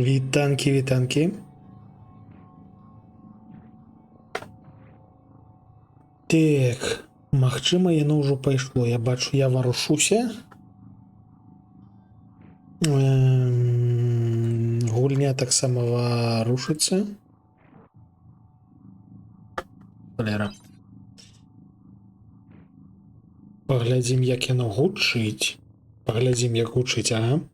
Вітанкі, вітанкі. Так, магчыма, яно ўжо пайшло. Я бачу, я варушуся. Гульня таксама варушыцца. Валера. Паглядзім, як яно гучыць. Паглядзім, як гучыць, ага.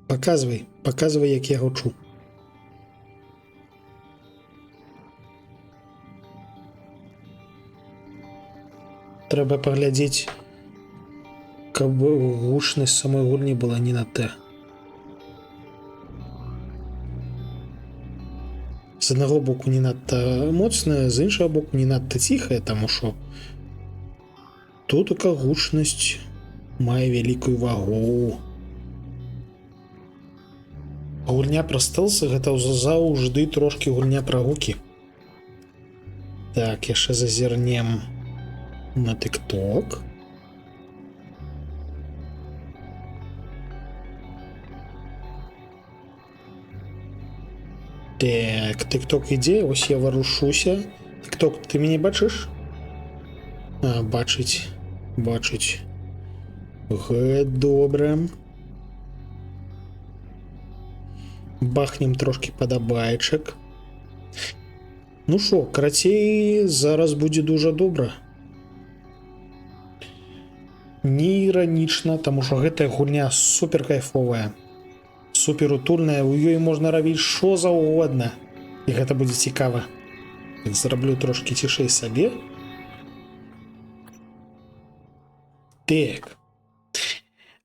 Паказвай, як я гучу. Трэба паглядзець, каб гучнасць самой гульні была не на Т. З аднаго боку не надта моцная, з іншага боку не надта ціхая, таму што тут така гучнасць мае вялікую вагу. Гульня пра стэлсы гэта заўжды трошкі гульня пра гукі. Так, яшчэ зазірнем на TikTok. Так, TikTok ідзе, ось я варушуся. TikTok, ты мяне бачыш? А, бачыць. Добра. Бахнем трошки падабайчык. Ну шо, карацей, зараз будзе дужа добра. Не іранічна, таму што гэтая гульня супер кайфовая, супер утульная, у ёй можна рабіць што заўгодна, і гэта будзе цікава. Зраблю трошки цішэй сабе. Так.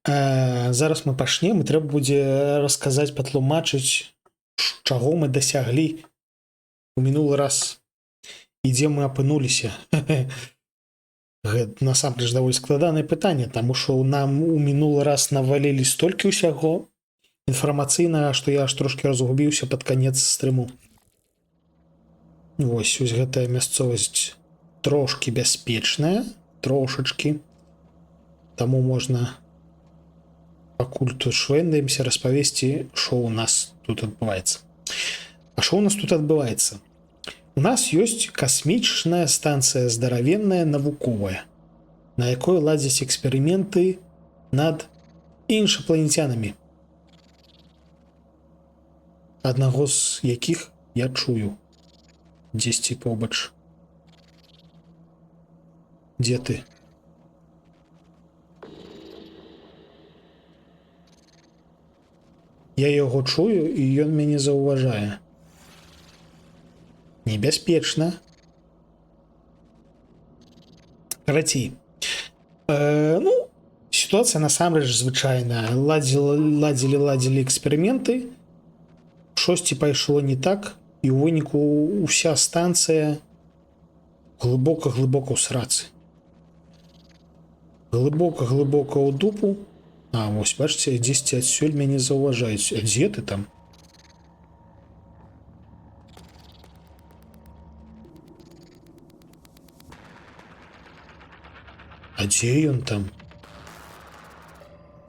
Зараз мы пачнем, і трэба будзе расказаць, патлумачыць, чаго мы дасяглі у мінулы раз і дзе мы апынуліся. Гэта насамрэч даволі складанае пытанне, таму што нам у мінулы раз навалілі столькі ўсяго інфармацыйнага, што я аж трошки разгубіўся пад канец стрыму. Вось гэтая мясцовасць трошки бяспечная, трошачкі, таму можна пакуль тут швэндаемся распавесці, што ў нас тут адбываецца. А што ў нас тут адбываецца? У нас ёсць касмічная станцыя здаравенная навуковая, на якой ладзяць эксперыменты над іншапланецянамі. Аднаго з якіх я чую дзесьці побач. Дзе ты? Я яго чую, і ён мяне заўважае. Небяспечна. Карацей. Сітуацыя насамрэч звычайная. Ладзілі эксперыменты, штосьці пайшло не так, і ў выніку ўся станцыя глыбока-глыбока ў срацы. Глыбока-глыбока ў дупу. А, вось, бачыце, дзесьці адсюль мяне заўважаюць. А дзе ты там? А дзе ён там?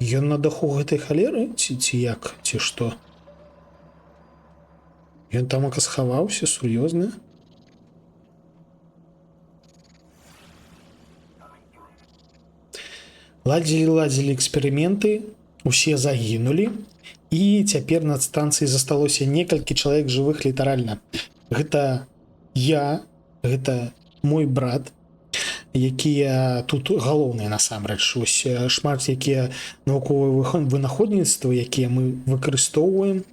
Ён на даху гэтай халеры? Ці як? Ці што? Ён там схаваўся, сур'ёзна? Ладзілі эксперыменты, усе загінулі, і цяпер над станцыяй засталося некалькі чалавек жывых літаральна. Гэта я, гэта мой брат, якія тут галоўныя насамрэч. Ось шмат якія навуковыя вынаходніцтвы, якія мы выкарыстоўваем,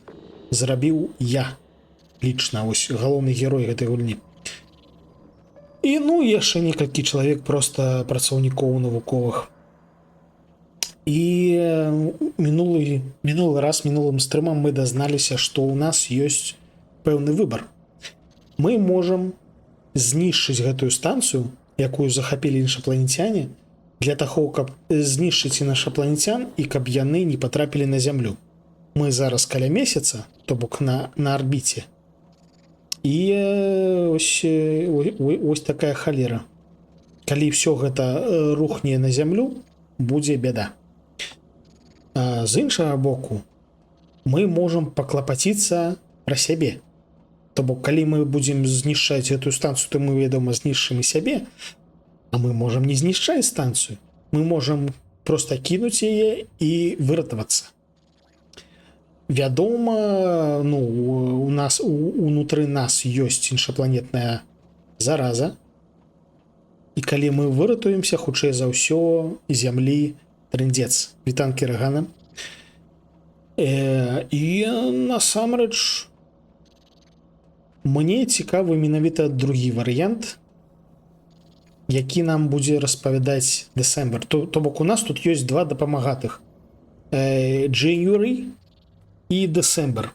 зрабіў я лічна, ось галоўны герой гэтай гульні. І яшчэ некалькі чалавек проста працаўнікоў навуковых. І мінулы раз, мінулым стрымам мы дазналіся, што ў нас ёсць пэўны выбар. Мы можам знішчыць гэтую станцыю, якую захапілі іншапланецяне, для таго, каб знішчыць іншапланецян і каб яны не патрапілі на зямлю. Мы зараз каля месяца, то бок на арбіце. І ось такая халера. Калі ўсё гэта рухне на зямлю, будзе бяда. З іншага боку, мы можам паклапаціцца пра сябе. То бок, калі мы будзем знішчаць гэтую станцыю, то мы, вядома, знішчым і сябе, а мы можам не знішчаць станцыю. Мы можам проста кінуць яе і выратавацца. Вядома, ну, у нас унутры нас ёсць іншапланетная зараза. І калі мы выратуемся, хутчэй за ўсё, зямлі трындзец. Вітанкі Рагана. І насамрэч мне цікавы менавіта другі варыянт, які нам будзе распавядаць Дэсембер. То бок у нас тут ёсць два дапамагатых. January і Дэсембер.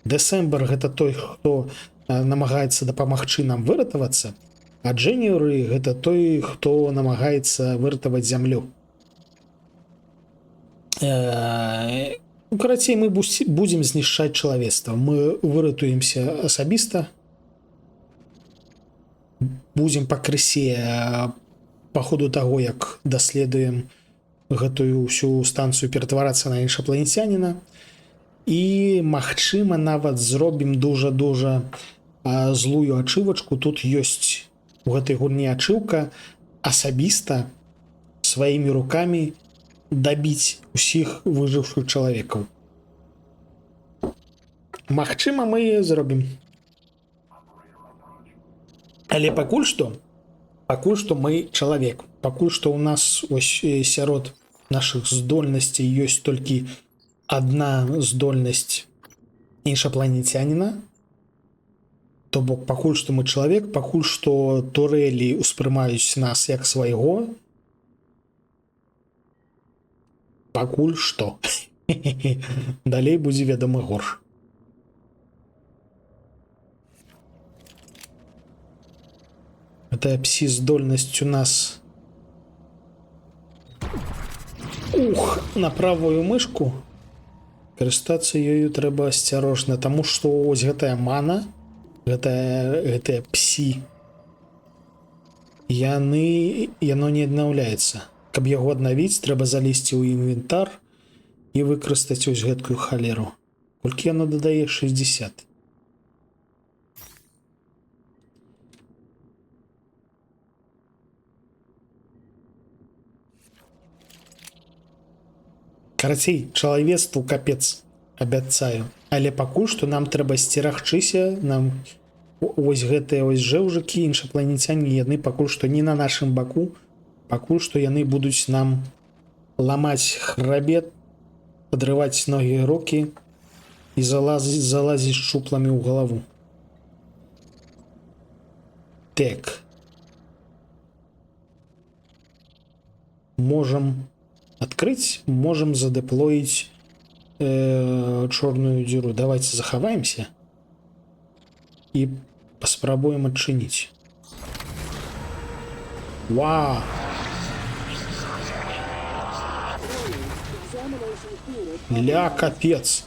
Дэсембер гэта той, хто намагаецца дапамагчы нам выратавацца, а January гэта той, хто намагаецца выратаваць зямлю. Карацей, мы будзем знішчаць чалавецтва. Мы выратуемся асабіста, будзем пакрысе па ходу таго, як даследуем гэтую ўсю станцыю ператварацца на іншапланецяніна, і, магчыма, нават зробім дужа-дужа злую ачывачку. Тут ёсць у гэтай гульні ачыўка асабіста сваімі рукамі дабіць усіх выжыўшых чалавекаў. Магчыма, мы яе зробім. Але пакуль што мы чалавек. Пакуль што ў нас ось сярод нашых здольнасцей ёсць толькі адна здольнасць іншапланецяніна. То бок, пакуль што мы чалавек, пакуль што турэлі ўспрымаюць нас як свайго. Пакуль што. Далей будзе, вядома, горш. Гэтая псі-здольнасць у нас... на правую мышку. Карыстацца ёю трэба асцярожна, таму што ось гэтая мана, гэтая псі, яно не аднаўляецца. Каб яго аднавіць, трэба залезці ў інвентар і выкарыстаць ось гэткую халеру. Колькі яно дадае? 60. Карацей, чалавецтву капец, абяцаю. Але пакуль што нам трэба сцерагчыся, нам ось гэтыя ось жэўжыкі, іншапланецяне, яны пакуль што не на нашым баку, пакуль што яны будуць нам ламаць храбет, падрываць ногі і рукі і залазіць шчупламі ў галаву. Так. Можам открыть, можем задеплоить черную дыру. Давайте заховаемся и попробуем отчинить. Вау! Ля, капец!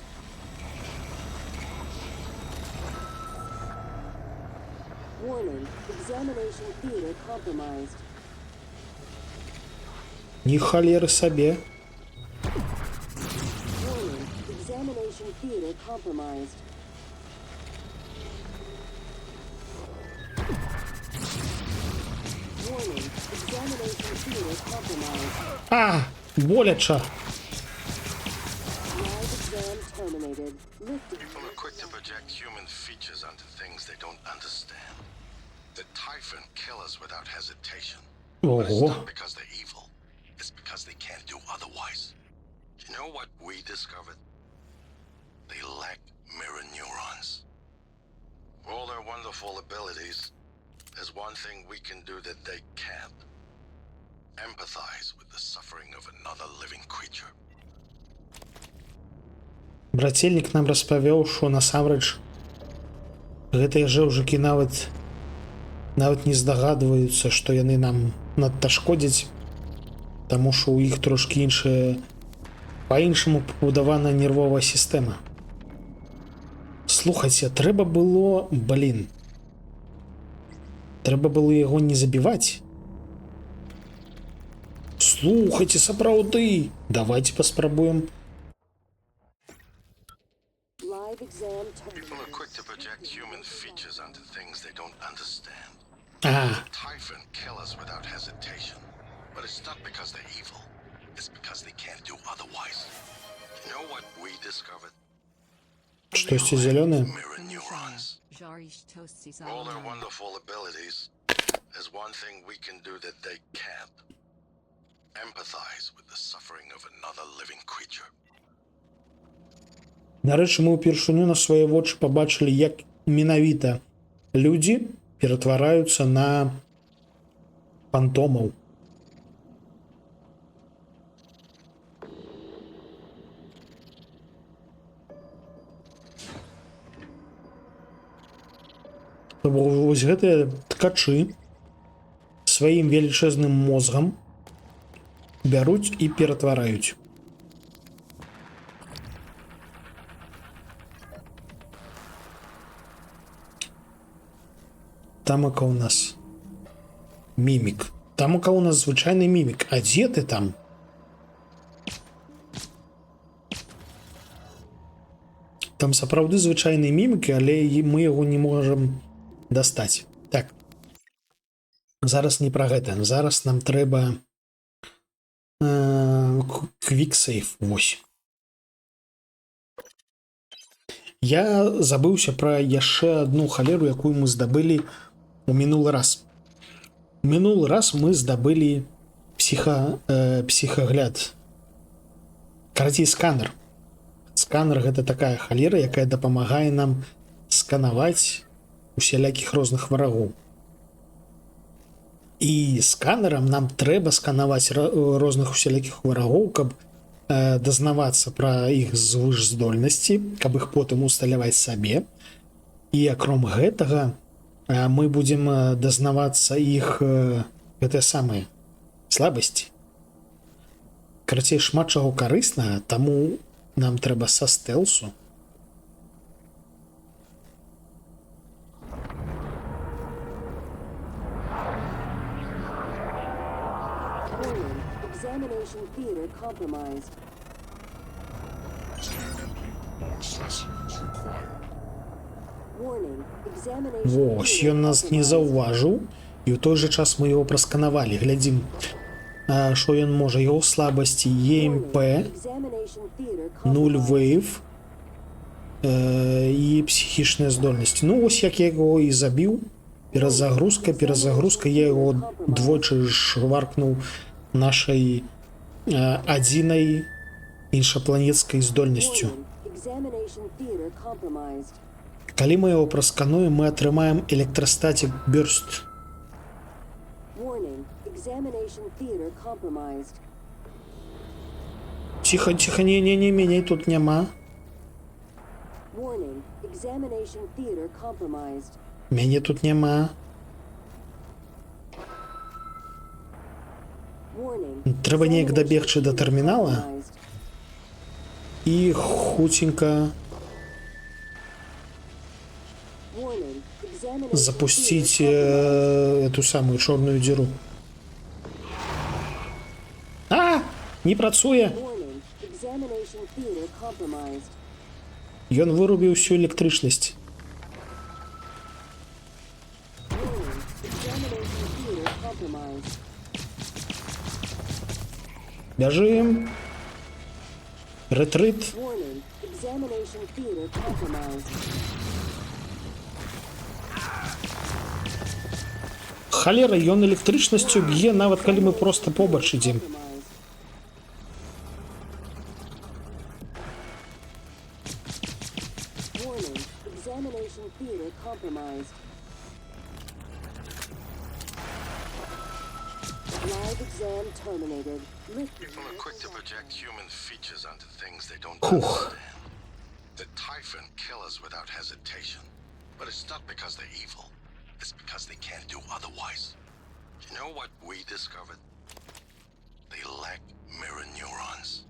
Ни холеры себе. А, боляча. People are quick to project human features onto things they don't understand. The Typhon kill us without hesitation. But it's not because they're evil. It's because they can't do otherwise. You know what we discovered? They lack mirror neurons. For all their wonderful abilities, there's one thing we can do that they can't. Empathize with the suffering of another living creature. Брацельнік нам распавёў, што насамрэч гэтыя жэўжыкі нават не здагадваюцца, што яны нам надта шкодзяць, таму што ў іх трошкі іншая, па-іншаму пабудавана нервовая сістэма. Слухайце, трэба было, трэба было яго не забіваць. Слухайте, сапраўды. Давайте паспрабуем. Live exam People are terminated. quick to project human features onto things they don't understand. А, Typhon kill us without hesitation. But it's not because they're evil. It's because they can't do otherwise. You know what we discovered? штосьці зялёнае? Mirror neurons. All their wonderful abilities. There's one thing we can do that they can't. Empathize with the suffering of another living creature. Нарэшце мы ўпершыню на свае вочы пабачылі, як менавіта людзі ператвараюцца на фантомаў. Вось гэтыя ткачы сваім велічэзным мозгам бяруць і ператвараюць. Тамака у нас мімік. Тамака у нас звычайны мімік. А дзе ты там? Там сапраўды звычайны мімік, але мы яго не можам дастаць. Так. Зараз не пра гэта. Зараз нам трэба квіксейф. Вось. Я забыўся пра яшчэ адну халеру, якую мы здабылі у мінулы раз. У мінулы раз мы здабылі псіхагляд. Карацей, сканер. Сканер — гэта такая халера, якая дапамагае нам сканаваць усялякіх розных варагоў. І сканерам нам трэба сканаваць розных усялякіх варагоў, каб дазнавацца пра іх звышздольнасці, каб іх потым усталяваць сабе. І акром гэтага мы будзем дазнавацца іх гэтыя самыя слабасці. Карацей, шмат чаго карыснага, таму нам трэба са стэлсу. Warning, examination theater compromised. Warning, examination Вось, theater ён нас не compromised. заўважыў, і ў той жа час мы яго прасканавалі. Глядзім, што ён можа. Яго слабасці EMP, Examination theater 0 compromised. вейв і псіхічныя здольнасці. Ну, ось як я яго і забіў. Перазагрузка, я яго двойчы шваркнуў нашай адзінай іншапланецкай здольнасцю. Warning, examination theater compromised. Калі мы яго праскануем, мы атрымаем электрастатик бёрст. Warning, examination theater compromised. Ціха, не, мяне тут няма. Warning, examination theater compromised. Мяне тут няма. Warning, Трэба неяк examination дабегчы да theater тэрмінала compromised. і хуценька Warning, examination запусціць theater compromised. эту самую чорную дзіру. Не працуе. Warning, examination theater compromised. Ён вырубіў усю электрычнасць. Warning, examination theater compromised. Бяжым. Рэтрыт. Warning, examination theater compromised. Халера, ён электрычнасцю б'е, нават калі мы проста побач ідзем. Compromised. Warning, examination theater compromised. Live exam terminated. Lift. People are quick to project human features onto things they don't Whew. understand. The Typhon kill us without hesitation. But it's not because they're evil. It's because they can't do otherwise. You know what we discovered? They lack mirror neurons.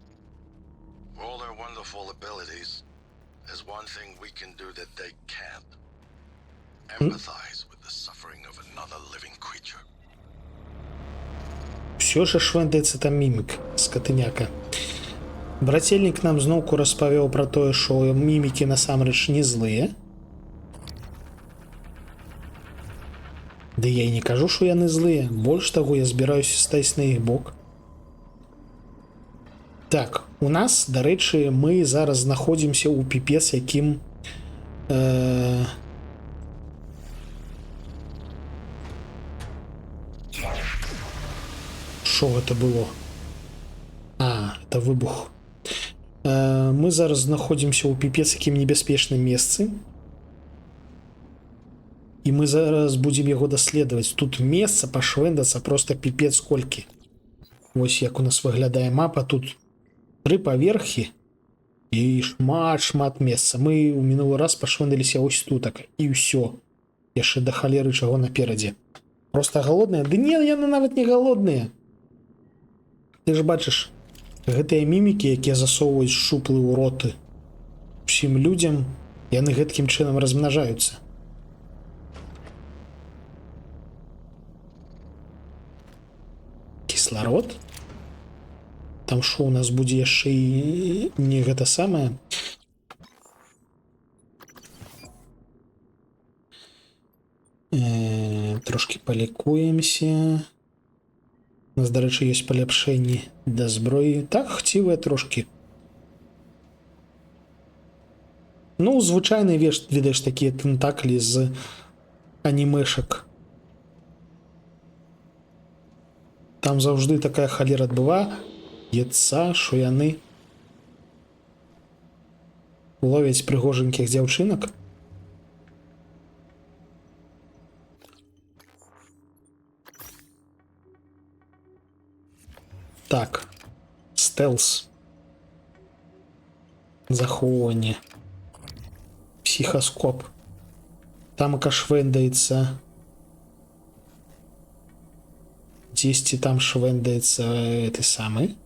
For all their wonderful abilities, there's one thing we can do that they can't. Empathize with the suffering of another living creature. Все, Все же швендаецца там мімік, скатыняка. Брацельнік нам зноўку распавёў пра тое, што мімікі насамрэч не злыя. Ды я і не кажу, што яны злыя. Больш таго, я збіраюся стаць на іх бок. Так, у нас, дарэчы, мы зараз знаходзімся ў піпец, якім... Што гэта было? А, это выбух. Мы зараз знаходзімся ў піпец, якім небяспечным месцы. І мы зараз будзем яго даследаваць. Тут месца пашвэндацца просто піпец колькі. Вось як у нас выглядае мапа. Тут 3 паверхі і шмат месца. Мы ў мінулы раз пашвэндаліся ось тутак. І ўсё. Яшчэ да халеры чаго наперадзе. Просто галодныя? Ды не, яны нават не галодныя. Ты ж бачыш, гэтыя мімікі, якія засоўваюць шчуплы ў роты усім людзям, яны гэткім чынам размнажаюцца. Кісларод? Там што у нас будзе яшчэ і не гэта самае? Трошки палікуемся. У нас, дарэчы, ёсць паляпшэнні да зброі. Так, хцівыя трошки. Ну, звычайны ведаеш такія тентаклі з анімешак. Там заўжды такая халера адбываецца, што яны ловяць прыгожанькіх дзяўчынак. Так, стелс. Захоўванне. Псіхаскоп. Тамака швэндаецца. Дзесьці там швэндаецца гэты самы.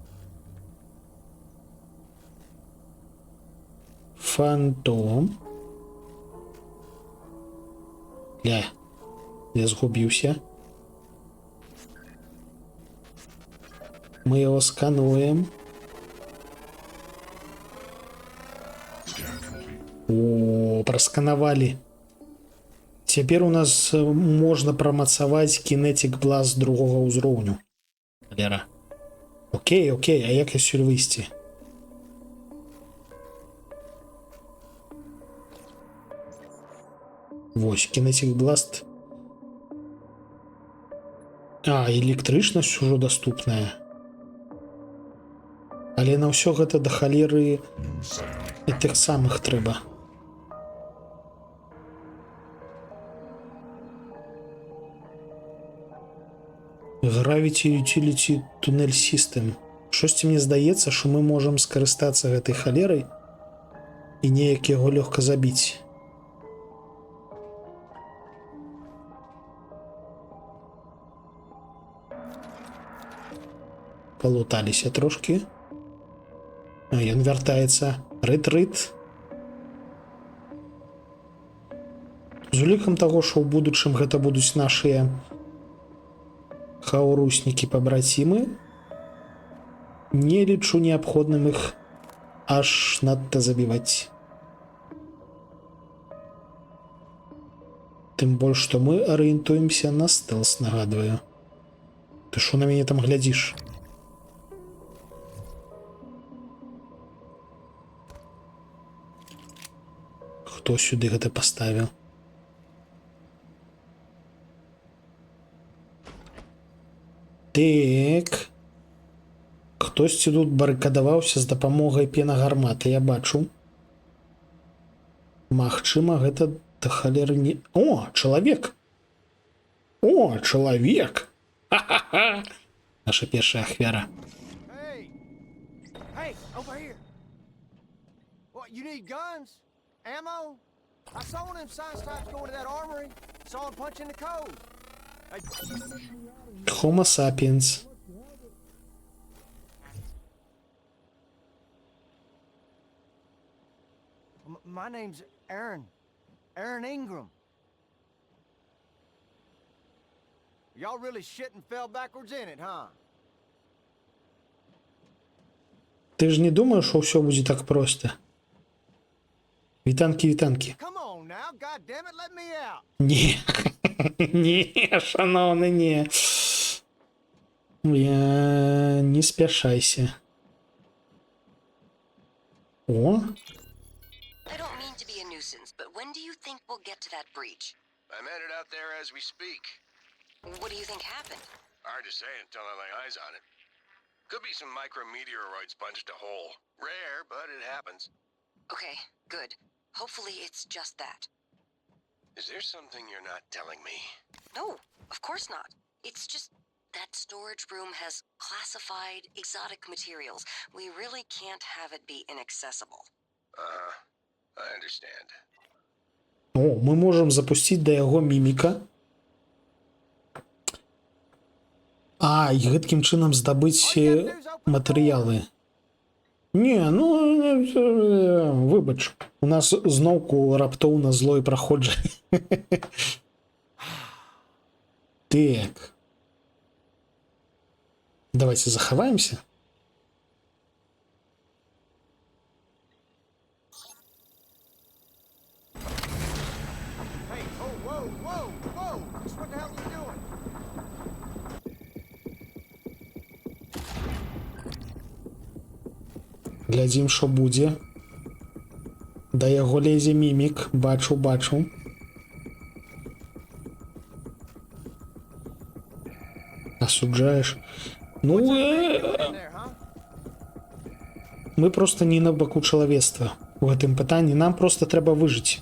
Фантом. Я згубіўся. Мы его скануем. О, просканавалі. Цяпер у нас можна прамацаваць кінетик бласт другога ўзроўню. Лера. Окей, а як ясюль выйсці? Вось, кінетик бласт. А, электрычнасць ужо даступная. Але на ўсё гэта да халеры і тых самых трэба. Gravity Utility Tunnel System. Штосьці мне здаецца, што мы можам скарыстацца гэтай халерай і неяк яго лёгка забіць. Палуталіся трошки. А ён вяртаецца. Рыт. З улікам таго, што ў будучым гэта будуць нашыя хаўруснікі-пабрацімы, не лічу неабходным іх аж надта забіваць. Тым больш, што мы арыентуемся на стэлс, нагадваю. Ты што на мяне там глядзіш? Хто сюды гэта паставіў? Так. Хтосьці тут барыкадаваўся з дапамогай пенагарматы, я бачу. Магчыма, гэта да халеры не... О, чалавек! О, чалавек! Ха-ха-ха! Наша першая ахвяра. Hey, over here. What, you need guns? Ammo? I saw one of them science types going to that armory. Saw him punching the code. Hey. Homo sapiens. My name's Aaron. Aaron Ingram. Y'all really shit and fell backwards in it, huh? Ты ж не думаешь, что все будет так просто? Вітанки, вітанки. Come on now, goddammit, let me out. Ні. Ні, шановний, ні. Я... Не спешайся. О, I don't mean to be a nuisance, but when do you think we'll get to that breach? I'm headed out there as we speak. What do you think happened? Hard to say until I lay eyes on it. Could be some micrometeoroids punched a hole. Rare, but it happens. Okay, good. Hopefully it's just that. Is there something you're not telling me? No, of course not. It's just that storage room has classified exotic materials. We really can't have it be inaccessible. Uh-huh. I understand. о, ми можемо запустити до його міміка. А, і таким чином здобути матеріали. Ні, ну, вибач. У нас знову раптовно злої проходження. Так. Давайте заховаємося. Hey, oh, whoa, whoa, whoa! Just what the hell are you doing? Глядім, що буде. Да яго лезе мімік. Бачу, бачу. Осуджаєш. Ну, In there, huh? ми просто не на боку чалавецтва у гэтым пытанні. Нам просто трэба выжыць.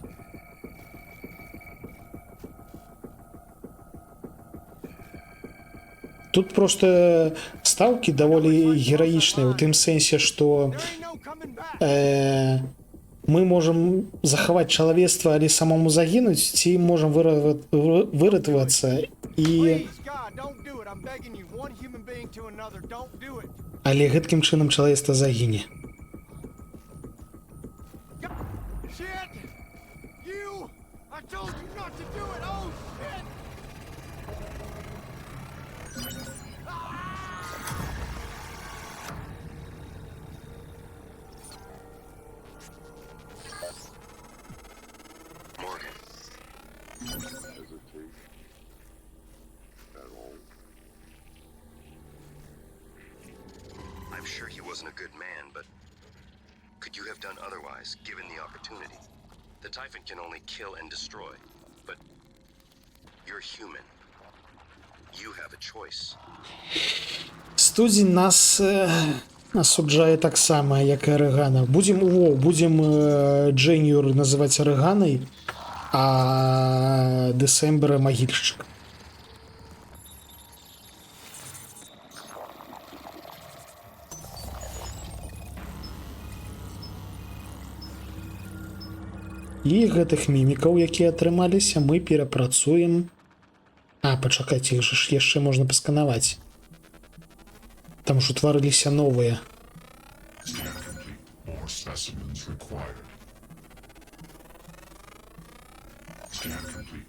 Тут просто стаўкі даволі гераічныя у тым сэнсе, што There ain't no coming back. мы можам захаваць чалавецтва, але самому загінуць, ці можам выратавацца і... Please, God, don't do it. I'm begging you. One human being to another. Don't do it. Але гэткім чынам чалавецтва загіне. Shit! You! I told you not to do it! Oh, shit! Morgan. I'm sure he wasn't a good man, but could you have done otherwise, given the opportunity? The Typhon can only kill and destroy, but you're human. You have a choice. Студзень нас асуджае таксама, як і Арыгана. Будзем Джэніюр называць Арыганай, а Дэсембера магільшчык. І гэтых мімікаў, якія атрымаліся, мы перапрацуем. А, пачакайце, іх жа ж яшчэ можна пасканаваць. Там ж утварыліся новыя. Scan complete. More specimens required. Scan complete.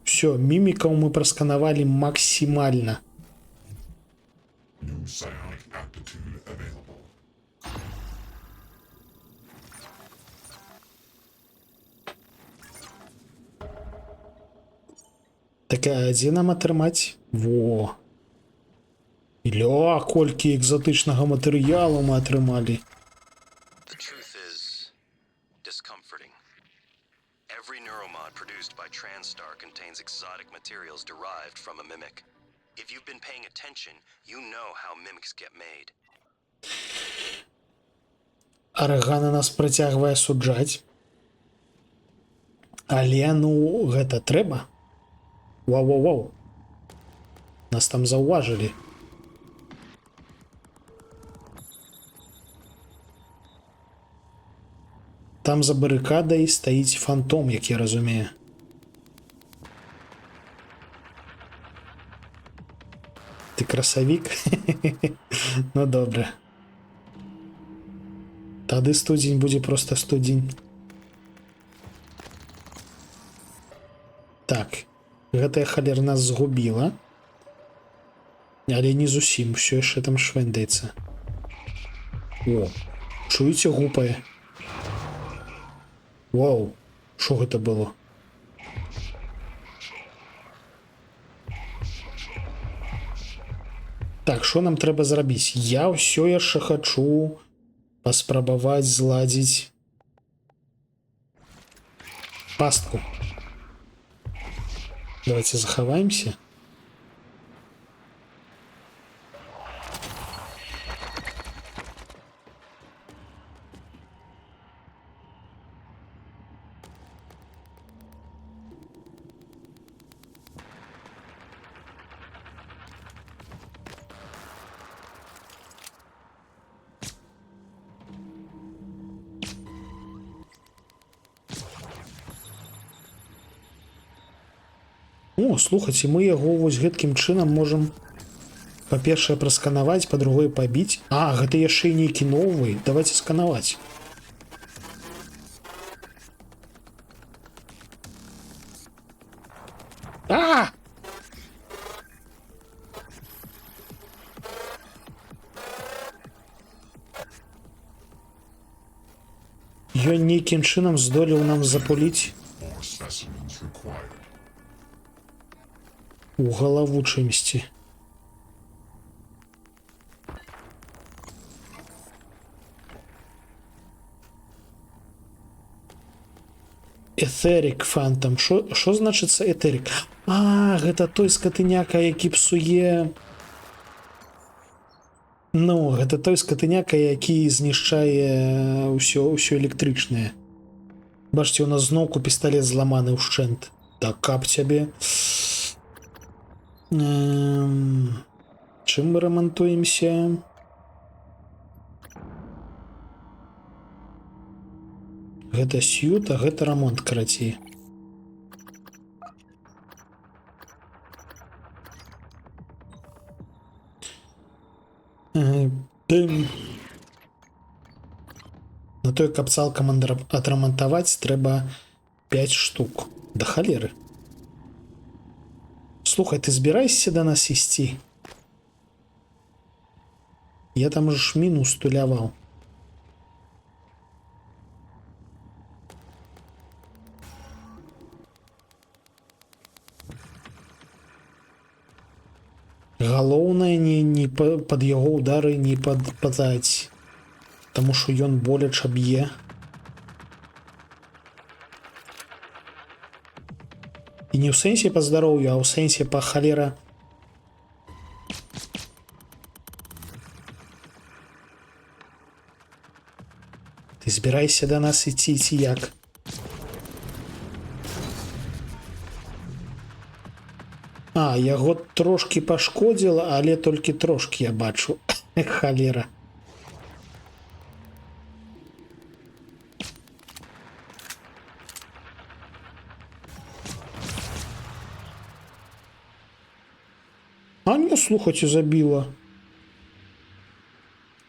Все, мімікаў мы прасканавалі максімальна. New psionic aptitude available. Так, а дзе нам атрымаць? Во. Ля, колькі экзотычнага матэрыялу мы атрымалі. The truth is discomforting. Every neuromod produced by TranStar contains exotic materials derived from a mimic. If you've been paying attention, you know how mimics get made. Арыгана нас працягвае суджаць. Але, ну, гэта трэба. Вау-вау-вау. Нас там заўважылі. Там за барыкадай стаіць фантом, як я разумею. Ты красавік? Ну добра. Тады студзень будзе проста студзень. Так. Гэтая халера нас згубіла. Але не зусім, усё яшчэ там швэндаецца. О, чуеце, гупае. Вау, що гэта было? Так, що нам трэба зрабіць? Я ўсё яшчэ хачу паспрабаваць зладзіць пастку. Давайте захаваемся. О, слухайте, мы яго вось гэткім чынам можам, па-першае, прасканаваць, па-другое, пабіць. А, гэта яшчэ і нейкі новы. Давайте сканаваць. А! Ён нейкім чынам здолеў нам запуліць More specimens required. у галаву чымсьці. Этерик фантом. Що значиться етерик? А, гэта той скатыняка, які псуе. Ну, гэта той скатыняка, які знішчае ўсё электрычнае. Бачце, у нас зноўку пісталет зламаны ўшчэнт. Так, кап цябе. Чым мы рамантуемся? Гэта сьют, а гэта рамонт, карацей. На той, каб цалкам адрамантаваць, трэба 5 штук. Да халеры. Слухай, ты збираешься до нас ісці? Я там ж мінус туляваў. Галоўнае не пад яго удары не падаць, таму што ён боляча б'е. І не ў сэнсе па здароўю, а ў сэнсе па халера. Ты збірайся да нас ісці ці як? А, яго трошки пашкодзіла, але толькі трошки я бачу. Халера. А не, слухайте, забіла.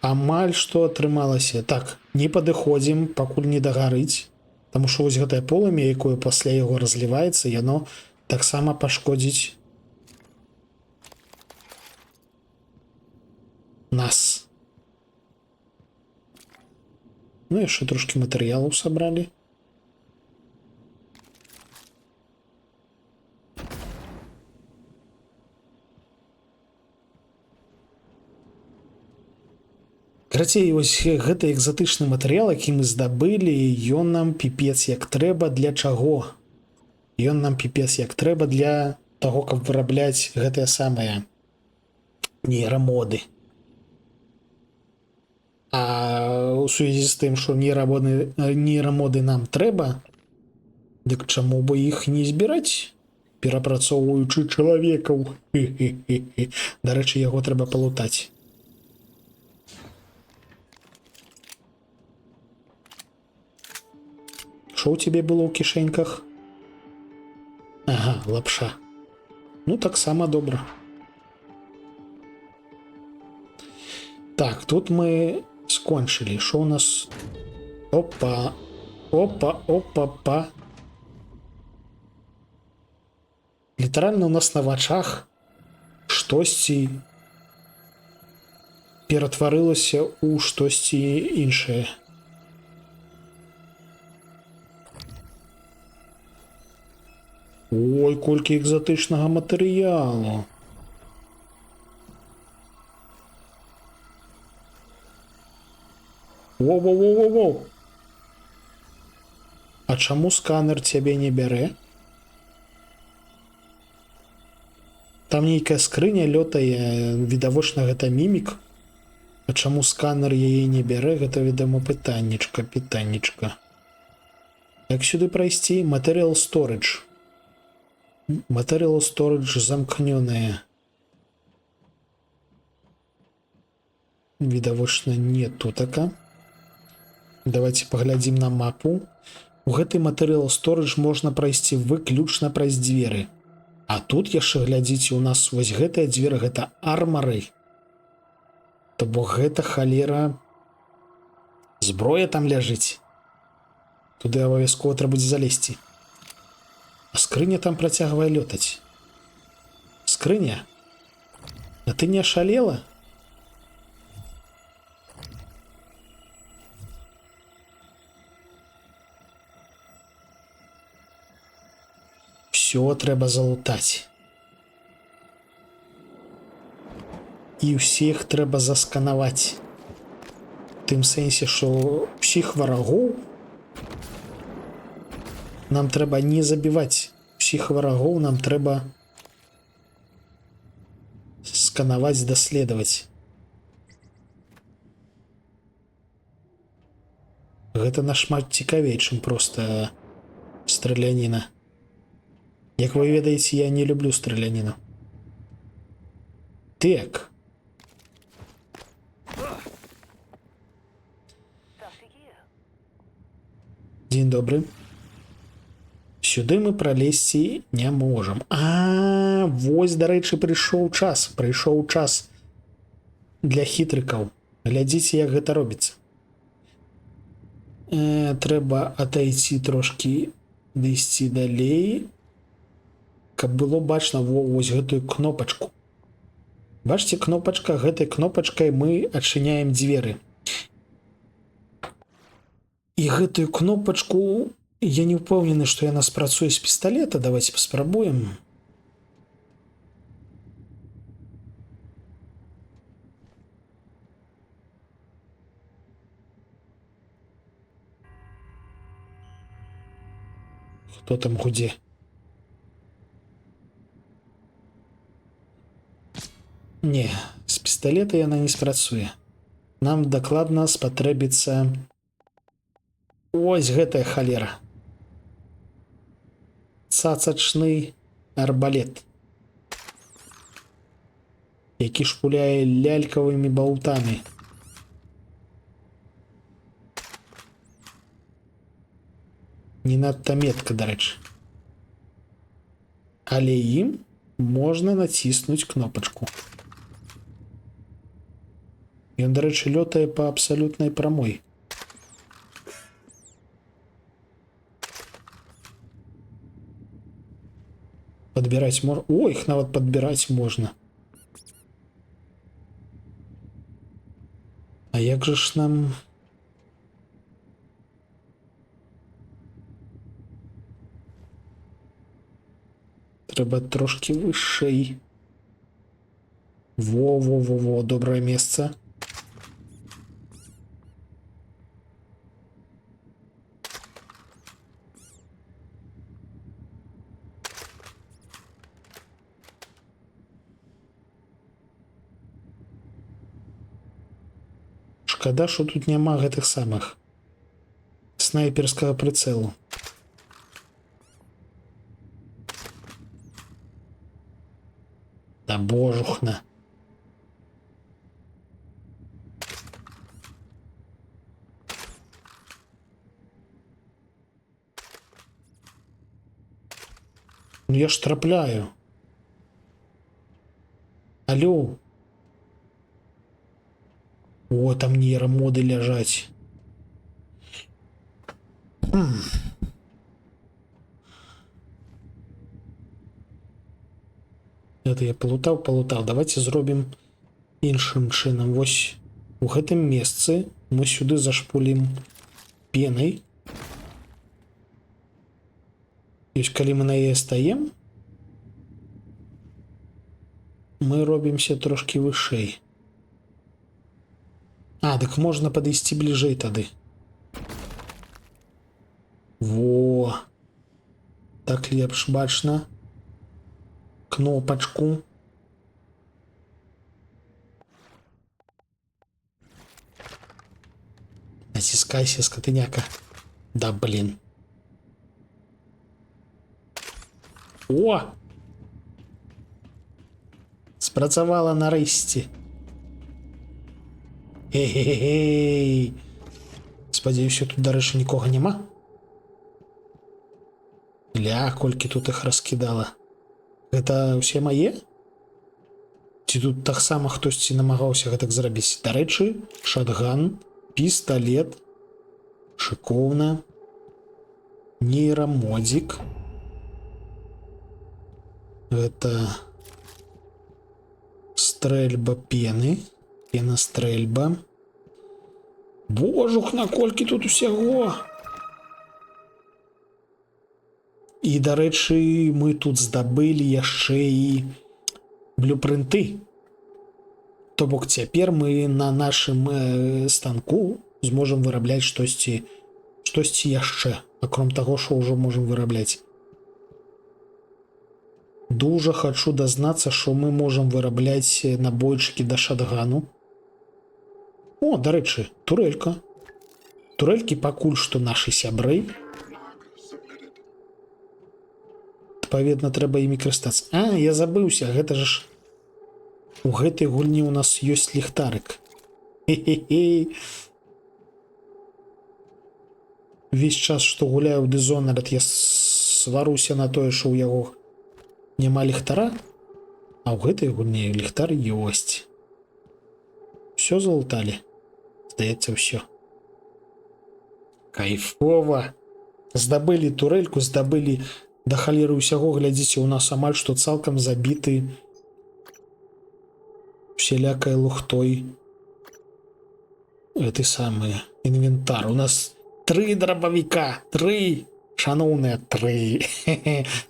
Амаль што атрымалася. Так, не падыходзім, пакуль не дагарыць. Таму што вось гэтае полымя, якое пасля яго разліваецца, яно таксама пашкодзіць нас. Ну, яшчэ трошки матэрыялаў сабралі. Карацей, вось гэты экзатычны матэрыял, які мы здабылі, ён нам піпец як трэба для чаго? Ён нам піпец як трэба для таго, каб вырабляць гэтыя самыя нейрамоды. А ў сувязі з тым, што нейрамоды нам трэба, дык чаму бы іх не збіраць, перапрацоўваючы чалавекаў? Дарэчы, яго трэба палутаць. Що у тебе было ў кішэньках? Ага, лапша. Ну, так само добра. Так, тут мы скончили. Що у нас? Опа. Опа, опа, па. Літаральна у нас на вачах штосьці ператварылася ў штосьці іншае. Ой, колькі экзатычнага матэрыялу. Воу-воу-воу-воу-воу. А чаму сканер цябе не бярэ? Там нейкая скрыня лётае, відавочна гэта мімік. А чаму сканер яе не бярэ, гэта, відома, пытаннічка. Як сюды прайсці? Material Storage. Material Storage замкнёная. Відавочна не тутака. Давайте паглядзім на мапу. У гэтай Material Storage можна прайсці выключна праз дзверы. А тут яшчэ, глядзіце, у нас вось гэтая дзверы, гэта армары. То бок гэта, халера, зброя там ляжыць. Туды абавязкова трэба будзе залезці. А скрыня там працягвае лётаць. Скрыня? А ты не ашалела? Все трэба залутаць. І ўсіх трэба засканаваць. У тым сэнсе, што ўсіх варагоў нам трэба не забіваць. Усіх варагоў нам трэба сканаваць, даследаваць. Гэта нашмат цікавей, чым проста страляніна. Як вы ведаеце, я не люблю страляніну. Так. Дзень добры. Сюды мы пралезці не можам. А, вось, дарэчы, прыйшоў час для хітрыкаў. Глядзіце, як гэта робіцца. Трэба атайці трошкі, дайсці далей, каб было бачна вось гэтую кнопачку. Бачыце, кнопачка, гэтай кнопачкай мы адчыняем дзверы. І гэтую кнопачку я не ўпэўнены, што яна спрацуе з пісталета. Давайте паспрабуем. Хто там гудзе? Не, з пісталета яна не спрацуе. Нам дакладна спатрэбіцца ось гэтая халера. Цацачны арбалет, які шпуляе лялькавымі балтамі. Не надта метка, дарэчы. Але ім можна націснуць кнопачку. Ён, дарэчы, лётае па абсалютнай прамой. Подбирать можно. О, их нават подбирать можно. А як же ж нам... Трэба трошки вышэй. Во-во-во-во, доброе место. Шкада, што тут няма гэтых самых снайперскага прыцэлу. Да божухна. Ну я ж трапляю. Алло. О, там нейромоды ляжаць. Это я полутаў. Давайте зробім іншым чынам. Вось У гэтым месцы мы сюды зашпулім пенай. І калі мы на яе стаем, мы робімся трошки вышэй. А, дык можна падысці бліжэй тады. Во! Так лепш бачна. Кнопачку. Націскайся, скотыняка. Да, блин. О! Спрацавала нарэшце. Эй-эй-эй! Спадзяюся, тут, дарэчы, нікога няма. Ля, колькі тут іх раскідала. Гэта ўсе мае? Ці тут таксама хтосьці намагаўся гэтак зрабіць? Дарэчы, шатган, пісталет, шыкоўна, нейрамодзік. Гэта стрэльба пены, пенастрэльба. Божух, наколькі тут усяго! І, дарэчы, мы тут здабылі яшчэ і блюпрынты. То бок цяпер мы на нашым станку зможам вырабляць штосьці яшчэ, акром таго, што ўжо можам вырабляць. Дужа хачу дазнацца, што мы можам вырабляць набойчыкі да шатгану. О, дарэчы, турэлька. Турэлькі пакуль што нашы сябры. Адпаведна, трэба імі карыстацца. А, я забыўся, гэта ж у гэтай гульні у нас ёсць ліхтарык. Хе-хе-хе. Весь час, што гуляю ў Dishonored, я сваруся на тое, што ў яго няма ліхтара, а ў гэтай гульні ліхтар ёсць. Усё залуталі? Здаецца, ўсё. Кайфова. Здабылі турэльку, здабылі да халеры ўсяго. Глядзіце, у нас амаль што цалкам забіты усялякай лухтой гэты самы інвентар. У нас 3 драбавіка, 3, шаноўныя 3.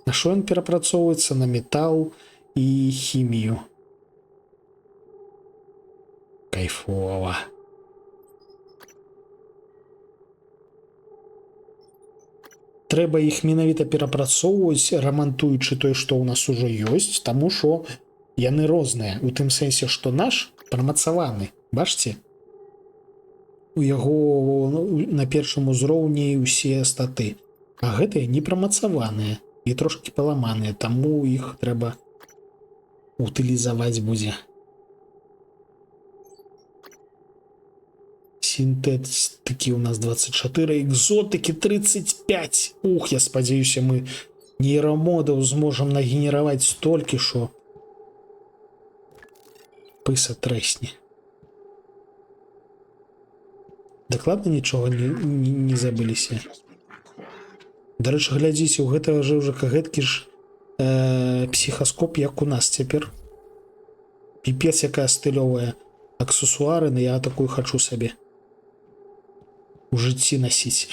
На што ён перапрацоўваецца? На метал і хімію. Кайфова. Трэба іх менавіта перапрацоўваць, рамантуючы тое, што ў нас ужо ёсць, таму што яны розныя. У тым сэнсе, што наш прамацаваны. Бачце? У яго на першым узроўні ўсе статы. А гэтыя не прамацаваныя і трошкі паламаныя, таму іх трэба утылізаваць будзе. Сінтетыкі ў нас 24, экзотыкі 35. Ух, я спадзяюся, мы нейрамодаў зможам нагенераваць столькі, што пыса трэсне. Дакладна нічога не забыліся. Дарэчы, глядзіце, у гэтага жа ўжо гэткі ж псіхаскоп, як у нас цяпер. Піпец, якая стылёвая. Аксесуары, но я такую хачу сабе у жыцці насіць.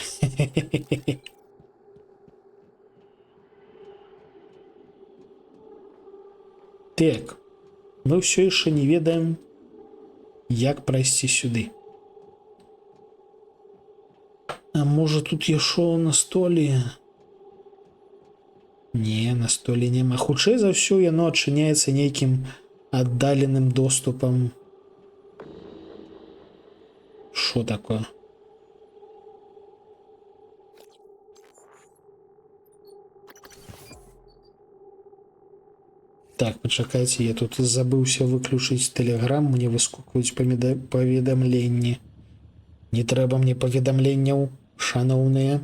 Так, мы ўсё яшчэ не ведаем, як прайсці сюды. А можа тут яшчэ на столі? Не, на столі няма. Хутчэй за ўсё яно адчыняецца нейкім аддаленым доступам. Що такое? Так, пачакайце, я тут забыўся выключыць тэлеграм, мне выскокваюць паведамленні. Не трэба мне паведамленняў, шаноўныя.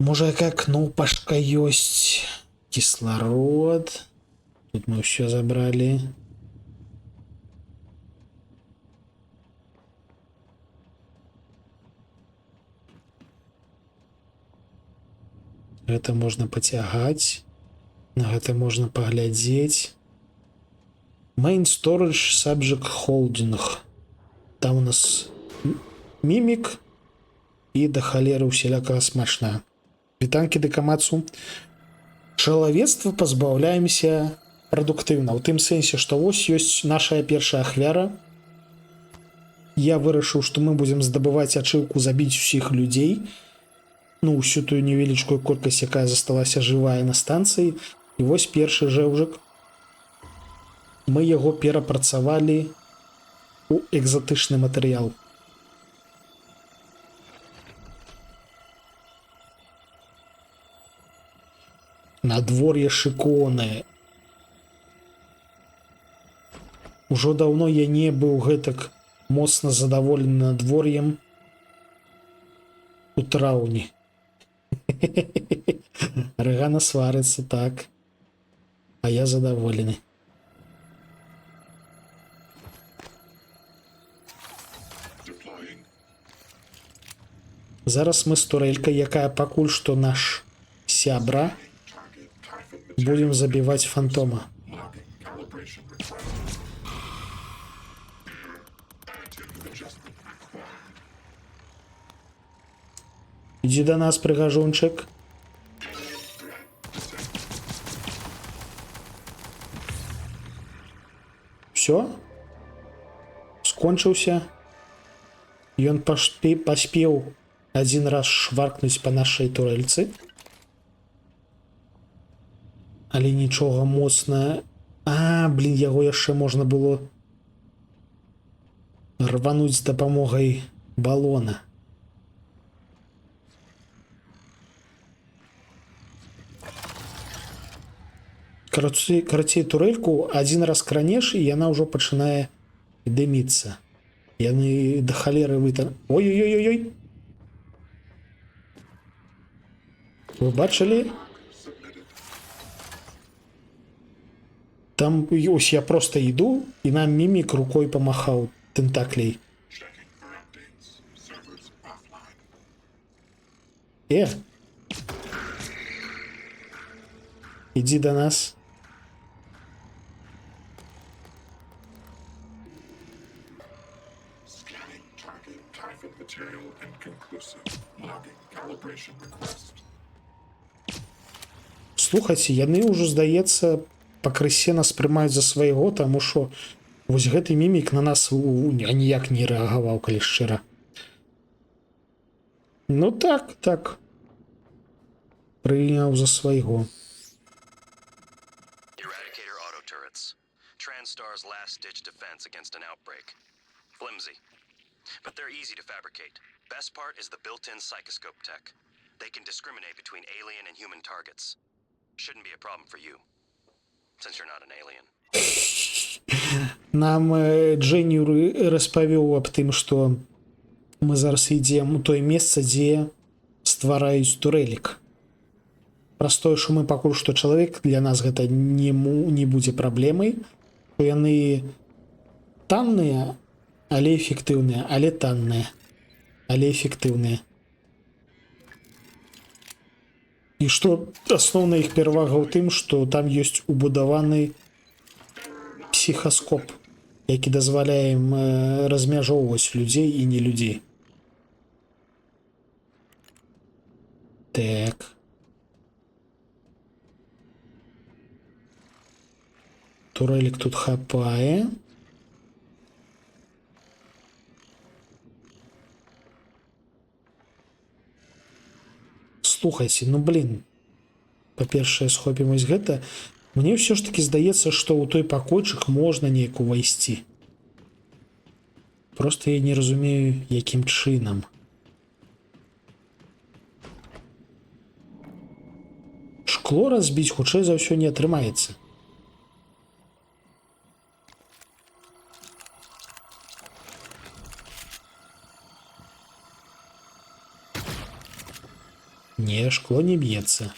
Можа, якая кнопачка ёсць? Кісларод. Тут мы ўсё забралі. Гэта можна пацягаць. На гэта можна паглядзець. Main Storage Subject Holding. Там у нас мімік і да халеры усялякага смачнага. Вітанкі дэкамацу. Чалавецтва пазбаўляемся прадуктыўна. У тым сэнсе, што вось ёсць наша першая ахвяра. Я вырашыў, што мы будзем здабываць ачыўку забіць усіх людзей. Ну, усю тую невялічкую колькасць, якая засталася жывая на станцыі. І вось першы жэўжык. Мы яго перапрацавалі у экзатычны матэрыял. Надвор'е шыкоўнае. Ужо даўно я не быў гэтак моцна задаволены надвор'ем у траўні. Рэгана сварыцца, так. А я задаволены. Зараз мы з турэлькай, якая пакуль што наш сябра, будем забіваць фантома. Ідзі да нас, прыгажунчык. Всё? Скончыўся. Ён паспеў один раз шваркнуць па нашай турэльцы. Але нічога моцна. Блин, яго яшчэ можна было рвануць з дапамогай балона. Карацей, турэльку один раз кранеш, і яна ўжо пачынае дыміцца. Яны да халеры Ой-ой-ой-ой! Вы бачылі? Там ось я просто іду, і нам мімік рукой памахаў тентаклей. Ідзі да нас. Слухайце, яны ўжо, здаецца, пакрысе нас прымаюць за свайго, таму што вось гэты мімік на нас ніяк не рэагаваў, калі шчыра. Ну так. Прыняў за свайго. Eradicator auto turrets. TranStar's last-ditch defense against an outbreak. Flimsy. But they're easy to fabricate. Best part is the built-in psychoscope tech. They can discriminate between alien and human targets. Shouldn't be a problem for you, since you're not an alien. Нам Дженні распавёў аб тым, што мы зараз ідзем у тое месца, дзе ствараюць турэлік. Праз тое, што мы пакуль што чалавек, для нас гэта не будзе праблемай, што яны танныя, але эфектыўныя, але танныя, але эфектыўныя. І што асноўная іх перавага ў тым, што там ёсць убудаваны псіхаскоп, які дазваляе ім размяжоўваць людзей і не людзей. Так. Турэлік тут хапае. Слухайце, ну блин. Па-першае, схопім вось гэта. Мне ўсё ж таки здаецца, што ў той пакойчык можна неяк увайсці. Просто я не разумею, якім чынам. Шкло разбіць хутчэй за ўсё не атрымаецца. Не, шкло не б'ецца.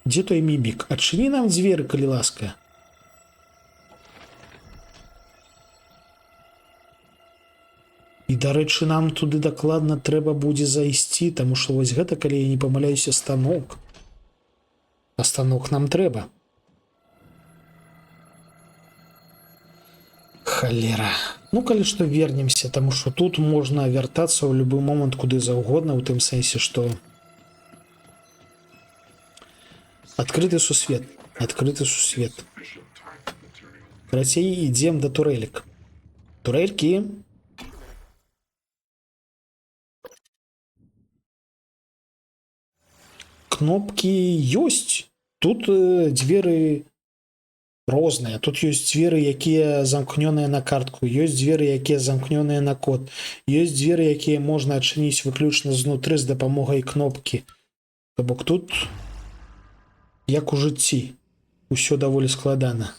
Дзе той мімік? Адчыні нам дзверы, калі ласка. І дарэчы, нам туды дакладна трэба будзе зайсці, таму што вось гэта, калі я не памыляюся, станок. А станок нам трэба. Халера. Ну, калі што, вернемся, таму што тут можна вяртацца ў любы момант куды заўгодна, у тым сэнсе, што адкрыты сусвет. Адкрыты сусвет. Карацей, ідзем да турэлек. Турелькі. Кнопкі ёсць. Тут дзверы розныя. Тут ёсць дзверы, якія замкнёныя на картку. Ёсць дзверы, якія замкнёныя на код. Ёсць дзверы, якія можна адчыніць выключна знутры з дапамогай кнопкі. То бок тут, як у жыцці, усё даволі складана.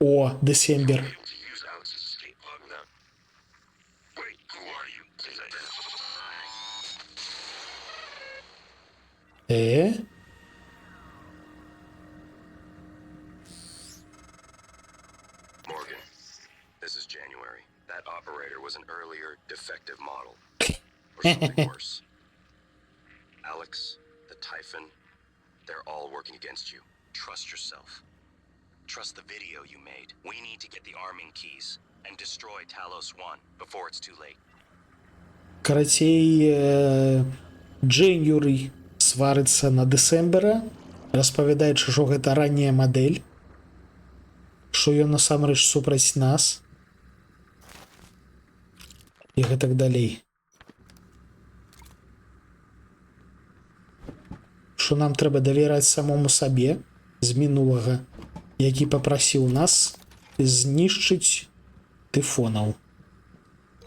О, Десембер. Morgan, this is January. That operator was an earlier defective model. Or something worse. Alex, the Typhon, they're all working against you. Trust yourself. Trust the video you made. We need to get the arming keys and destroy Talos 1 before it's too late. Карацей, Джэнюры сварыцца на Десембера, распавядаючы, што гэта ранняя мадэль, што ён насамрэч супраць нас і гэтак далей. Што нам трэба давераць самому сабе з мінулага, які папрасіў нас знішчыць тыфонаў.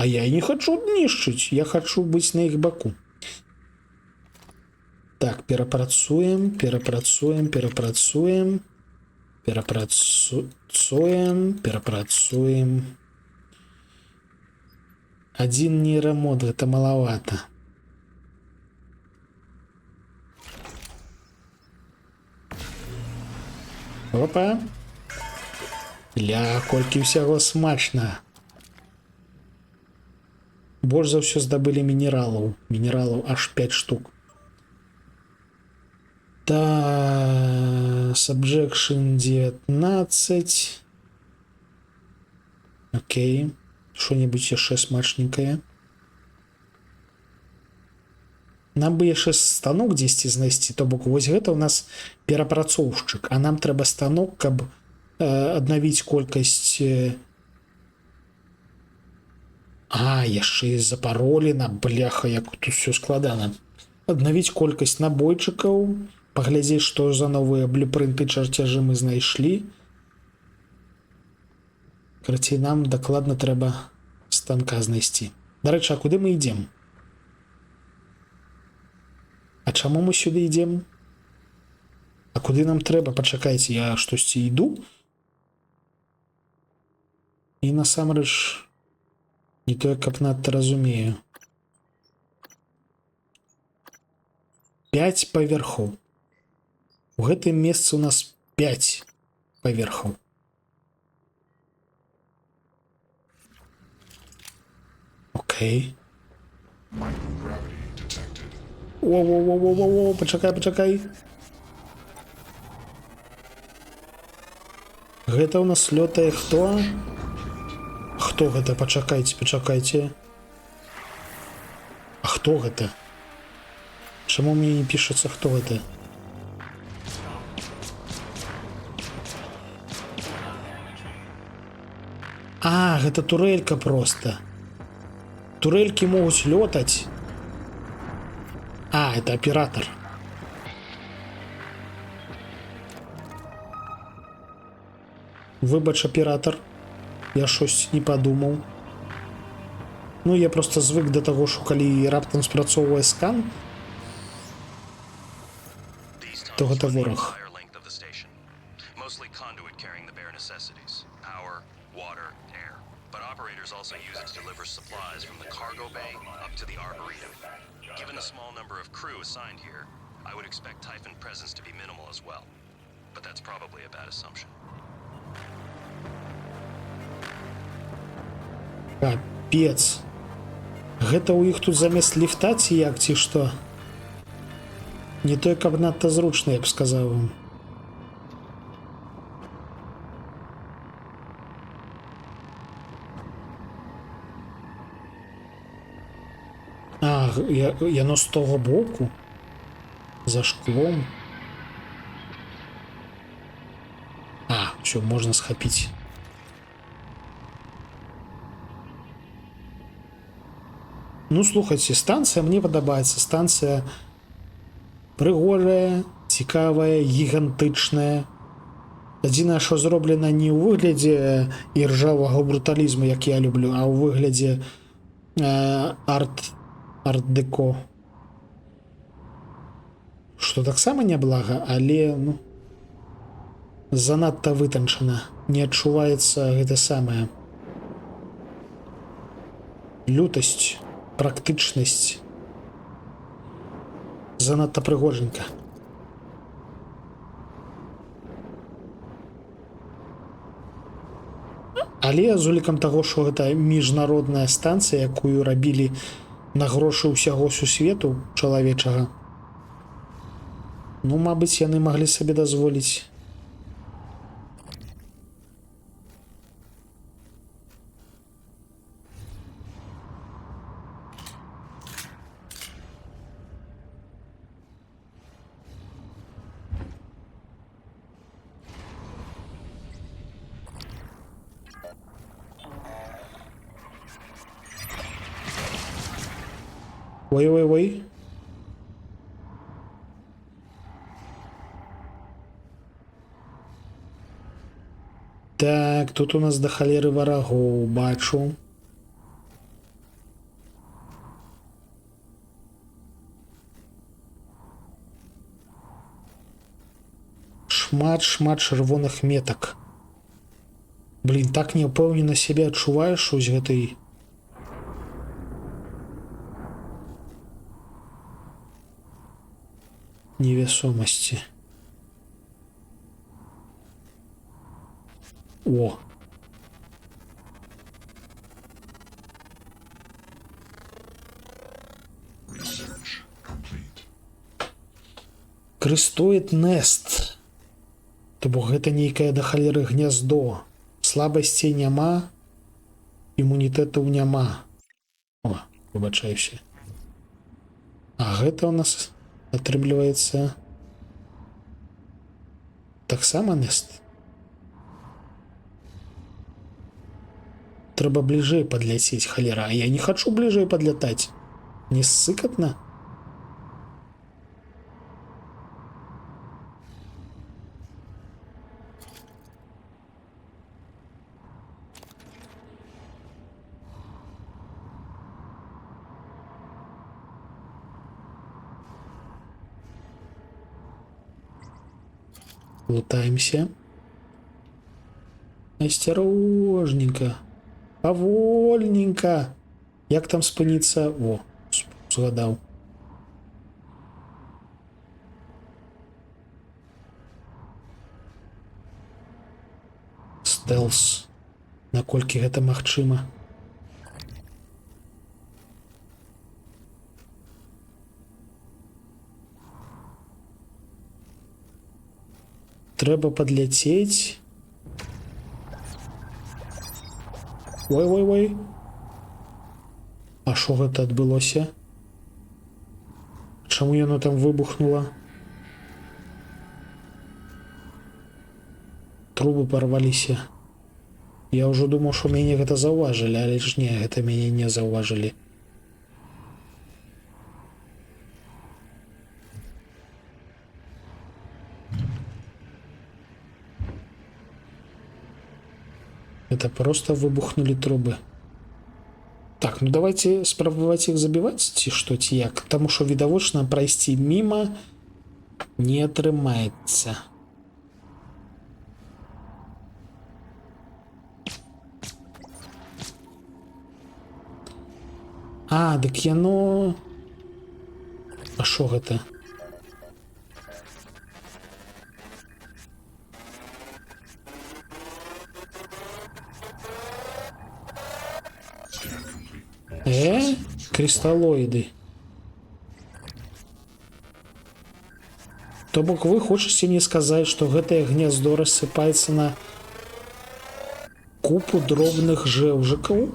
А я не хочу знішчыць, я хочу быць на іх баку. Так, перапрацуем. Адзін нейрамод, гэта малавата. Опа. Ля, колькі ўсяго смачна. Больш за ўсё здабылі мінералаў. Мінералаў аж 5 штук. Subjection 19. Окей. Что-нибудь яшчэ смачненькае. Нам бы яшчэ станок дзесьці знайсці, то бок вось гэта у нас перапрацоўшчык, а нам трэба станок, каб аднавіць колькасць. Яшчэ і запаролена, бляха, як тут все складана. Аднавіць колькасць набойчыкаў, паглядзець, што за новыя блюпрынты, чарцяжы мы знайшлі. Карацей, нам дакладна трэба станка знайсці. Дарэчы, а куды мы ідзем? А чаму мы сюды ідзем? А куды нам трэба? Пачакайце, я штосьці іду. І насамрэч не тое, каб надта разумею. 5 паверхоў. У гэтым месцы у нас 5 паверхаў. Окей. О, пачакай. Гэта у нас лётае хто? Хто гэта? Пачакайце. А хто гэта? Чаму мне не пішацца, хто гэта? Гэта турелька проста. Турелькі могуць лётаць. Это оператор. Выбач, оператор. Я щось не подумаў. Ну, я просто звык до таго, што калі раптам спрацоўвае скан, то гэта вораг. Given the small number of crew assigned here, I would expect Typhon presence to be minimal as well. But that's probably a bad assumption. Капец. Гэта ў іх тут замест ліфта ці як, ці што? Не той, каб надта зручна, я б сказаў вам. А, яно з того боку? За шклом? А, все, можна схапіць. Ну, слухайте, станцыя мне падабаецца. Станцыя прыгожая, цікавая, гігантычная. Адзінае, што зроблена не ў выглядзе іржавага бруталізму, як я люблю, а ў выглядзе арт-дэко. Што таксама няблага, але ну, занадта вытанчана. Не адчуваецца гэта самае. Лютасць, практычнасць. Занадта прыгоженька. Але з улікам таго, што гэта міжнародная станцыя, якую рабілі на грошы ўсяго сусвету чалавечага, ну, мабыць, яны маглі сабе дазволіць. Ой-ой-ой. Так, тут у нас да халеры варагоў, бачу. Шмат чырвоных метак. Блін, так няўпэўнена сябе адчуваеш з гэтай невесомасці. О! Research complete. Крыстоид Нест. То бок гэта нейкае да халеры гняздо. Слабасцей няма, імунітэтаў няма. О, выбачаюся. А гэта у нас атрымліваецца таксама Нест. Трэба бліжэй падляцець, халера. А я не хачу бліжэй падлятаць. Не ссыкатна? Лутаемся. Асцярожненька. Павольненька. Як там спыніцца? О, згадаў. Стэлс. Наколькі гэта магчыма? Трэба падляцець. Ой-ой-ой. А што гэта адбылося? Чаму яно там выбухнула? Трубы парваліся. Я ўжо думаў, што мяне гэта заўважылі, але ж не, гэта мяне не заўважылі. Это просто выбухнули трубы. Так, ну давайте спрабаваць іх забіваць, ці што, ці як. Таму што відавочна прайсці міма не атрымаецца. А, дык яно... А што гэта? Крысталоиды. То бок вы хочаце мне сказаць, што гэтае гняздо рассыпаецца на купу дробных жэўжыкаў?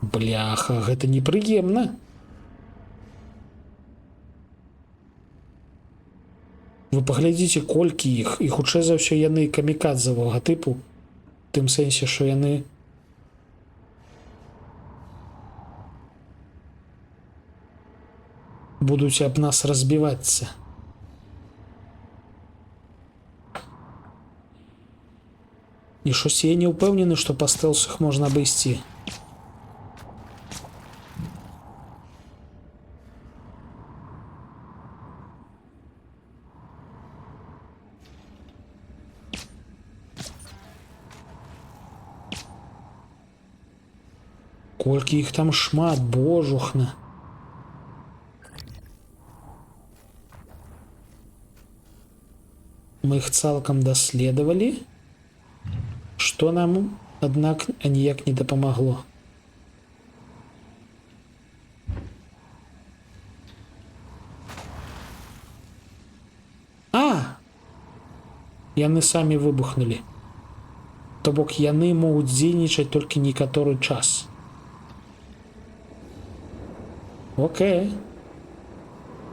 Бляха, гэта непрыемна. Вы паглядзіце, колькі іх, і хутчэй за ўсё яны камікадзавага тыпу, у тым сэнсе, што яны будуць аб нас разбівацца. І щось я не ўпэўнены, што па стэлсах можна абысці. Колькі іх там шмат, божухна. Мы іх цалкам даследавалі, што нам, аднак, аніяк не дапамагло. Яны самі выбухнулі. То бок яны могуць дзейнічаць толькі некаторы час. Окей.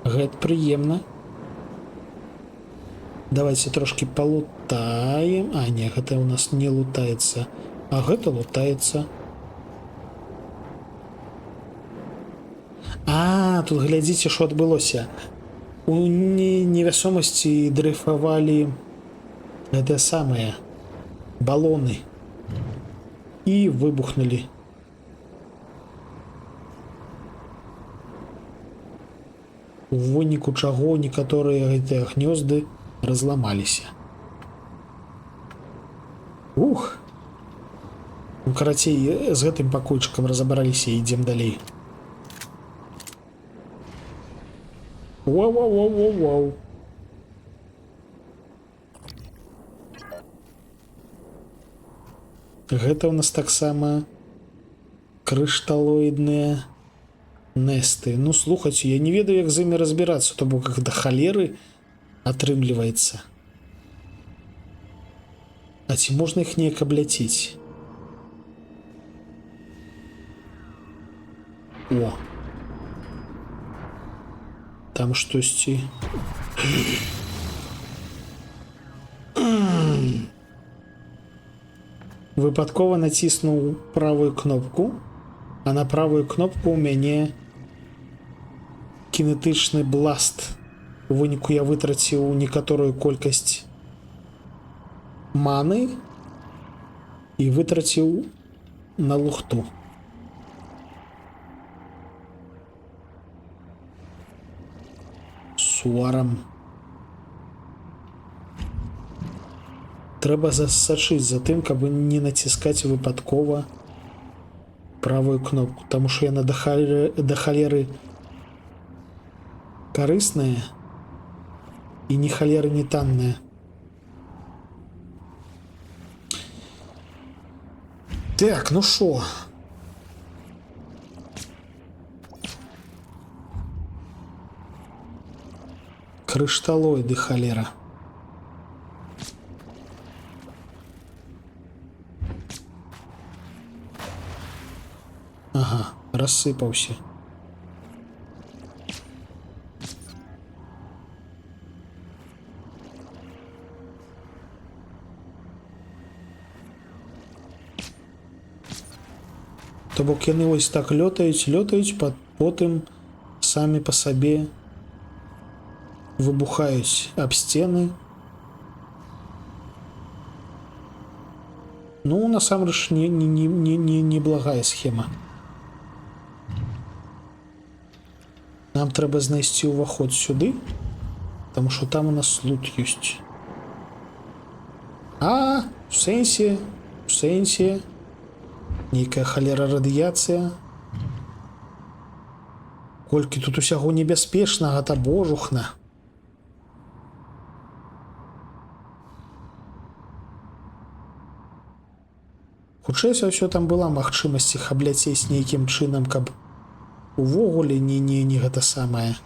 Гэта прыемна. Давайте трошки полутаем. А, не, гэта у нас не лутаецца. А гэта лутаецца. Тут глядзіце, што адбылося. У невесомасці дрейфавалі гэтыя самыя балоны і выбухнулі. У выніку чаго некаторыя гэтыя гнёзды разламаліся. Ух! Ну, карацей, з гэтым пакойчыкам разабраліся і ідзем далей. Вау-вау-вау-вау-вау. Гэта у нас таксама крышталоідныя несты. Ну, слухайце, я не ведаю, як з імі разбірацца, то бок іх да халеры атрымліваецца. А ці можна іх неяк абляціць? О! Там штосьці. Выпадкова націснуў правую кнопку, а на правую кнопку ў мяне кінетычны бласт. У выніку я вытраціў некаторую колькасць маны і вытраціў на лухту. Суарам. Трэба засачыць за тым, каб не націскаць выпадкова правую кнопку, таму што яна да халеры карысная і ні халеры не танная. Так, ну шо? Крышталоиды, холера. Ага, рассыпался. То бок яны вось так лётаюць, потым самі па сабе выбухаюць аб сцены. Ну, насамрэч, не благая схема. Нам трэба знайсці ўваход сюды, таму што там у нас лут ёсць. А, в сэнсе. Нейкая халера радыяцыя. Колькі тут усяго небяспечнага, та божухна. Хутчэй за ўсё там была магчымасць іх абляцець нейкім чынам, каб увогуле не гэта самае.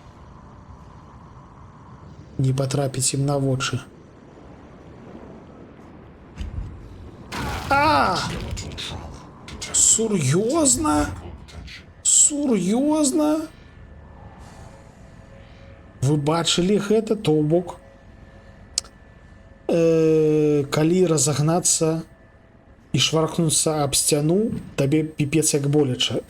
Не патрапіць ім на вочы. Сур'ёзна? Сур'ёзна? Вы бачылі гэта, то бок калі разагнацца і шваркнуцца аб сцяну, табе піпец як боляча.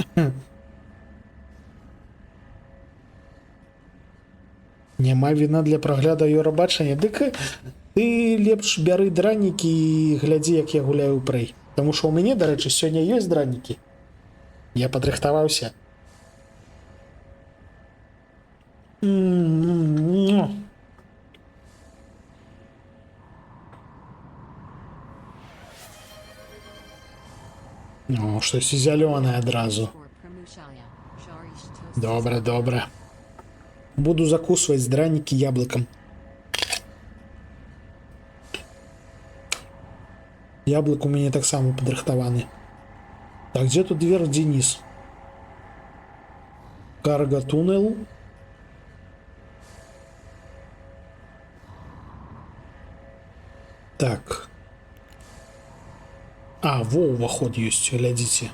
Няма віна для прагляду еўрабачання. Дык ты лепш бяры дранікі і глядзі, як я гуляю ў Prey. Таму што ў мяне, дарэчы, сёння ёсць дранікі. Я падрыхтаваўся. Ну, штось зялёнае адразу. Добра, добра. Буду закусваць дранікі яблыкам. Яблык у мяне таксама падрыхтаваны. Так, дзе тут вверх, дзе низ? Карга туннел. Так. А, во, уваход ёсць, глядзіце.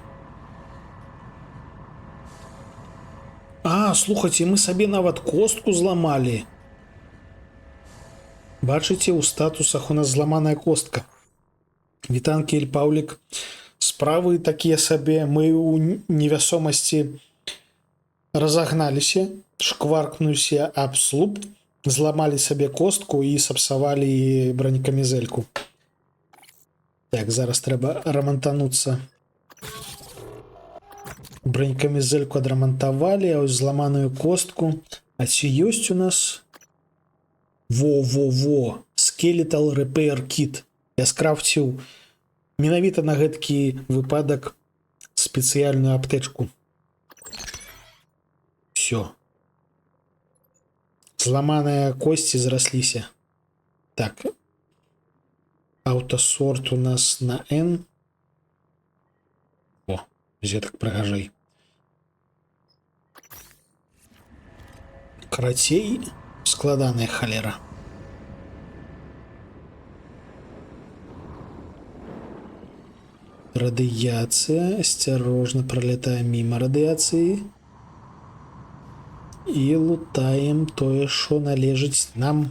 А, слухайце, мы сабе нават костку зламалі. Бачыце, у статусах у нас зламаная костка. Вітанкі, Эль Паўлік. Справы такія сабе. Мы ў невясомасці разагналіся, шкваркнуліся аб слуп, зламалі сабе костку і сапсавалі бронекамізэльку. Так, зараз трэба рамантануцца. Бронекамізэльку адрамантавалі, а ось зламаную костку. А ці ёсць у нас? Во-во-во! Skeletal Repair Kit. Я скрафціў менавіта на гэткі выпадак спецыяльную аптэчку. Всё. Зламаныя косці зрасліся. Так. Аўтасорт у нас на N. О, дзе так прыгажэй. Карацей, складаная халера. Радыяцыя. Асцярожна пролетаем мимо радыяцыі. І лутаем тое, што належыць нам.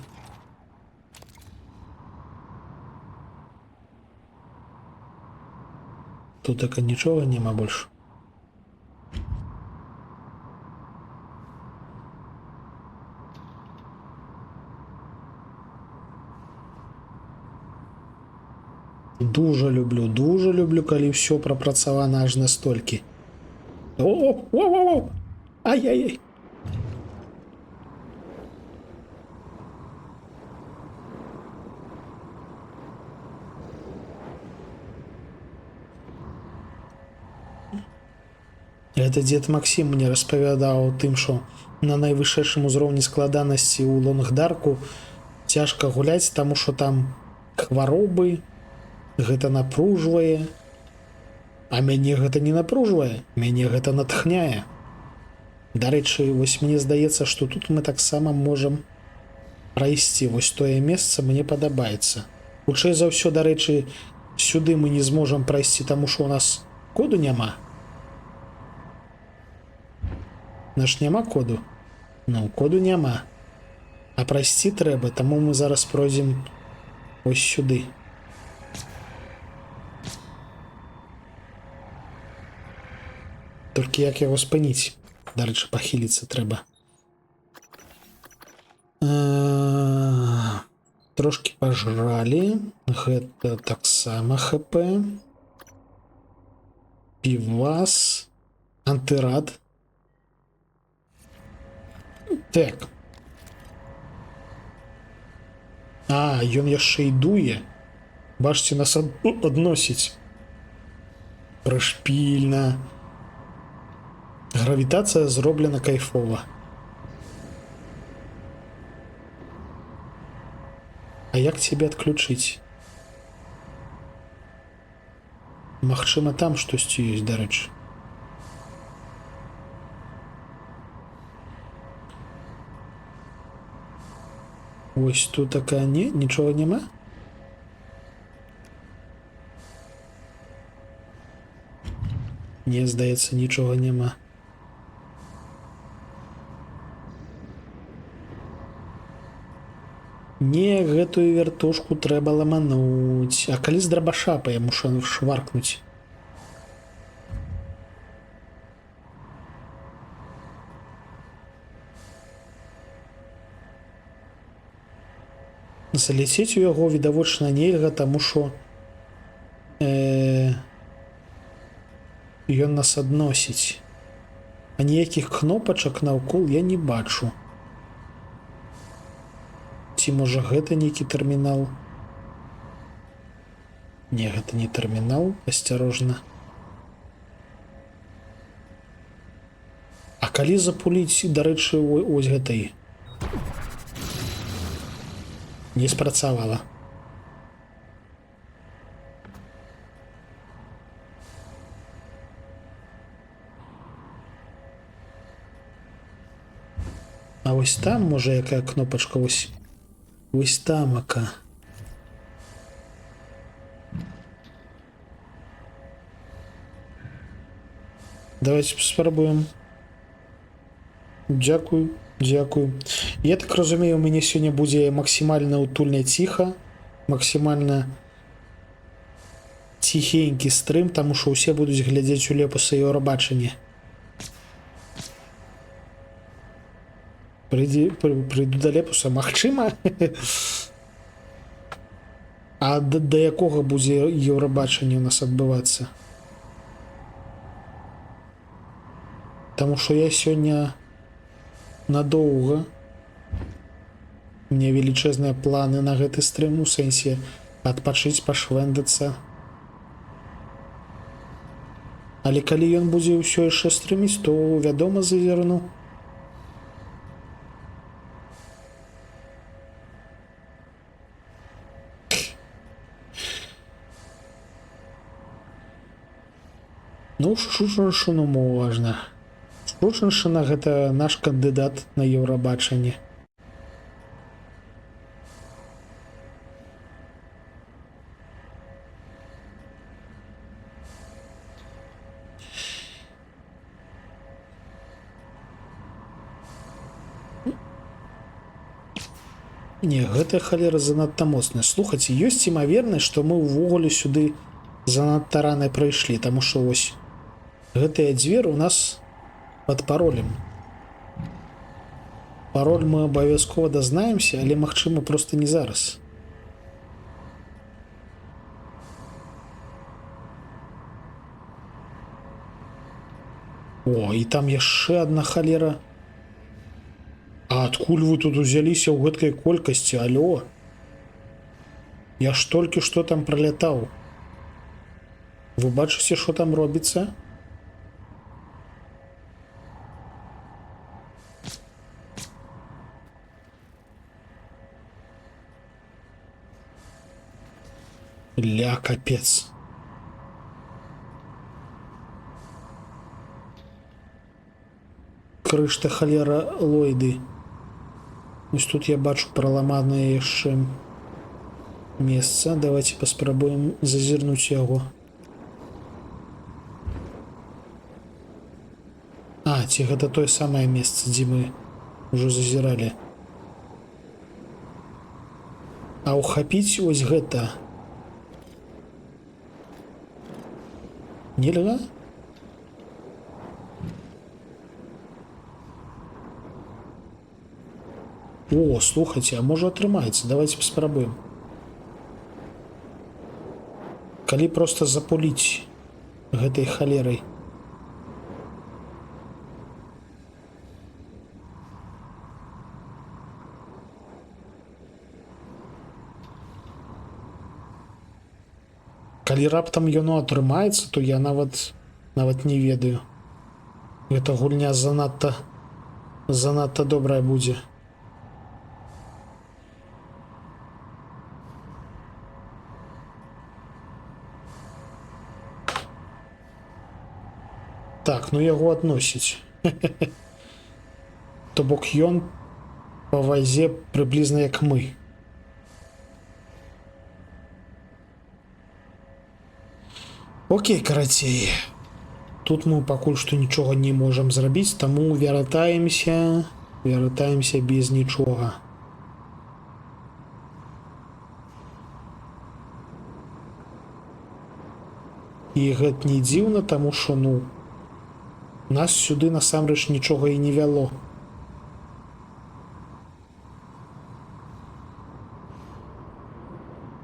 Тут так нічога няма больш. Дужа люблю, калі ўсё прапрацавана аж настолькі. О! Ай-яй-яй! Гэта дзед Максім мне распавядаў тым, што на найвышэйшым узроўні складанасці ў лонгдарку цяжка гуляць, таму што там хваробы, гэта напружвае. А мяне гэта не напружвае, мяне гэта натхняе. Дарэчы, вось мне здаецца, што тут мы таксама можам прайсці. Вось тое месца мне падабаецца. Хутчэй за ўсё, дарэчы, сюды мы не зможам прайсці, таму што ў нас коду няма. Наш няма коду? Ну, коду няма. А прайсці трэба, таму мы зараз пройдзем ось сюды. Толькі як яго спыніць? Дарэчы, пахіліцца трэба. Трошки пажралі. Гэта таксама ХП. Півас. Антырад. Так. А, ён яшчэ і дуе. Бачце, нас адносіць. Прышпільна. Гравітацыя зроблена кайфова. А як цябе адключыць? Магчыма, там штосьці ёсць, дарэчы. Ось тут такая нічога няма. Не, здаецца, нічога няма. Не, гэтую вертушку трэба ламануць. А калі з драбаша па яму шваркнуць? Заляцець у яго відавочна нельга, таму што ён нас адносіць. А ніякіх кнопачак наўкол я не бачу. Ці можа гэта нейкі тэрмінал? Не, гэта не тэрмінал, асцярожна. А калі запуліць, дарэчы, ось гэтай? Не спрацавала. А ось там, можа, якая кнопачка? Ось там, ака. Давайте спробуем. Дзякую, дзякую. Я так разумею, у мяне сёння будзе максімальна утульна ціха, максімальна ціхенькі стрым, таму што ўсе будуць глядзець у лепуса Еўрабачання. Прыйду да лепуса, магчыма? А да якога будзе Еўрабачанне ў нас адбывацца? Таму што я сёння надоўга. У мяне велічэзныя планы на гэты стрым, у сэнсе адпачыць, пашвэндацца. Але калі ён будзе ўсё яшчэ стрыміць, то, вядома, зазірну. Ну, Шушыншыну можна. Шушыншына — гэта наш кандыдат на Еўрабачанне. Не, гэтая халера занадта моцная. Слухайце, ёсць імавернасць, што мы ўвогуле сюды занадта рана прыйшлі, таму што ось гэтая дзверь у нас под паролем. Пароль мы абавязкова дазнаемся, але, магчыма, проста не зараз. О, і там яшчэ адна халера. А адкуль вы тут узяліся ў гэткай колькасці, алё? Я ж толькі што там пралятаў. Вы бачыце, што там робіцца? Ля, капец. Крышта халера Ллойды. Ось тут я бачу праламанае яшчэ месца. Давайте паспрабуем зазірнуць яго. А, ці гэта тое самае месца, дзе мы ўжо зазіралі. А ухапіць ось гэта нельга? О, слухайце, а можа атрымаецца? Давайте паспрабуем. Калі проста запуліць гэтай халерай. Калі раптам яно атрымаецца, то я нават не ведаю. Гэта гульня занадта добрая будзе. Так, ну яго адносіць. То бок ён па вазе прыблізна як мы. Окей, карацей. Тут мы пакуль што нічога не можам зрабіць, таму вяртаемся без нічога. І гэта не дзіўна, таму што, ну, нас сюды насамрэч нічога і не вяло.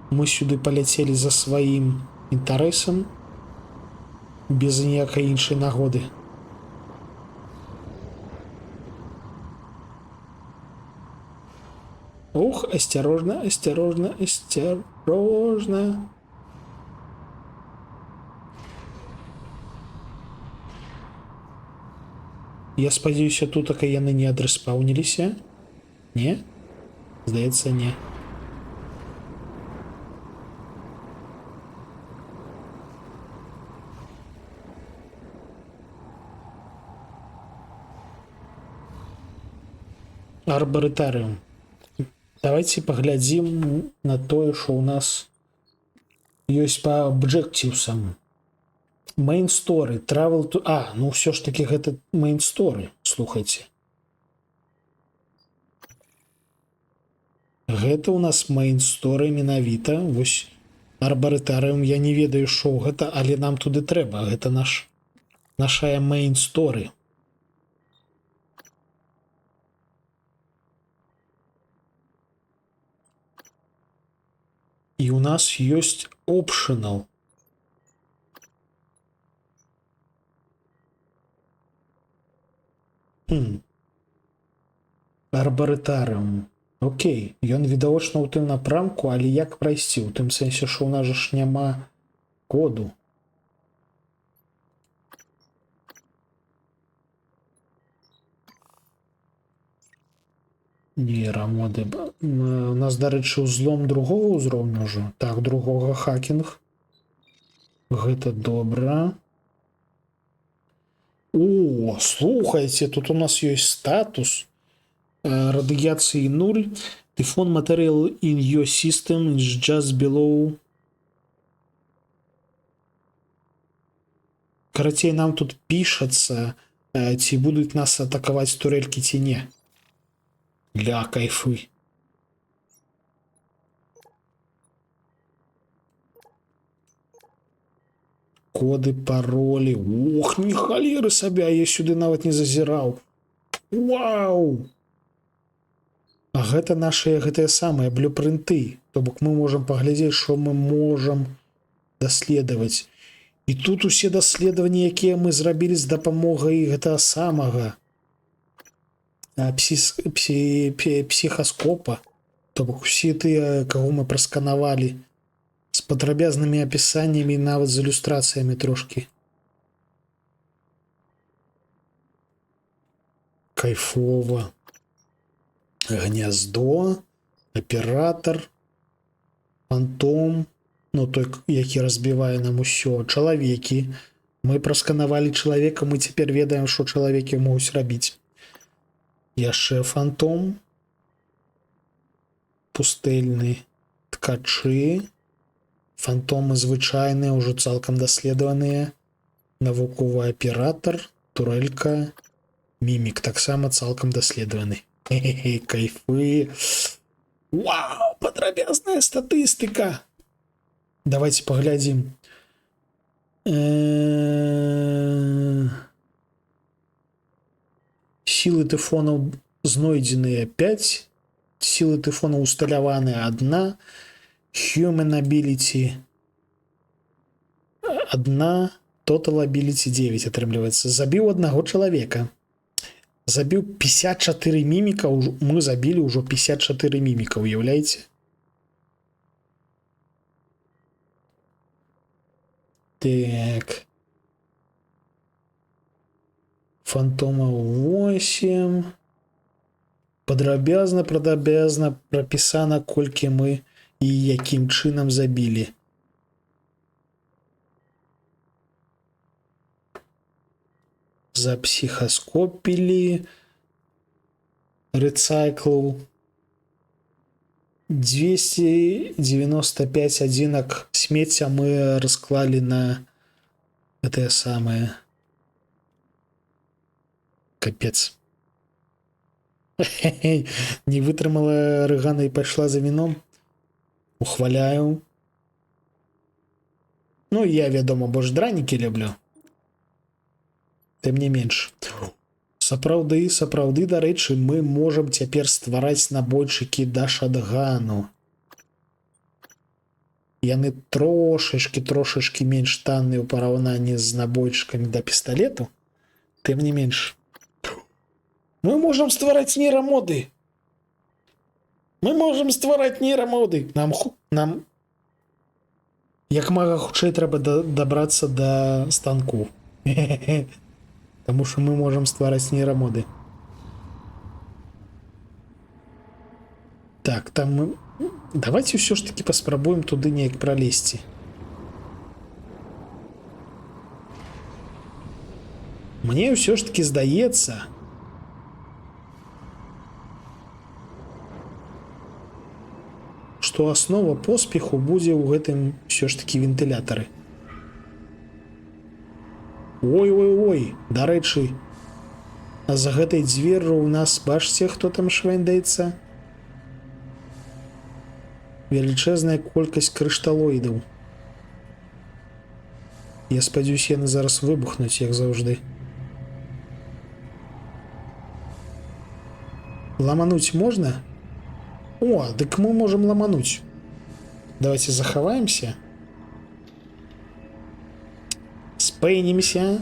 Мы сюды паляцелі за сваім інтарэсам, без ніякай іншай нагоды. Ух, осторожно, осторожно, осторожно. Я спадзяюся, тутака яны не адрэспаўніліся. Не? Здаецца, не. Арбарытарыум. Давайте паглядзім на тое, што ў нас ёсць па абжэктыўсам. Main story, travel to... А, ну ўсё ж таки гэта main story, слухайце. Гэта ў нас main story менавіта. Вось арбарытарыум, я не ведаю, што гэта, але нам туды трэба. Гэта нашая main story. І у нас ёсць optional. Арбарытарыум. Окей, ён відавочна ў тым напрамку, але як прайсці? У тым сэнсе, што ў нас ж няма коду. Нейрамоды. У нас, дарэчы, узлом другого ўзроўню ўжо. Так, другога хакінг. Гэта добра. О, слухайце, тут у нас ёсць статус. Радыяцыі 0. The phone material in your system is just below. Карацей, нам тут пішацца, ці будуць нас атакаваць турелькі, ці не. Ля, кайфы. Коды, паролі. Ох, ні халеры сабе, я сюды нават не зазіраў. Вау! А гэта нашыя гэтыя самыя блюпрынты. То бок мы можам паглядзець, што мы можам даследаваць. І тут усе даследаванні, якія мы зрабілі з дапамогай гэтага самага псіхаскопа. То бок усе тыя, каго мы прасканавалі, з падрабязнымі апісаннямі, нават з ілюстрацыямі трошкі. Кайфова. Гняздо, аператор, фантом, ну той, які разбівае нам усё, чалавекі. Мы прасканавалі чалавека, мы цяпер ведаем, што чалавекі могуць рабіць. Яшчэ фантом, пустэльны, ткачы, фантомы звычайныя, ўжо цалкам даследаваныя, навуковы аператор, турелька, мімік таксама цалкам даследаваны. Хе-хе-хе, кайфы. Вау, падрабязная статыстыка. Давайте паглядзім. Сілы тэфонаў знойдзеныя 5, сілы тэфонаў усталяваныя 1, human ability 1, total ability 9 атрымліваецца. Забіў аднаго чалавека. Забіў 54 міміка, мы забілі ўжо 54 міміка, уяўляеце? Так. Фантомаў 8. Падрабязна прапісана, колькі мы і якім чынам забілі. запсіхаскопілі, рэцайклу, 295 адзінак смецця мы расклалі на гэтае самае. Капец. Не вытрымала Рыгана і пайшла за віном. Ухваляю. Ну, я, вядома, больш дранікі люблю. Тым не менш. Сапраўды, дарэчы, мы можам цяпер ствараць набойчыкі да шатгану. Яны трошачкі менш танныя ў параўнанні з набойчыкамі да пісталету. Тым не менш. Мы можам ствараць нейрамоды. Нам як мага хутчэй трэба дабрацца да станку. Таму што мы можам ствараць нейрамоды. Так, там мы... Давайте ўсё ж таки паспрабуем туды неяк пралезці. Мне ўсё ж таки здаецца, што аснова поспеху будзе ў гэтым ўсё ж таки вентылятары. Ой, дарэчы, а за гэтай дзверру ў нас, бачце, хто там швэндаецца? Велічэзная колькасць крышталоідаў. Я спадзяюсь, яны зараз выбухнуць, як заўжды. Ламануць можна? О, дык мы можам ламануць. Давайте захаваемся. Спэйнімся.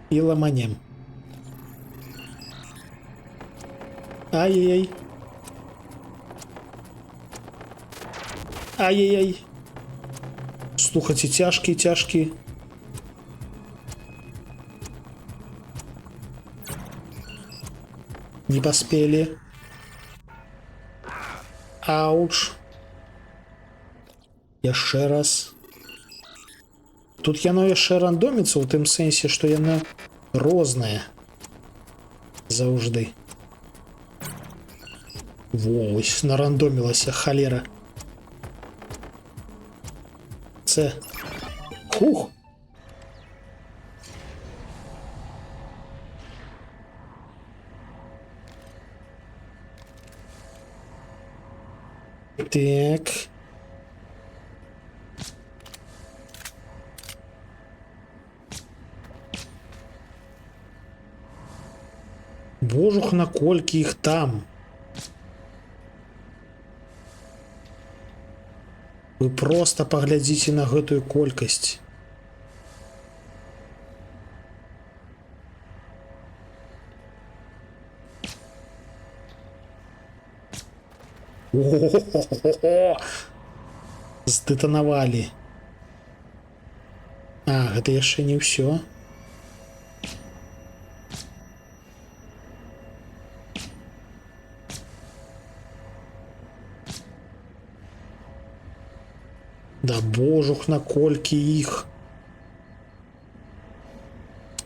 І ламанем. Ай-яй-яй. Ай-яй-яй. Слухайте, цяжкі. Не поспели. Ауч. Яшчэ раз. Тут яно яшчэ рандоміцца ў тым сэнсе, што яно рознае. Заўжды. Вось, нарандомілася, халера. Це. Хух. Так. Божух, наколькі іх там. Вы просто паглядзіце на гэтую колькасць. О-хо-хо-хо-хо! Здэтанавалі. А, гэта яшчэ не ўсё. Да божух, наколькі іх.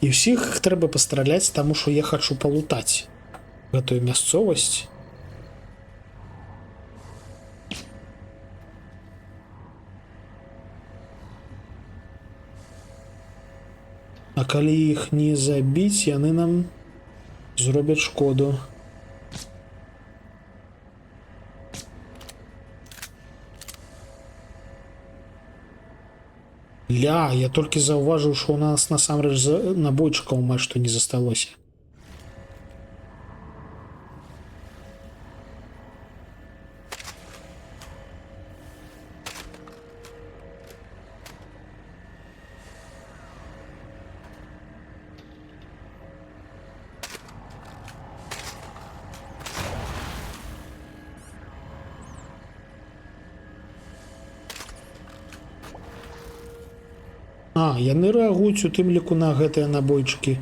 І ўсіх іх трэба пастраляць, таму што я хачу палутаць гэтую мясцовасць. А калі іх не забіць, яны нам зробяць шкоду. Ля, я толькі заўважыў, што ў нас насамрэч набойчыкаў амаль што не засталося. А, яны рэагуюць у тым ліку на гэтыя набойчыкі.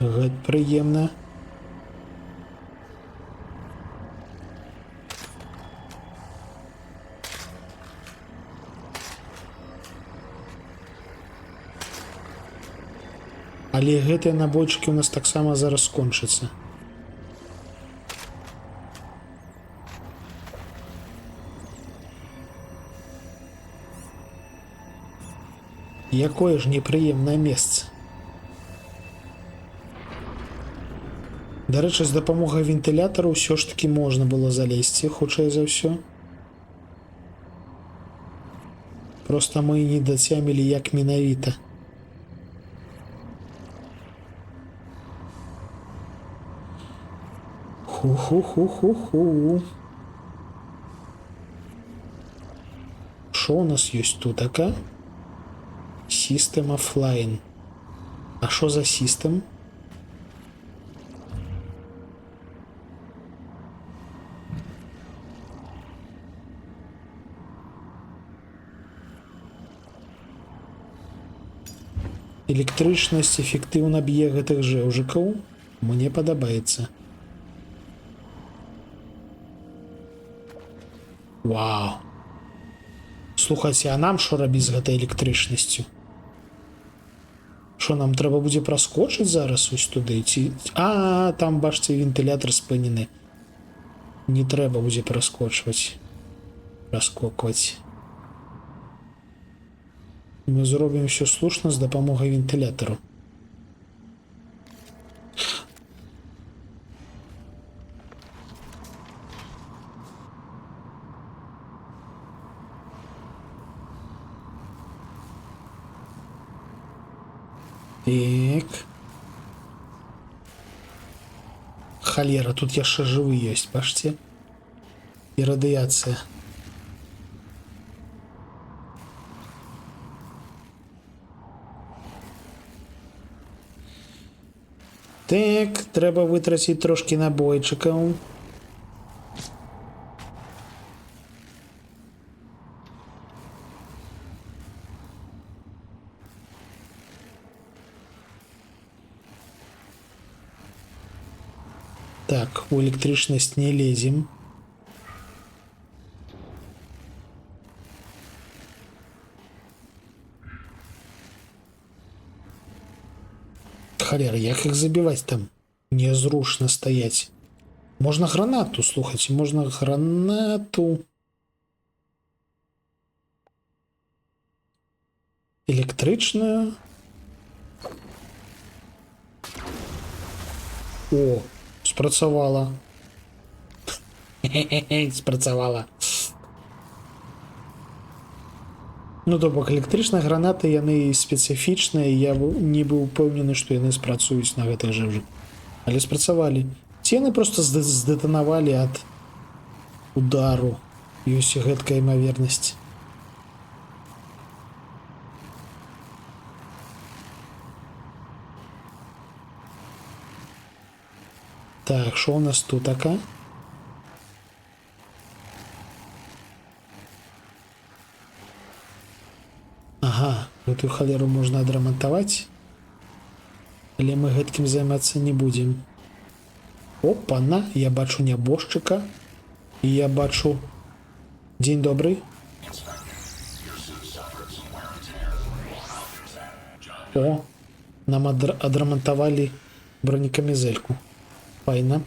Гэта прыемна. Але гэтыя набойчыкі у нас таксама зараз скончацца. Якое ж непрыемнае месца. Дарэчы, з дапамогай вентылятару ўсё ж таки можна было залезці, хутчэй за ўсё. Просто мы не дацямілі, як менавіта. Ху-ху-ху-ху-ху. Що у нас ёсць тут така? System offline. А що за system? Электрычнасць эфектыўна б'е гэтых жэўжыкаў. Мне падабаецца. Вау. Слухайце, а нам што рабіць з гэтай электрычнасцю? Што нам трэба будзе праскочыць зараз ось туды? Ці... А, там, бачце, вентылятар спынены. Не трэба будзе праскочваць. Праскокваць. Мы зробім все слушна з дапамогай вентылятару. Так. Халера, тут яшчэ жывы ёсць, бачце? І радыяцыя. Так, трэба вытраціць трошки набойчыкаў. Так, у электрычнасць не лезем. Халера, як іх забіваць там? Незручна стаяць. Можна гранату, слухайце, можна гранату. Электрычную. О, спрацавала. Спрацавала. Ну, то бок, электрычныя гранаты, яны спецыфічныя, я не быў упэўнены, што яны спрацуюць на гэтых жэўжыках. Але спрацавалі. Ці яны проста здэтанавалі ад удару. Ёсць гэткая імавернасць. Так, що у нас тут така? Ага, гэтую халеру можна адрамантаваць. Але мы гэткім займацца не будзем. Опа-на, я бачу нябожчыка. І я бачу... Дзень добрый. О, нам адрамантавалі бронекамізэльку. Файна.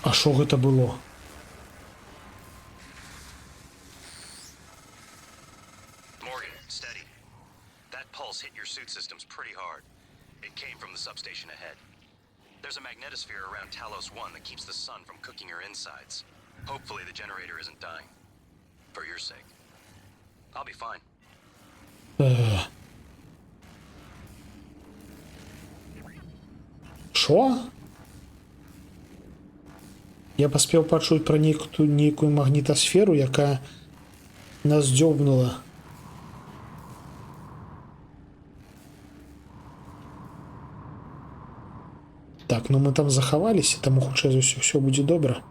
А що гэта было? Morgan, steady. That pulse hit your suit systems pretty hard. It came from the substation ahead. There's a magnetosphere around Talos 1 that keeps the sun from cooking your insides. Hopefully the generator isn't dying. For your sake. I'll be fine. Що? Я паспеў пачуць пра нейкую магнітасферу, якая нас дзёбнула. Так, ну мы там захаваліся, таму хутчэй за ўсё будзе добра.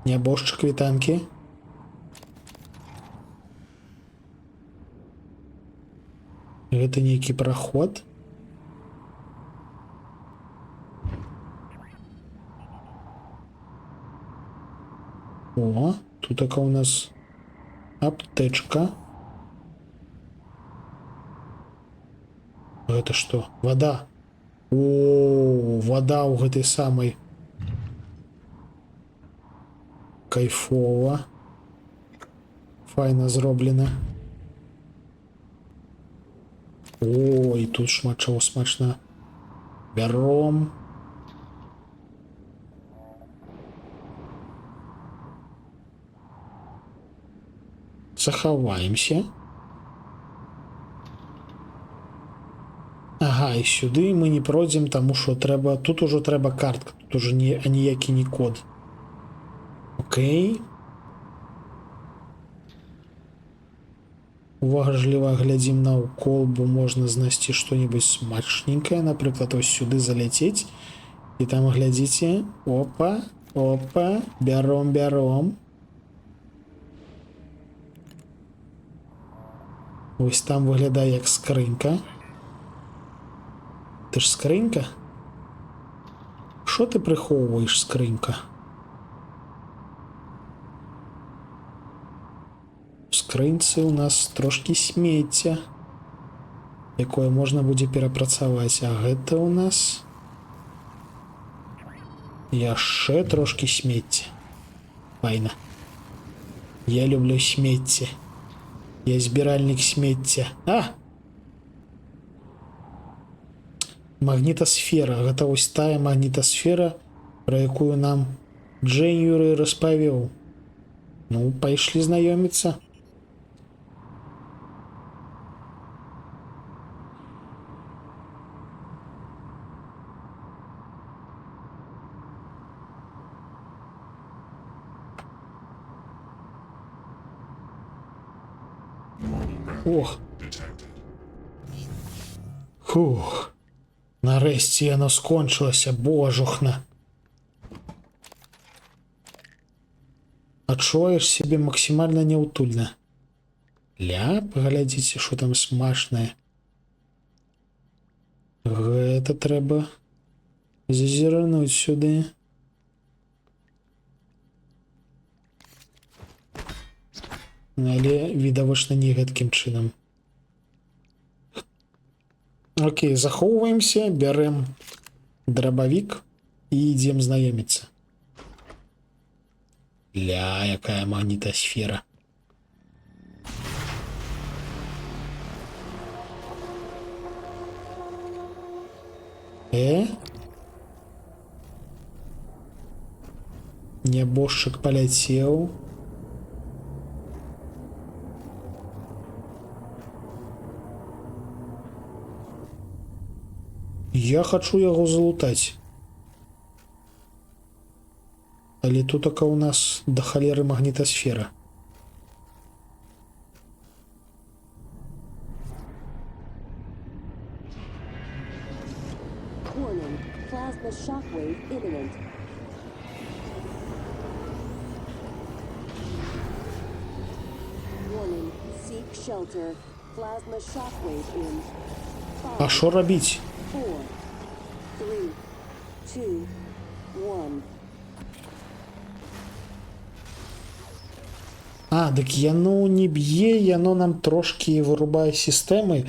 Нябожчык, вітанкі. Гэта нейкі праход. О, тут така у нас аптечка. Гэта што? Вода. О, вода ў гэтай самай. Кайфова. Файна зроблена. О, і тут шмат чаго смачна. Бяром. Захаваемся. Ага, і сюди ми не пройдемо, тому що треба... Тут уже треба картка, тут уже ніякий не код. Окей. Уважліва глядзім на колбу, можна знайсці што-небудзь смачненькае, напрыклад, ось сюды заляцець. І там глядзіце, опа, опа, бяром, бяром. Ось там выглядае як скрынька. Ты ж скрынька? Що ти приховуєш, скринька? В скринці у нас трошки сміття, якое можна буде перапрацаваць. А гэта у нас яшчэ трошки сміття. Файна. Я люблю сміття. Я збіральнік сміття. А! Магнітасфера. Гэта вось тая магнітасфера, про якую нам Джейн Юрый распавёў. Ну, пайшлі знаёміцца. Ох. Фух. Нарэшце яно скончылася, божухна. Адчуваеш сябе максімальна няўтульна. Ля, паглядзіце, што там смачнае. Гэта трэба зазірнуць сюды. Але відавочна не гэткім чынам. Окей, захоўваемся, бярэм драбавік і ідзем знаёміцца. Ля, якая магнітасфера. Нябожчык паляцеў. Я хочу яго залутаць. Але тут така у нас да халеры магнітасфера. Warning, plasma shockwave imminent. Warning, seek shelter. Plasma shockwave in. А що робіть? 4, 3, 2, 1. А, дык яно не б'е, яно нам трошки вырубае сістэмы,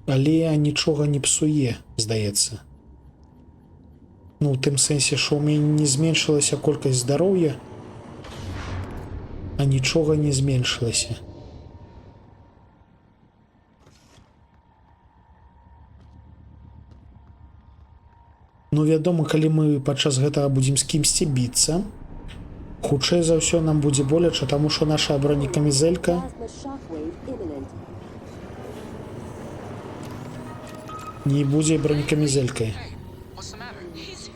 але нічога не псуе, здаецца. Ну, ў тым сэнсе, што ў мяне не зменшылася колькасць здароўя, а нічога не зменшылася. Ну, вядома, калі мы падчас гэтага будзем з кімсьці біцца, хутчэй за ўсё нам будзе боляча, таму што наша бронекамізэлька Plasma shockwave imminent. не будзе бронекамізэлькай. What's the matter? He's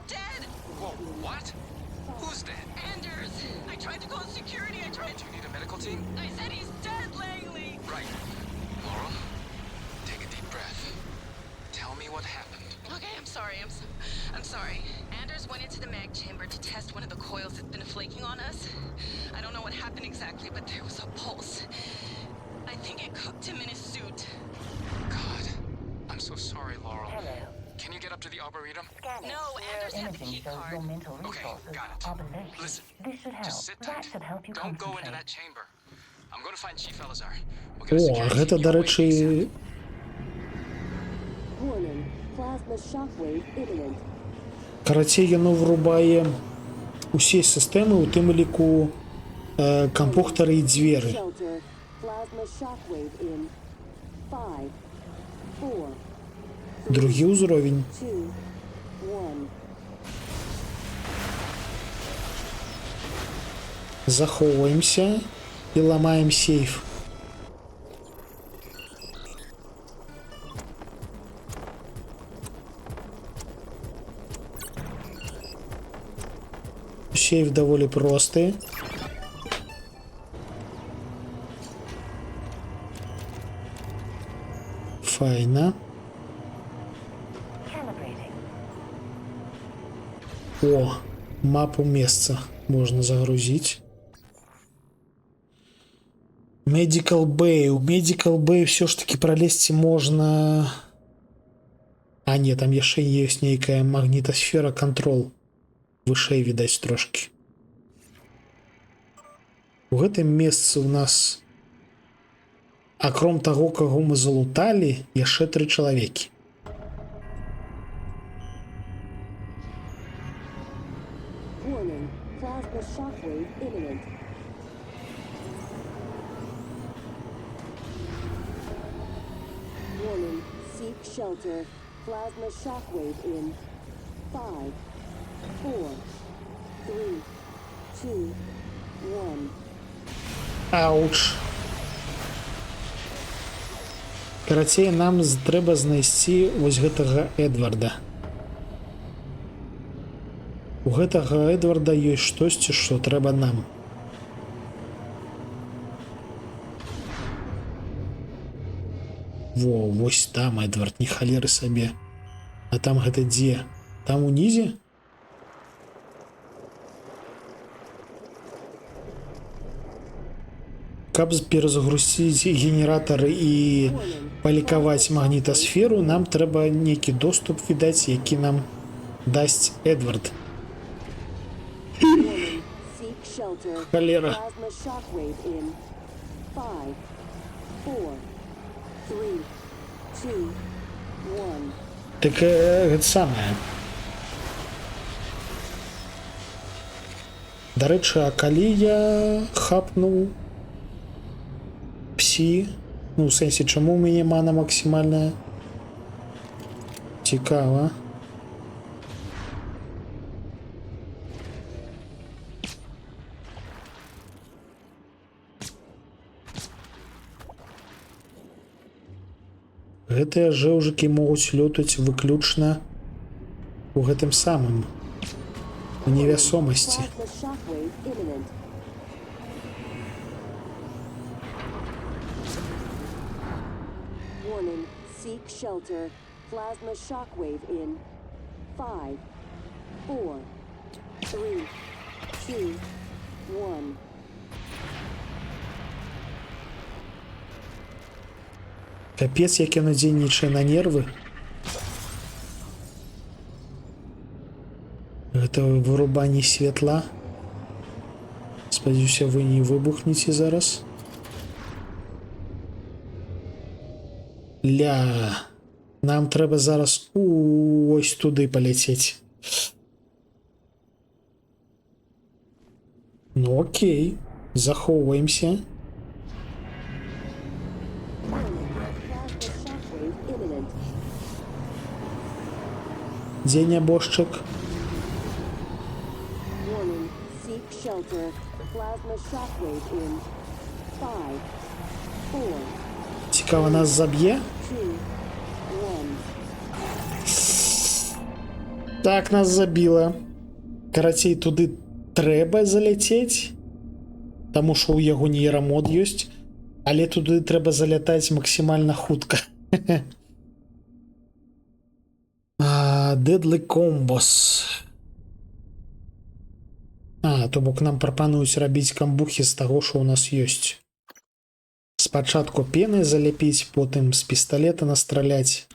dead. Whoa, what? Who's dead? Anders. I tried to call security. I tried to. Do you need a medical team? I said he's dead, Langley. Right. Laurel, take a deep breath. Tell me what happened. Okay, I'm sorry. I'm sorry. Anders went into the mag chamber to test one of the coils that's been flaking on us. I don't know what happened exactly, but there was a pulse. I think it cooked him in his suit. God, I'm so sorry, Laurel. Hello. Can you get up to the Arboretum? No, Anders had the key card. Okay, got it. Listen, just sit tight. Don't go into that chamber. I'm gonna find Chief Elazar. We'll get a О, security гэта, team да your way рэчы, ASAP. Warning. Plasma shockwave imminent. карацей, яно врубае усе сістэмы, у тым ліку кампухтары і дзверы. Shelter. Plasma shockwave in 5, 4, Другі ўзровень. 2, 1. Захоўваемся і ламаем сейф. Сейф даволі просты. Файна. О, мапу месца можна загрузіць. Medical Bay. У Medical Bay все ж таки пролезці можна... А, не, там яшчэ ёсць нейкая магнітасфера контрол. Вышэй відаць трошки. У гэтым месцы у нас, акром таго, каго мы залуталі, яшчэ 3 чалавекі. Warning. Plasma shockwave imminent. Warning. Seek shelter. Plasma shockwave in 5, 4, 3, 2, 1. Ауч. Карацей, нам трэба знайсці вось гэтага Эдварда. У гэтага Эдварда ёсць штосьці, што трэба нам. Во, вось там Эдвард, не халеры сабе. А там гэта дзе? Там унізе? Каб перазагрузіць генератары і палікаваць магнітасферу, нам трэба нейкі доступ, відаць, які нам дасць Эдвард. Warning. Seek shelter. Холера. Plasma shockwave in 5, 4, 3, 2, 1. Так гэта самае. Дарэчы, а калі я хапнуў псі, ну, у сэнсе, чаму ў мяне мана максімальная? Цікава. Гэтыя жэўжыкі могуць лётаць выключна у гэтым самым, у невясомасці. Plasma shockwave imminent. Warning. Seek shelter. Plasma shockwave in 5, 4, 3, 2, 1. Капец, як яно дзейнічае на нервы. Гэта вырубанне святла. Спадзяюся, вы не выбухнеце зараз. Ля, нам трэба зараз ось туды паляцець. Ну окей, захоўваемся. Plasma shockwave imminent. Дзе нябожчык? Warning. Seek shelter. Plasma shockwave in 5, 4, Цікава, нас заб'є? 2, 1. Так, нас забіла. Карацей, туды трэба заляцець, таму што ў яго нейрамод ёсць, але туды трэба залятаць максімальна хутка. Deadly Combos. То бок нам прапануюць рабіць камбухі з таго, што ў нас ёсць. Спачатку пены заляпіць, потым з пісталета настраляць.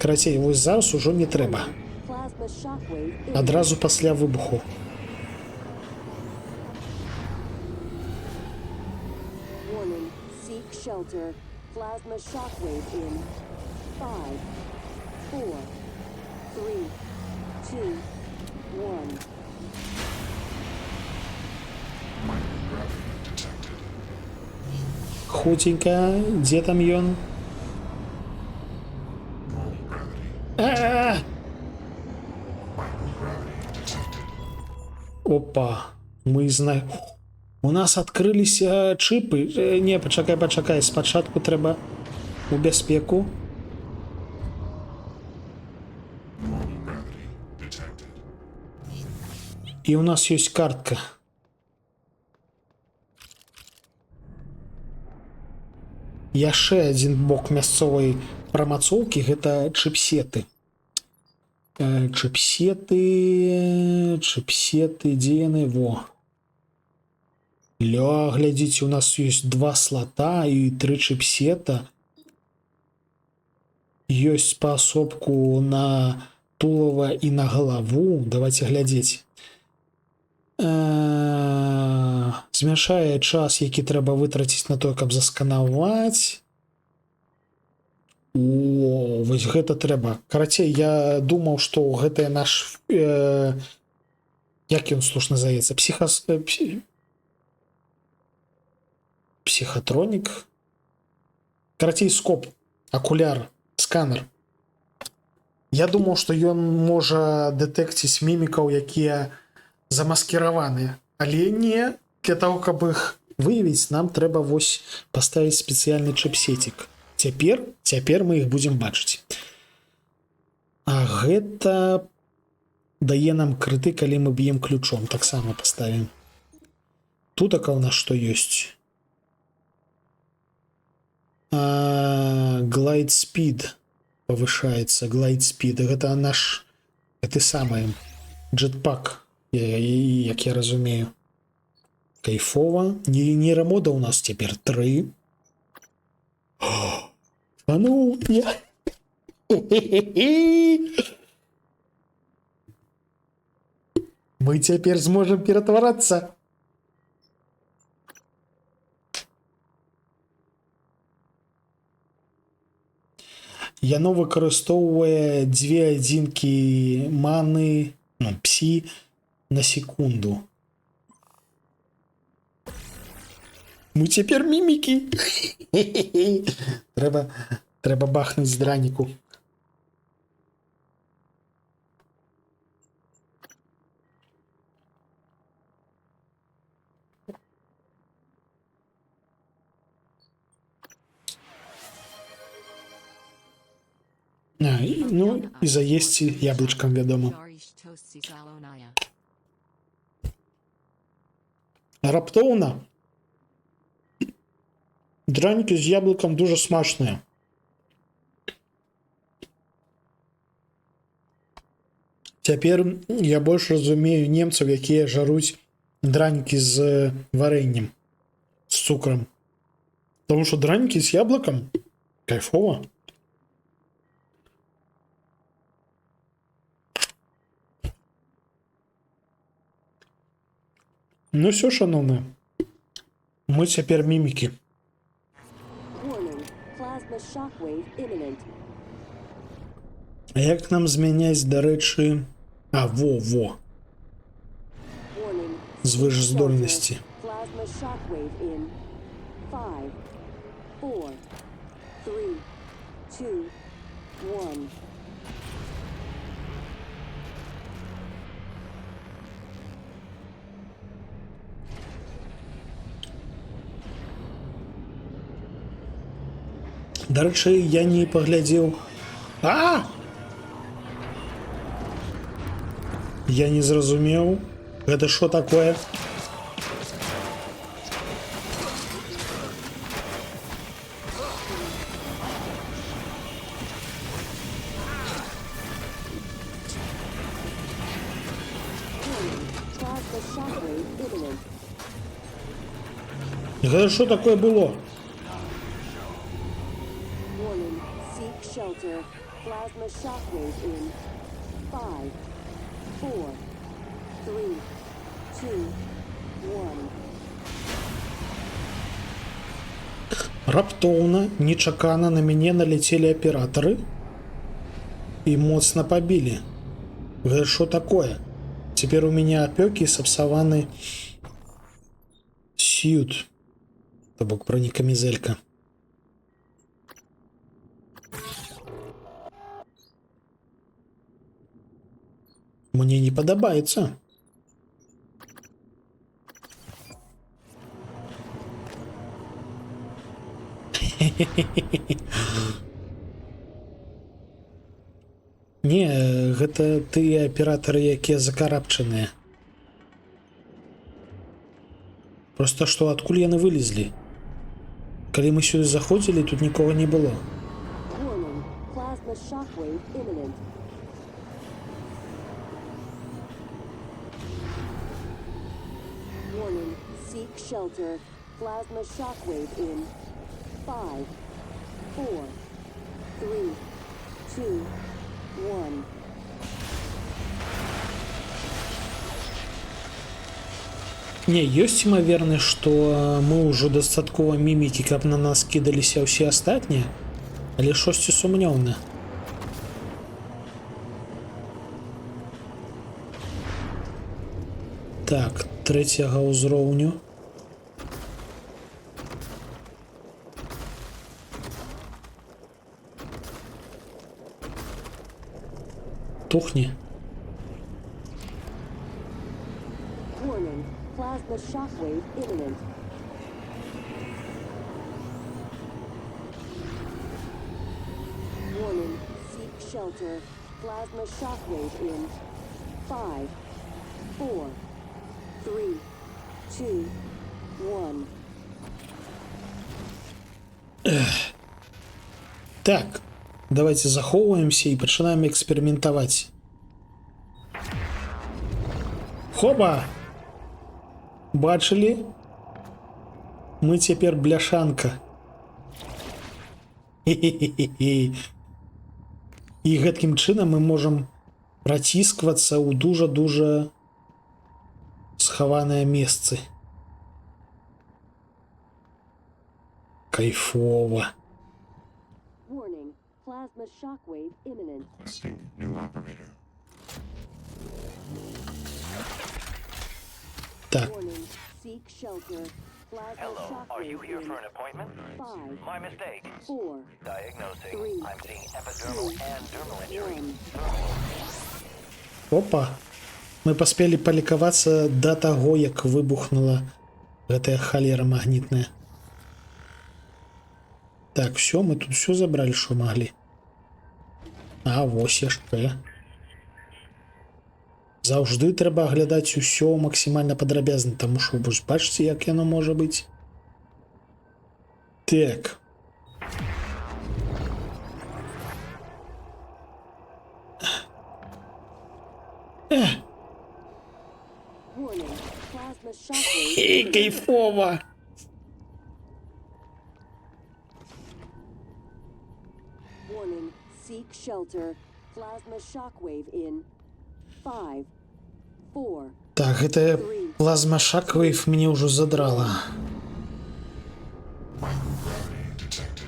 Карацей, вось зараз ужо не трэба. Plasma shockwave imminent. Адразу пасля выбуху. Warning. Seek shelter. Plasma shockwave in 5, 4, 3, 2, 1. Microgravity detected. Хутенько, дзе там ён? Normal gravity. А-а-а! Microgravity detected. Опа, мы знаем. У нас адкрыліся чыпы. Не, пачакай. Спачатку трэба у бяспеку. Normal gravity detected. І у нас ёсць картка. Яшчэ адзін бок мясцовай прамацоўкі гэта чыпсеты. Чыпсеты, дзе яны? Во. Ля, глядзіце, у нас ёсць 2 слота і 3 чыпсета. Ёсць паасобку на тулава і на галаву. Давайте глядзець. Змяшае час, які трэба вытраціць на то, каб засканаваць. О, вось гэта трэба. Карацей, я думаў, што гэта наш як ён слушна называецца? Психатронік. Карацей, скоп, акуляр, сканер. Я думаў, што ён можа дэтэкціць мімікаў, якія замаскіраваныя. Але не, для того, каб іх выявіць, нам трэба вось паставіць спецыяльны чыпсетик. Цяпер мы іх будзем бачыць. А гэта дае нам крыты, калі мы б'ем ключом. Таксама паставім. Тутака у нас што ёсць? Glide speed павышаецца. Glide speed. Гэта наш гэты самы джетпак. Як я разумею. Кайфова. Нейрамода у нас цяпер 3. А ну, я... Мы цяпер зможам ператварацца. Яно выкарыстоўвае 2 адзінкі маны, псі, на секунду. Мы цяпер мімікі. Трэба бахнуць з драніку. Ну, і заесці яблычкам, вядома. Раптоўна. Дранікі з яблыкам дуже смачныя. Цяпер я больш разумею немцаў, якія жаруць дранікі з варэннем, з цукрам. Таму што дранікі з яблыкам кайфова. Ну все, шановны, мы цяпер мімікі. Warning. Plasma shockwave imminent. А як нам змяняць, дарэчы... во. Warning. Звышздольнасці. Plasma shockwave in 5, 4, 3, 2, 1. Дарэчы, я не паглядзеў. Я не зразумеў. Гэта што такое? Plasma shockwave imminent. Гэта што такое было? Warning. Seek shelter. Plasma shockwave in 5, 4, 3, 2, 1. Раптоўна, нечакана на мяне налетели аператары і моцна пабілі. Гэта што такое? Цяпер у мяне апёкі сапсаваны сьют, то бок бронекамізэлька. Мне не падабаецца. Не, гэта тыя аператары, якія закарабчаныя. Просто што адкуль яны вылезлі? Калі мы сюды заходзілі, тут нікога не было. Warning, plasma shockwave imminent. Warning, seek shelter. Plasma shockwave in 5, 4, 3, 2, 1. Не, ёсць імавернасць, што мы ўжо дастаткова мімікі, каб на нас кідаліся ўсе астатнія, але штосьці сумнеўна. Так, 3-го ўзроўню. Тухні. Warning, plasma shockwave imminent. Warning, seek shelter. Plasma shockwave in 5, 4, 3, 2, 1. Так, давайте захоўваемся і пачынаем эксперыментаваць. Хоба! Бачылі? Мы цяпер бляшанка. Хе-хе-хе-хе. І гэткім чынам мы можам працісквацца ў дужа-дужа схаваныя месцы. Кайфова. Warning, plasma shockwave imminent. Listing new operator. Так, Warning, seek shelter. Plasma Hello, are you shockwave here in for an appointment? 5, My mistake. 4, Diagnosing. 3, I'm seeing epidermal and dermal injury. 1. опа. Мы паспелі палікавацца да таго, як выбухнула гэтая халера магнітная. Так, все, мы тут все забрали, що могли. А, вось яшчэ. Заўжды трэба аглядаць усё максімальна падрабязна, таму што вось бачыце, як яно можа быць. Так. Warning, plasma shockwave Ей, imminent. кайфово! Warning, seek shelter. Plasma shockwave in 5, 4, Так, гэта плазма Shockwave мне ўжо задрала. Microgravity detected.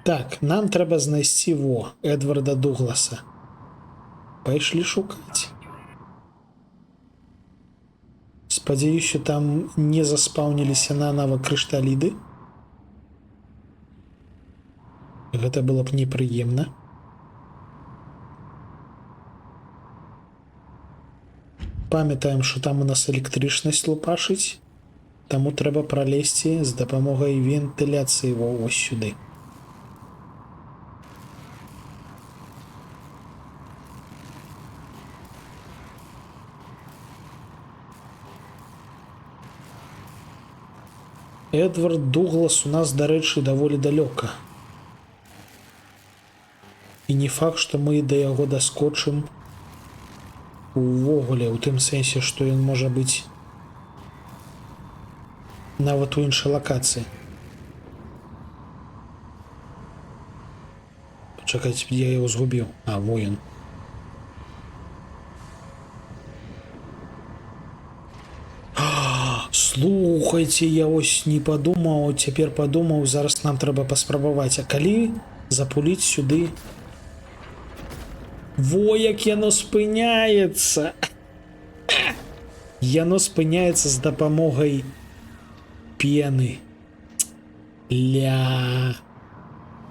Так, нам трэба знайсці Эдварда Дугласа. Пайшлі шукаць. Спадзяюся, там не заспаўніліся нанава крышталіды. Гэта было б непрыемна. Памятаем, што там у нас электрычнасць лупашыць, таму трэба пралезці з дапамогай вентыляцыі ось сюды. Эдвард Дуглас у нас, дарэчы, даволі далёка. І не факт, што мы да яго даскочым увогуле, у тым сэнсе, што ён можа быць нават у іншай лакацыі. Чакайце, я яго згубіў. А, воін. Слухайце, я ось не падумаў, цяпер падумаў, зараз нам трэба паспрабаваць. А калі запуліць сюды? Во, як яно спыняецца! Яно спыняецца з дапамогай пены. Ля.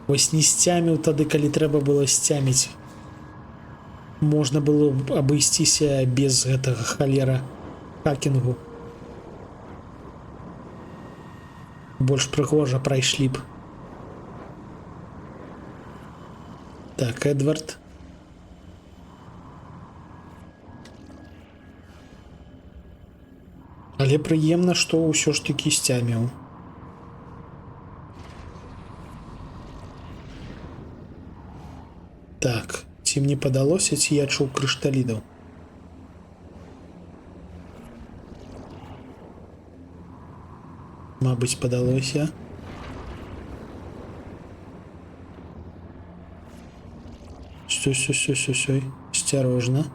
Вось не сцяміў тады, калі трэба было сцяміць. Можна было б абысціся без гэтага халера хакінгу. Больш прыгожа прайшлі б. Так, Эдвард. Але прыемна, што ўсё ж такі сцяміў. Так, ці мне падалося, ці я чуў крышталідаў? Мабыць, падалося. Стой. Осторожно.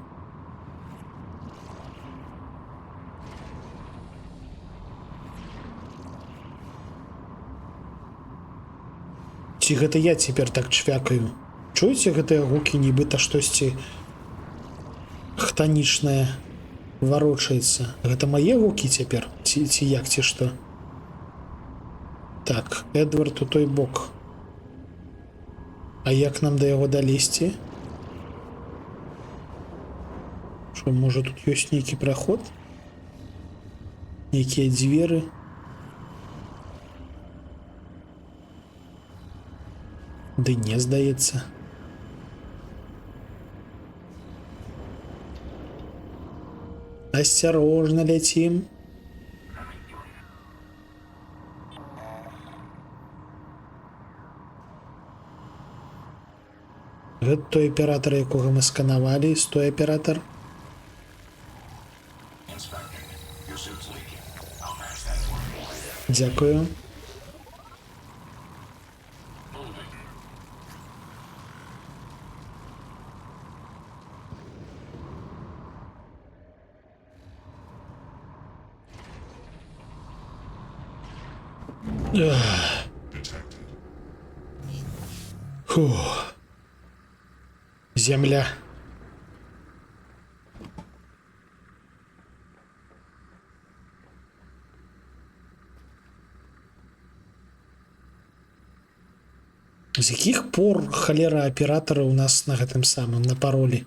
Ці гэта я цяпер так чвякаю? Чуеце гэтыя гукі, нібыта штосьці хтанічнае варочаецца? Гэта мае гукі цяпер? Ці як, ці што? Так, Эдвард у той бок. А як нам да яго далезці? Што, можа, тут ёсць нейкі праход? Нейкія дзверы? Ды не, здаецца. Асцярожна ляцім. Гэта той аператар, якога мы сканавалі, той аператар. Дзякую. Фух. Земля. З якіх пор халера аператара у нас на гэтым самым, на паролі?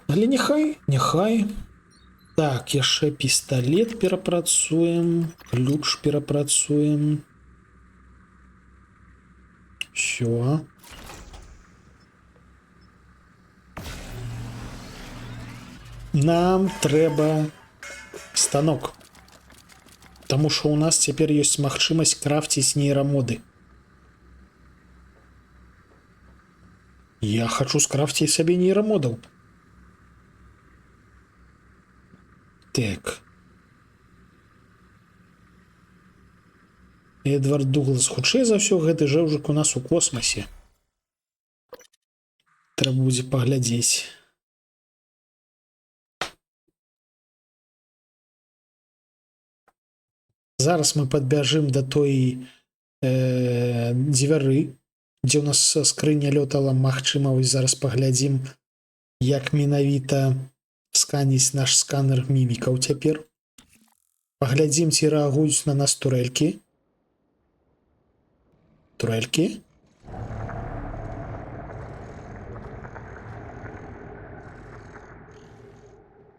Але няхай. Так, яшчэ пісталет перапрацуем, ключ перапрацуем. Всё. Нам трэба станок. Таму што ў нас цяпер ёсць магчымасць крафціць нейрамоды. Я хачу скрафціць сабе нейрамодаў. Так. Эдвард Дуглас, хутчэй за ўсё, гэты жэўжык у нас у космасе. Трэба будзе паглядзець. Зараз мы падбяжым да той дзвяры, дзе ў нас скрыня лётала, магчыма, вось зараз паглядзім, як менавіта сканіць наш сканер мімікаў цяпер. Паглядзім, ці рэагуюць на нас турэлькі. Турэлькі.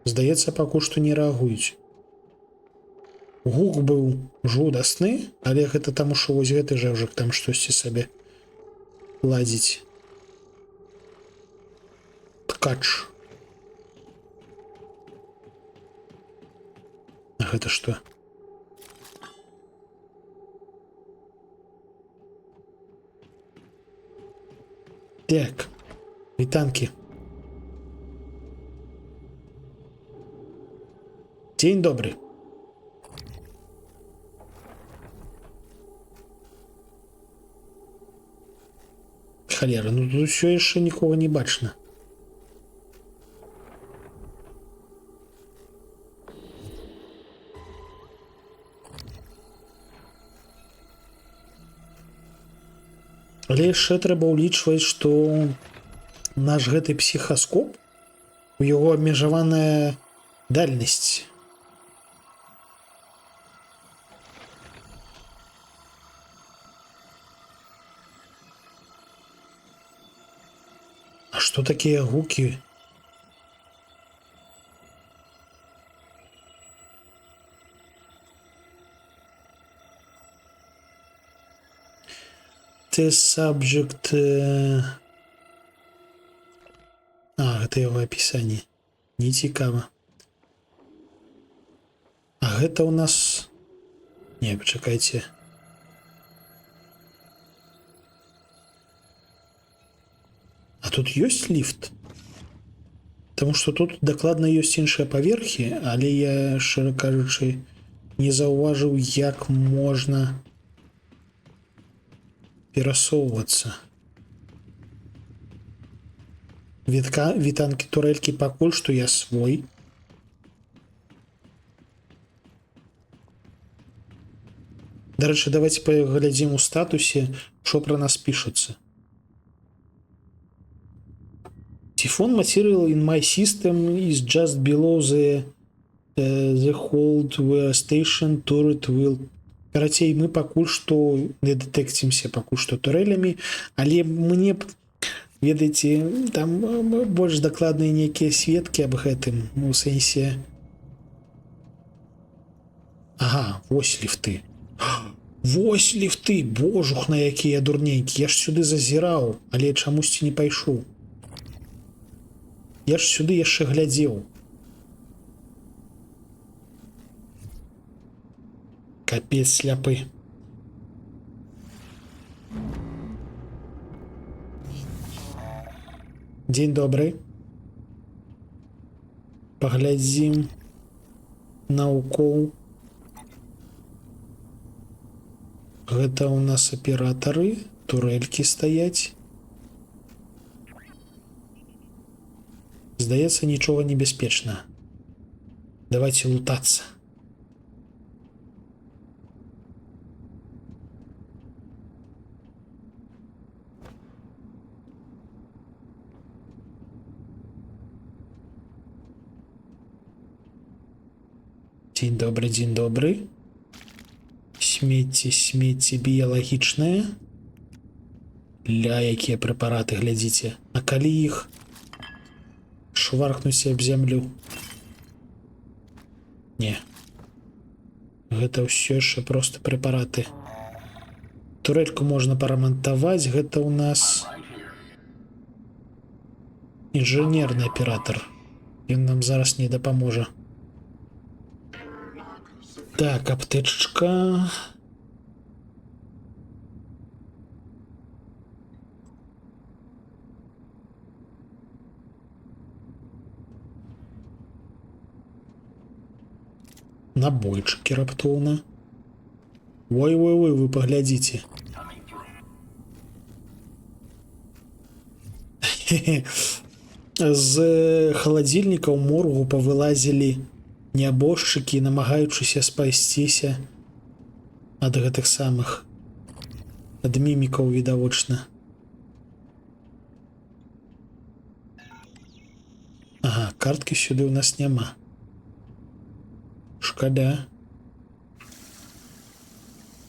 Здаецца, пакуль што не рэагуюць. Гук быў жудасны, але гэта таму, што вось гэты жэўжык там штосьці сабе ладзіць. Ткач. А гэта што? Так, вітанкі. Дзень добры. Халера, ну тут ўсё яшчэ нікога не бачна. Але яшчэ трэба ўлічваць, што наш гэты псіхаскоп, у яго абмежаваная дальнасць. А што такія гукі? Test subject... гэта яго апісанне. Не цікава. А гэта ў нас... Не, пачакайце. А тут ёсць ліфт? Таму што тут дакладна ёсць іншыя паверхі, але я, шчыра кажучы, не заўважыў, як можна перасоўвацца. Вітанкі турэлькі пакуль што я свой. Дарэчы, давайте паглядзім у статусе, што пра нас пішацца. Typhoon material in my system is just below the hold where station turret will. Карацей, мы пакуль што не дэтэкцімся пакуль што турэлямі, але мне, ведаеце, там больш дакладныя нейкія сведкі аб гэтым, у сэнсе... Ага, вось ліфты. Вось ліфты, божух, на якія дурненькі. Я ж сюды зазіраў, але чамусьці не пайшоў. Я ж сюды яшчэ глядзеў. Капец сляпы. Дзень добры. Паглядзім наўкол. Гэта ў нас аператары, турэлькі стаяць. Здаецца, нічога небяспечна. Давайте лутацца. Дзень добры, дзень добры. Смецце біялагічнае. Ля, якія прэпараты, глядзіце. А калі іх шваркнуць аб зямлю? Не. Гэта ўсё яшчэ проста прэпараты. Турельку можна парамантаваць. Гэта ў нас інжынерны аператар. Ён нам зараз не дапаможа. Так, аптэчка. Набойчыкі раптоўна. Ой-ой-ой, вы паглядзіце. З халадзільніка ў моргу павылазілі нябожчыкі, намагаючыся спасціся ад гэтых самых, ад мімікаў, відавочна. Ага, карткі сюды ў нас няма. Шкада.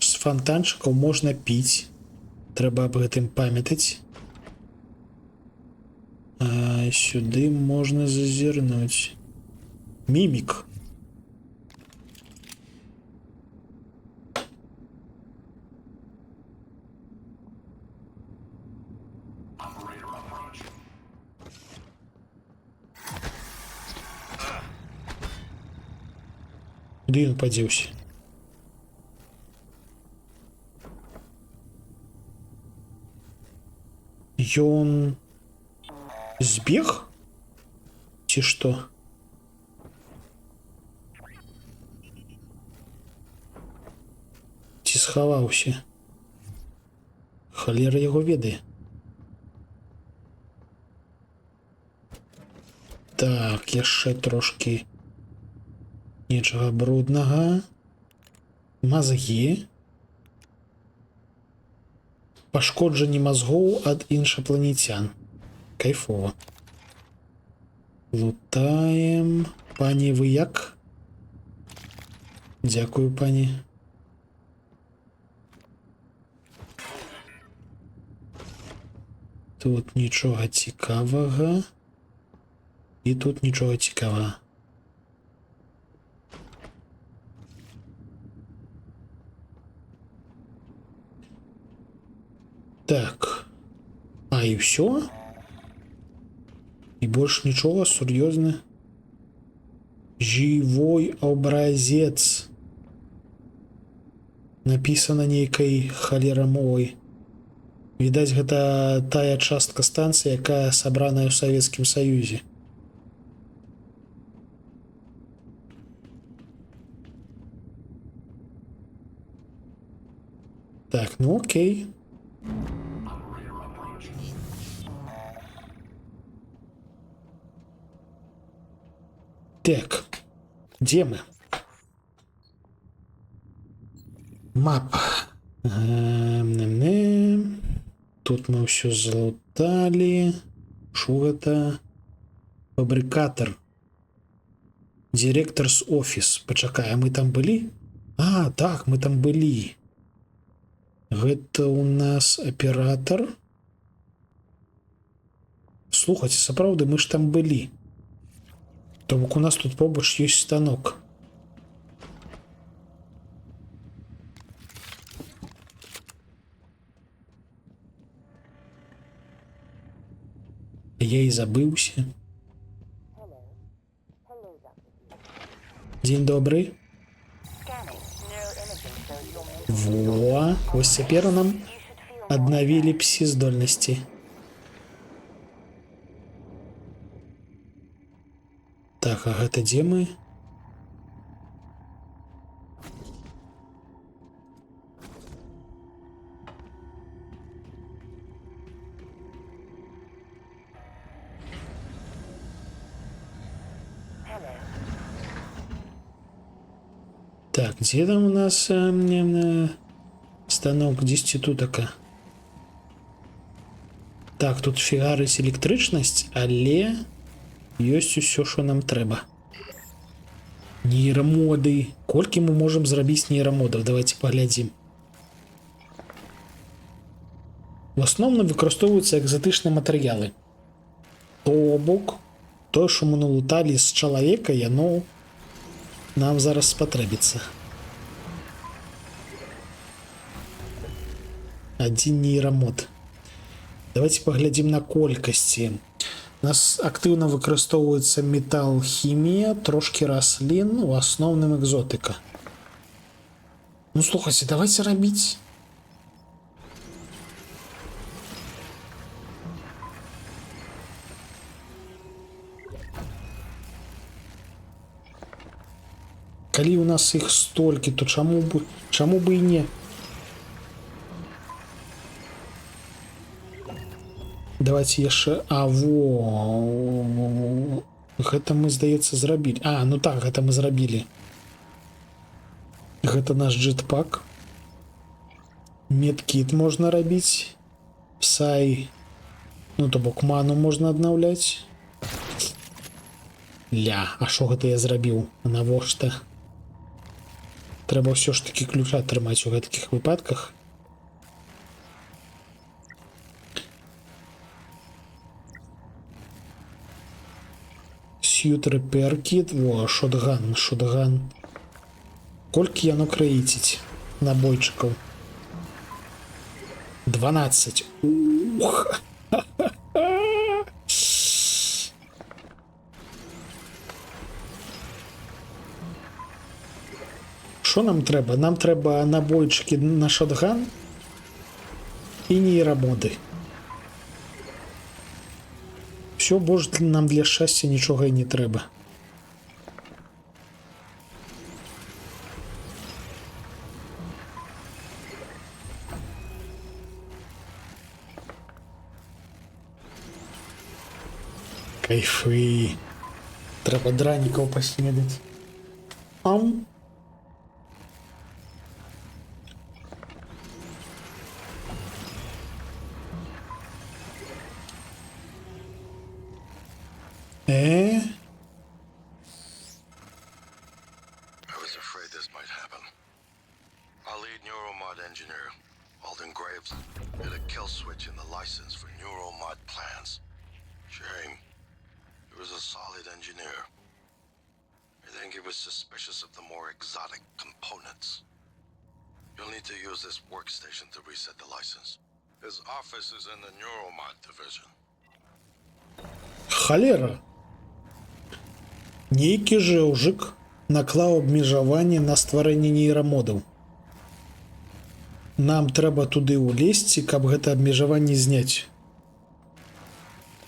З фонтанчыкаў можна піць. Трэба аб гэтым памятаць. А сюды можна зазірнуць. Мімік. Куды ён падзеўся? Ён збег? Ці што? Ці схаваўся? Халера яго ведае. Так, яшчэ трошки нечага бруднага. Мазгі. Пашкоджанні мазгоў ад іншапланецян. Кайфова. Лутаем. Пані, вы як? Дзякую, пані. Тут нічога цікавага. І тут нічога цікавага. Так. А, і все? І больш нічога, сур'ёзна. Живой образец. Написано нейкай халерамовай. Відаць, гэта тая частка станцыі, якая сабраная ў Савецкім Саюзе. Так, ну окей. Так, где мы? Мапа. Тут мы все залутали. Шо это? Фабрикатор. Директорс офис. Почакай, а мы там были? А, так, мы там были. Это у нас оператор. Слухайте, сапраўды, мы ж там были. То бок у нас тут побач есть станок. Я и забылся. День добрый. Во, вось цяпер нам аднавілі псі-здольнасці. Так, а гэта дзе мы? Так, где там у нас станок 10 тутака? Так, тут фігарыць электрычнасць, але ёсць усё, што нам трэба. Нейрамоды. Колькі мы можам зрабіць нейрамодаў? Давайте паглядзім. В асноўным выкарыстоўваюцца экзатычныя матэрыялы. То бок, тое, што мы налуталі з чалавека, яно нам зараз спатрэбіцца. Адзін нейрамод. Давайте паглядзім на колькасці. У нас актыўна выкарыстоўваецца метал, хімія, трошки раслін, у асноўным экзотыка. Ну, слухайце, давайте рабіць. Калі у нас іх столькі, то чаму бы і не? Давайте яшчэ... А, во... Гэта мы, здаецца, зрабілі. А, ну так, гэта мы зрабілі. Гэта наш джетпак. Медкіт можна рабіць. Псай. Ну, то бок ману можна аднаўляць. Ля, а што гэта я зрабіў? Навошта? Трэба ўсё ж такі ключа трымаць у гэткіх выпадках. Сьют рэпер кіт. Во, шотган, шотган. Колькі яно краіціць набойчыкаў? 12. Ух! Що нам трэба? Нам трэба набойчыкі на шотган і нейрамоды. Все, боже, нам для шчасця нічога і не трэба. Кайфы. Трэба дранікаў паснедаць. Ам. I was afraid this might happen. Our lead neuromod engineer, Alden Graves, hit a kill switch in the license for neuromod plans. Shame. He was a solid engineer. I think he was suspicious of the more exotic components. You'll need to use this workstation to reset the license. His office is in the neuromod division. Халера. Нейкі жэўжык наклаў абмежаванне на стварэнне нейрамодаў. Нам трэба туды ўлезці, каб гэта абмежаванне зняць.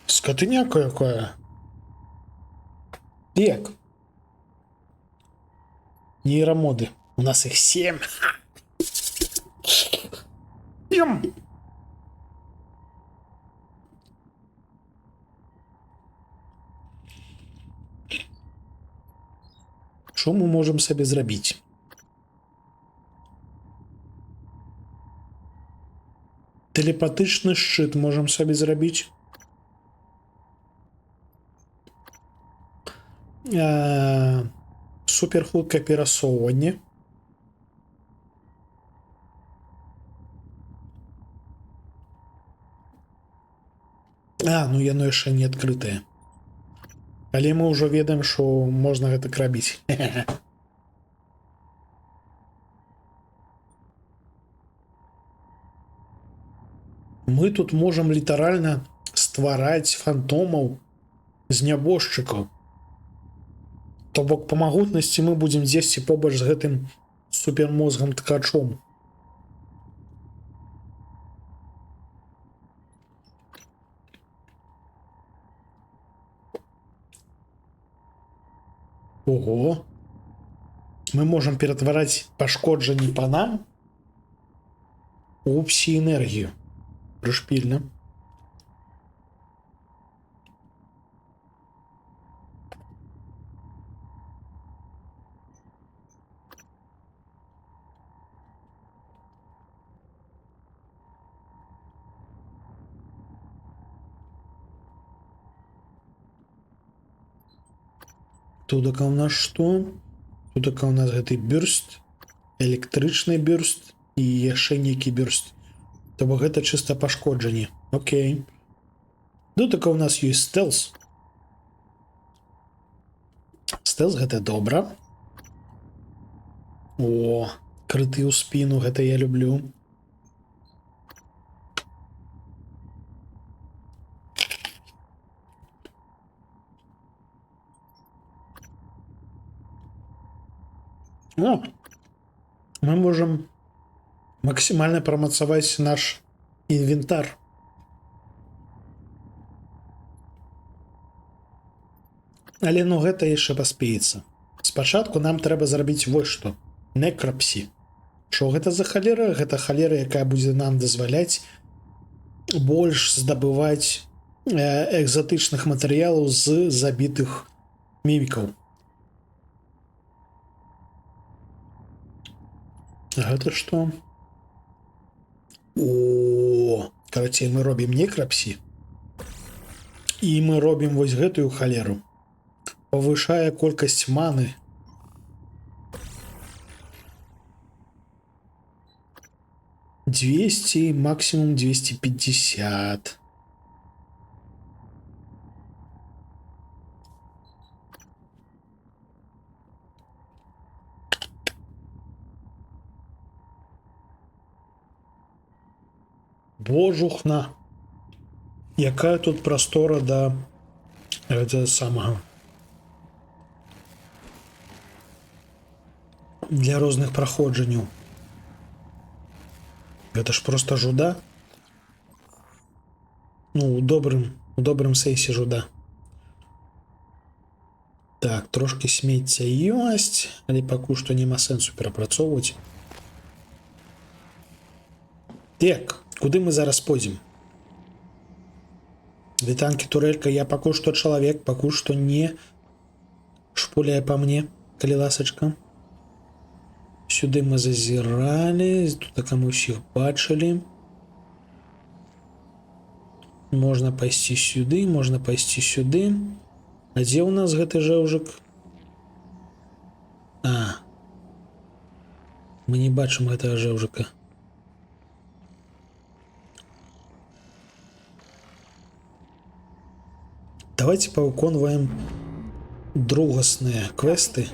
Скатыняка якая. Як? Нейрамоды. У нас іх 7. Што мы можам сабе зрабіць? Тэлепатычны шчыт можам сабе зрабіць. Суперхуткае перасоўванне. Ну яно яшчэ не адкрытае. Але мы ўжо ведаем, што можна гэта рабіць. Мы тут можам літаральна ствараць фантомаў з нябожчыкаў. То бок па магутнасці мы будзем дзесьці побач з гэтым супермозгам ткачом. Ого. Мы можам ператвараць пашкоджанні па нам у псі-энергію. Прышпільна. Тудака у нас што? Тудака у нас гэты бюрст, электрычны бюрст і яшчэ нейкі бюрст. То бок гэта чыста пашкоджанне. Окей. Тудака у нас ёсць стэлс. Стэлс гэта добра. О, крыты ў спіну, гэта я люблю. Мы можем максимально промацаваць наш інвентар. Але гэта яшчэ паспеецца. Спачатку нам трэба зрабіць вось што. Некрапсі. Што гэта за халера? Гэта халера, якая будзе нам дазваляць больш здабываць экзатычных матэрыялаў з забітых мімікаў. Гэта што? О, карацей, мы робім некрапсі. І мы робім вось гэтую халеру. Павышае колькасць маны. $200, максимум 250. Божухна. Якая тут прастора да гэтага самага. Для розных праходжанняў. Гэта ж проста жуда. Ну, у добрым сэнсе жуда. Так, трошки смецця ёсць, але пакуль што няма сэнсу перапрацоўваць. Так, куды мы зараз пойдзем? Вітанкі, турэлька, я пакуль што чалавек, пакуль што не шпуляе па мне, калі ласачка. Сюды мы зазіралі, тут мы ўсіх бачылі. Можна пайсці сюды, можна пайсці сюды. А дзе ў нас гэты жэўжык? А. Мы не бачым гэтага жэўжыка. Давайте павыконваем другасныя квесты.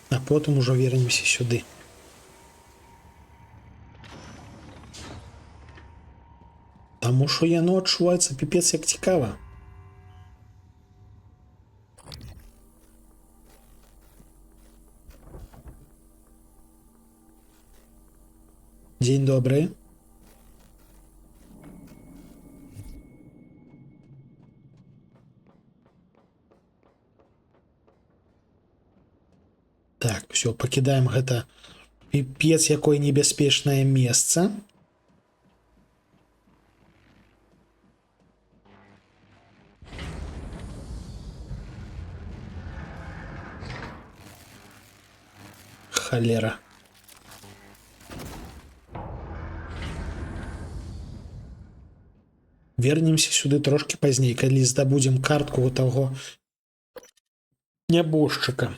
А потым ужо вернемся сюды. Таму што яно адчуваецца піпец як цікава. Дзень добры. Так, все, пакідаем гэта піпец якое небяспечнае месца. Халера. Вернемся сюды трошки пазней, калі здабудзем картку таго нябожчыка.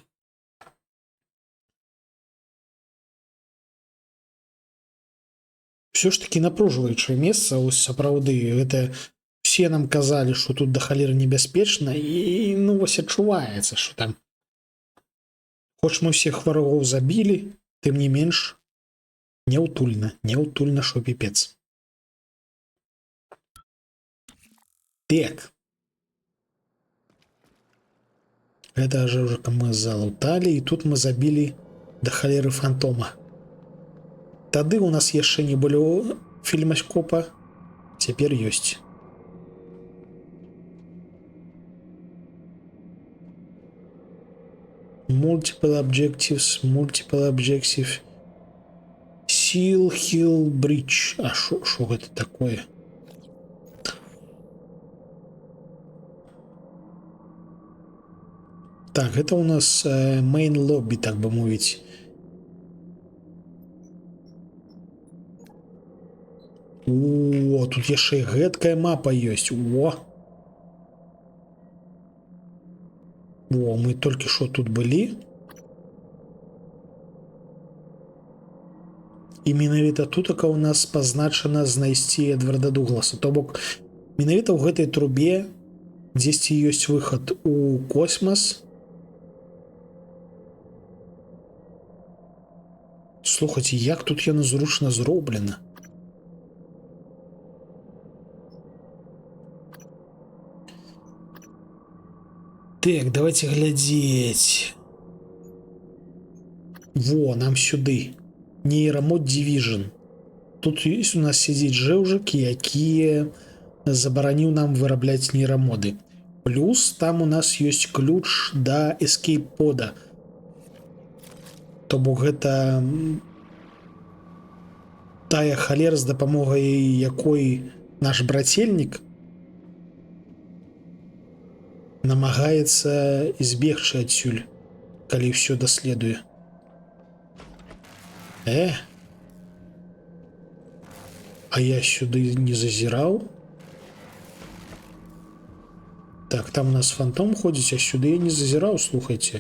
Все ж таки напружваючае месца, ось сапраўды, гэта все нам казалі, што тут да халеры небяспечна, і ну вось адчуваецца, што там хоць мы ўсіх варагоў забілі, тым не менш няўтульна, што піпец. Так. Гэта жэўжыка мы залуталі, і тут мы забілі да халеры фантома. Тады у нас яшчэ не было фільмаскопа, цяпер ёсць. Multiple objectives. Seal Hill Bridge. А шо гэта такое? Так, гэта у нас main lobby, так бы мовіць. О, тут яшчэ і гэткая мапа ёсць. О, мы толькі што тут былі. І менавіта тутака у нас пазначана знайсці Эдварда Дугласа. То бок, менавіта ў гэтай трубе дзесьці ёсць выхад у космас. Слухайце, як тут яно зручна зроблена. Так, давайте глядзець. Во, нам сюды. Нейрамод Division. Тут ёсць у нас сядзіць жэўжык, які забараніў нам вырабляць нейрамоды. Плюс там у нас ёсць ключ да эскейп-пода. То бок гэта тая халера, з дапамогай якой наш брацельнік намагаецца збегчы адсюль, калі ўсё даследуе. А я сюды не зазіраў. Так, там у нас фантом ходзіць, а сюды я не зазіраў, слухайце.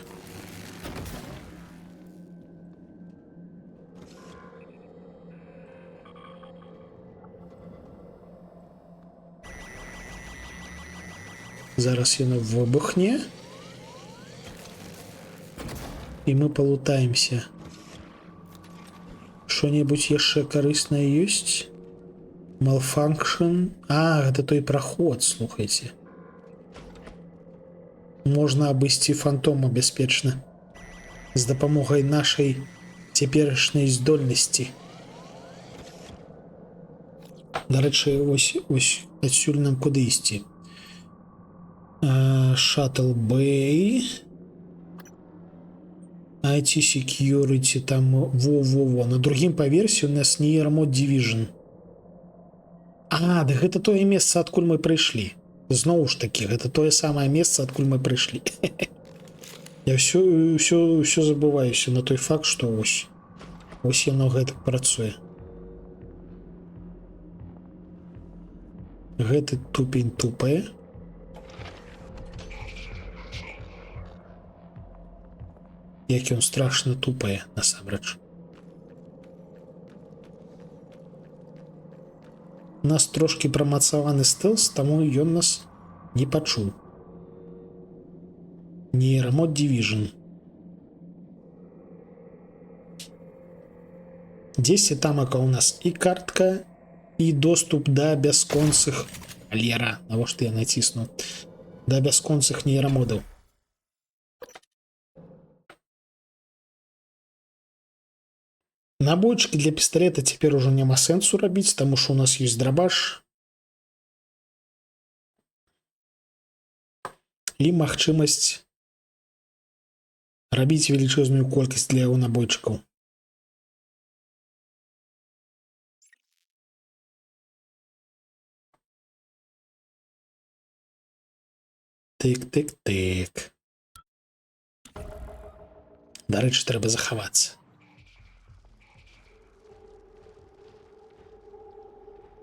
Зараз яно выбухне. І мы палутаемся. Што-небудзь яшчэ карыснае ёсць? Malfunction. А, гэта той праход, слухайце. Можна абысці фантома бяспечна. З дапамогай нашай цяперашняй здольнасці. Дарэчы, ось адсюль нам куды ісці? Shuttle Bay. IT Security. Там во. На другім паверсе у нас нейрамод Division. А, да гэта тое месца, адкуль мы прыйшлі. Зноў ж такі, гэта тое самае месца, адкуль мы прыйшлі. Я ўсё забываюся на той факт, што ось яно гэтак працуе. Гэты тупень тупае. Як ён страшна тупае, насамрэч. У нас трошки прамацаваны стэлс, таму ён нас не пачуў. Нейрамод Division. Дзесьці тамака у нас і картка, і доступ да бясконцых... Алера, навошта я націснуў? Да бясконцых нейрамодаў. Набойчыкі для пісталета цяпер ужо няма сэнсу рабіць, таму што у нас ёсць драбаш і магчымасць рабіць велічэзную колькасць для яго набойчыкаў. Тык-тык-тык. Дарэчы, трэба захавацца.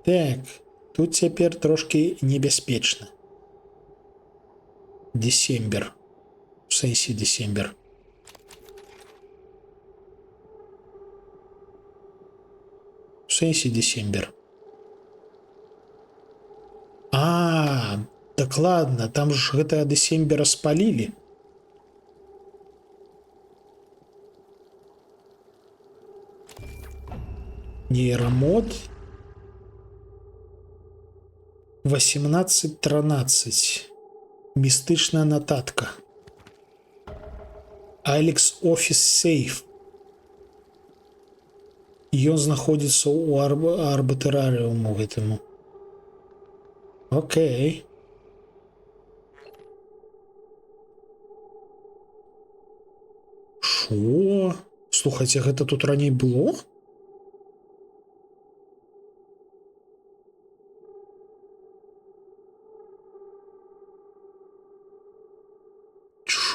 Так, тут цяпер трошки небяспечна. Десембер. У сэнсе десембер. У сэнсе десембер. А, дакладна, там ж гэтага десембера спалілі. Нейрамод 18:13. Містычная нататка. Алекс Офіс Сейф. Ён знаходзіцца ў арбітарыуму гэтаму. Окей. Шо? Слухайце, гэта тут раней было?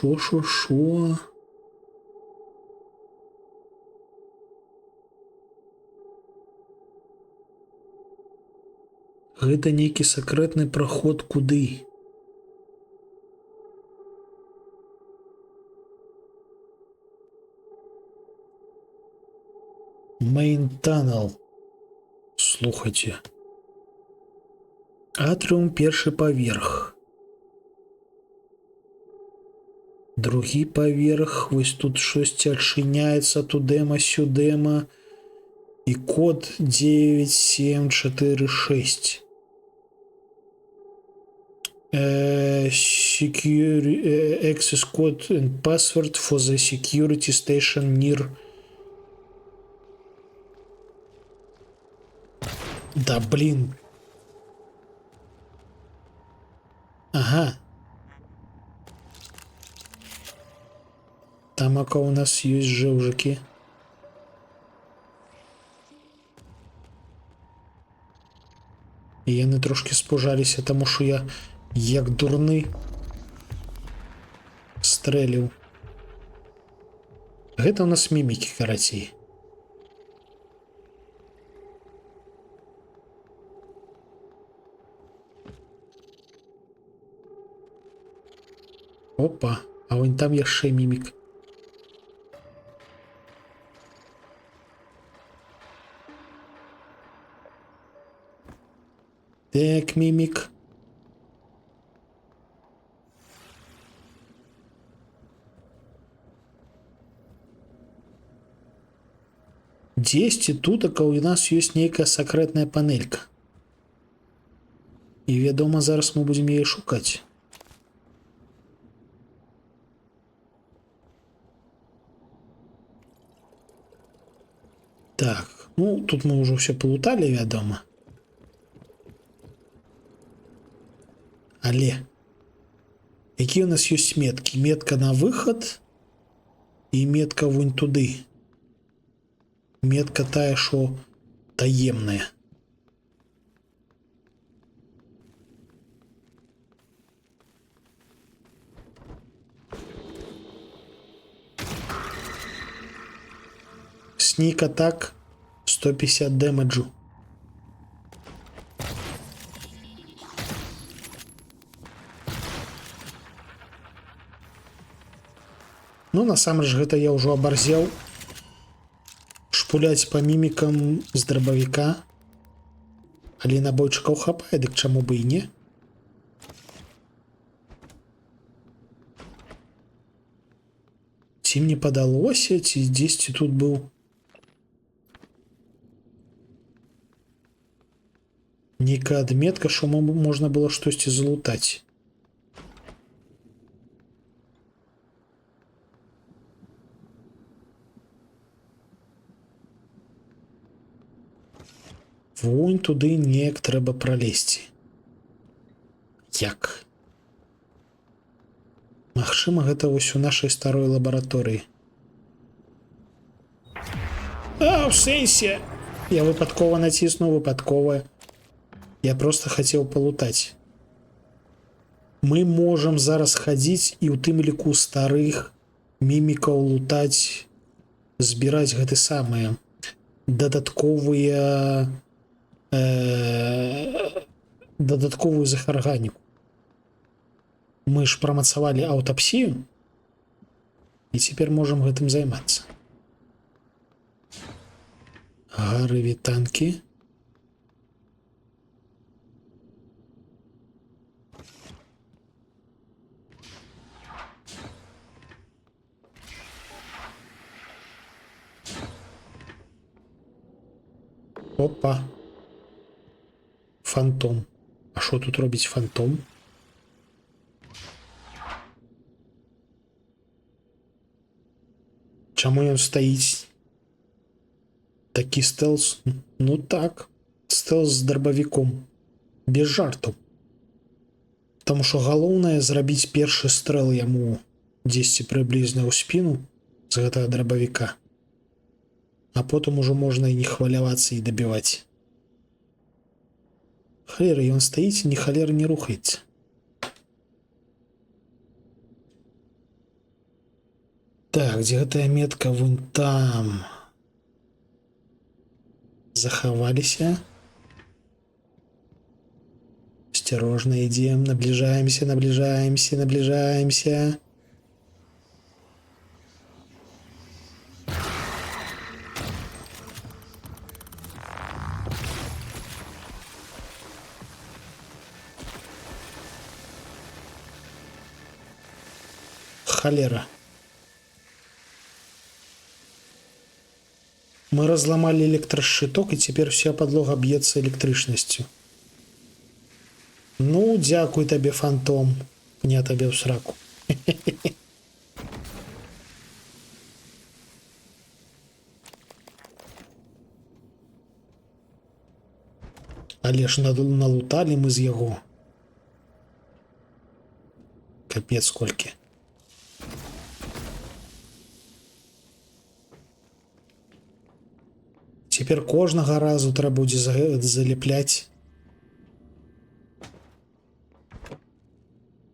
Шо? Гэта нейкі сакрэтны праход куды? Main Tunnel. Слухайце. Атрыум першы паверх. Другі паверх, вось тут штосьці адчыняецца, тудема-сюдема, і код 9746. Access code and password for the security station near... Да, блин. Ага. Там ака у нас ёсць жэўжыкі. І яны трошки спужаліся, таму што я, як дурны, стрэліў. Гэта у нас мімікі, карацей. Опа, а вон там яшчэ мімік. Так, мімік. Дзесьці тутака у нас ёсць нейкая сакрэтная панелька. І, вядома, зараз мы будзем яе шукаць. Так, ну, тут мы ўжо ўсё палуталі, вядома. Але якія у нас ёсць меткі? Метка на выхад і метка вунь туды. Метка тая, што таемная. Sneak attack 150 демеджу. Ну, насамрэч, гэта я ўжо абарзеў шпуляць па мімікам з драбавіка. Але набойчыкаў хапае, дык чаму бы і не? Ці мне падалося, ці дзесьці тут быў нейкая адметка, што можна было штосьці залутаць. Вунь туды неяк трэба пралезці. Як? Магчыма, гэта вось у нашай старой лабараторыі. А, ў сэнсе! Я выпадкова націснуў, выпадкова. Я проста хацеў палутаць. Мы можам зараз хадзіць і ў тым ліку старых мімікаў лутаць, збіраць гэты самыя дадатковую захарганіку. Мы ж прамацавалі аўтапсію і цяпер можам гэтым займацца. Гарывітанкі. Опа. Фантом. А що тут робить фантом? Чаму ён стаіць? Такі стелс? Ну так. Стелс з дробавіком. Без жартаў. Таму што галоўнае зрабіць першы стрэл яму дзесьці прыблізна ў спіну з гэтага дробавіка. А потым ужо можна і не хвалявацца і дабіваць. Халера, ён стаіць і ні халера не рухаецца. Так, дзе гэтая метка? Вон там. Захаваліся. Осторожно идем, наближаемся, наближаемся, наближаемся. Холера. Мы разломали электрошиток, и теперь вся подлога бьется электричностью. Ну, дякуй тебе, фантом. Не тебе в сраку. Але ж налутали мы з яго. Капец сколькі. Цяпер кожнага разу трэба будзе залепляць.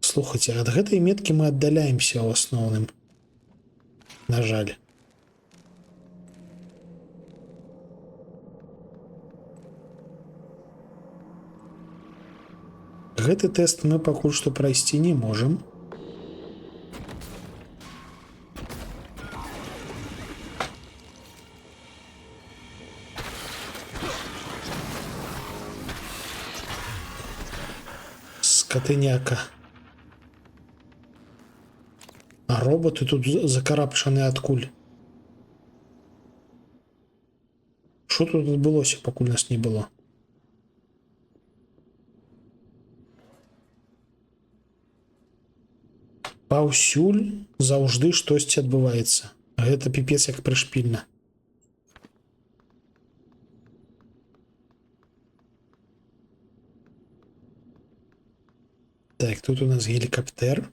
Слухайте, ад гэтай меткі мы аддаляемся ў асноўным. На жаль. Гэты тэст мы пакуль што прайсці не можам. Скотыняка. А роботы тут закарапчаны адкуль. Што тут адбылося, пакуль нас не было? Паўсюль заўжды штосьці адбываецца. Гэта піпец як прышпільна. Так, тут у нас гелікаптер.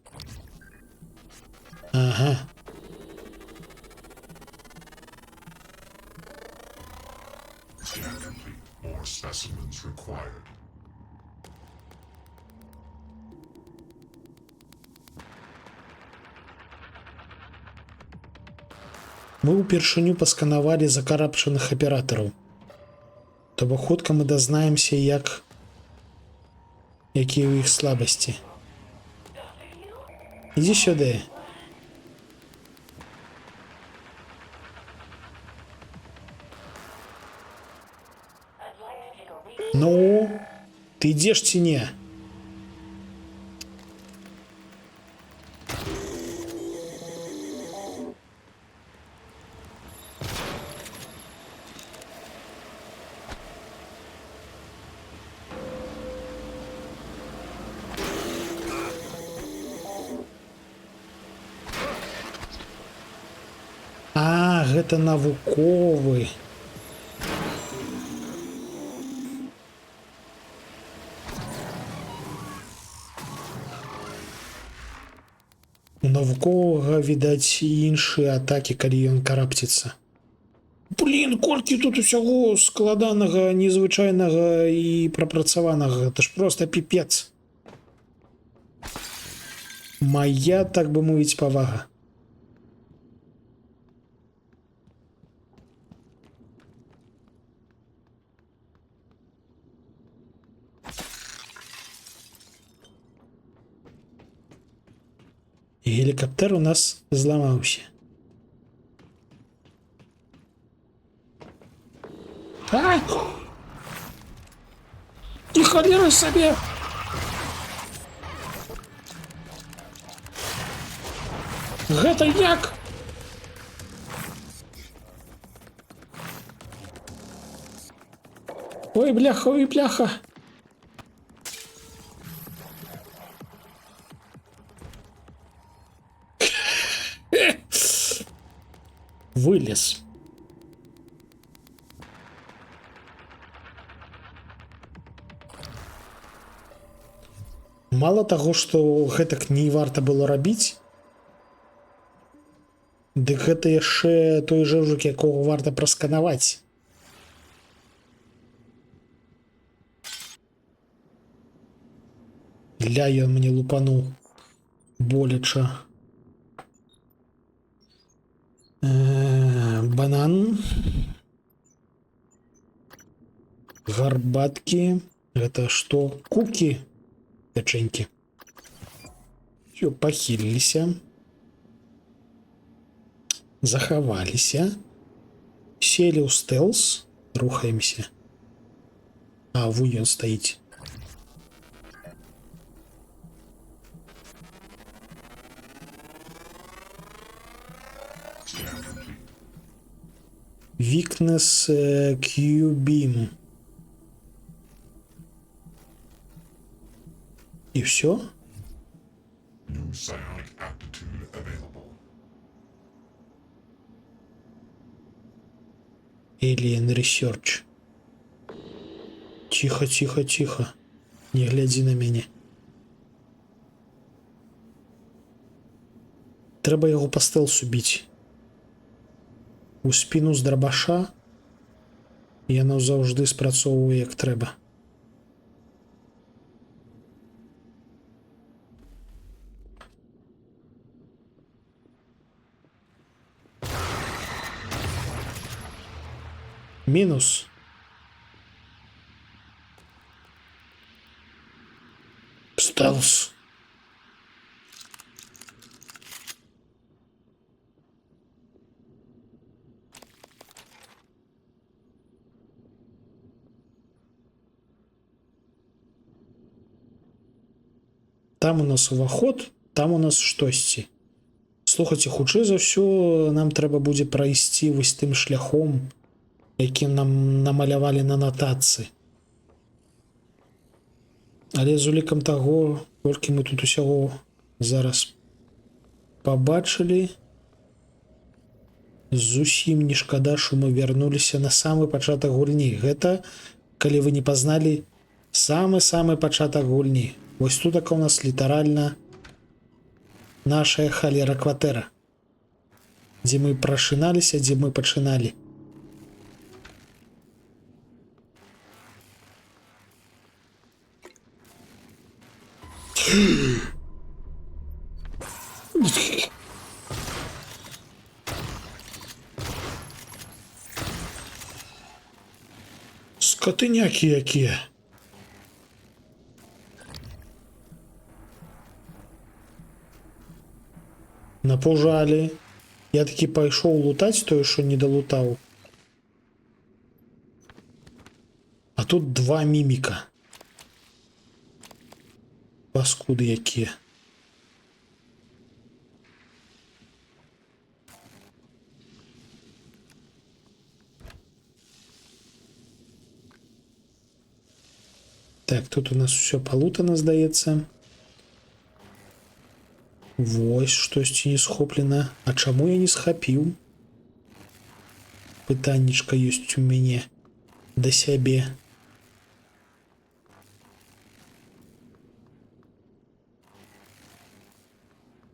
Ага. Scan complete. More specimens required. Мы ўпершыню пасканавалі закарапчаных аператараў. То бок хутка мы дазнаемся, якія ў іх слабасці. Ідзі сюды. Ну, ты ідзеш ці не? А, гэта навуковы. У навуковага, відаць, іншыя атакі, калі ён карапціцца. Блін, колькі тут усяго складанага, незвычайнага і прапрацаванага. Гэта ж проста піпец. Мая, так бы мовіць, павага. І гелікаптэр у нас зламаўся. А! І халера сабе! Гэта як? Ой, бляха, ой, бляха! Вылез. Мало таго, што гэтак не варта было рабіць, дык гэта яшчэ той жэвжук, якога варта прасканаваць. Ля ён мне лупануў боляча. Банан. Гарбаткі. Гэта што? Кукі. Пячэнькі. Всё, пахіліліся. Захаваліся. Селі ў стэлс. Рухаемся. А, вунь ён стаіць. Weakness Q-beam. И все? New psionic aptitude available. Alien Research. Тихо, тихо, тихо. Не глядзі на мяне. Трэба яго па стэлсу біць. У спіну з драбаша яно заўжды спрацоўвае як трэба. Мінус. Стелс. Там у нас уваход, там у нас штосьці. Слухайце, хутчэй за ўсё нам трэба будзе прайсці вось тым шляхом, якім нам намалявалі на нататцы. Але з улікам таго, колькі мы тут усяго зараз пабачылі, зусім не шкада, што мы вярнуліся на самы пачатак гульні. Гэта, калі вы не пазналі, самы-самы пачатак гульні. Вось тут у нас літаральна нашая халера кватэра, дзе мы прашыналіся, дзе мы пачыналі. Скотынякі якія. Напужалі. Я таки пайшоў лутаць тое, што не далутаў. А тут два міміка. Паскуды якія. Так, тут у нас все полутано, здаецца. Вось, штосьці не схоплена. А чаму я не схапіў? Пытаннічка ёсць у мяне да сябе.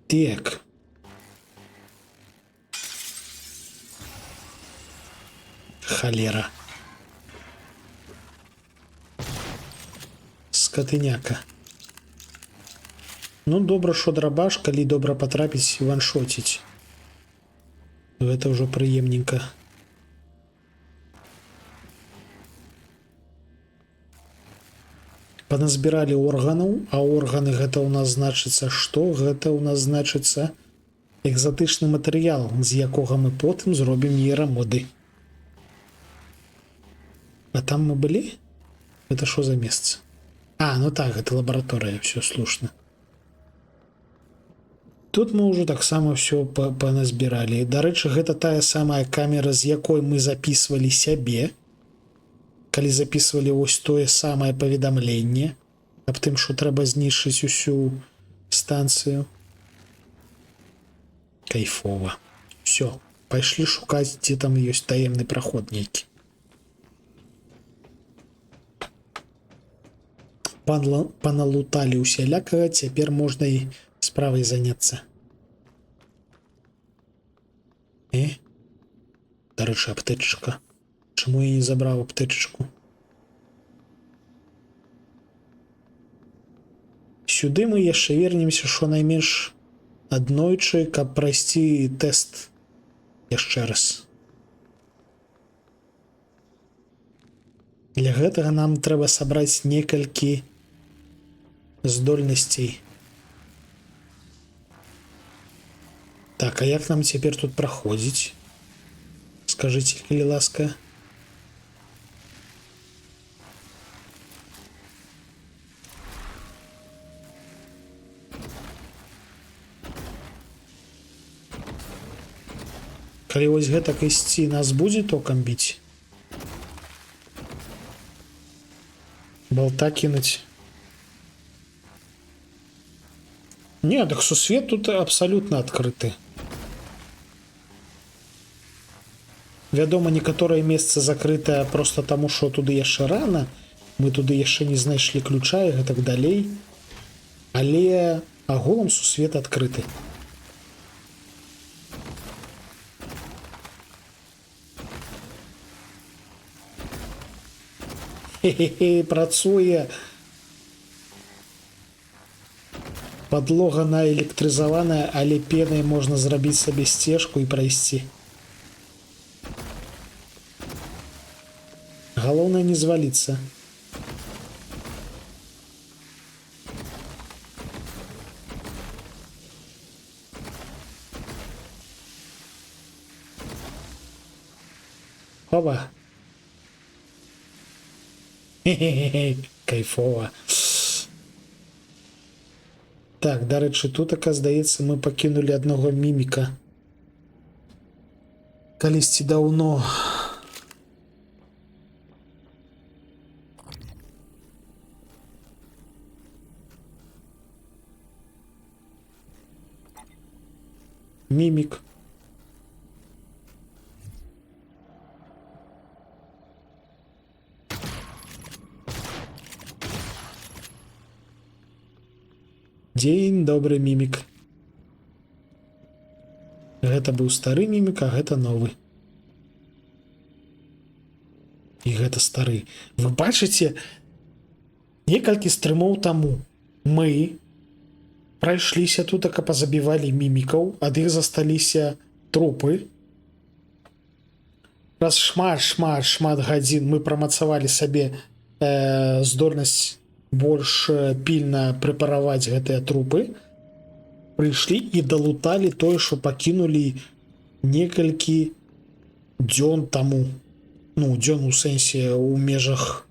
Так. Холера. Скотыняка. Ну, добра, што драбаш, калі добра патрапіць і ваншоціць. Гэта ўжо прыемненька. Паназбіралі органаў, а органы гэта ў нас значыцца што? Гэта ў нас значыцца экзатычны матэрыял, з якога мы потым зробім нейрамоды. А там мы былі? Гэта што за месца? А, ну так, гэта лабараторыя, все слушна. Тут мы ўжо таксама все паназбіралі. Дарэчы, гэта тая самая камера, з якой мы записывалі сябе, калі записывалі вось тое самае паведамленне аб тым, што трэба знішчыць усю станцыю. Кайфова. Все, пайшлі шукаць, дзе там ёсць таемны праход нейкі. Паналуталі усялякага, цяпер можна і справай заняцца. Дарэчы, аптэчка. Чаму я не забраў аптэчку? Сюды мы яшчэ вернемся, што найменш аднойчы, каб прайсці тэст яшчэ раз. Для гэтага нам трэба сабраць некалькі здольнасцей. Так, а як нам цяпер тут праходзіць? Скажыце, калі ласка. Калі вось гэтак ісці, нас будзе токам біць? Болта кинуть. Нет, так сусвет тут абсолютно открыты. Вядома, некаторае месца закрытае просто таму, што туды яшчэ рана. Мы туды яшчэ не знайшлі ключа і гэтак далей. Але агулам сусвет адкрыты. Хе-хе-хе, працуе. Падлога наэлектрызаваная, але пенай можна зрабіць сабе сцежку і прайсці. Галоўнае не зваліцца. Опа. Хе-хе-хе, кайфова. Так, дарэчы, тут, здаецца, мы пакінулі аднаго міміка. Калісьці даўно. Мімік. Дзень добры, мімік. Гэта быў стары мімік, а гэта новы. І гэта стары. Вы бачыце, некалькі стрымоў таму мы прайшліся тут, пазабівалі мімікаў, ад іх засталіся трупы. Раз шмат гадзін мы прамацавалі сабе здольнасць больш пільна прэпараваць гэтыя трупы, прыйшлі і далуталі тое, што пакінулі некалькі дзён таму. Ну, дзён у сэнсе у межах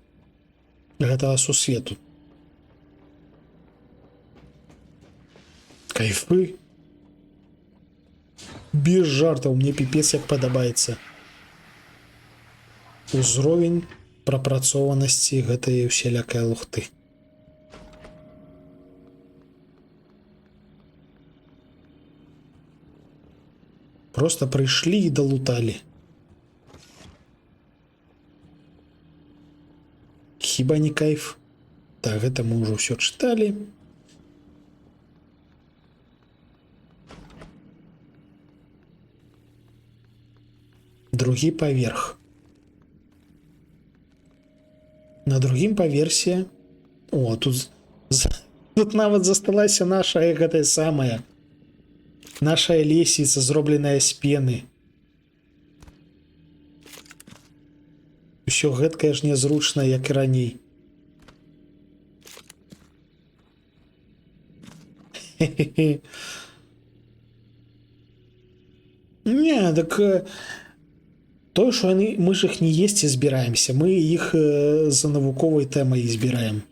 гэтага сусвету. Кайфы. Без жартаў, мне піпец як падабаецца. Узровень прапрацованасці гэтай усялякай лухты. Просто прыйшлі і далуталі. Хіба не кайф? Так, гэта мы ўжо ўсё чыталі. Другі паверх. На другім паверсе... О, тут нават засталася наша гэтая самая. Наша лесвіца, зробленая з пены. Усё гэткае ж нязручна, як і раней. Хе-хе-хе. Не, так... Тое, што мы ж іх не есці збіраемся, мы іх за навуковай тэмай збіраем.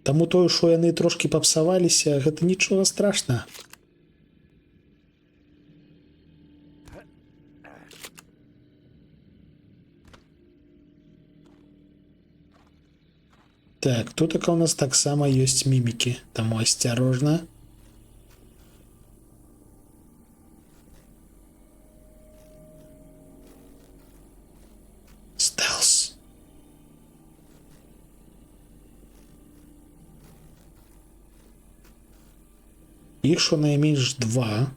Таму тое, што яны трошкі папсаваліся, гэта нічога страшнага. Так, тут у нас таксама ёсць мімікі, таму асцярожна. Стелс. Іх шонайменш 2.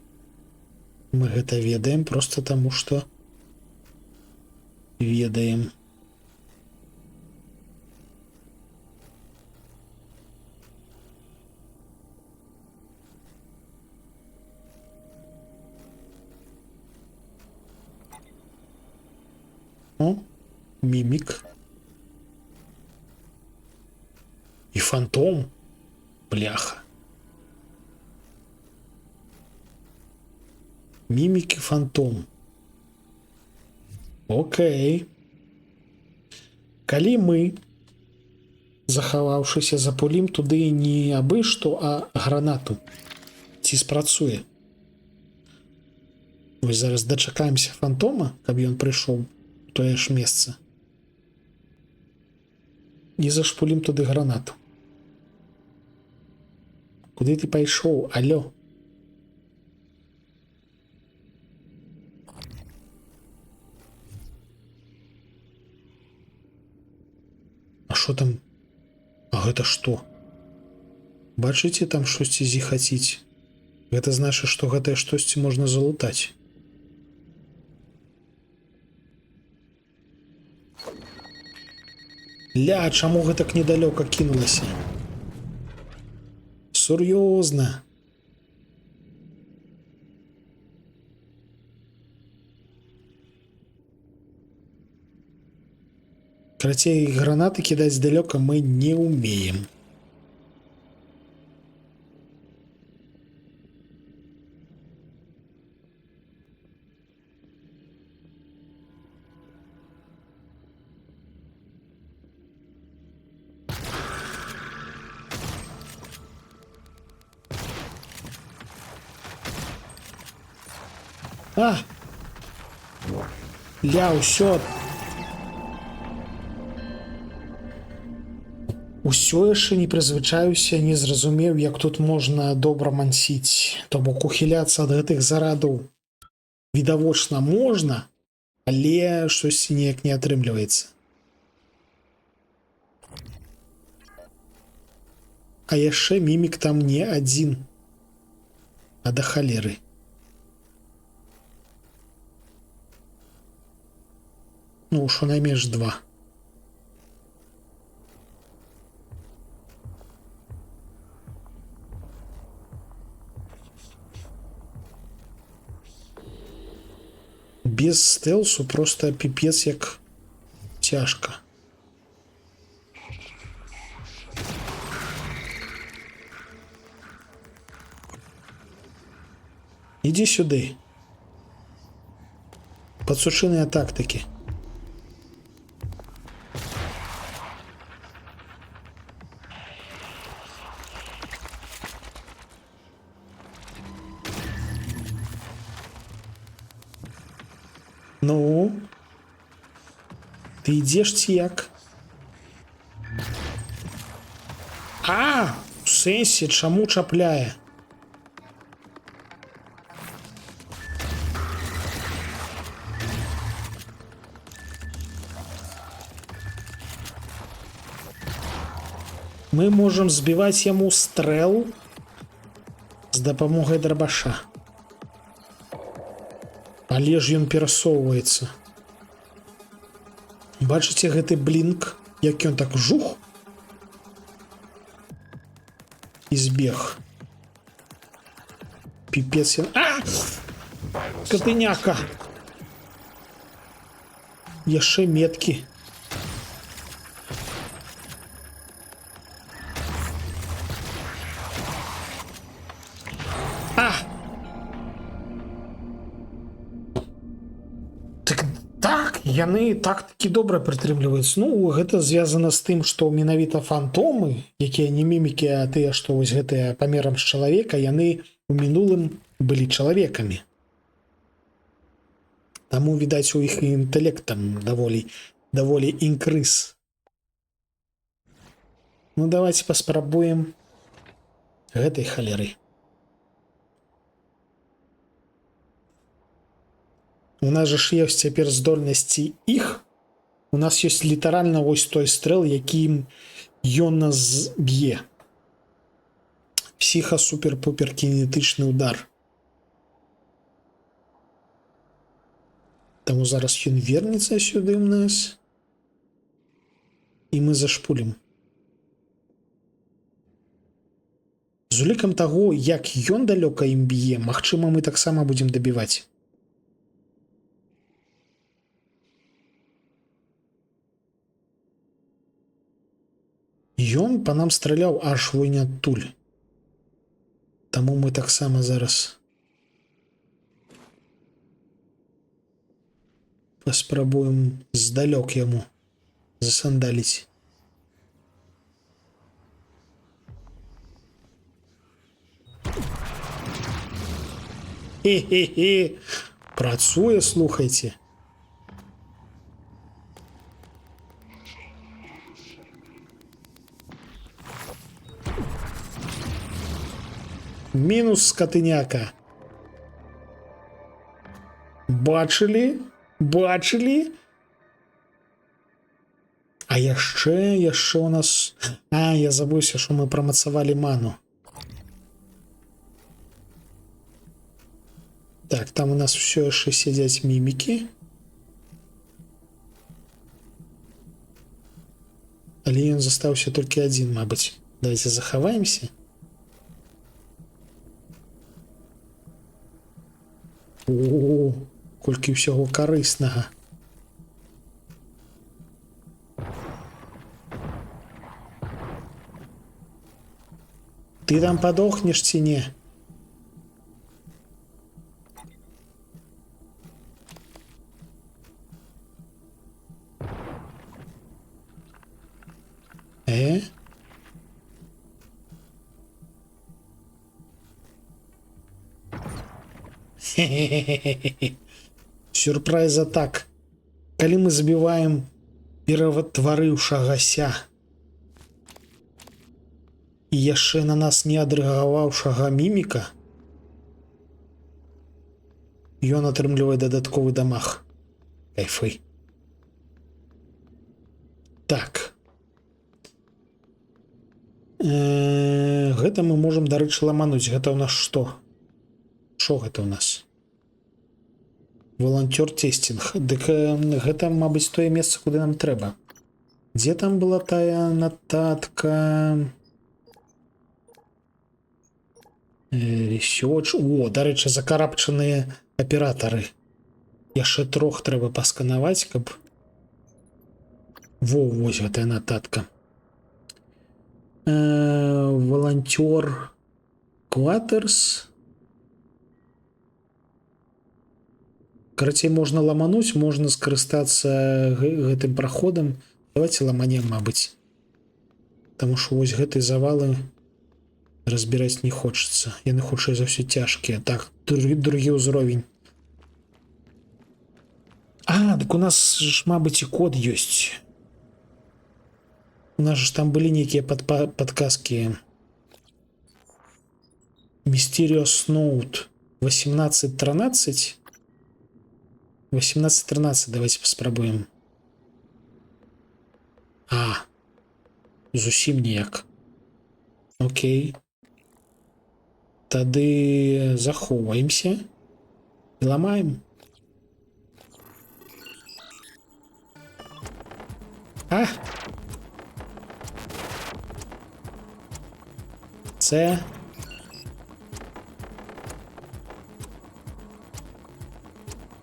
Мы гэта ведаем проста таму, што ведаем. О, мімік. І фантом. Бляха. Мімік і фантом. Окей. Калі мы, захаваўшыся, запулім туды не абы што, а гранату, ці спрацуе? Вось зараз дачакаемся фантома, каб ён прыйшоў у тое ж месца. І зашпулім туды гранату. Куды ты пайшоў? Алло. А што там? А гэта што? Бачыце, там штосьці зіхаціць? Гэта значыць, што гэтае штосьці можна залутаць. Ля, чаму гэтак недалёка кінулася? Сур'ёзна. Карацей, гранаты кідаць далёка мы не ўмеем. А! Ля, ўсё. Усё яшчэ не прызвычаюся, не зразумеў, як тут можна добра мансіць. То бок ухіляцца ад гэтых зарадаў відавочна можна, але штосьці неяк не атрымліваецца. А яшчэ мімік там не адзін, а да халеры. Ну, шонайменш 2. без стелсу просто пипец як цяжка. Иди сюда. Подсушиные тактики. Ну? Ты идешь як? А! У сенсі, чаму чапляе? Мы можем збиваць яму стрэл з дапамогай драбаша. Але ж ён перасоўваецца. Бачыце гэты блінк, як ён так жух і збег. Піпец ён... А! Катыняка! Яшчэ меткі. Яны так-такі добра прытрымліваюць. Ну, гэта звязана з тым, што менавіта фантомы, якія не мімікі, а тыя, што вось гэтыя памерам з чалавека, яны у мінулым былі чалавекамі. Таму, відаць, у іх і інтэлект там даволі інкрыс. Ну, давайте паспрабуем гэтай халеры. У нас же ж ёсць цяпер здольнасці іх. У нас ёсць літаральна вось той стрэл, якім ён нас б'е. Псіха-супер-пупер-кінетычны удар. Таму зараз ён вернецца сюды ў нас. І мы зашпулім. З улікам таго, як ён далёка ім б'е, магчыма, мы таксама будзем дабіваць. Ён па нам страляў аж войне адтуль. Таму мы таксама зараз паспрабуем здалёк яму засандаліць. Хе-хе-хе! Працуе, слухайце. Мінус скатыняка. Бачылі? Бачылі? А яшчэ у нас... А, я забыўся, што мы прамацавалі ману. Так, там у нас все яшчэ сядзяць мімікі. Але ён застаўся толькі адзін, мабыць. Давайте захаваемся. О, колькі ўсяго карыснага. Ты там падохнеш ці не? Сюрпрайз атак. Калі мы забіваем ператварыўшагася і яшчэ на нас не адрэагаваўшага міміка, ён атрымлівае дадатковы дамаг. Кайфы. Так. Гэта мы можам, дарэчы, ламануць. Гэта ў нас што? Што гэта ў нас? Волонтер тестинг. Дык гэта, мабыць, тое месца, куды нам трэба. Дзе там была тая нататка? Research. О, дарэчы, закарапчаныя аператары. Яшчэ трох трэба пасканаваць, каб... Во, вось гэтая нататка. Волонтер Quarters. Карацей, можна ламануць, можна скарыстацца гэтым праходам. Давайте ламанем, мабыць. Таму што вось гэтыя завалы разбіраць не хочацца. Яны хутчэй за ўсё цяжкія. Так, другі ўзровень. А, так у нас ж, мабыць, і код ёсць. У нас ж там былі нейкія падказкі. Mysterious Note 1813. 1813, давайте паспрабуем. А, зусім ніяк. Окей. Тады захоўваемся і ламаем. А! Це...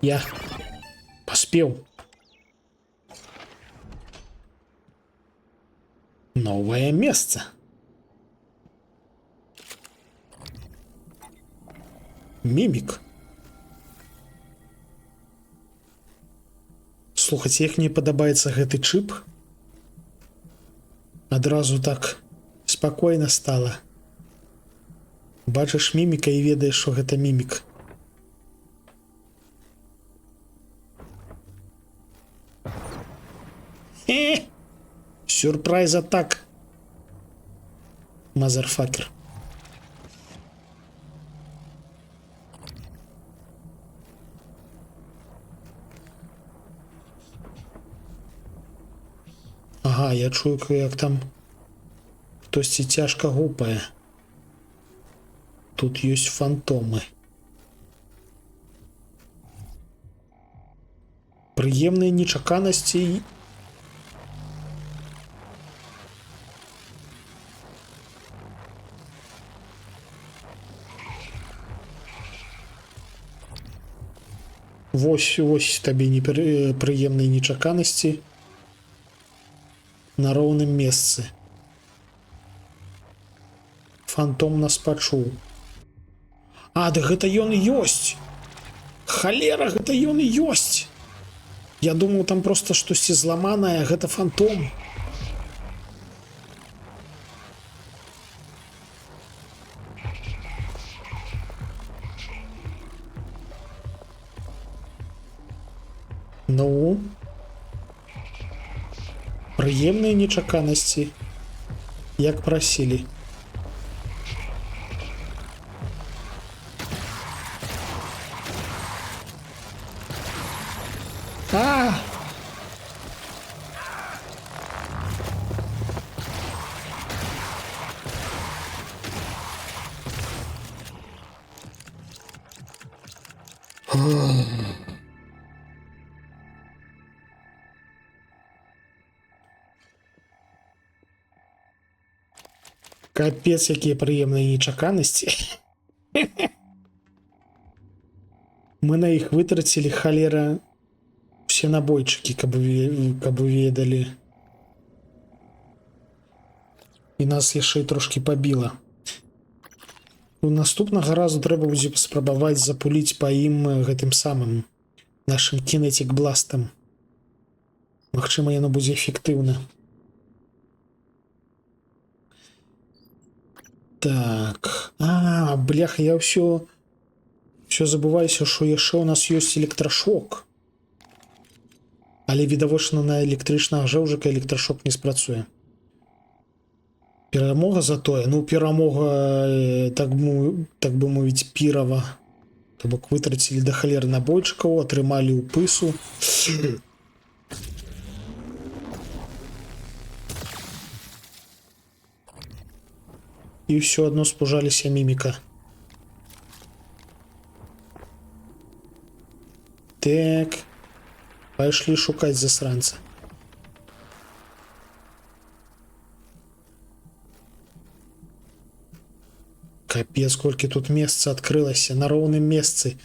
Я поспел. Новое место. Мімік. Слухайте, як мне падабаецца гэты чып. Адразу так спакойна стала. Бачыш міміка і ведаеш, што гэта мімік. Сюрприз атак. Мазерфакер. Ага, я чую, як там хтосьці цяжка гупае. Тут ёсць фантомы. Прыемныя нечаканасці. Вось табе непрыемныя нечаканасці на роўным месцы. Фантом нас пачуў. А, да гэта ён і ёсць! Халера, гэта ён і ёсць! Я думаў, там проста штосьці зламанае, гэта фантом. Ну, прыемныя нечаканасці, як прасілі. А! Капец, якія прыемныя нечаканасці. Мы на іх вытрацілі, халера, все набойчыкі, каб вы ведалі. І нас яшчэ трошкі пабіла. Наступнага разу трэба будзе паспрабаваць запуліць па ім гэтым самым нашым кинетик бластам. Магчыма, яно будзе эфектыўна. Так. А, бляха, я ўсё забываюся, што яшчэ у нас ёсць электрашок. Але відавочна на электрычнага жэўжыка электрашок не спрацуе. Перамога затое, ну перамога, так бы мовіць, пірава. То бок вытрацілі да халеры набойчыкаў, атрымалі ўпысу. І ўсё адно спужаліся міміка. Так. Пайшлі шукаць засранца. Капец, колькі тут месца адкрылася на роўным месцы.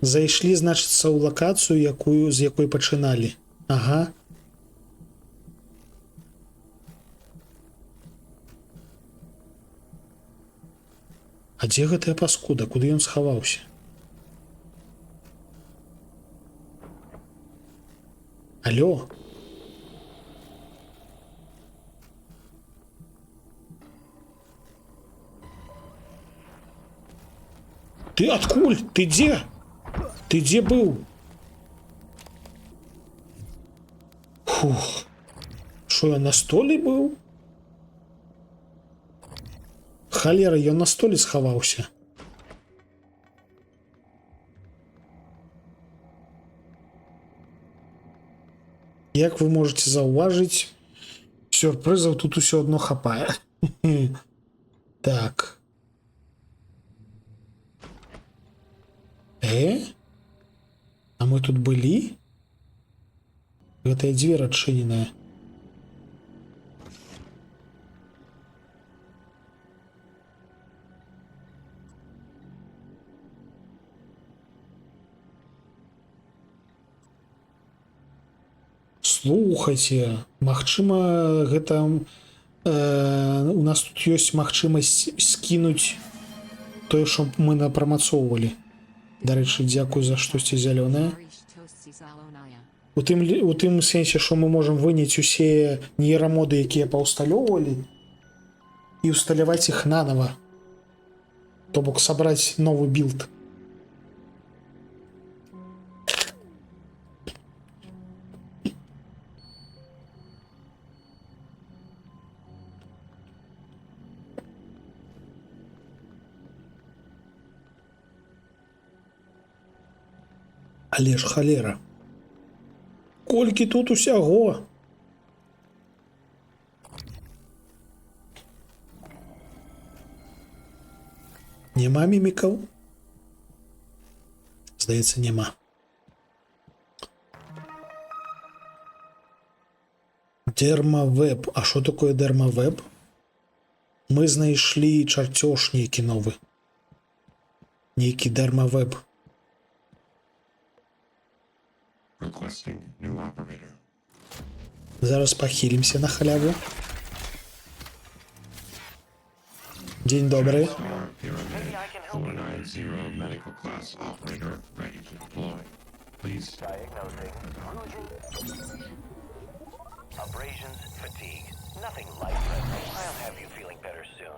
Зайшлі, значыцца, ў лакацыю, з якой пачыналі. Ага. А дзе гэтая паскуда? Куды ён схаваўся? Алло? Ты адкуль? Ты дзе? Ты дзе быў? Фух. Шо, я на столе быў? Халера, ён на столе схаваўся. Як вы можете заўважыць, сюрпрызаў тут усё адно хапае. Так. А мы тут былі? Гэтая дзвер адчыненая. Слухайце, магчыма, гэта у нас тут ёсць магчымасць скінуць тое, што мы напрамацоўвалі. Дарэчы, дзякую за штосьці зялёнае. У тым сэнсе, што мы можам выняць усе нейрамоды, якія паўсталёўвалі, і ўсталяваць іх нанова. То бок сабраць новы білд. Але ж халера. Колькі тут усяго? Нема мімікаў? Здаецца, нема. Дермавеб. А што такое дермавеб? Мы знайшлі чарцёж нейкі новы. Нейкі дермавеб. Зараз пахілімся на халяву. Дзень добры.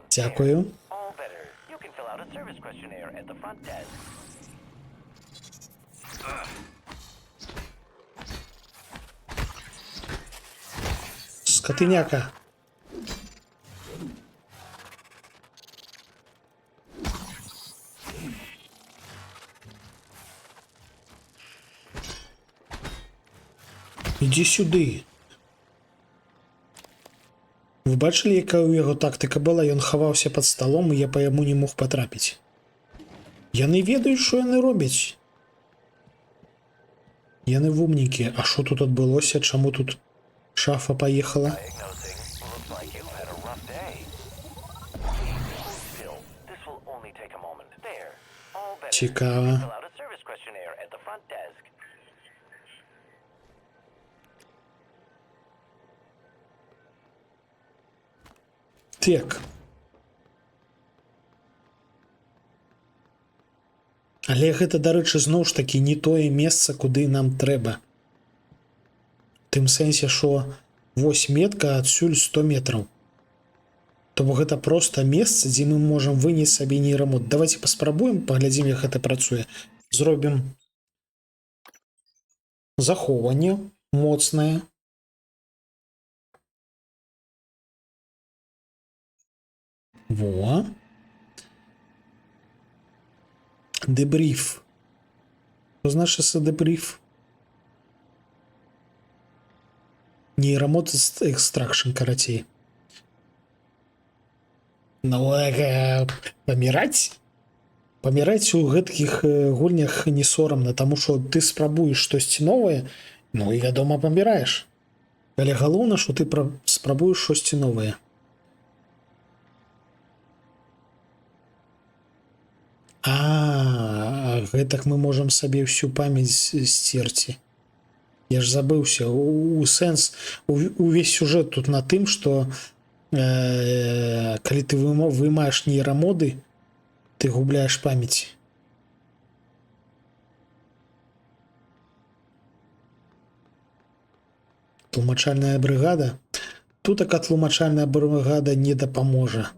Дзякую. Скотыняка. Ідзі сюды. Вы бачылі, якая ў яго тактыка была? Ён хаваўся пад сталом, і я па яму не мог патрапіць. Яны ведаюць, што яны робяць. Яны вумнікі. А што тут адбылося? Чаму тут шафа поехала? Цікава. Так. Але гэта, дарэчы, зноў ж такі не тое месца, куды нам трэба. В тым сэнсе, што вось метка адсюль 100 метраў. То бок гэта проста месца, дзе мы можам выняць сабе нейрамод. Давайте паспрабуем, паглядзім, як гэта працуе. Зробім захоўванне моцнае. Во. Дебриф. Што значыцца дебриф? Нейрамод экстракшн, карацей. Ну, паміраць? Паміраць у гэткіх гульнях не сорамна, таму што ты спрабуеш штосьці новае, ну і, вядома, паміраеш. Але галоўна, што ты спрабуеш штосьці новае. гэтак мы можам сабе всю памяць сцерці. Я ж забыўся. Сэнс, увесь сюжэт тут на тым, што калі ты вымаеш нейрамоды, ты губляеш памяць. Тлумачальная брыгада. Тутака тлумачальная брыгада не дапаможа.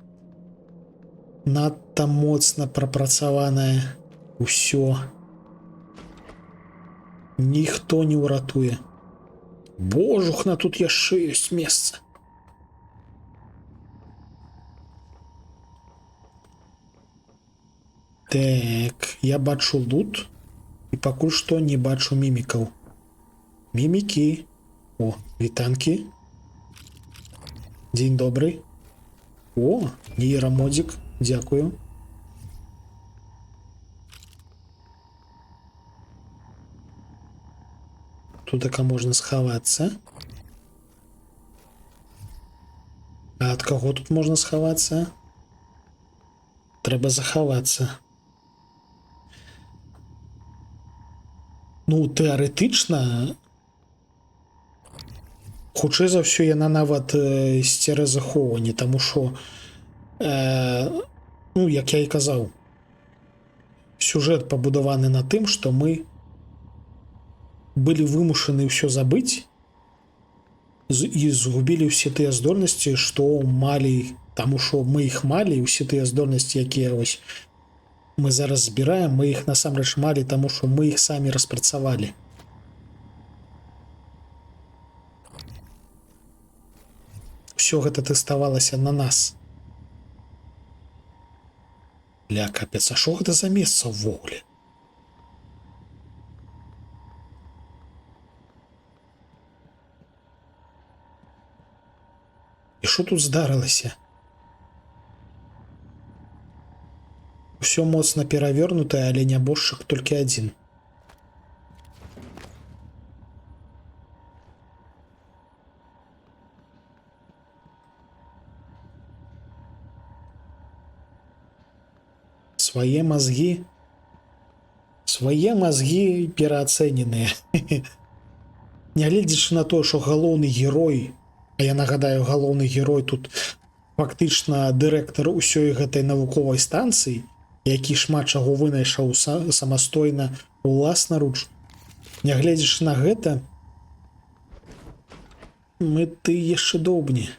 Надта моцна прапрацаванае ўсё. Ніхто не ўратуе. Божухна, тут яшчэ ёсць месца. Так, я бачу лут і пакуль што не бачу мімікаў. Мімікі. О, вітанкі. Дзень добрый. О, нейрамодзік. Дзякую. Тутака можна схавацца. А ад каго тут можна схавацца? Трэба захавацца. Ну, тэарэтычна, хутчэй за ўсё яна нават сцеразахоўванне, таму што, ну, як я і казаў, сюжэт пабудаваны на тым, што мы былі вымушаны ўсё забыць і згубілі ўсе тыя здольнасці, што малі, таму што мы іх малі, ўсе тыя здольнасці, якія вось мы зараз збіраем, мы іх насамрэч малі, таму што мы іх самі распрацавалі. Усё гэта тэставалася на нас. Ля, капец, а што гэта за месца ўвогуле? І што тут здарылася? Усё моцна перавернутае, але нябожчык толькі адзін. Свае мазгі пераацэненыя. Нягледзячы на тое, што галоўны герой, а я нагадаю, галоўны герой тут фактычна дырэктар усёй гэтай навуковай станцыі, які шмат чаго вынайшаў самастойна уласнаруч. Нягледзячы на гэта, мы ты яшчэ доўбні.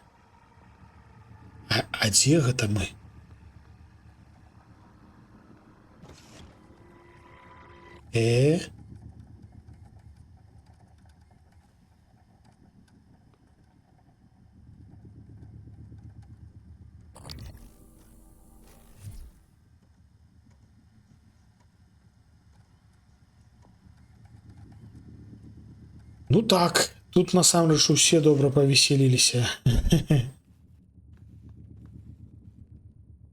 А дзе гэта мы? Ну так, тут насамрэч усе добра павесяліліся.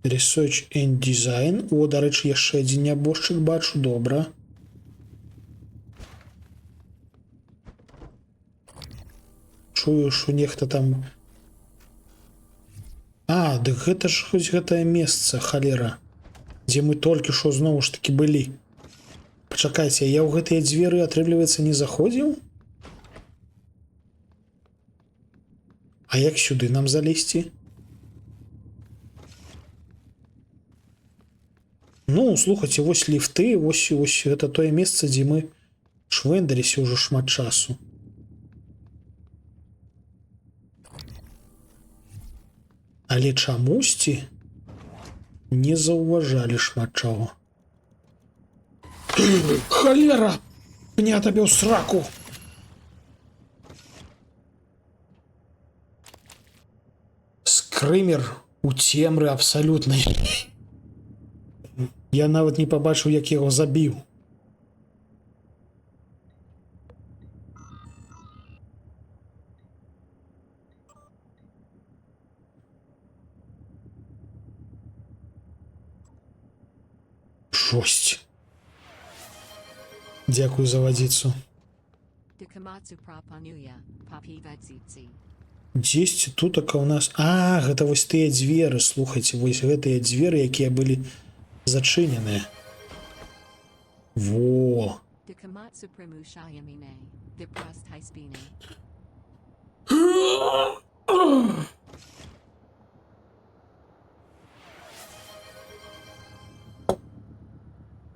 Research and Design. О, дарэчы, яшчэ адзін нябожчык бачу, добра. Чую, што нехта там... А, дык гэта ж хоць гэтае месца, халера, дзе мы толькі што зноў ж такі былі. Пачакайце, я ў гэтыя дзверы, атрымліваецца, не заходзіў? А як сюды нам залезці? Ну, слухайце, вось ліфты, вось гэта тое месца, дзе мы швендаліся ўжо шмат часу. Але чамусьці не заўважалі шмат чаго. Халера! Пня табе ў сраку! Скрымер у цемры абсалютнай. Я нават не пабачыў, як яго забіў. Жосць. Дзякую за вадзіцу. Дзесьці тутака ў нас... А, гэта вось тыя дзверы, слухайце, вось гэтыя дзверы, якія былі зачыненыя. Во. Dikamatsu Primushayamine, Diprast Highspine.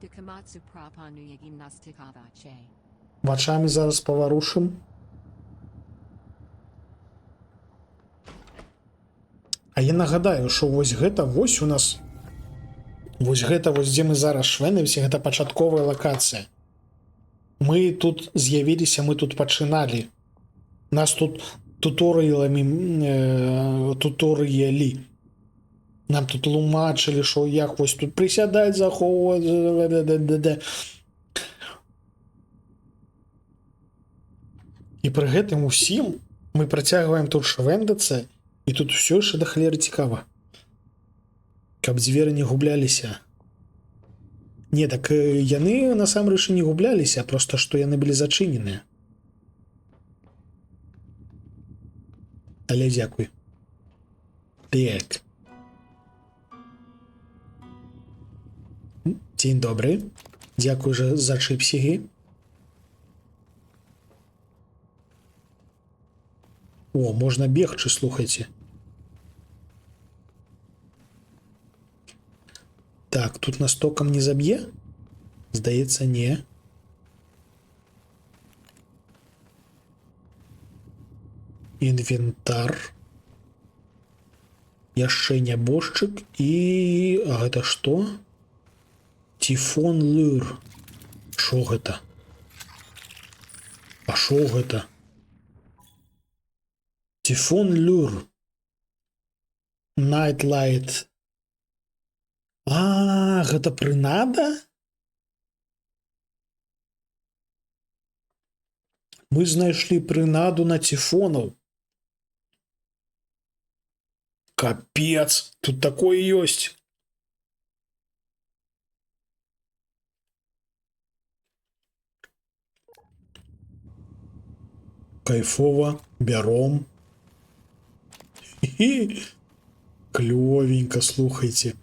Dikamatsu Prapanuya Gimnastikavache. Вачами зараз паварушым. А я нагадаю, што вось гэта вось у нас вось гэта вось дзе мы зараз швэндаемся, гэта пачатковая лакацыя. Мы тут з'явіліся, мы тут пачыналі. Нас тут туторыялі. Нам тут тлумачылі, што як вось тут прысядаць, захоўваць. І пры гэтым усім мы працягваем тут швэндацца, і тут ўсё яшчэ да халеры цікава. Каб дзверы не губляліся. Не, так яны насамрэч не губляліся, проста што яны былі зачыненыя. Але дзякуй. Так. Дзень добры. Дзякуй за чыпсігі. О, можна бегчы, слухайце. Так, тут нас токам не заб'е? Здаецца, не. Інвентар. Яшчэ нябожчык і... А гэта што? Тифон Люр. Шо гэта? А шо гэта? Тифон Люр. Nightlight. А, гэта прынада? Мы знайшлі прынаду на тифонаў. Капец, тут такое ёсць. Кайфова, бяром. Клёвенько, слухайте.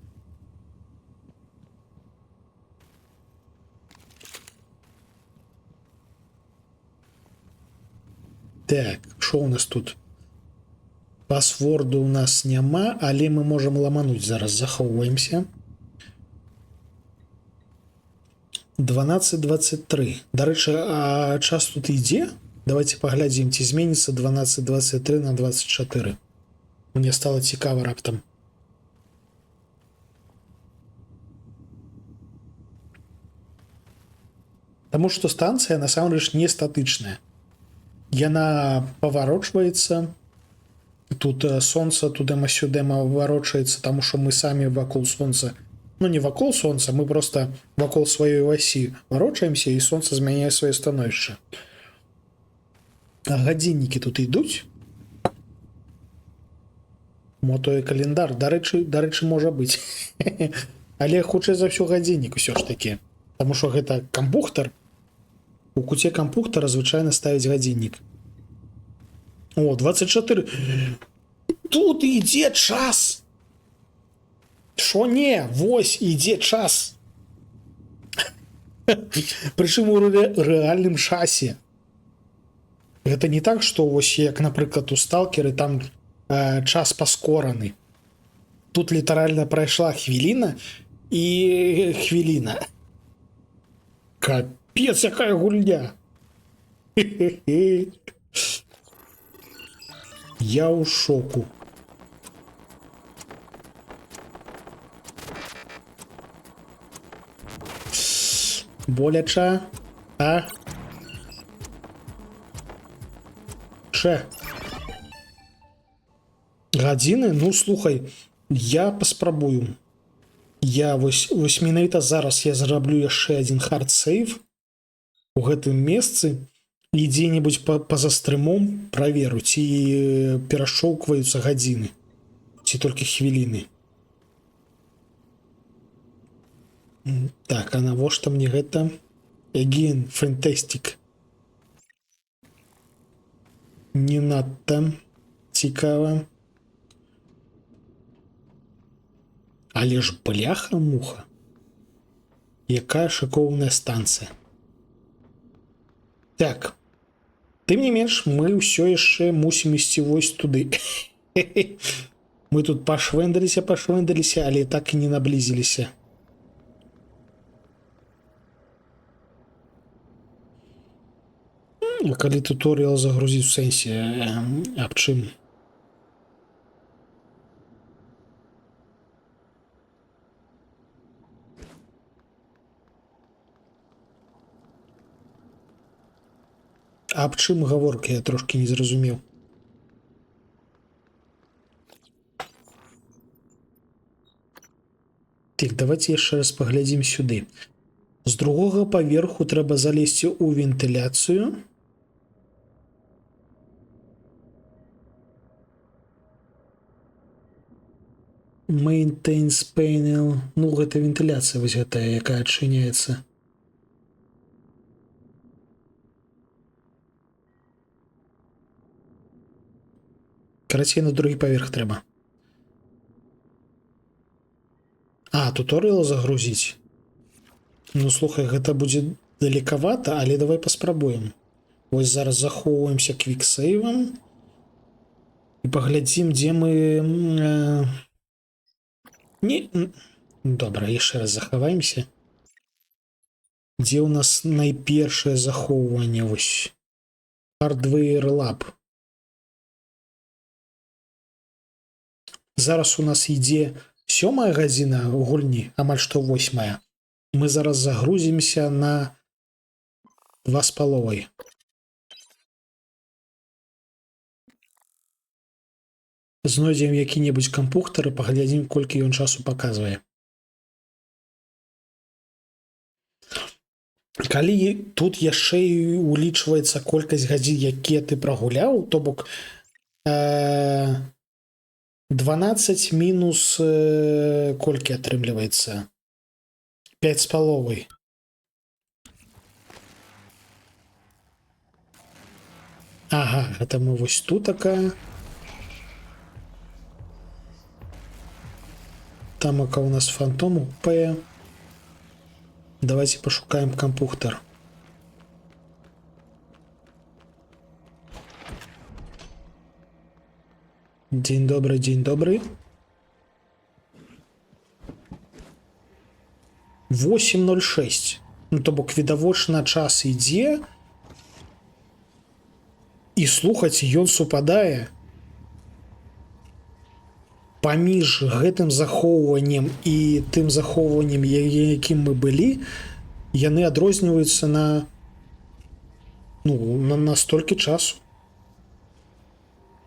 Так, що у нас тут? Пасворду у нас няма, але мы можем ламануть зараз. Захоўваемся. 12:23. Дарэчы, а час тут ідзе? Давайте паглядзім, ці зменіцца 12:23 на 24. Мне стало цікава раптам. Таму што станцыя насамрэч не статычная. Яна паварочваецца. Тут сонца тудыма-сюдыма варочаецца, таму што мы самі вакол сонца. Ну, не вакол сонца, мы просто вакол сваёй васі варочаемся, і сонца змяняе сваё становішча. А гадзіннікі тут ідуць? Мо той календар, дарэчы, можа быць. Але хутчэй за ўсё гадзіннік усё ж такі. Таму што гэта кампухтар. У куце кампухтара звычайна ставіць гадзіннік. О, 24. Тут ідзе час. Шо не? Вось ідзе час. Прычым у рэальным часе. Гэта не так, што вось як, напрыклад, у сталкеры там час паскораны. Тут літаральна прайшла хвіліна і хвіліна. Капец, якая гульня. Я ў шоку. Боляча, а? Ше. Гадзіны? Ну, слухай, я паспрабую. Я вось менавіта зараз я зараблю яшчэ адзін хард-сейв у гэтым месцы і дзе-небудзь па-за стрымом праверу, ці перашчоўкваюцца гадзіны, ці толькі хвіліны. Так, а навошта мне гэта? Again, fantastic. Не надта цікава. Але ж бляха-муха. Якая шыкоўная станцыя. Так. Тым не менш, мы ўсё яшчэ мусім ісці вось туды. Мы тут пашвэндаліся, але так і не наблізіліся. Калі туторыял загрузіць у сэнсе, аб чым? Аб чым гаворка, я трошки не зразумеў. Так, давайте яшчэ раз паглядзім сюды. З другога паверху трэба залезці ў вентыляцыю. Maintenance panel. Ну, гэта вентыляцыя вось гэтая, якая адчыняецца. Карацей, на другі паверх трэба. А, туторыял загрузіць. Ну, слухай, гэта будзе далекавата, але давай паспрабуем. Вось зараз захоўваемся квіксейвам і паглядзім, дзе мы... Добра, яшчэ раз захаваемся. Дзе ў нас найпершае захоўванне? Вось. Hardware Lab. Зараз у нас ідзе 7-я гадзіна ў гульні, амаль што 8-я. Мы зараз загрузімся на 2,5. Знойдзем які-небудзь кампухтар і паглядзім, колькі ён часу паказвае. Калі тут яшчэ і улічваецца колькасць гадзін, якія ты прагуляў, то бок 12 мінус колькі атрымліваецца? 5,5. Ага, гэта мы вось тут такая. Тамака у нас фантом П. Давайте пошукаем компьютер. День добрый, день добрый. 8:06. Ну, то бок відавочна час ідзе. І слухаць, ён супадае. Паміж гэтым захоўваннем і тым захоўваннем, якім мы былі, яны адрозніваюцца на столькі часу.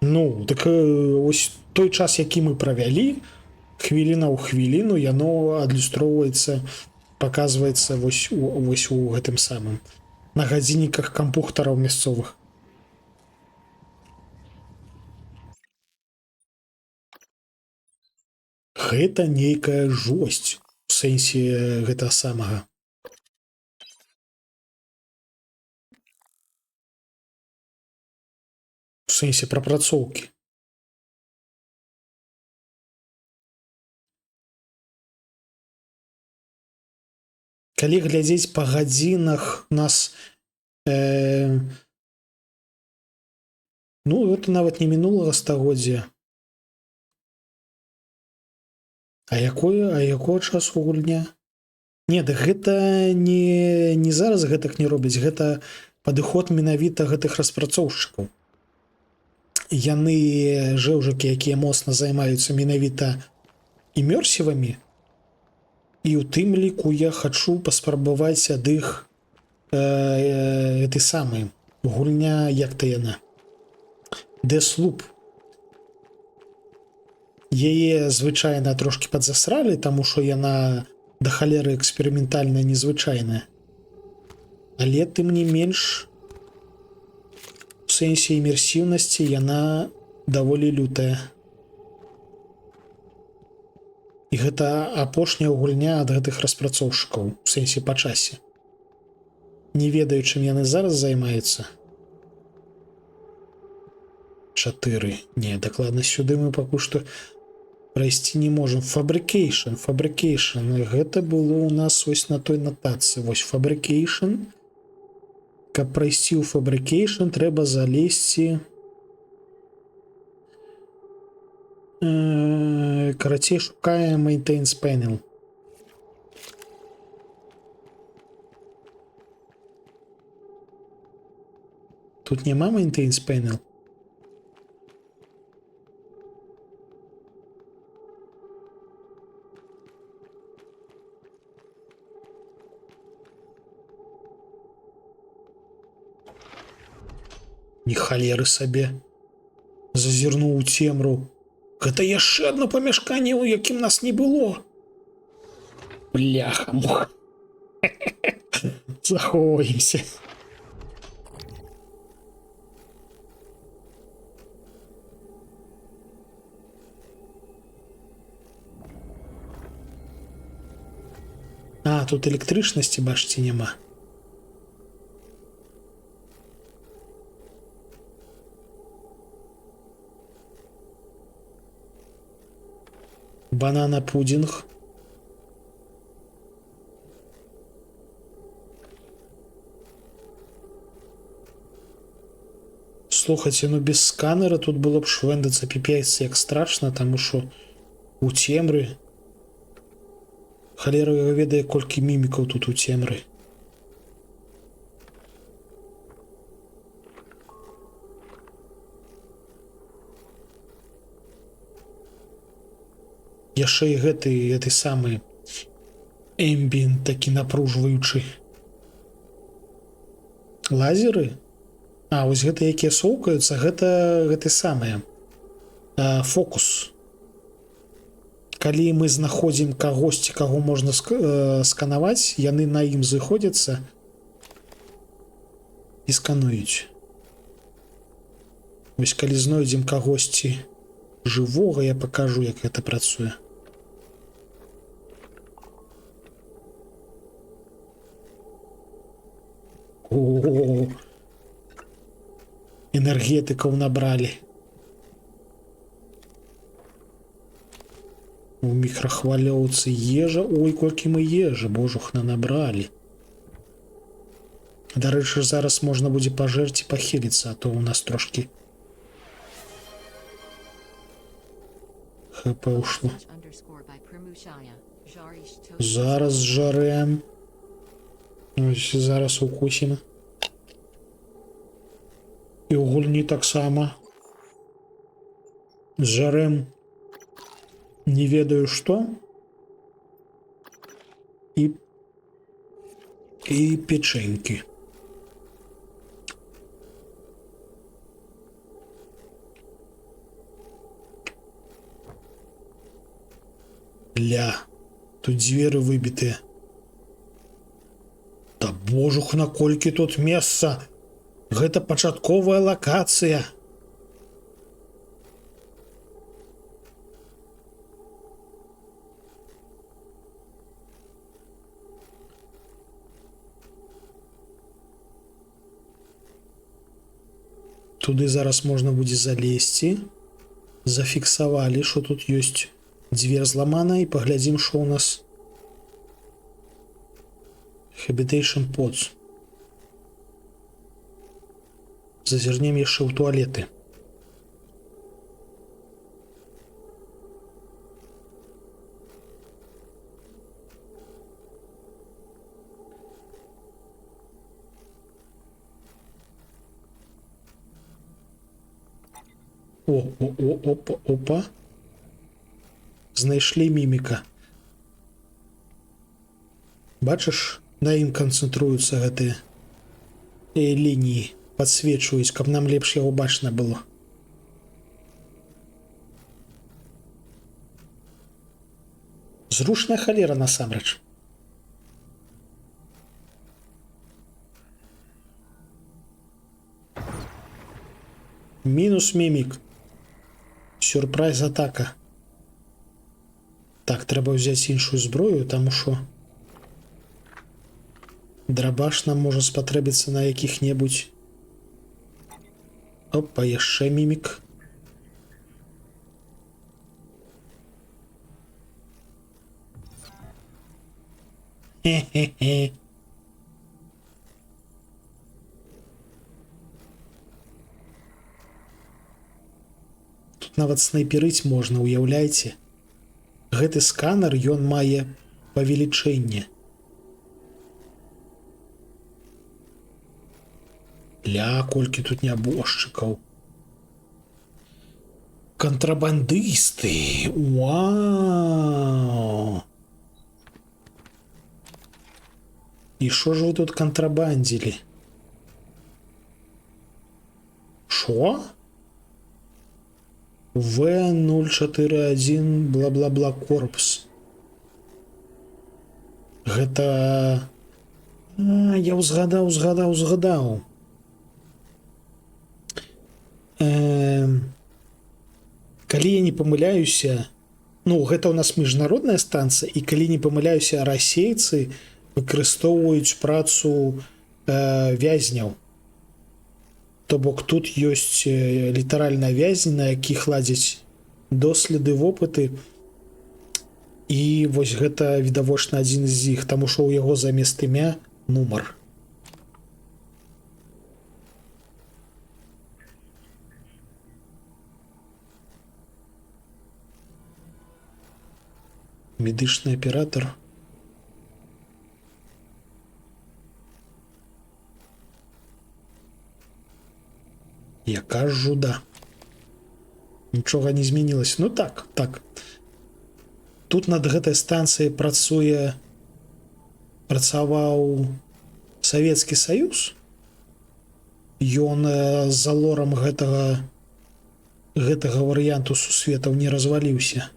Ну, так ось той час, які мы правялі, хвіліна ў хвіліну, яно адлюстроўваецца, паказваецца вось у гэтым самым, на гадзінніках кампухтараў мясцовых. Гэта нейкая жосць у сэнсе гэтага самага. У сэнсе прапрацоўкі. Калі глядзець па гадзінах нас гэта нават не мінулага стагоддзя. А якого часу гульня? Не, да гэта не зараз гэтак не робяць, гэта падыход менавіта гэтых распрацоўшчыкаў. Яны жэўжыкі, якія моцна займаюцца менавіта імерсівамі, і ў тым ліку я хачу паспрабаваць ад іх гэты самы гульня, як то яна, Deathloop. Яе звычайна трошки падзасралі, таму што яна да халеры эксперыментальная, незвычайная. Але тым не менш у сэнсе імерсіўнасці яна даволі лютая. І гэта апошняя гульня ад гэтых распрацоўшчыкаў у сэнсе па часе. Не ведаю, чым яны зараз займаюцца. 4. Не, дакладна сюды мы пакуль што Прайсці не можам. Fabrication. Гэта было у нас вось на той нотацыі. Вось Fabrication. Каб прайсці ў Fabrication, трэба залезці. Карацей, шукаем Maintenance Panel. Тут няма Maintenance Panel. Ні халеры сабе. Зазірнуў у цемру. Гэта яшчэ одно памяшканне, у якім нас не было. Бляха, муха. Заховаемся. А, тут электрычнасці, бачыце, няма. Банана-пудинг. Слухайте, ну без сканера тут было б швендацца піпец як страшна, таму што у цемры. Халера яго ведае, колькі мімікаў тут у цемры. Яшчэ і гэты самы эмбіент такі напружваючы. Лазеры? А, вось гэта якія соўкаюцца, гэта самае. Фокус. Калі мы знаходзім кагосьці, каго можна сканаваць, яны на ім зыходзяцца і скануюць. Вось калі знойдзем кагосьці жывога, я пакажу, як гэта працуе. О, энергетыкаў набралі. У мікрахвалёўцы ежа. Ой, колькі мы ежы, божухна, набралі. Дарэчы, зараз можна будзе пажэрці і пахіліцца, а то у нас трошкі ХП ушло. Зараз жарем. Ось зараз укусім. І ў гульні таксама. Жарем не ведаю што. І печенькі. Ля, тут дзверы выбітыя. Да божух, наколькі тут месца. Гэта пачатковая лакацыя. Туды зараз можна будзе залезці. Зафіксавалі, што тут ёсць дзвер зламана, і паглядзім, што ў нас. Habitation Pods. Зазірнем яшчэ ў туалеты. Опа. Знайшлі міміка. Бачыш, на ім канцэнтруюцца гэтыя лініі, падсвечваюць, каб нам лепш яго бачна было. Зручная халера насамрэч. Мінус мімік. Сюрпрайз атака. Так, трэба ўзяць іншую зброю, таму што драбаш нам можа спатрэбіцца на якіх-небудзь. Опа, яшчэ мімік. Хе-хе-хе. Тут нават снайперыць можна, уяўляеце? Гэты сканер, ён мае павелічэнне. Ля, колькі тут нябожчыкаў. Контрабандысты. Уау. І що ж ви тут контрабандили? Що? В041 бла-бла-бла корпус. Гэта... я узгадаў. Калі я не памыляюся, ну, гэта ў нас міжнародная станцыя, і калі не памыляюся, расейцы выкарыстоўваюць працу вязняў. То бок тут ёсць літаральна вязні, на якіх ладзяць доследы, вопыты. І вось гэта відавочна адзін з іх, таму што ў яго замест імя нумар. Медычны аператор. Яка жуда. Нічога не змянілася. Ну так. Тут над гэтай станцыяй працаваў Савецкі Саюз. Ён з-за лорам гэтага варыянту сусветаў не разваліўся.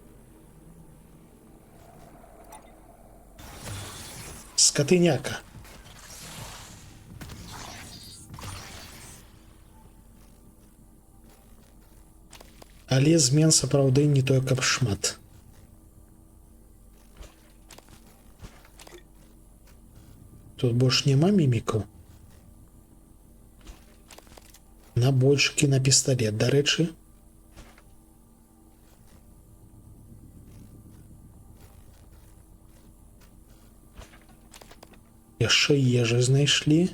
Скатыняка. Але змен сапраўды не тое, каб шмат. Тут больш няма мімікаў. Набойчыкі на пісталет, дарэчы. Яшчэ ежы знайшлі.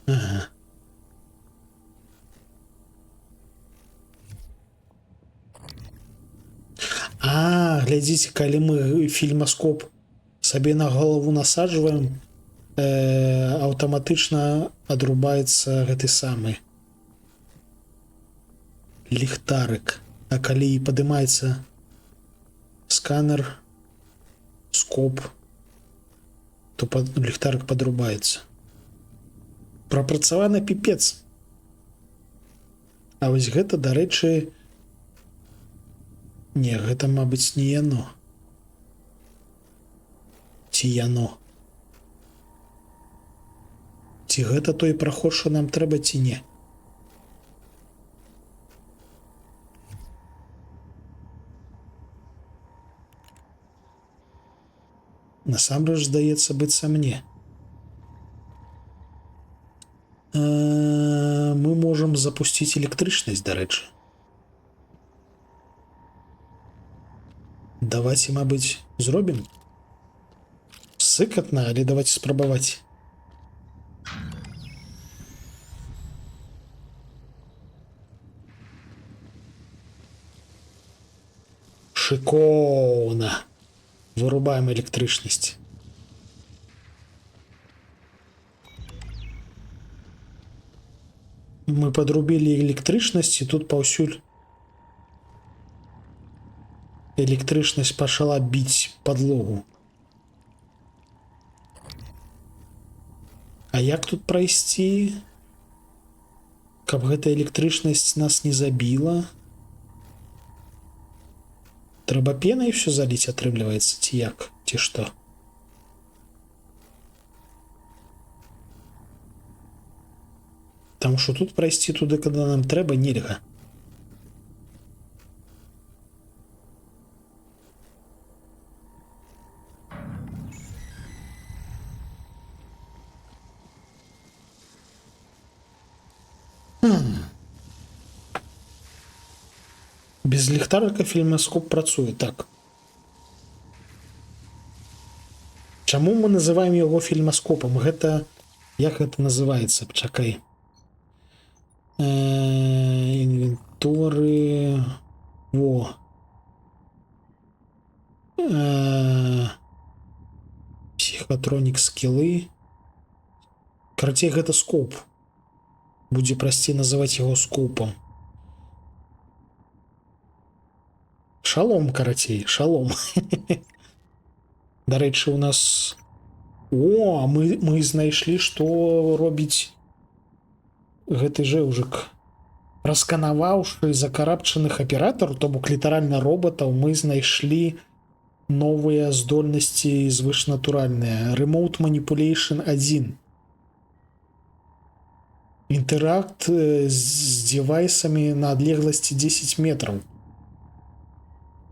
Ага. Глядзіце, калі мы фільмаскоп сабе на галаву насаджваем, аўтаматычна адрубаецца гэты самы ліхтарык. А калі падымаецца сканер, скоп, то ліхтарык падрубаецца. Прапрацаваны піпец. А вось гэта, дарэчы, не, гэта, мабыць, не яно. Ці яно. Ці гэта той праход, што нам трэба, ці не. Насамрэч, здаецца, быццам не. Мы можам запусціць электрычнасць, дарэчы. Давайте, мабыць, зробім. Сыкатна, але давайте спрабаваць. Шикоўна. Вырубаем электрычнасць. Мы подрубілі электрычнасць, і тут паўсюль электрычнасць пачала біць падлогу. А як тут прайсці, каб гэта электрычнасць нас не забіла? Трэба пенай ўсё заліць, атрымліваецца, ці як, ці што? Таму што тут прайсці туды, куды нам трэба, нельга. Без ліхтарика фільмаскоп працуе, так. Чаму мы называем яго фільмаскопам? Гэта... Як гэта называецца? Пачакай. Інвенторы... Во. Психатронік скілы. Карацей, гэта скоп. Будзе прасцей называць яго скопам. Шалом, карацей, шалом. Дарэчы, у нас... О, мы знайшлі, што робіць гэты жэўжык. Расканаваўшы закарабчаных аператараў, то бок літаральна роботаў, мы знайшлі новыя здольнасці звышнатуральныя. Remote Manipulation 1. Інтэракт з девайсамі на адлегласці 10 метраў.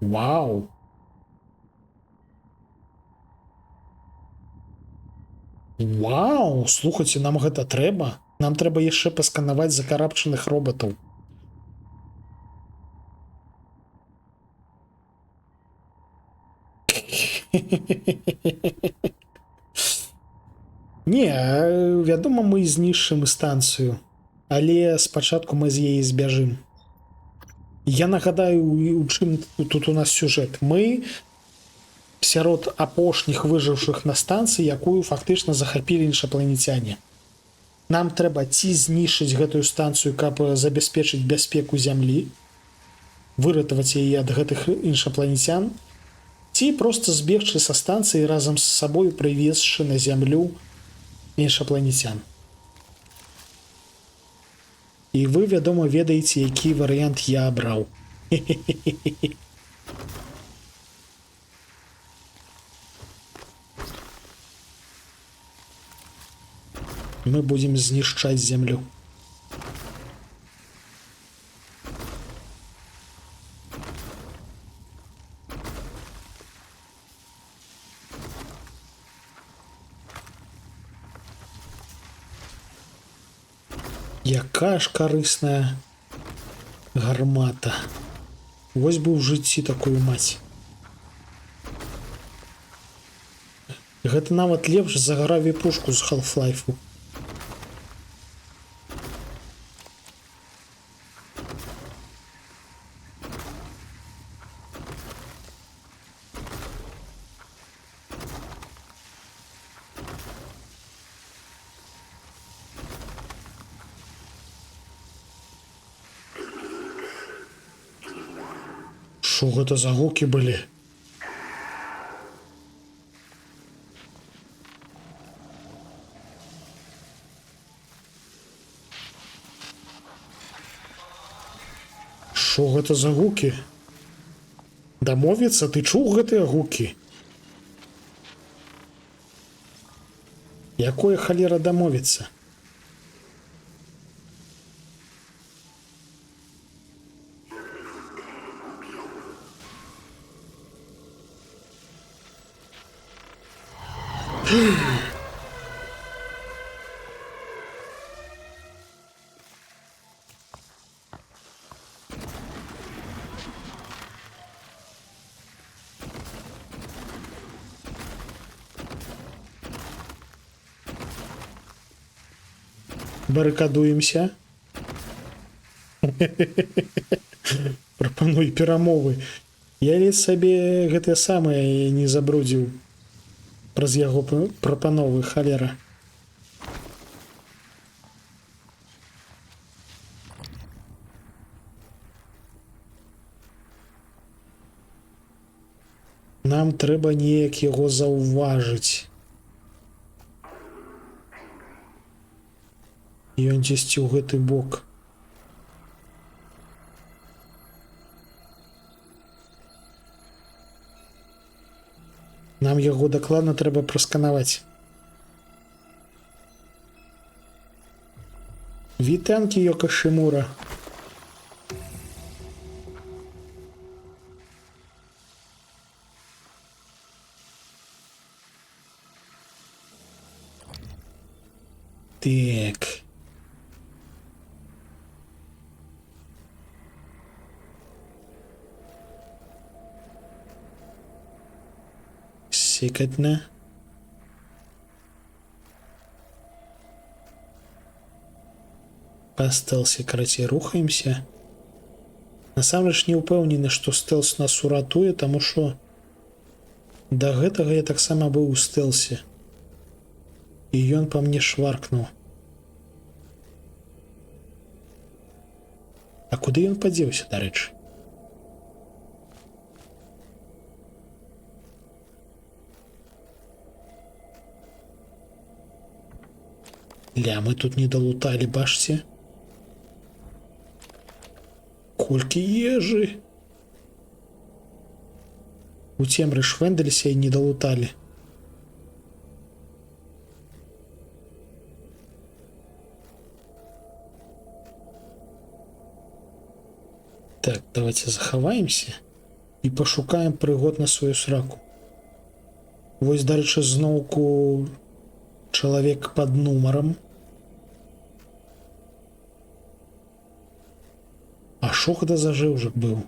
Вау! Вау! Слухайце, нам гэта трэба? Нам трэба яшчэ пасканаваць закарабчаных роботаў. Не, вядома, мы знішчым станцыю, але спачатку мы з яе збяжым. Я нагадаю, у чым тут у нас сюжэт. Мы сярод апошніх выжыўшых на станцыі, якую фактычна захапілі іншапланецяне. Нам трэба ці знішчыць гэтую станцыю, каб забяспечыць бяспеку зямлі, выратаваць яе ад гэтых іншапланецян, ці проста збегчы са станцыі разам з сабою, прывезшы на зямлю іншапланецян. І вы, вядома, ведаеце, які варыянт я абраў. Мы будем знішчаць зямлю. Якая ж карысная гармата. Вось бы ў жыцці такую маць. Гэта нават лепш за гравіпушку з Half-Life. Што гэта за гукі былі? Што гэта за гукі? Дамовіцца, ты чуў гэтыя гукі? Якое халера дамовіцца? Барыкадуемся. Прапануй перамовы. Я ледзь сабе гэтае самае не забрудзіў праз яго прапановы, халера. Нам трэба неяк яго заўважыць. Ён дзесьці ў гэты бок. Нам яго дакладна трэба прасканаваць. Вітанкі, Йока Шимура. Так. цікатна. Па стэлсе карацей рухаемся. Насамрэч не ўпэўнены, што стэлс нас уратуе, таму што да гэтага я таксама быў у стэлсе. І ён па мне шваркнуў. А куды ён падзеўся, дарэчы? Ля, мы тут не далуталі, бачце? Колькі ежы! У цемры швэндаліся і не далуталі. Так, давайте захаваемся і пашукаем прыгод на сваю сраку. Вось, дарэчы, зноўку чалавек пад нумарам. А што гэта за жыўжык быў?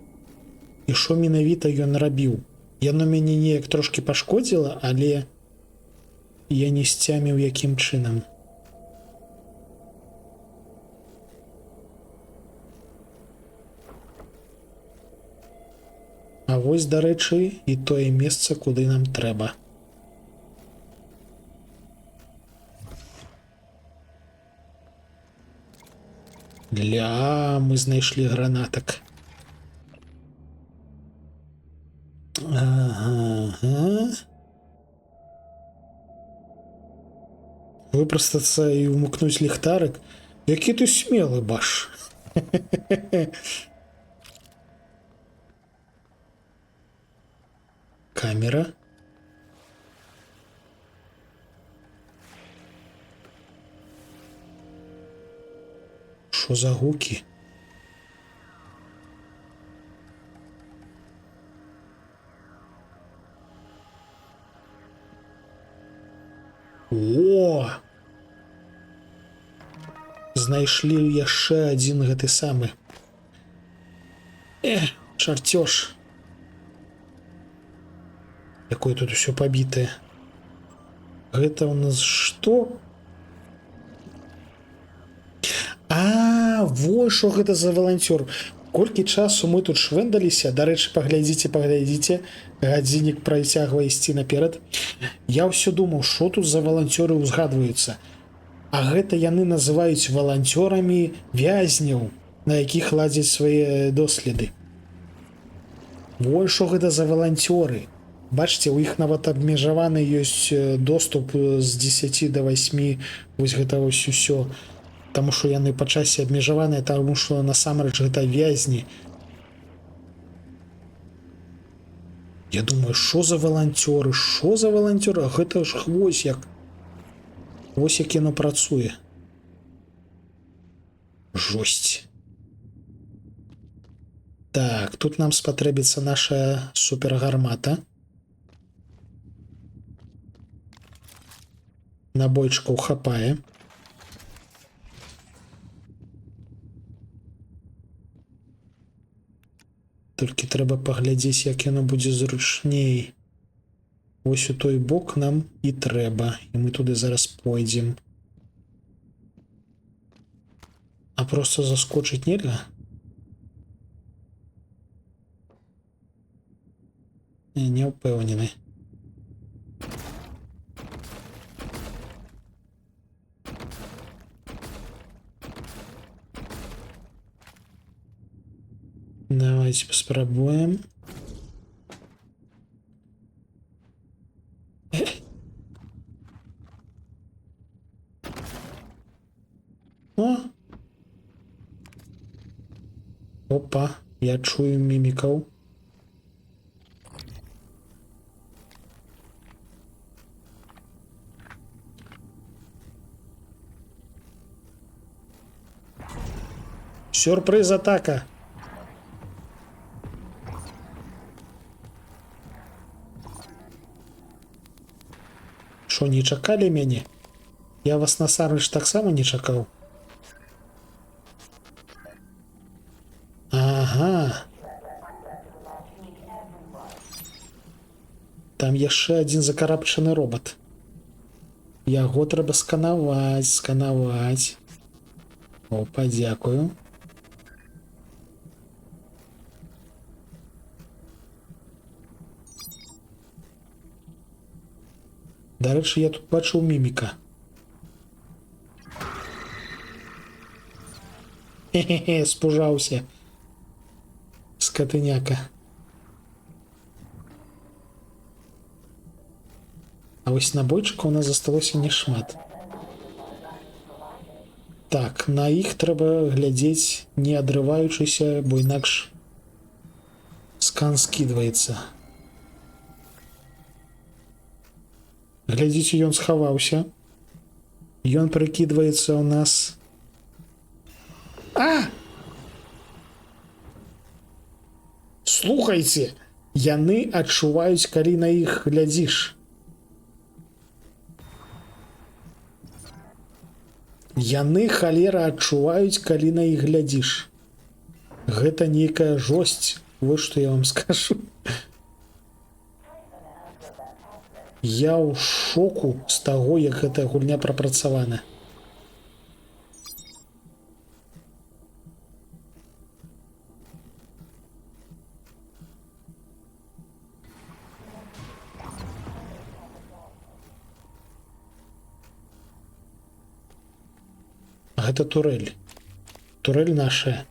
І што менавіта ён рабіў? Яно мяне неяк трошки пашкодзіла, але я не сцяміў, якім чынам. А вось, дарэчы, і тое месца, куды нам трэба. Ля, мы знайшлі гранатак. Ага. Выпрастацца і ўмыкнуць ліхтарык. Які ты смелы, баш. Камера. Що за гуки? О! Знайшлі яшчэ адзін гэты самы. Чарцёж. Якое тут усё пабітае. Гэта у нас што? Во, што гэта за валанцёр. Колькі часу мы тут швэндаліся. Дарэчы, паглядзіце. Гадзіннік працягвае ісці наперад. Я ўсё думаў, што тут за валанцёры ўзгадваюцца. А гэта яны называюць валанцёрамі вязняў, на якіх ладзяць свае доследы. Во, што гэта за валанцёры. Бачце, у іх нават абмежаваны ёсць доступ з 10 до 8. Вось гэта вось усё. Таму што яны па часе абмежаваныя, таму што насамрэч гэта вязні. Я думаю, што за валанцёры, што за валанцёры? А гэта ж вось як. Вось як яно працуе. Жосць. Так, тут нам спатрэбіцца наша супергармата. Набойчыкаў хапае. Толькі трэба паглядзець, як яно будзе зручней. Вось у той бок нам і трэба. І мы туды зараз пойдзем. А проста заскочыць нельга? Не ўпэўнены. Давайте поспробуем. О! Опа, я чую мімікаў. Сюрприз атака. Що, не чакалі мяне? Я вас насамрэч таксама не чакаў. Ага. Там там яшчэ адзін закарабчаны робот. Яго трэба сканаваць. О, падзякую. Дарэчы, я тут бачыў міміка. Хе-хе-хе, спужаўся. Скатыняка. А вось набойчыкаў у нас засталося няшмат. Так, на іх трэба глядзець, не адрываючыся, бо інакш скан скідваецца. Глядзіце, ён схаваўся. Ён прыкідваецца ў нас... А! Слухайце, яны адчуваюць, калі на іх глядзіш. Яны, халера, адчуваюць, калі на іх глядзіш. Гэта нейкая жосць, вот што я вам скажу. Я ў шоку з таго, як гэтая гульня прапрацавана. Гэта турэль. Турэль нашая.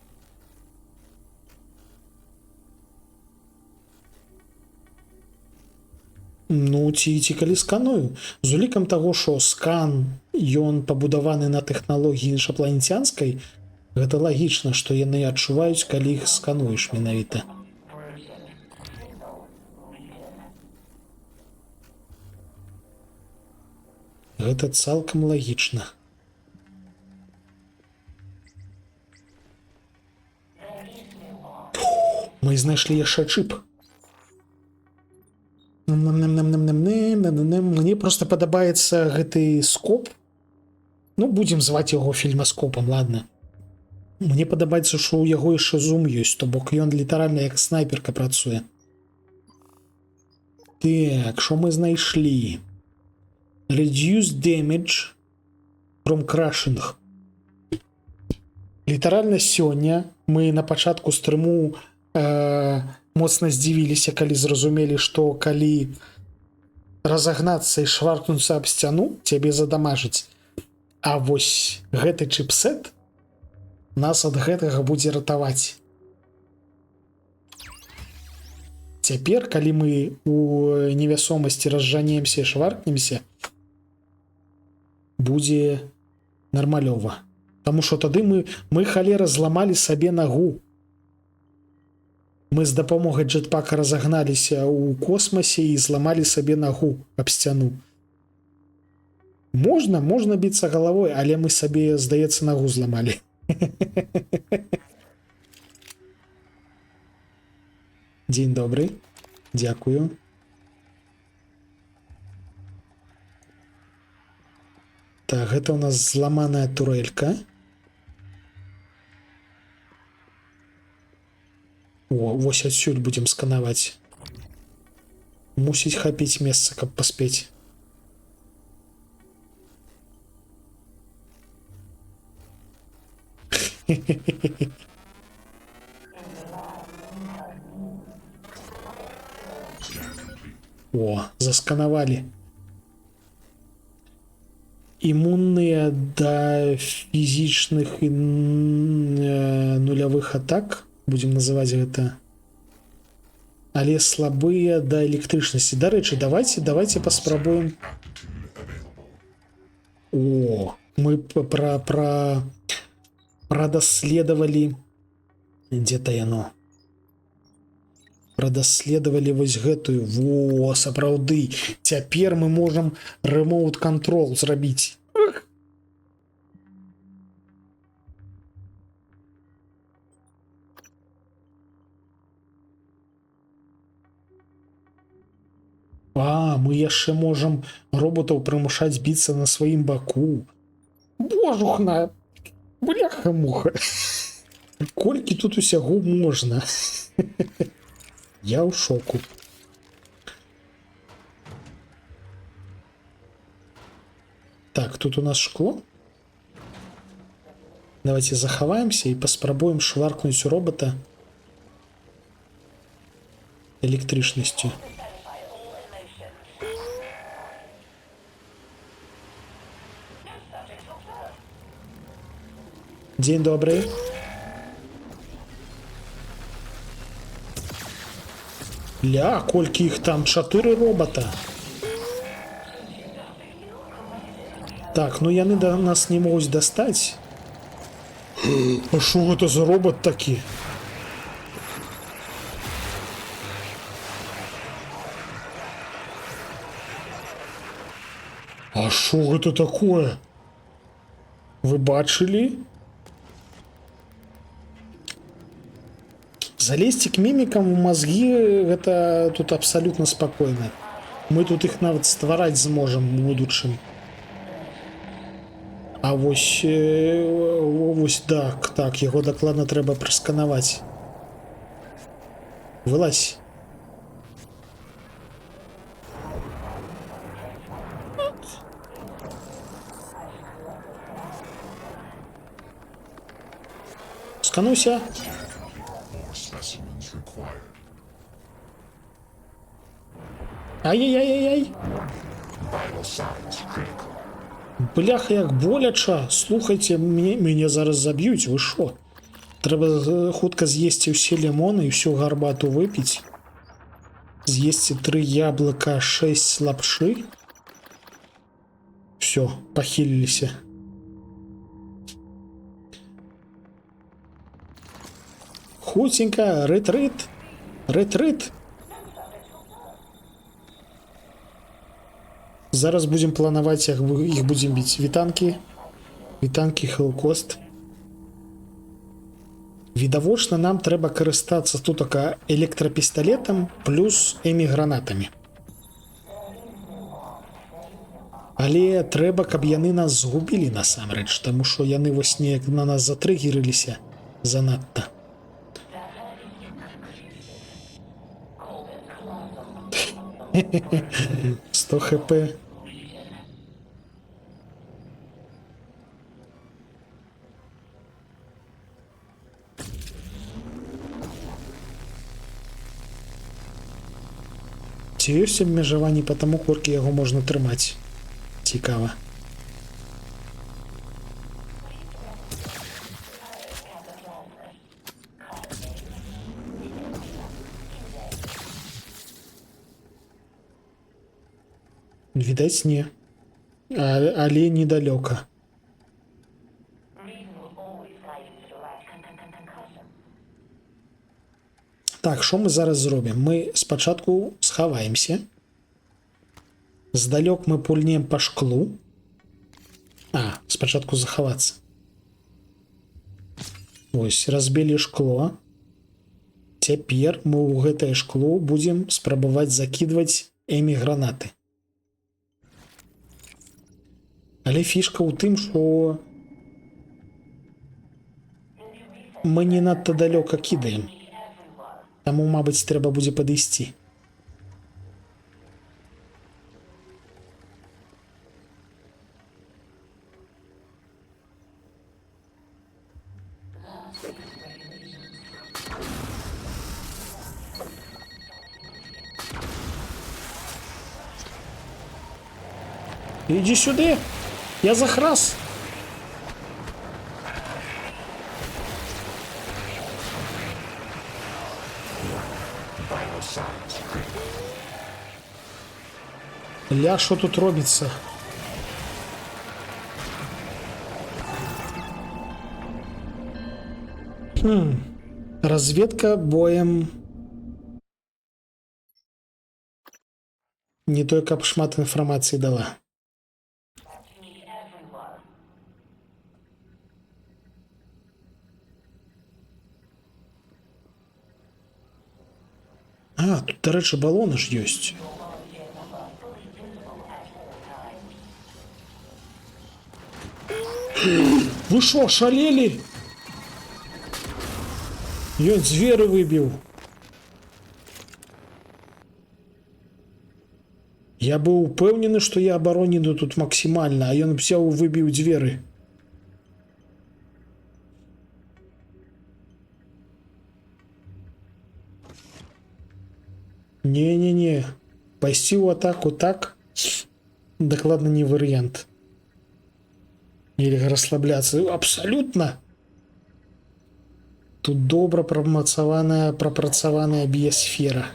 Ну, ці калі сканую. З улікам таго, што скан, ён пабудаваны на тэхналогіі іншапланецянскай, гэта лагічна, што яны адчуваюць, калі іх скануеш менавіта. Гэта цалкам лагічна. Мы знайшлі яшчэ чып. Мне просто падабаецца гэты скоп. Ну, будзем зваць яго фільмаскопам, ладно. Мне падабаецца, што ў яго яшчэ зум ёсць, то бок ён літаральна як снайперка працуе. Так, што мы знайшлі? Reduce damage from crashing. Літаральна сёння мы на пачатку стрыму моцна здзівіліся, калі зразумелі, што калі разагнацца і шваркнуцца аб сцяну, цябе задамажыць. А вось гэты чіпсет нас ад гэтага будзе ратаваць. Цяпер, калі мы у невясомасці разжанемся і шваркнемся, будзе нармалёва. Таму што тады мы халера зламалі сабе нагу. Мы з дапамогай джетпака разагналіся ў космасе і зламалі сабе нагу аб сцяну. Можна біцца галавой, але мы сабе, здаецца, нагу зламалі. Дзень добры. Дзякую. Так, гэта ў нас зламаная турэлька. О, вось адсюль будзем сканаваць. Мусіць хапіць месца, каб паспець. О, засканавалі. Імунныя да фізічных і нулявых атак, будем называць гэта, але слабыя да электрычнасці. Дарэчы, давайте паспрабуем. О, мы прадаследавалі, дзе-то яно, прадаследавалі вось гэтую. Во, сапраўды, цяпер мы можам ремоут контрол зрабіць. А, мы яшчэ можам роботаў прымушаць біцца на сваім баку. Божухна, бляха-муха. Колькі тут усяго можна? Я ў шоку. Так, тут у нас шкло. Давайте заховаемся и поспробуем шваркнуть у робота электричностью. День добрый. Ля, колькі іх там? 4 робота. Так, ну яны до нас не могуць дастаць. А що гэта за робот такі? А що гэта такое? Вы бачылі? Залезьте к мімікам у мозги, гэта тут абсолютно спокойно. Мы тут их нават ствараць зможам у будучым. А вось, так, яго дакладна трэба прасканаваць. Вылазь. Скануйся. More specimens required. Ай-яй-яй-яй-яй. Vital signs critical. Бляха, як боляча. Слухайте, мяне зараз заб'юць, вы шо? Трэба хутка з'есці ўсе лімоны і всю гарбату выпіць. З'есці 3 яблыка, 6 лапшы. Все, пахіліліся. Хутенька, рэтрыт. Рэтрыт. Зараз будем планаваць, як іх будзем біць. Вітанкі. Вітанкі, хелкост. Відавочна, нам трэба карыстацца тут электрапісталетам плюс эмігранатамі. Але трэба, каб яны нас згубілі насамрэч, таму што яны вось неяк на нас затрыгерыліся занадта. Хе-хе-хе. 100 хп. Ці ёсць абмежаванні па таму, колькі яго можна трымаць? Цікава. Відаць, не. Але недалёка. Так, що ми зараз зробимо? Ми спочатку сховаємося. Здалёк ми пульнем по шклу. Спочатку заховатися. Ось, разбілі шкло. Цяпер мы ў гэтае шкло будем спрабаваць закидваць эмігранаты. Але фішка ў тым, што мы не надта далёка кідаем. Таму, мабыць, трэба будзе падысці. Иди сюда! Я захрас! Ля, що тут робиться? Разведка боем. Не той, каб шмат інфармації дала. Тут, до речі, балони ж ёсць. Вы шо, шалели? Ён дзверы выбіў. Я быў упэўнены, што я абаронены тут максімальна, а ён взяў і выбіў дзверы. Не-не-не. Пайсці ў атаку так дакладна не варыянт. Нельга расслабляцца. Абсалютна. Тут добра прапрацаваная біосфера.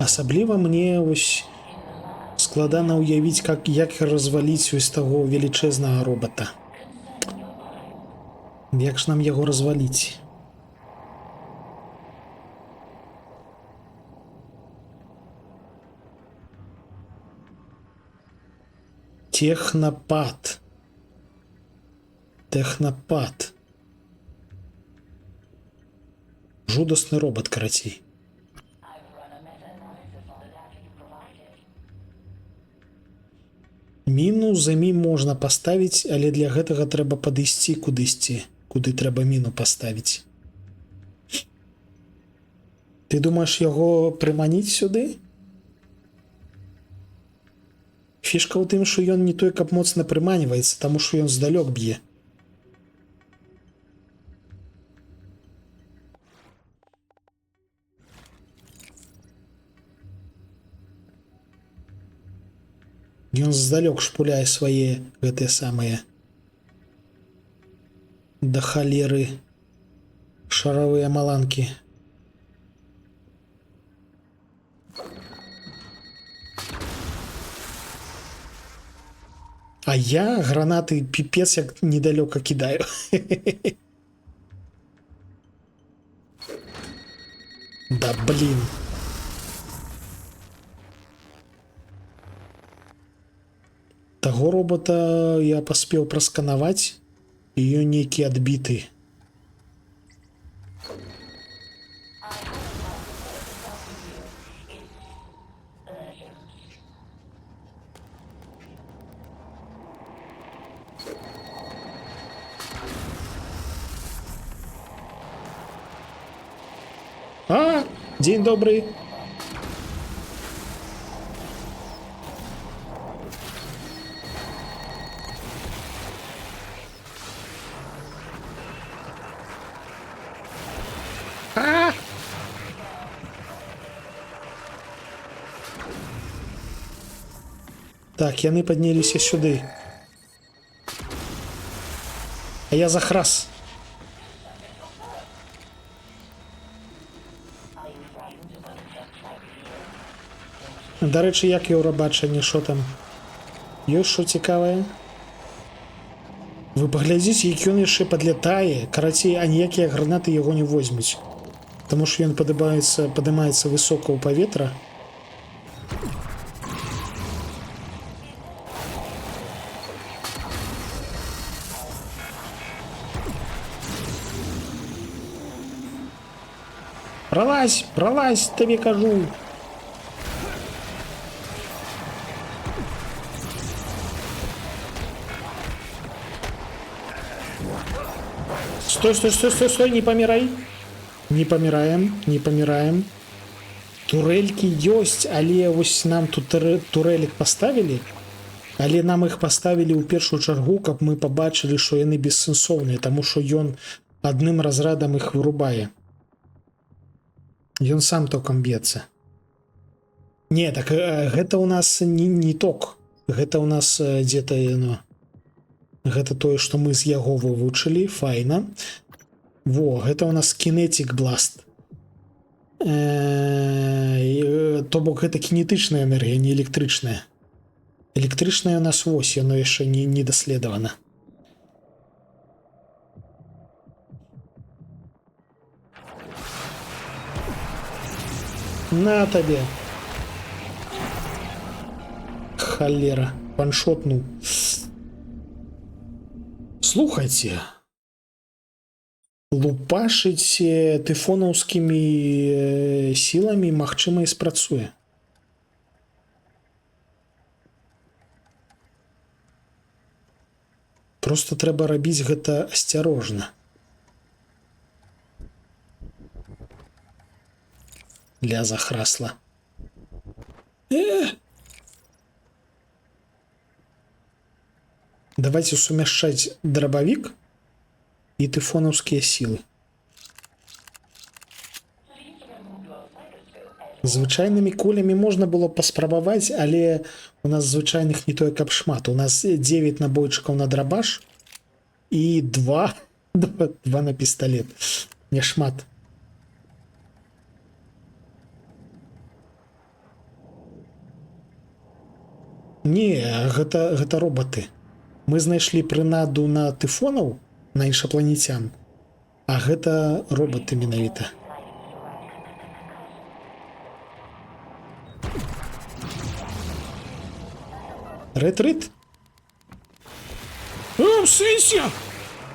Асабліва мне вось складана ўявіць, як разваліць вось таго велічэзнага робота. Як ж нам яго разваліць? Технопад. Технопад. Жудасны робот, карацей. Міну за мі можна паставіць, але для гэтага трэба падысці кудысьці, куды трэба міну паставіць. Ты думаеш яго прыманіць сюды? Фішка ў тым, што ён не той, каб моцна прыманіваецца, таму што ён здалёк б'е. Ён здалёк шпуляе свае гэтыя самыя да халеры шаравыя маланкі. А я гранаты пипец як недалёка кидаю. Да блин. Таго робота я паспеў прасканаваць, і ён нейкі адбіты. А, дзень добрый. А! Так, яны падняліся сюды. А я захрас. Дарэчы, як еўрабачанне, што там? Ёсць што цікавае? Вы паглядзіце, як ён яшчэ падлятае. Карацей, а ніякія гранаты яго не возьмуць. Таму што ён падымаецца высока ў паветра. Пролазь, пролазь, табе кажу. Стой, стой, стой, стой, стой, не помирай. Не помираем, не помираем. Турельки ёсць, але вось нам тут турелек поставілі. Але нам іх поставілі ў першую чаргу, каб мы пабачылі, што яны бессэнсоўныя, таму што ён адным разрадам іх вырубае. Ён сам токам б'ецца. Не, так гэта ў нас не ток. Гэта ў нас дзе-то яно. Гэта тое, што мы з яго вывучылі, файна. Во, гэта ў нас Kinetic Blast. То бок гэта кінетычная энергія, не электрычная. Электрычная ў нас вось, яно яшчэ не даследавана. На табе. Холера, ваншотнуў. Слухайце, лупашыць тыфонаўскімі сіламі, магчыма, і спрацуе. Просто трэба рабіць гэта асцярожна. Ля захрасла. Давайте сумяшчаць драбавік і тыфонаўскія сілы. Звычайнымі кулямі можна было паспрабаваць, але у нас звычайных не тое каб шмат. У нас 9 набойчыкаў на драбаш і 2 на пісталет. Не шмат. Не, гэта робаты. Мы знайшлі прынаду на тыфонаў, на іншапланецян, а гэта робаты менавіта. Рэт-рэт? В сэнсе?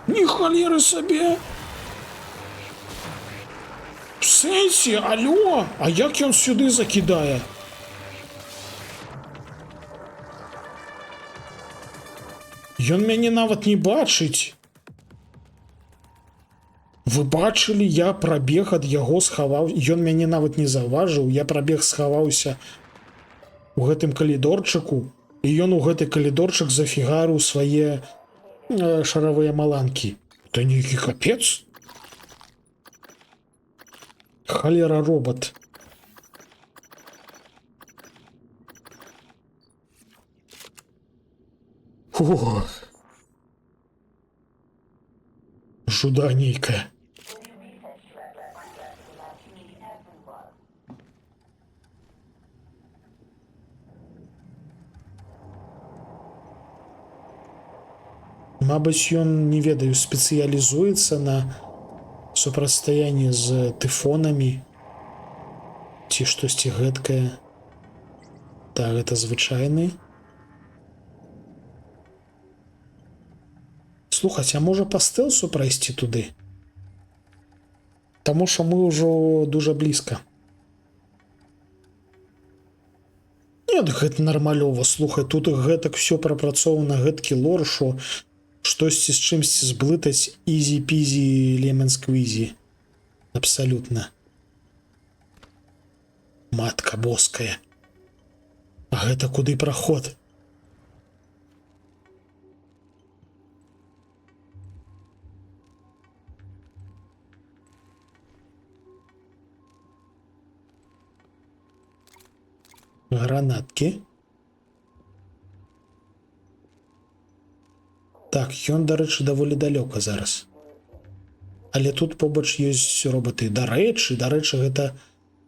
Ні халеры сабе! В сэнсе? Алло? А як ён сюды закідае? Ён мяне нават не бачыць. Вы бачылі, я прабег ад яго, схаваў. Ён мяне нават не заўважыў. Я прабег, схаваўся у гэтым калідорчыку, і ён у гэты калідорчык зафігарыў свае шаравыя маланкі. Это нейкі капец. Халера робот. О, жуда нейкая. Мабыць, ён, не ведаю, спецыялізуецца на супрацьстаянні з тыфонамі ці штосьці гэткае. Так, гэта звычайны. Слухаць, а можа па стэлсу прайсці туды? Таму што мы ўжо дужа блізка. Нет, гэта нармалёва. Слухай, тут гэтак все прапрацоўана, гэткі лор, што штосьці з чымсьці зблытаць easy-peasy lemon squeezy. Абсалютна. Матка боская. А гэта куды праход? Гранаткі. Так, ён, дарэчы, даволі далёка зараз. Але тут побач ёсць робаты. Дарэчы, гэта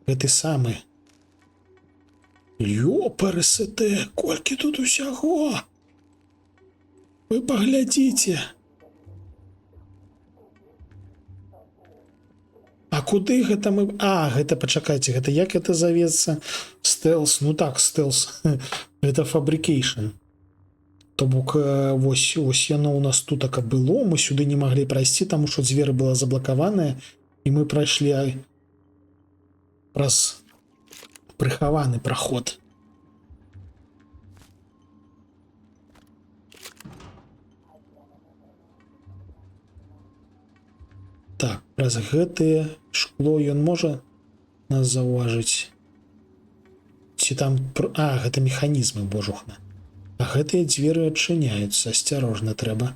гэты самы. Ёпарасэте, колькі тут усяго! Вы паглядзіце! А куды гэта мы... А, гэта, пачакайце, гэта як гэта завецца? Стэлс, ну так, стэлс. Гэта фабрикейшн. То бок, вось яно у нас тут так было, мы сюды не маглі прайсці, таму што дзверы была заблакаваная, і мы прайшлі праз прыхаваны праход. Так, праз гэтае шкло ён можа нас заўважыць? Ці там... А, гэта механізмы, божухна. А гэтыя дзверы адчыняюцца, асцярожна трэба.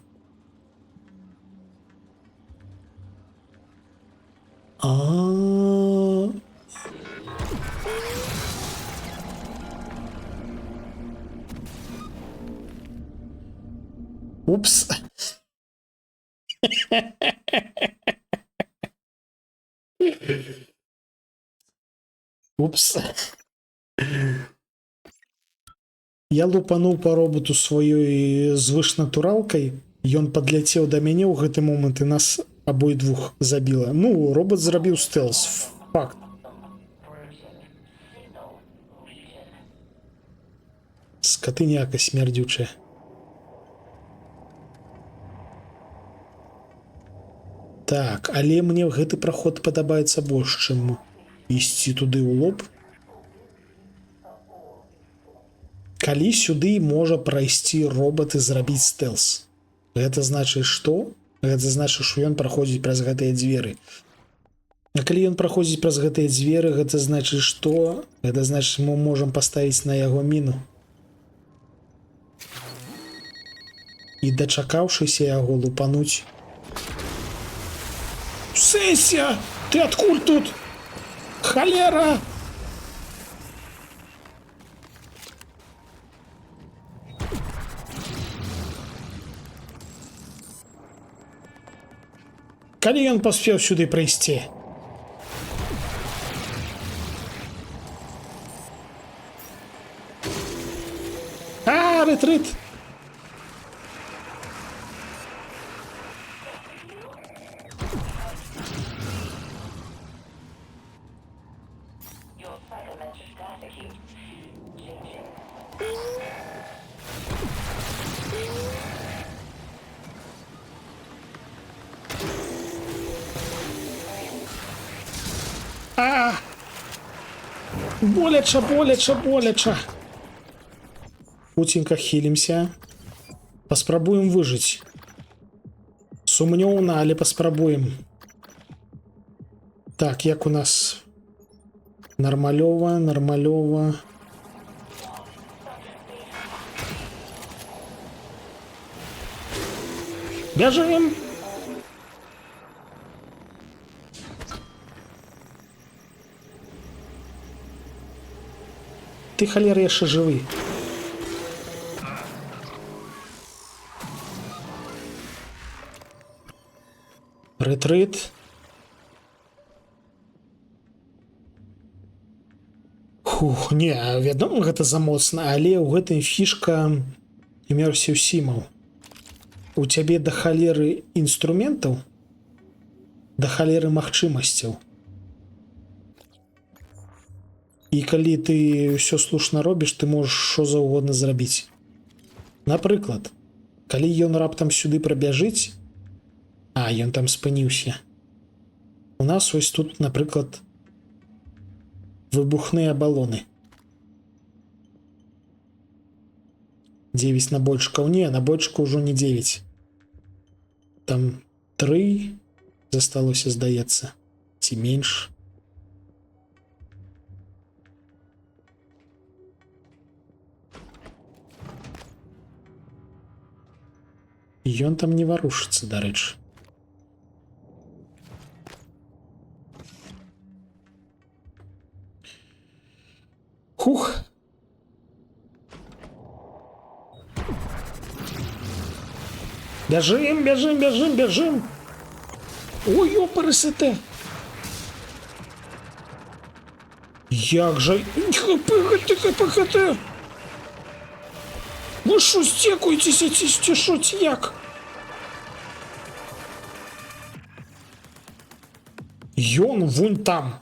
Упс. Упс. Я лупануў па роботу сваёй звышнатуралкай, ён падляцеў да мяне ў гэты момант і нас абойдвух забіла. Ну, робот зрабіў стэлс, факт. Скатыняка смярдзючая. Так, але мне гэты праход падабаецца больш, чым ісці туды ў лоб. Калі сюды можа прайсці робот і зрабіць стэлс? Гэта значыць што? Гэта значыць, што ён праходзіць праз гэтыя дзверы. А калі ён праходзіць праз гэтыя дзверы, гэта значыць што? Гэта значыць, мы можам паставіць на яго міну. І дачакаўшыся яго лупануць. Сессия! Ты адкуль тут? Холера! Калі ён паспеў сюды прыйсці? А, рэтрыт! Your psychometric data keeps changing. А! Боляча, боляча, боляча. Хуценька хілімся. Паспрабуем выжыць. Сумнёўна, але паспрабуем. Так, як у нас? Нармалёва, нармалёва. Бяжым! Ты, холера, яшчэ жывы. Рэтрыт. Хух, не, вядома, гэта замоцна, але ў гэтай фішка Immersive Sim'аў. У цябе да халеры інструментаў, да халеры магчымасцяў. І калі ты ўсё слушна робіш, ты можаш што заўгодна зрабіць. Напрыклад, калі ён раптам сюды прабяжыць, а, ён там спыніўся. У нас ось тут, напрыклад, выбухныя балоны. 9 набойчыкаў. Не, набойчыкаў ўжо не 9. Там 3 засталося, здаецца. Ці менш. Ён там не варушыцца, дарэчы. Хух. Бяжым, бяжым, бяжым, бяжым. Ой, ёпарасете. Як жа... Пыхаты. Вы що стекуєтеся, ці що, ці як? Ён вон там.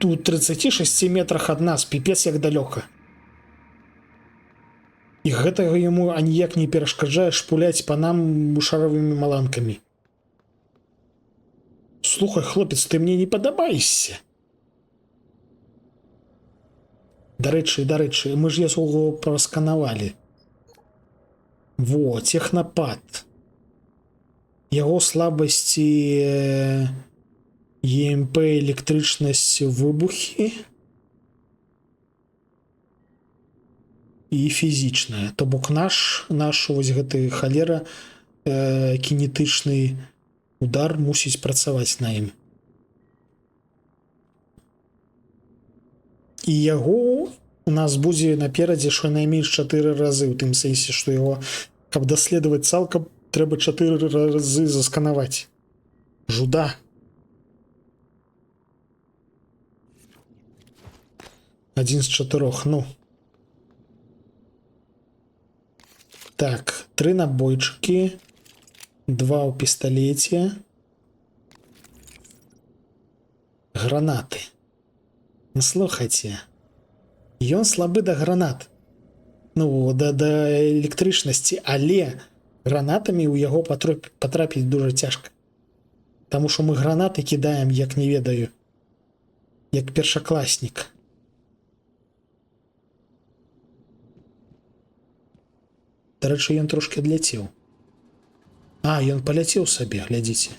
У 36 метрах ад нас, піпец як далёка. І гэтага яму аніяк не перашкаджае шпуляць па нам шаровымі маланкамі. Слухай, хлопец, ты мне не падабаешся. Дарэчы, мы ж яго прасканавалі. Во, технапад. Яго слабасці ЕМП, электрычнасць, выбухі і фізічная. То бок наш вось гэты халера кінетычны удар мусіць працаваць на ім. І яго у нас будзе наперадзе шайнайменш 4 разы, у тым сэнсе, што яго, каб даследаваць цалкам, трэба 4 разы засканаваць. Жуда. Адзін з 4, ну. Так, 3 набойчыкі, 2 ў пісталеце. Гранаты. Ну, слухайте, ён слабы да гранат. Ну, да электрычнасці, але гранатамі ў яго патрапіць дуже цяжка. Таму што мы гранаты кідаем, як не ведаю, як першакласнік. Дарэчы, ён трошки адляцеў. А, ён паляцеў сабе, глядзіце.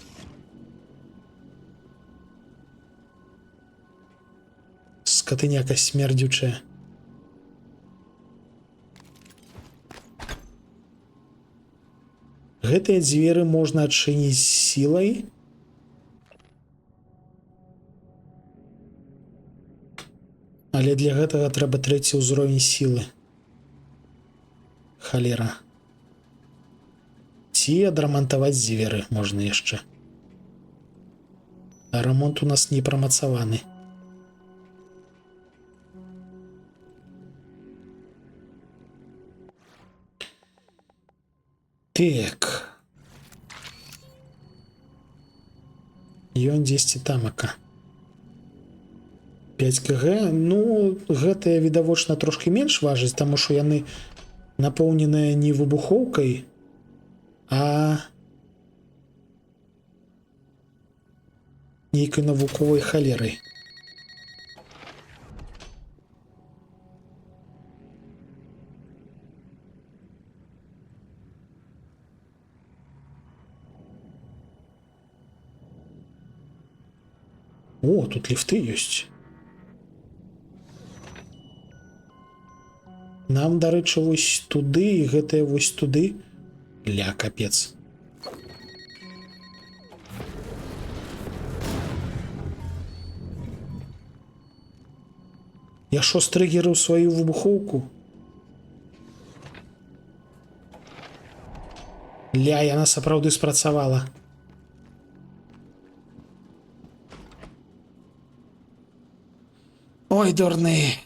Скатыняка смердючая. Гэтыя дзверы можна адчыніць сілай. Але для гэтага трэба 3-й ўзровень сілы. Халера. Ці адрамантаваць дзверы можна яшчэ. А рамонт у нас не прамацаваны. Так. Ён дзесьці тамака. 5 кг. Ну, гэтыя відавочна трошки менш важаць, таму што яны напоўненыя не выбухоўкай, а нейкай навуковай халерай. О, тут ліфты ёсць. Нам, дарэчы, вось туды і гэтыя вось туды. Ля, капец. Я шо стрыгерыў сваю выбухоўку? Ля, яна сапраўды спрацавала. Ой, дурны.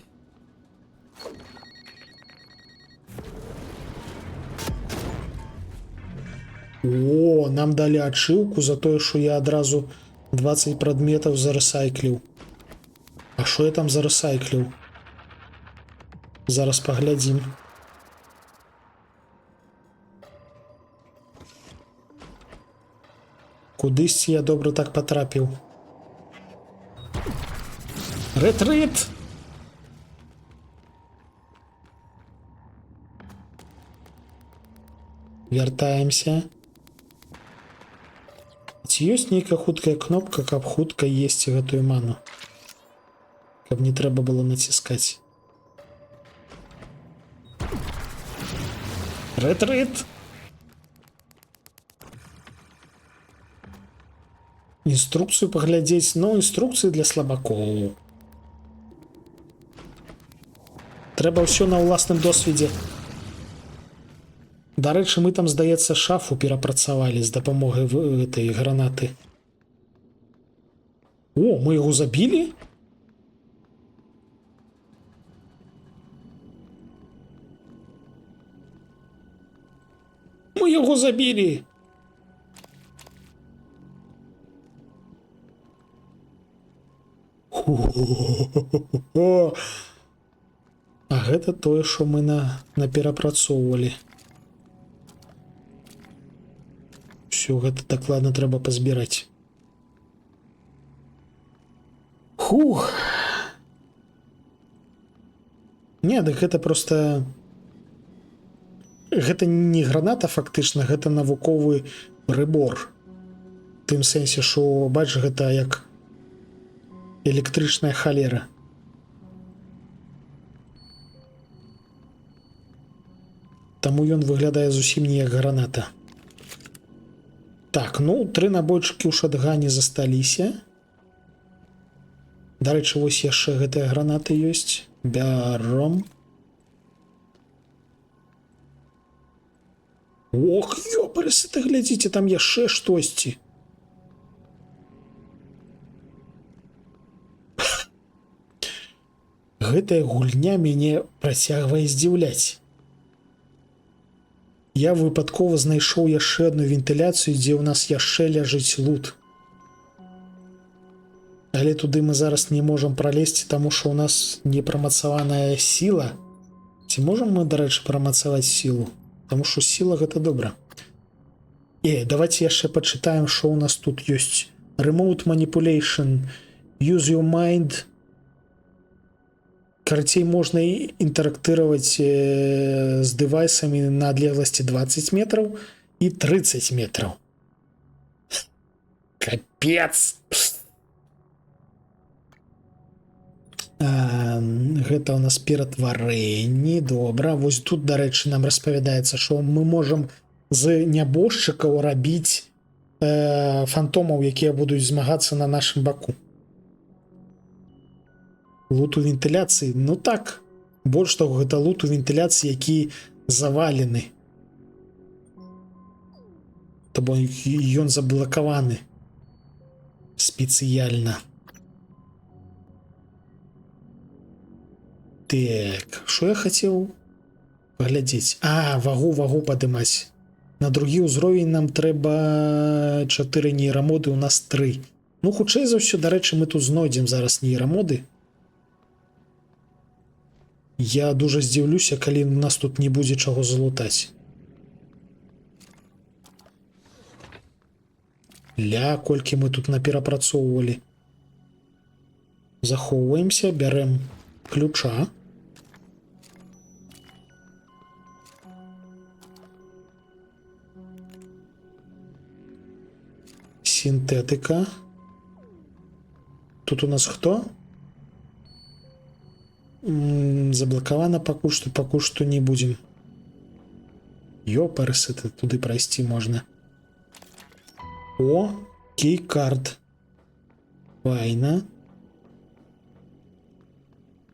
О, нам далі ачыўку за тое, што я адразу 20 прадметаў зарэсайкліў. А што я там зарэсайкліў? Зараз паглядзім. Кудысьці я добра так патрапіў. Рэтрыт! Вяртаемся. Ці ёсць нейкая хуткая кнопка, каб хутка есці гэтую ману? Каб не трэба было націскаць. Рэтрыт! Інструкцыю паглядзець, но інструкцыі для слабакоў. Трэба ўсё на ўласным досведзе. Дарэчы, мы там, здаецца, шафу перапрацавалі з дапамогай гэтай гранаты. О, мы яго забілі? Мы яго забілі! Ху-ху-ху-ху-ху-ху. А гэта тое, што мы наперапрацоўвалі. Усё гэта дакладна трэба пазбіраць. Хух! Не, дык гэта проста... Гэта не граната, фактычна, гэта навуковы прыбор. В тым сэнсе, што, бач, гэта як электрычная халера. Таму ён выглядае зусім не як граната. Так, ну, 3 набойчыкі ў шатгане засталіся. Дарэчы, вось яшчэ гэтыя гранаты ёсць. Бяром. Ох, ёпарысы, ты глядзіце, там яшчэ штосьці. Гэтая гульня мяне працягвае здзіўляць. Я выпадкова знайшоў яшчэ адну вентыляцыю, дзе ў нас яшчэ ляжыць лут. Але туды мы зараз не можам пралезці, таму што ў нас непрамацаваная сіла. Ці можам мы, дарэчы, прамацаваць сілу? Таму што сіла гэта добра. Давайте яшчэ пачытаем, што ў нас тут ёсць. Remote manipulation. Use your mind. Карацей, можна інтэрактыраваць з дэвайсамі на адлегласці 20 метраў і 30 метраў. Капец! Гэта у нас ператварэнні. Добра. Вось тут, дарэчы, нам распавядаецца, што мы можам з нябожчыкаў рабіць фантомаў, якія будуць змагацца на нашым баку. Лут у вентыляцыі? Ну так. Больш таго, гэта лут у вентыляцыі, які завалены. То бо ён заблакаваны спецыяльна. Так, што я хацеў паглядзець? Вагу падымаць. На другі ўзровень нам трэба 4 нейрамоды, у нас 3. Ну, хутчэй за ўсё, дарэчы, мы тут знойдзем зараз нейрамоды. Я дужа здзіўлюся, калі у нас тут не будзе чаго залутаць. Колькі мы тут наперапрацоўвалі. Захоўваемся, бярэм ключа. Синтетика. Тут у нас хто? Заблокавана пакуль што не будем. Ёпарсы, туды прайсці можна. О, кейкард. Файна.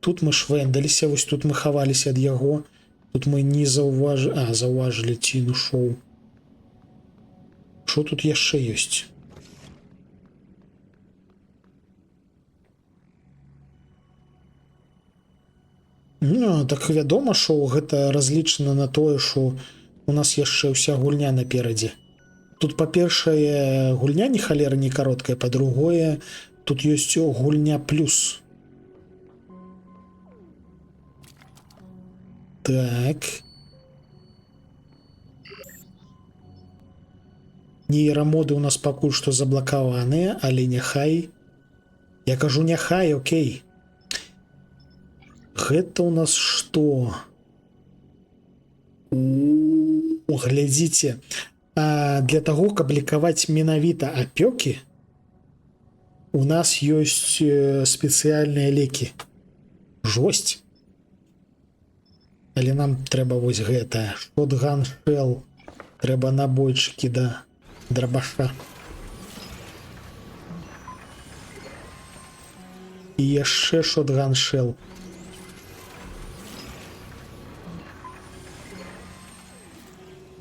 Тут мы швэндаліся, вось тут мы хаваліся ад яго. Тут мы не заўважылі. Заўважылі ці, ну шоу. Што тут яшчэ ёсць? Ну, так вядома, што гэта разлічана на тое, што у нас яшчэ ўся гульня наперадзе. Тут, па-першае, гульня не халера не кароткая, па-другое, тут ёсць гульня плюс. Так. Нейрамоды у нас пакуль што заблакаваныя, але няхай. Я кажу няхай, окей. Гэта у нас што? Глядзіце. Для таго, каб лікаваць менавіта апёкі, у нас ёсць спецыяльныя лекі. Жосць. Але нам трэба вось гэта. Шотган шэл. Трэба набойчыкі да драбаша. І яшчэ шотган шэл.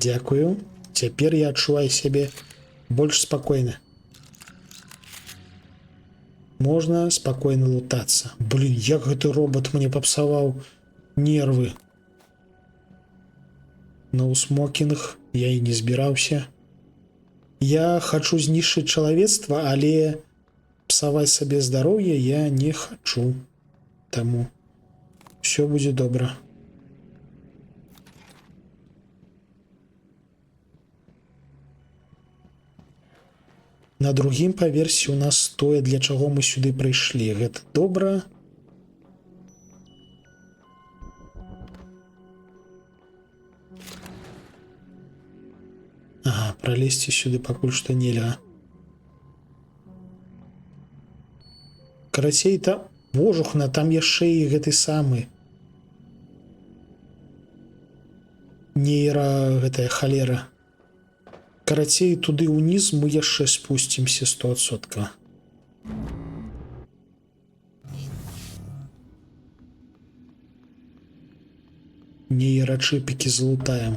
Дзякую. Цяпер я адчуваю сябе больш спакойна. Можна спакойна лутацца. Блін, як гэты робот мне папсаваў нервы. Ноусмокінг я і не збіраўся. Я хачу знішчыць чалавецтва, але псаваць сабе здароўе я не хачу. Таму ўсё будзе добра. На другім паверсе у нас тое, для чаго мы сюды прыйшлі. Гэта добра. Пралезці сюды пакуль што нельга. Карацей, божухна, там яшчэ і гэты самы. Нейра, гэтая халера. Карацей, туды ўніз мы яшчэ спусцімся 100%. Нейрачыпікі злутаем.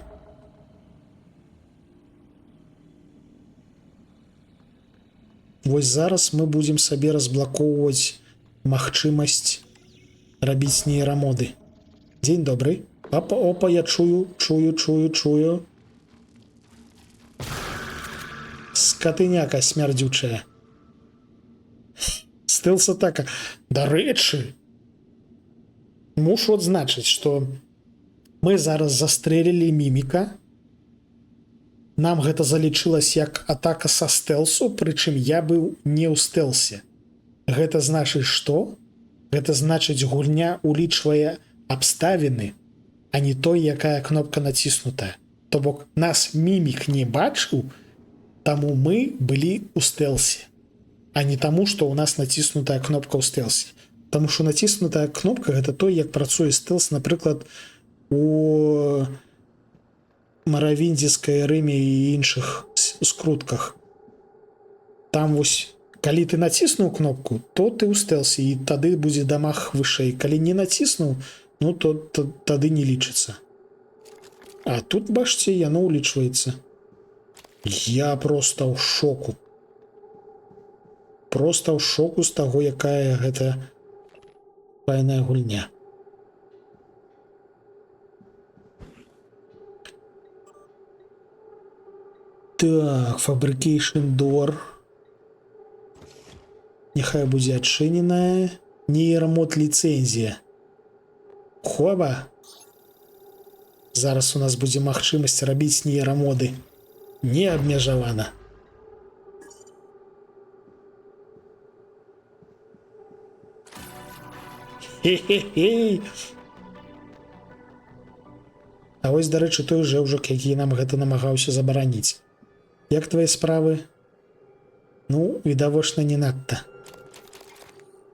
Вось зараз мы будзем сабе разблакоўваць магчымасць рабіць нейрамоды. Дзень добрый. Опа, я чую. Скатыняка смярдзючая. Стэлс-атака. Дарэчы, мушу адзначыць, што мы зараз застрэлілі міміка. Нам гэта залічылася як атака са стэлсу, прычым я быў не ў стэлсе. Гэта значыць што? Гэта значыць, гульня улічвае абставіны, а не той, якая кнопка націснутая. То бок нас мімік не бачыў, таму мы былі ў стэлсе, а не таму, што ў нас націснутая кнопка ў стэлсе. Таму што націснутая кнопка гэта той, як працуе стэлс, напрыклад, у Маравіндзійскай Рыме і іншых скрутках. Там вось, калі ты націснуў кнопку, то ты ў стэлсе, і тады будзе дамаг вышэй. Калі не націснуў, ну то тады не лічыцца. А тут, бачце, яно ўлічваецца. Я проста ў шоку. Проста ў шоку з таго, якая гэта файная гульня. Так, Fabrication Door. Няхай будзе адчыненая. Нейрамод ліцэнзія. Хоба! Зараз у нас будзе магчымасць рабіць нейрамоды. Неабмежавана. Хе-хе-хей! А вось, дарэчы, той жэўжак, які нам гэта намагаўся забараніць. Як твае справы? Ну, відавочна, не надта.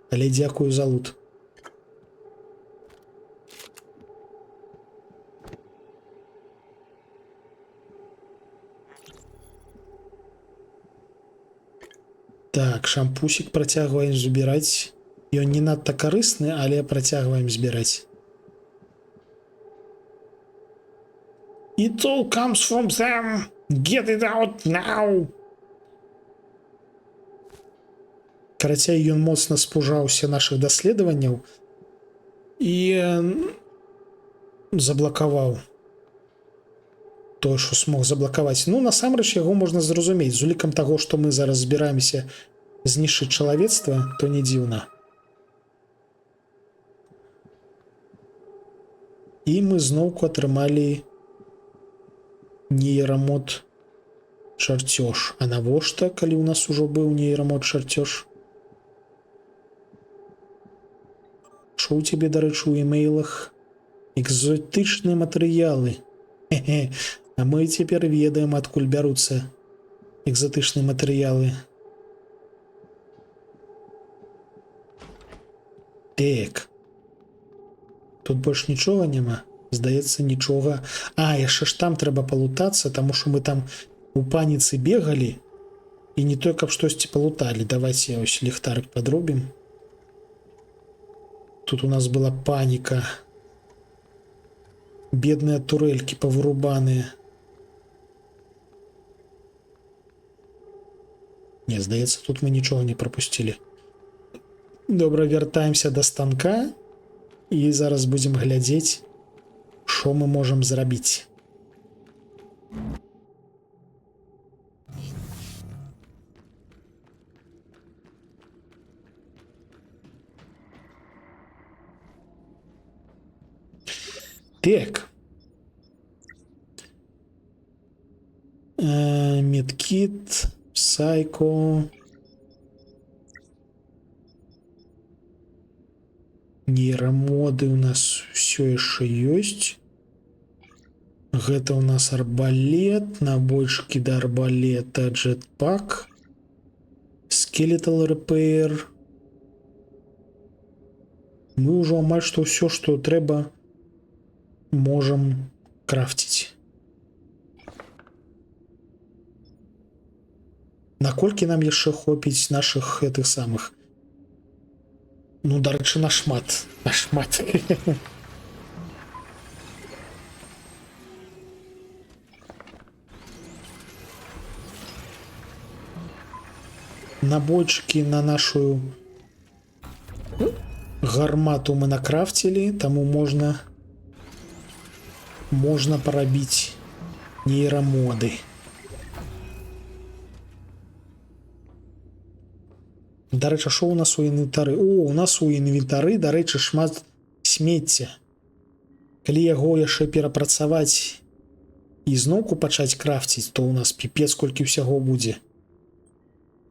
Але дзякую за лут. Так, шампусік працягваем збіраць. Ён не надта карысны, але працягваем збіраць. It all comes from them. Get it out now. Карацей, ён моцна спужаўся нашых даследаванняў і заблакаваў тое, што смог заблакаваць. Ну, насамрэч, яго можна зразумець. З улікам таго, што мы зараз збіраемся знішчыць чалавецтва, то не дзіўна. І мы зноўку атрымалі нейрамод чарцёж. А навошта, калі ў нас ужо быў нейрамод чарцёж? Што ў цябе, дарэчы, у имейлах? Экзотычныя матэрыялы. Хе-хе. А мы цяпер ведаем, адкуль бяруцца экзотычныя матэрыялы. Так. Тут больш нічога няма. Здаецца, нічога. А, яшчэ ж там трэба палутацца, таму што мы там у паніцы бегалі і не той, каб штосьці палуталі. Давайце ось ліхтарык падробім. Тут у нас была паніка. Бедныя турэлькі павырубаныя. Не, здаецца, тут мы нічога не прапусцілі. Добра, вяртаемся да станка і зараз будзем глядзець, што мы можам зрабіць. Так. Медкит, Psycho. Нейрамоды у нас все яшчэ ёсць. Гэта у нас арбалет, набойчыкі да арбалета, джетпак, скелетал рэпэйр. Мы ўжо амаль што ўсё, што трэба, можам крафціць. Наколькі нам яшчэ хопіць нашых гэтых самых? Ну, дарэчы, нашмат. Нашмат. Набойчыкі на нашу гармату мы накрафцілі, таму можна парабіць нейрамоды. Дарэчы, што ў нас у інвентары? О, у нас у інвентары, дарэчы, шмат смецця. Калі яго яшчэ перапрацаваць і зноўку пачаць крафціць, то ў нас піпец колькі ўсяго будзе.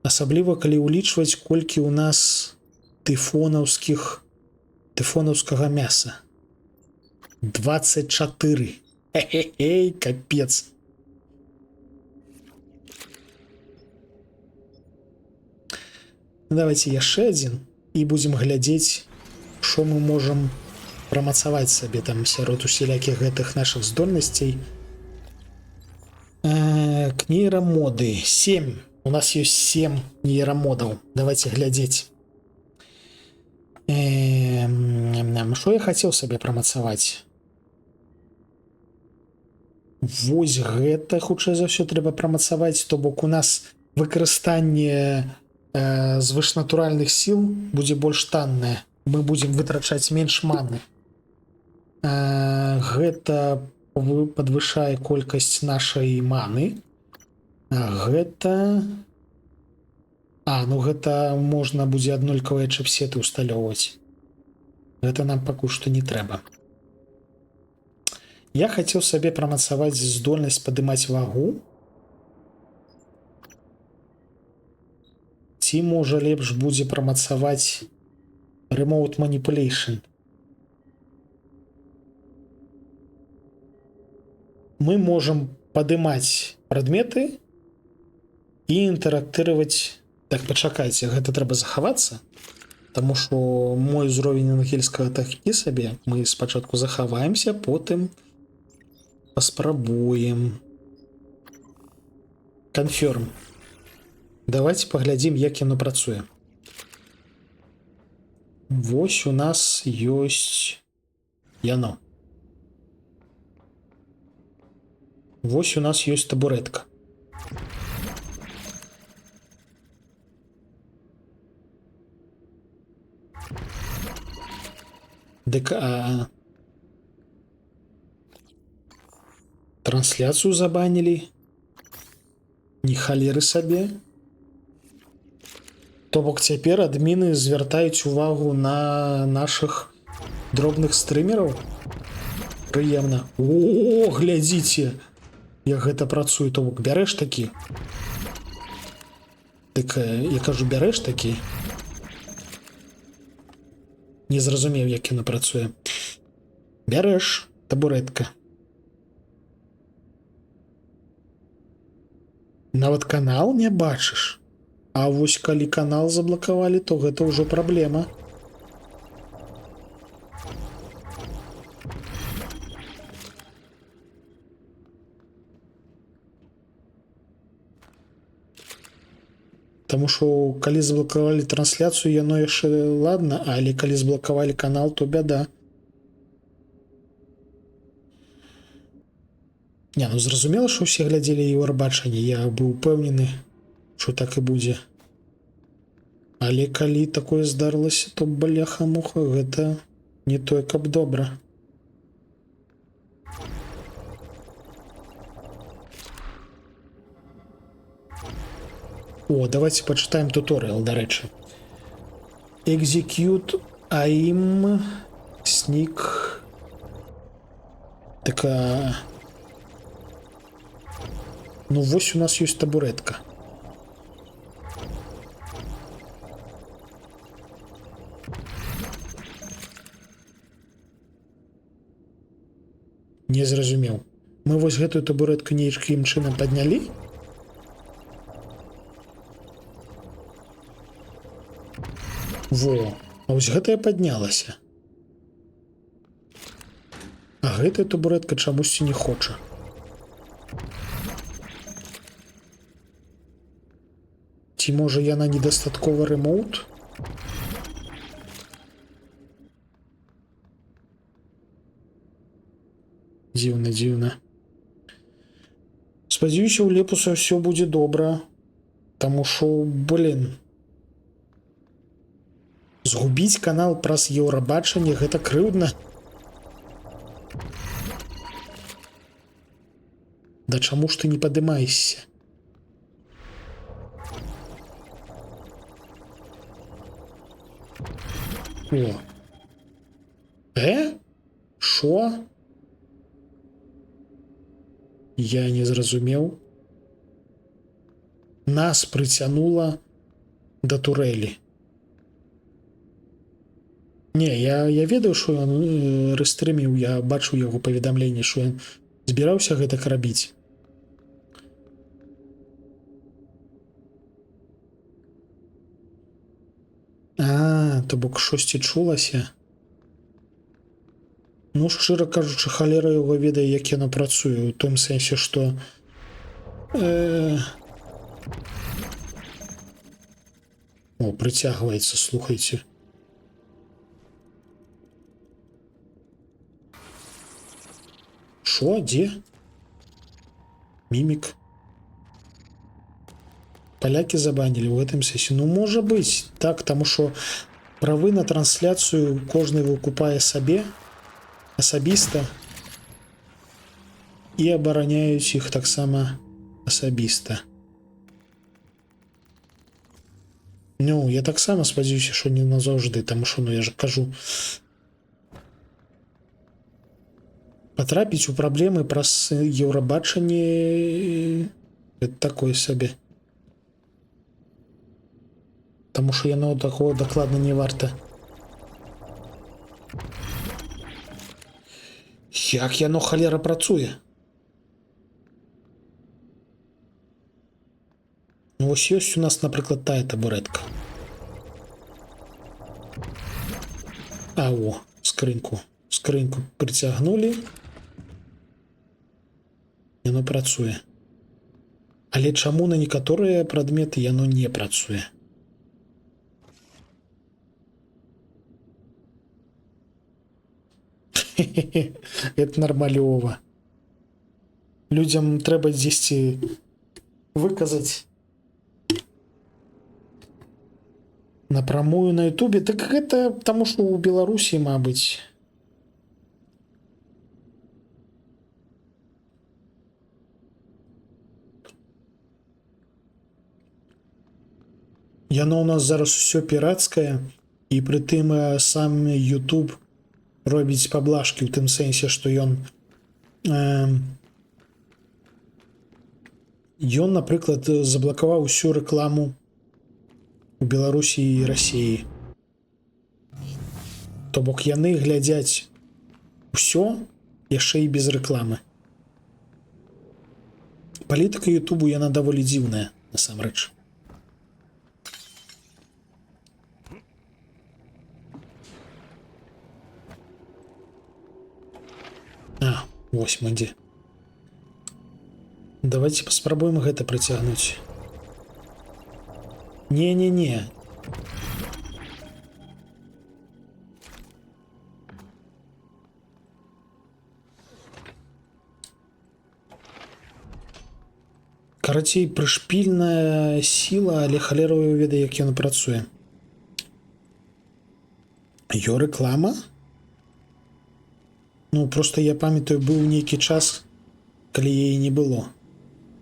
Асабліва, калі ўлічваць, колькі ў нас тыфонаўскіх патэфонаўскага мяса. 24. Хе-хе-хей, капец. Давайте яшчэ адзін і будзем глядзець, што мы можам прамацаваць сабе там сярод усялякіх гэтых нашых здольнасцей. Нейрамоды 7. У нас ёсць 7 нейрамодаў. Давайте глядзець. Што я хацеў сабе прамацаваць? Вось гэта хутчэй за ўсё трэба прамацаваць, то бок у нас выкарыстанне звышнатуральных сіл будзе больш таннае. Мы будзем вытрачаць менш маны. Гэта падвышае колькасць нашай маны. Гэта... ну гэта можна будзе аднолькавыя чыпсеты усталёўваць. Гэта нам пакуль што не трэба. Я хацеў сабе прамацаваць здольнасць падымаць вагу. Ці можа лепш будзе прамацаваць Remote Manipulation. Мы можам падымаць прадметы і інтэрактываць. Так, пачакайце, гэта трэба захавацца, таму што мой узровень ангельскага такі сабе. Мы спачатку захаваемся, потым паспрабуем. Confirm. Давайте паглядзім, як яно працуе. Вось у нас ёсць яно. Вось у нас ёсць табурэтка. Дык, трансляцыю забанілі. Не халеры сабе. То бок цяпер адміны звяртаюць увагу на нашых дробных стрымераў. Прыемна. О, глядзіце, як гэта працуе. То бок бярэш такі. Дык, я кажу, бярэш такі. Не зразумеў, як яно працуе. Бярэш табурэтка. Нават канал не бачыш. А вось калі канал заблакавалі, то гэта ўжо праблема. Таму што калі заблакавалі трансляцыю, яно яшчэ ладна, але калі заблакавалі канал, то бяда. Не, ну зразумела, што ўсе глядзелі Еўрабачанне. Я быў упэўнены, што так і будзе. Але калі такое здарылася, то бляха-муха, гэта не тое, каб добра. О, давайте пачытаем туторыял, дарэчы. Execute aim sneak. Така... Ну, вось у нас ёсць табурэтка. Не зразумеў. Мы вось гэтую табурэтку нейкім чынам паднялі? Во, а вось гэтая паднялася. А гэтая табурэтка чамусьці не хоча. Ці можа яна недастаткова ремоут? Дзіўна, дзіўна. Спадзяюся, у Лепуса ўсё будзе добра. Таму што, блин, згубіць канал праз Еўрабачанне гэта крыўдна. Да чаму ж ты не падымаешся? О. Шо? Я не зразумеў. Нас прыцянула да турэлі. Не, я ведаю, што ён рэстрыміў, я бачыў яго паведамленне, што ён збіраўся гэтак рабіць. То бок штосьці чулася. Ну, шчыра кажучы, халера яго ведае, як яно працуе, у том сэнсе, што прыцягваецца, слухайце. Шо, дзе? Мімік. Палякі забанілі ў гэтым сэнсе. Ну, можа быць, так, таму што правы на трансляцыю кожны выкупае сабе асабіста і абараняюць іх таксама асабіста. Ну, я таксама спадзяюся, што не назаўжды, таму што, ну, я ж кажу, патрапіць у праблемы праз еўрабачанне гэта такое сабе. Таму што яно такого дакладна не варта. Як яно, халера, працуе? Ну, вось ёсць у нас, напрыклад, тая табурэтка. О, скрыньку. Скрыньку прыцягнулі. Яно працуе. Але чаму на некаторыя прадметы яно не працуе? Это нармалёва. Людям трэба дзесьці выказаць напрамую на ютубе. Так гэта таму што ў Беларусі, мабыць. Яно ў нас зараз усё пірацкае, і прытым сам YouTube робіць паблажкі ў тым сэнсе, што ён, напрыклад, заблакаваў усю рэкламу у Беларусі і Расіі. То бок яны глядзяць усё яшчэ і без рэкламы. Палітыка Ютубу, яна даволі дзіўная, насамрэч. Вось мы дзе. Давайте паспрабуем гэта прыцягнуць. Не-не-не. Карацей, прышпільная сіла, але халера ведае, як яна працуе. Ё рэклама? Ну, просто я памятаю, быў нейкі час, калі яе не было.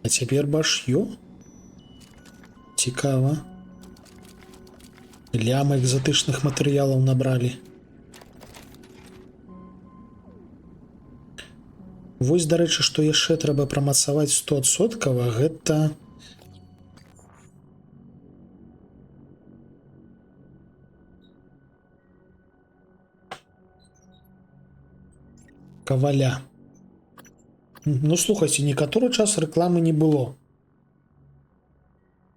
А цяпер баш ё? Цікава. Ляма экзатычных матэрыялаў набралі. Вось, дарэчы, што яшчэ трэба прамацаваць 100%, гэта... Каваля. Ну, слухайце, некаторы час рэкламы не было.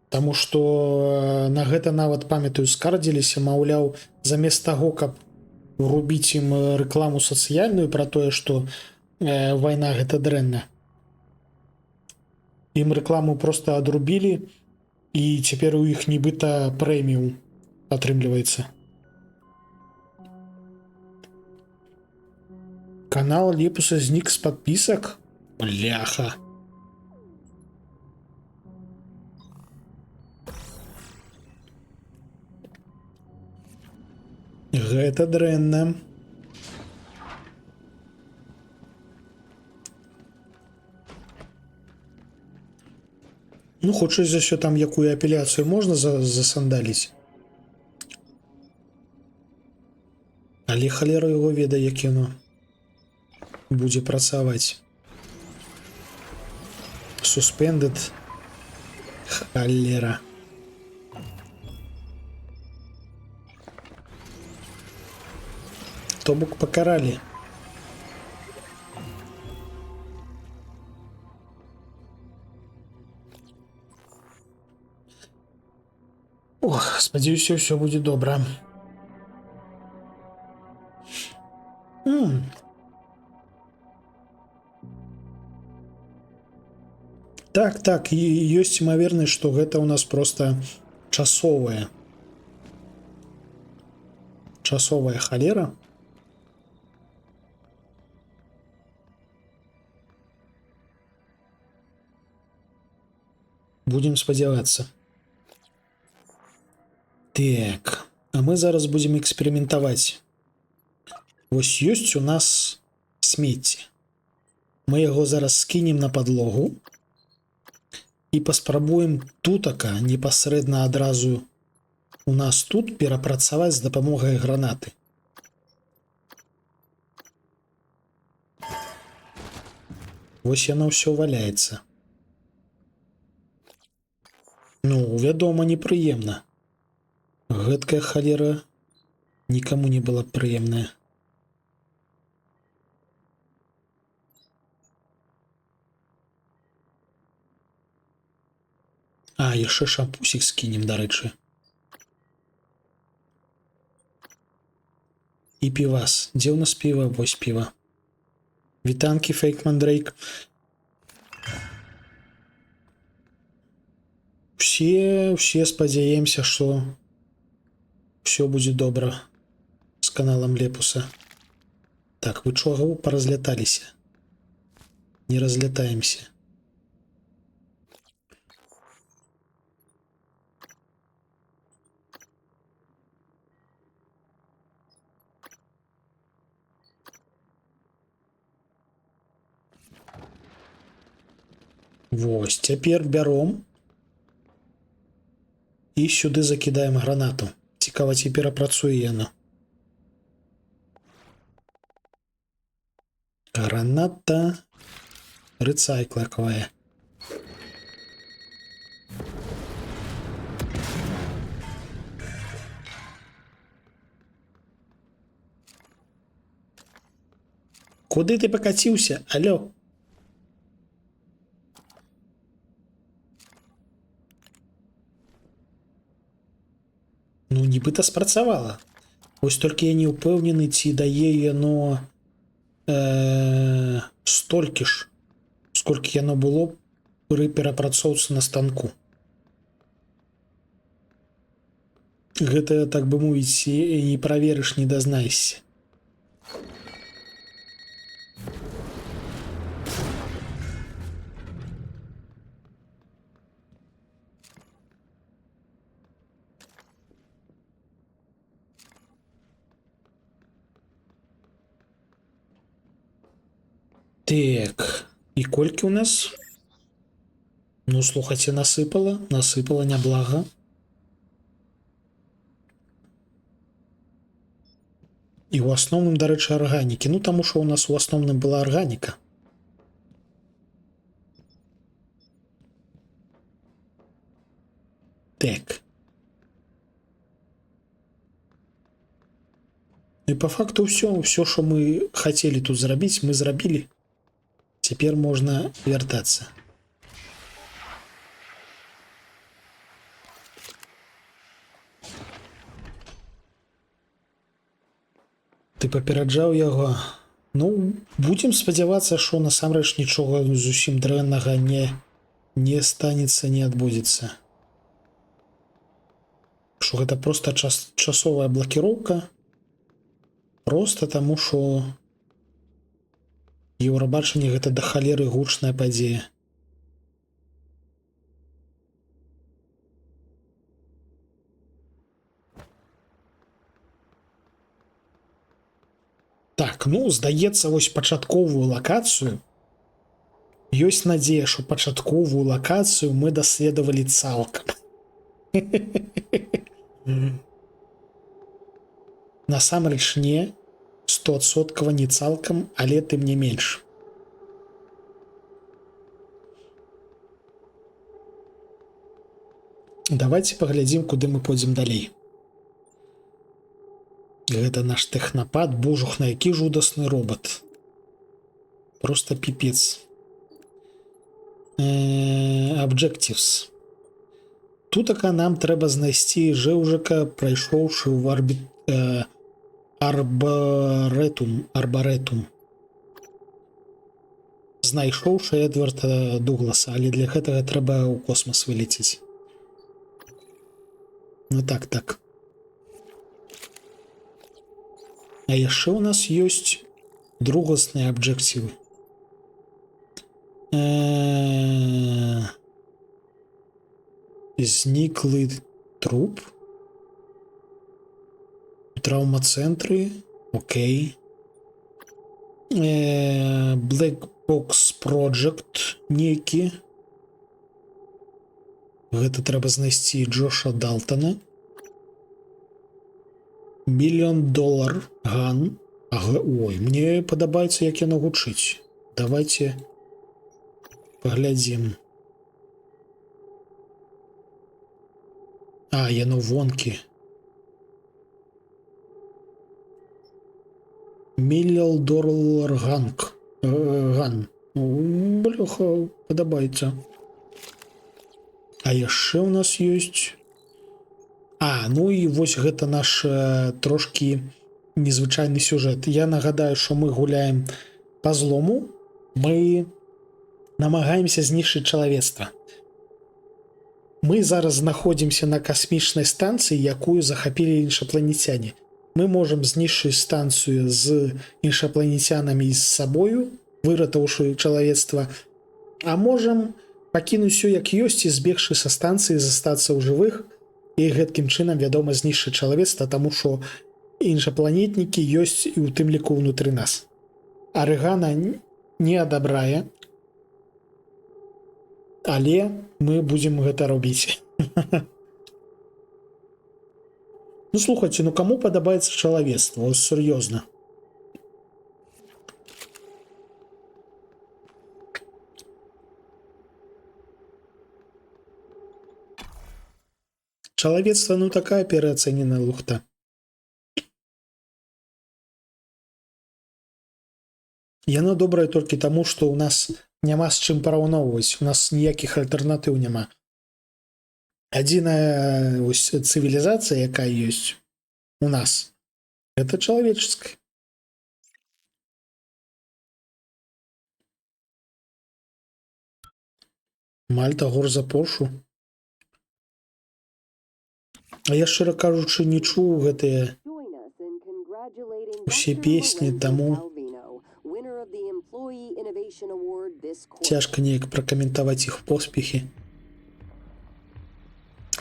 Таму што на гэта нават, памятаю, скардзіліся, маўляў, замест таго, каб рубіць ім рэкламу сацыяльную пра тое, што вайна гэта дрэнна. Ім рэкламу проста адрубілі, і цяпер у іх нібыта прэміум атрымліваецца. Канал Лепуса знік з падпісак? Бляха. Гэта дрэнна. Ну, хутчэй за ўсё, там якую апеляцыю можна засандаліць. Але халера яго ведае, як яно будзе працаваць. Suspended. Халера. То бок пакаралі. Ох, спадзяюся, ўсё будзе добра. Так, і ёсць імавернасць, што гэта ў нас проста часовая халера. Будем спадзявацца. Так, а мы зараз будзем эксперыментаваць. Вось ёсць у нас смецце. Мы яго зараз скінем на падлогу і паспрабуем тутака непасрэдна адразу у нас тут перапрацаваць з дапамогай гранаты. Вось яно ўсё валяецца. Ну, вядома, непрыемна. Гэткая халера нікаму не была прыемная. А, яшчэ шампусік скінем, дарэчы. І півас. Дзе ў нас піва? Вось піва. Вітанкі, фейк Мандрейк. Все спадзяемся, што все будзе добра з каналам Лепуса. Так, вы чого паразляталіся? Не разлятаемся. Вось, цяпер бяром і сюды закідаем гранату. Цікава, ці перапрацуе яна. Граната рэцайклакавая. Куды ты пакаціўся? Алё? Ну, нібыта спрацавала. Вось толькі я не ўпэўнены, ці дае яно столькі ж, сколькі яно было пры перапрацоўцы на станку. Гэта, так бы мовіць, не праверыш, не дазнайся. Так, і колькі ў нас? Ну, слухайце, насыпала няблага. І ў асноўным, дарэчы, арганікі. Ну, таму што ў нас у асноўным была арганіка. Так. І па факту ўсё, што мы хацелі тут зрабіць, мы зрабілі. Цяпер можна вяртацца. Ты папераджаў яго. Ну, будзем спадзявацца, што насамрэч нічога зусім дрэннага не станецца, не адбудзецца. Што гэта проста часовая блакіроўка. Проста таму, што Еўрабачанне гэта да халеры гучная падзея. Так, ну, здаецца, вось пачатковую лакацыю. Ёсць надзея, што пачатковую лакацыю мы даследавалі цалкам. Насамрэч не, 100% не цалкам, але тым не менш. Давайте паглядзім, куды мы пойдзем далей. Гэта наш тэхнапад, божух, на які жудасны робот. Просто пипец. Objectives. Тутака нам трэба знайсці жэўжыка, прайшоўшы ў арбаретум. Знайшоўшы Эдварда Дугласа, але для гэтага трэба ў космас вылецець. Ну так. А яшчэ ў нас ёсць другасныя аб'ективы. Зніклы труп. Траўмацэнтры. Окей. Black Box Project нейкі. Гэта трэба знайсці Джоша Далтона. $1 million ган. Ой, мне падабаецца, як яно гучыць. Давайте паглядзім. Яно вонкі. $1 million ган. Бляха, падабаецца. А яшчэ ў нас ёсць... ну і вось гэта наш трошкі незвычайны сюжэт. Я нагадаю, што мы гуляем па злому. Мы намагаемся знішчыць чалавецтва. Мы зараз знаходзімся на касмічнай станцыі, якую захапілі іншапланецяне. Мы можам знішчыць станцыю з іншапланецянамі і з сабою, выратаўшы чалавецтва, а можам пакінуць усё як ёсць і збегшы са станцыі, застацца ў жывых і гэткім чынам, вядома, знішчыць чалавецтва, таму што іншапланетнікі ёсць і ў тым ліку ўнутры нас. Арыгана не адабрае, але мы будзем гэта робіць. Ну, слухайце, каму падабаецца чалавецтва? Ось сур'ёзна. Чалавецтва, такая пераацэненая лухта. Яно добрае толькі таму, што ў нас няма з чым параўноўваць, у нас ніякіх альтэрнатыў няма. Адзіная цывілізацыя, якая ёсць у нас, гэта чалавеческая. Мальта, гор за Польшу. А я, шчыра кажучы, не чуў гэтыя усе песні, таму цяжка неяк пракаментаваць іх поспехі.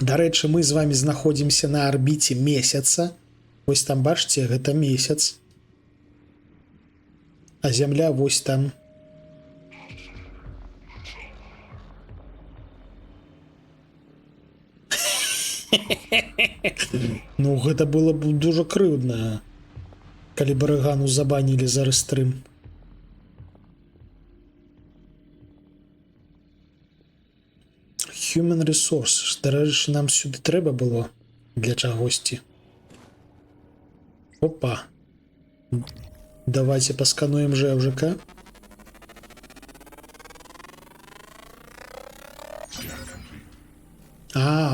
Дарэчы, мы з вами знаходзімся на арбіце месяца. Вось там, бачыце, гэта месяц. А зямля вось там. Ну, гэта было б дужа крыўдна, калі б Рэгану забанілі за рэстрым. Human Resource. Дарэчы, нам сюды трэба было для чагосьці. Опа. Давайте паскануем жэўжыка.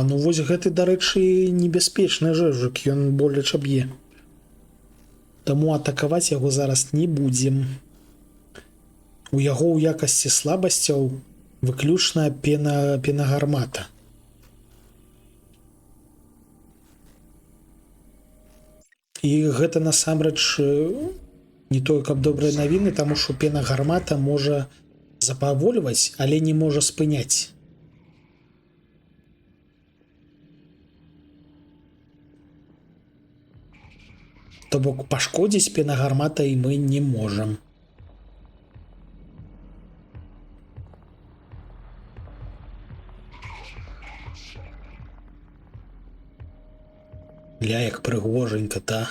Ну вось гэты, дарэчы, небяспечны жэўжык, ён болеча б'е. Таму атакаваць яго зараз не будзем. У яго ў якасці слабасцяў выключна пенагармата. І гэта насамрэч не тое, каб добрыя навіны, таму што пенагармата можа запавольваць, але не можа спыняць. То бок пашкодзіць пенагарматай мы не можам. Ля, як прыгоженька, та.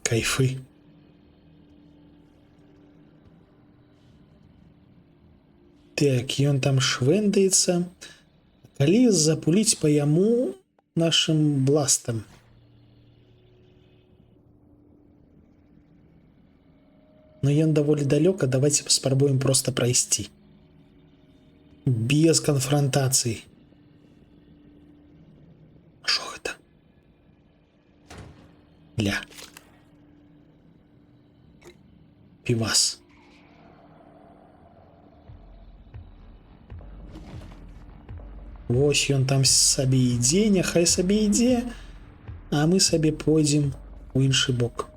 Кайфы. Так, ён там швэндаецца. Калі запуліць па яму нашим бластам? Но ён даволі далёка, давайте паспрабуем просто прайсці. Без канфрантацый. Шо гэта? Ля. Півас. Вось ён там сабе ідзе, няхай сабе ідзе, а мы сабе пойдзем у іншы бок.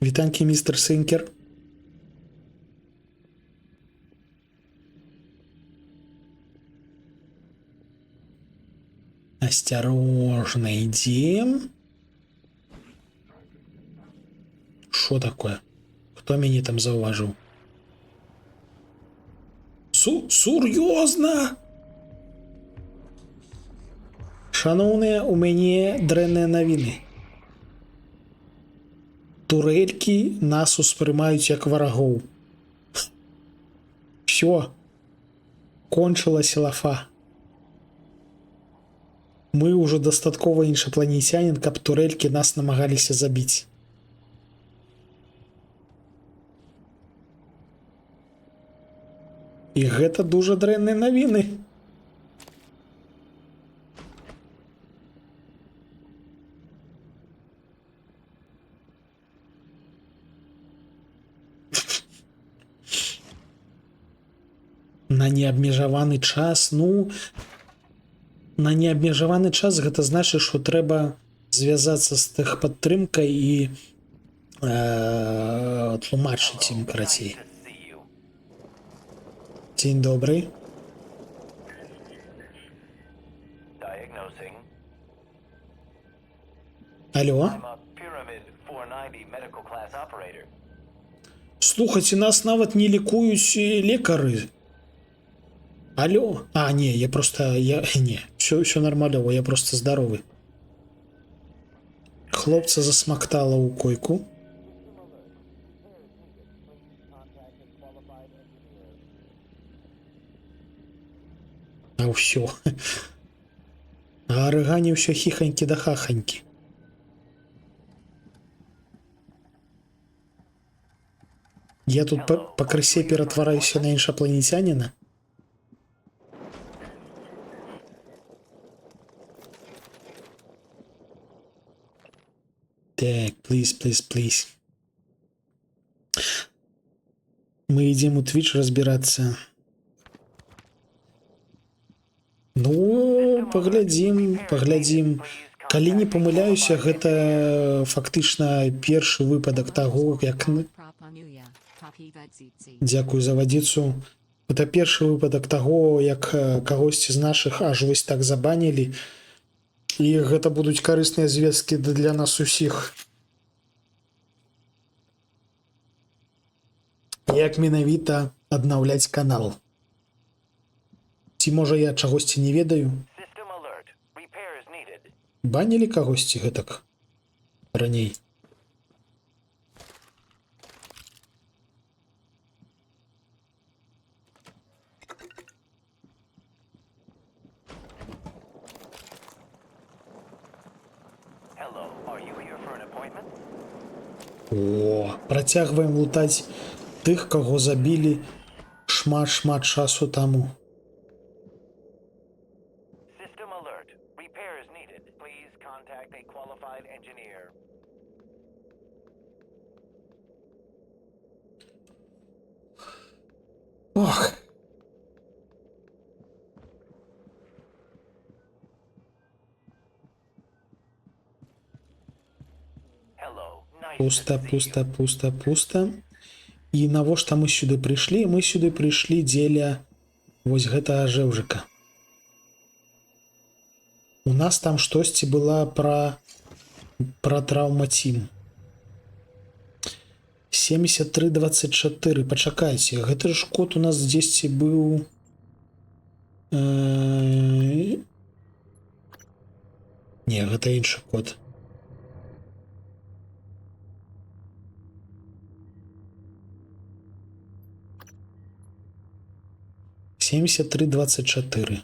Вітанкі, містер Сінкер. Осторожно ідзем. Шо такое? Хто мяне там заўважыў? Сур'ёзна? Шаноўныя, у мяне дрэнныя навіны. Турелькі нас успрымаюць як варагоў. Всё. Кончылася лафа. Мы ўжо дастаткова іншапланецянін, каб турелькі нас намагаліся забіць. І гэта дужа дрэнныя навіны. На неабмежаваны час, ну, на неабмежаваны час гэта значыць, што трэба звязацца з тэхпадтрымкай і тлумачыць ім карацей. Дзень добрый. Алло. Слухайце, нас нават не лікуюць лекары. Алло. А, не, я просто... Не, все нормалёво, я просто здоровый. Хлопца засмактала у койку. А ўсё. А арыгані ўсё хіханькі да хаханькі. Я тут пакрысе ператвараюся на іншапланецяніна. Так, please. Мы идем у Twitch разбираться. Ну, поглядзім. Калі не памыляюся, гэта фактычна першы выпадак таго, як... Дзякую за вадзіцу. Гэта першы выпадак таго, як кагосьці з нашых аж вось так забанілі. І гэта будуць карысныя звесткі для нас усіх. Як менавіта аднаўляць канал. Ці можа я чагосьці не ведаю? Банілі кагосьці гэтак раней? О, працягваем лутаць тых, каго забілі шмат часу таму. Ох. Пуста. І навошта мы сюды прыйшлі? Мы сюды прыйшлі дзеля вось гэтага жэўжыка. У нас там штосьці была пра траўмацім. 7324. Пачакайце, гэты ж код у нас дзесьці быў... Не, гэта іншы код. 7324.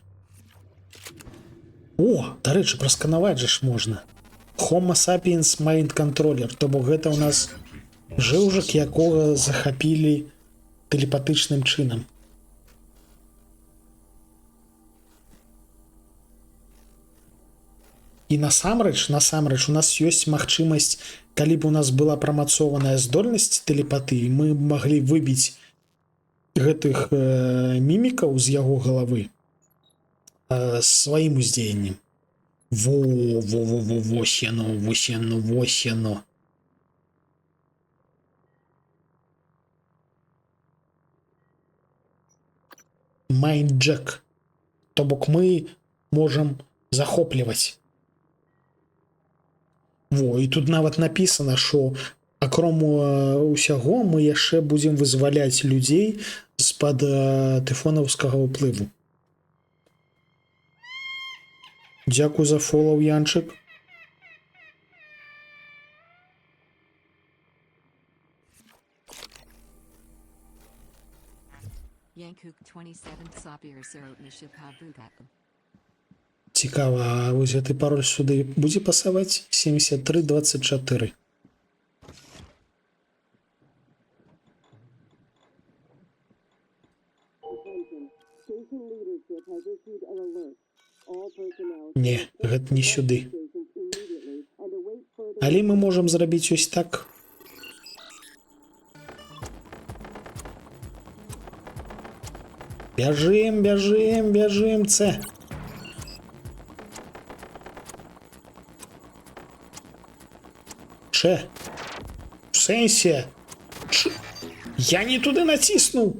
О, дарэчы, прасканаваць жа ж можна. Homo sapiens Mind Controller, то бок гэта ў нас жыўжак, якога захапілі тэлепатычным чынам. І насамрэч, у нас ёсць магчымасць, калі б у нас была прамацованая здольнасць тэлепатыі, мы маглі выбіць гэтых мімікаў з яго галавы сваім уздзеяннем. Вось яно. Майнджек. То бок мы можам захопліваць. І тут нават напісана, што акром усяго мы яшчэ будзем вызваляць людзей з-пад тэфонаўскага ўплыву. Дзякуй за фолоу, Янчык. Цікава, а вось гэты пароль сюды будзе пасаваць? 7324. Не, гэта не сюды. Але мы можам зрабіць ось так. Бяжым, Це. Че? В сенсе? Я не туди націснув.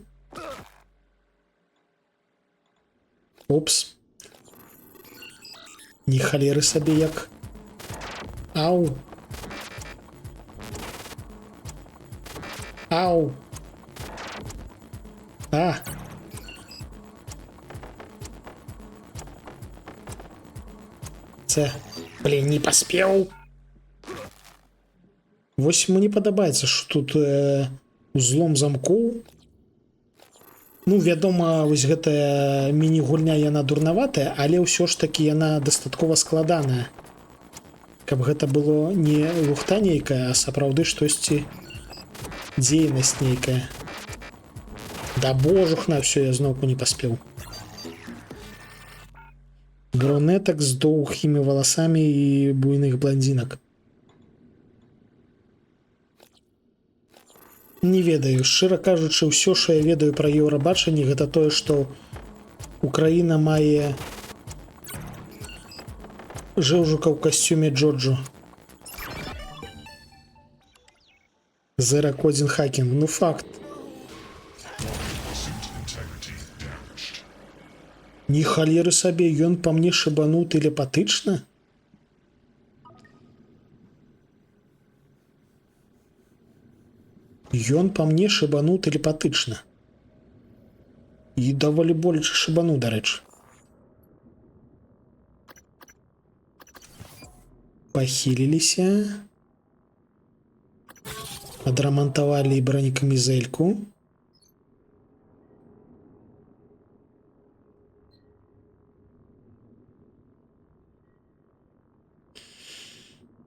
Упс. Ні халери собі як. Ау. Це. Блін, не поспів. Вось мне падабаецца, што тут узлом замкоў. Ну, вядома, вось гэтая міні-гульня, яна дурнаватая, але ўсё ж такі яна дастаткова складаная. Каб гэта было не лухта нейкая, а сапраўды штосьці дзейнасць нейкая. Да божух на ўсё, я зноўку не паспеў. Брюнетак з доўгімі валасамі і буйных бландзінак. Не ведаю, шчыра кажучы, ўсё, што я ведаю пра еўрабачанне, гэта тое, што Украіна мае жэўжука ў касцюме Джоджо. Zero Coding Hacking, ну факт. Ні халеры сабе, ён па мне шыбануў тэлепатычна? Ён па мне шыбануў тэлепатычна. І даволі болеча шыбануў, дарэчы. Пахіліліся. Адрамантавалі бронекамізэльку.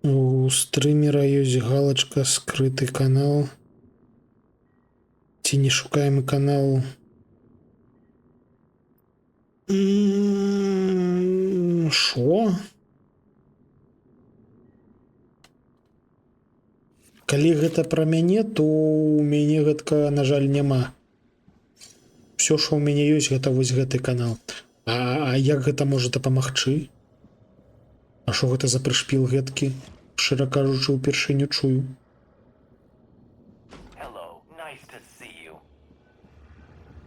У стрымера ёсць галачка «Скрыты канал». Ці не шукаем канал. Шо? Калі гэта пра мяне, то у мяне гэтка, на жаль, няма. Всё, што ў мяне ёсць, гэта вось гэты канал. А як гэта можа дапамагчы? А што гэта за прышпіл гэткі? Шчыра кажучы, упершыню чую.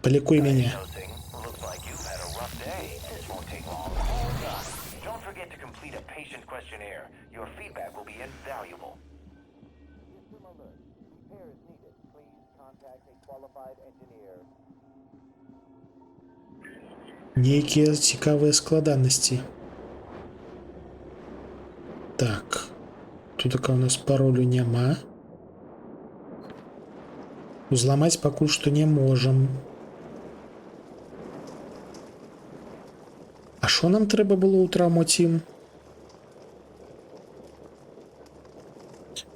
Палікуй мяне. Нейкія цікавыя складанасці. Так. Тут у нас паролю няма. Узламаць пакуль што не можам. Що нам треба було у Травмотім?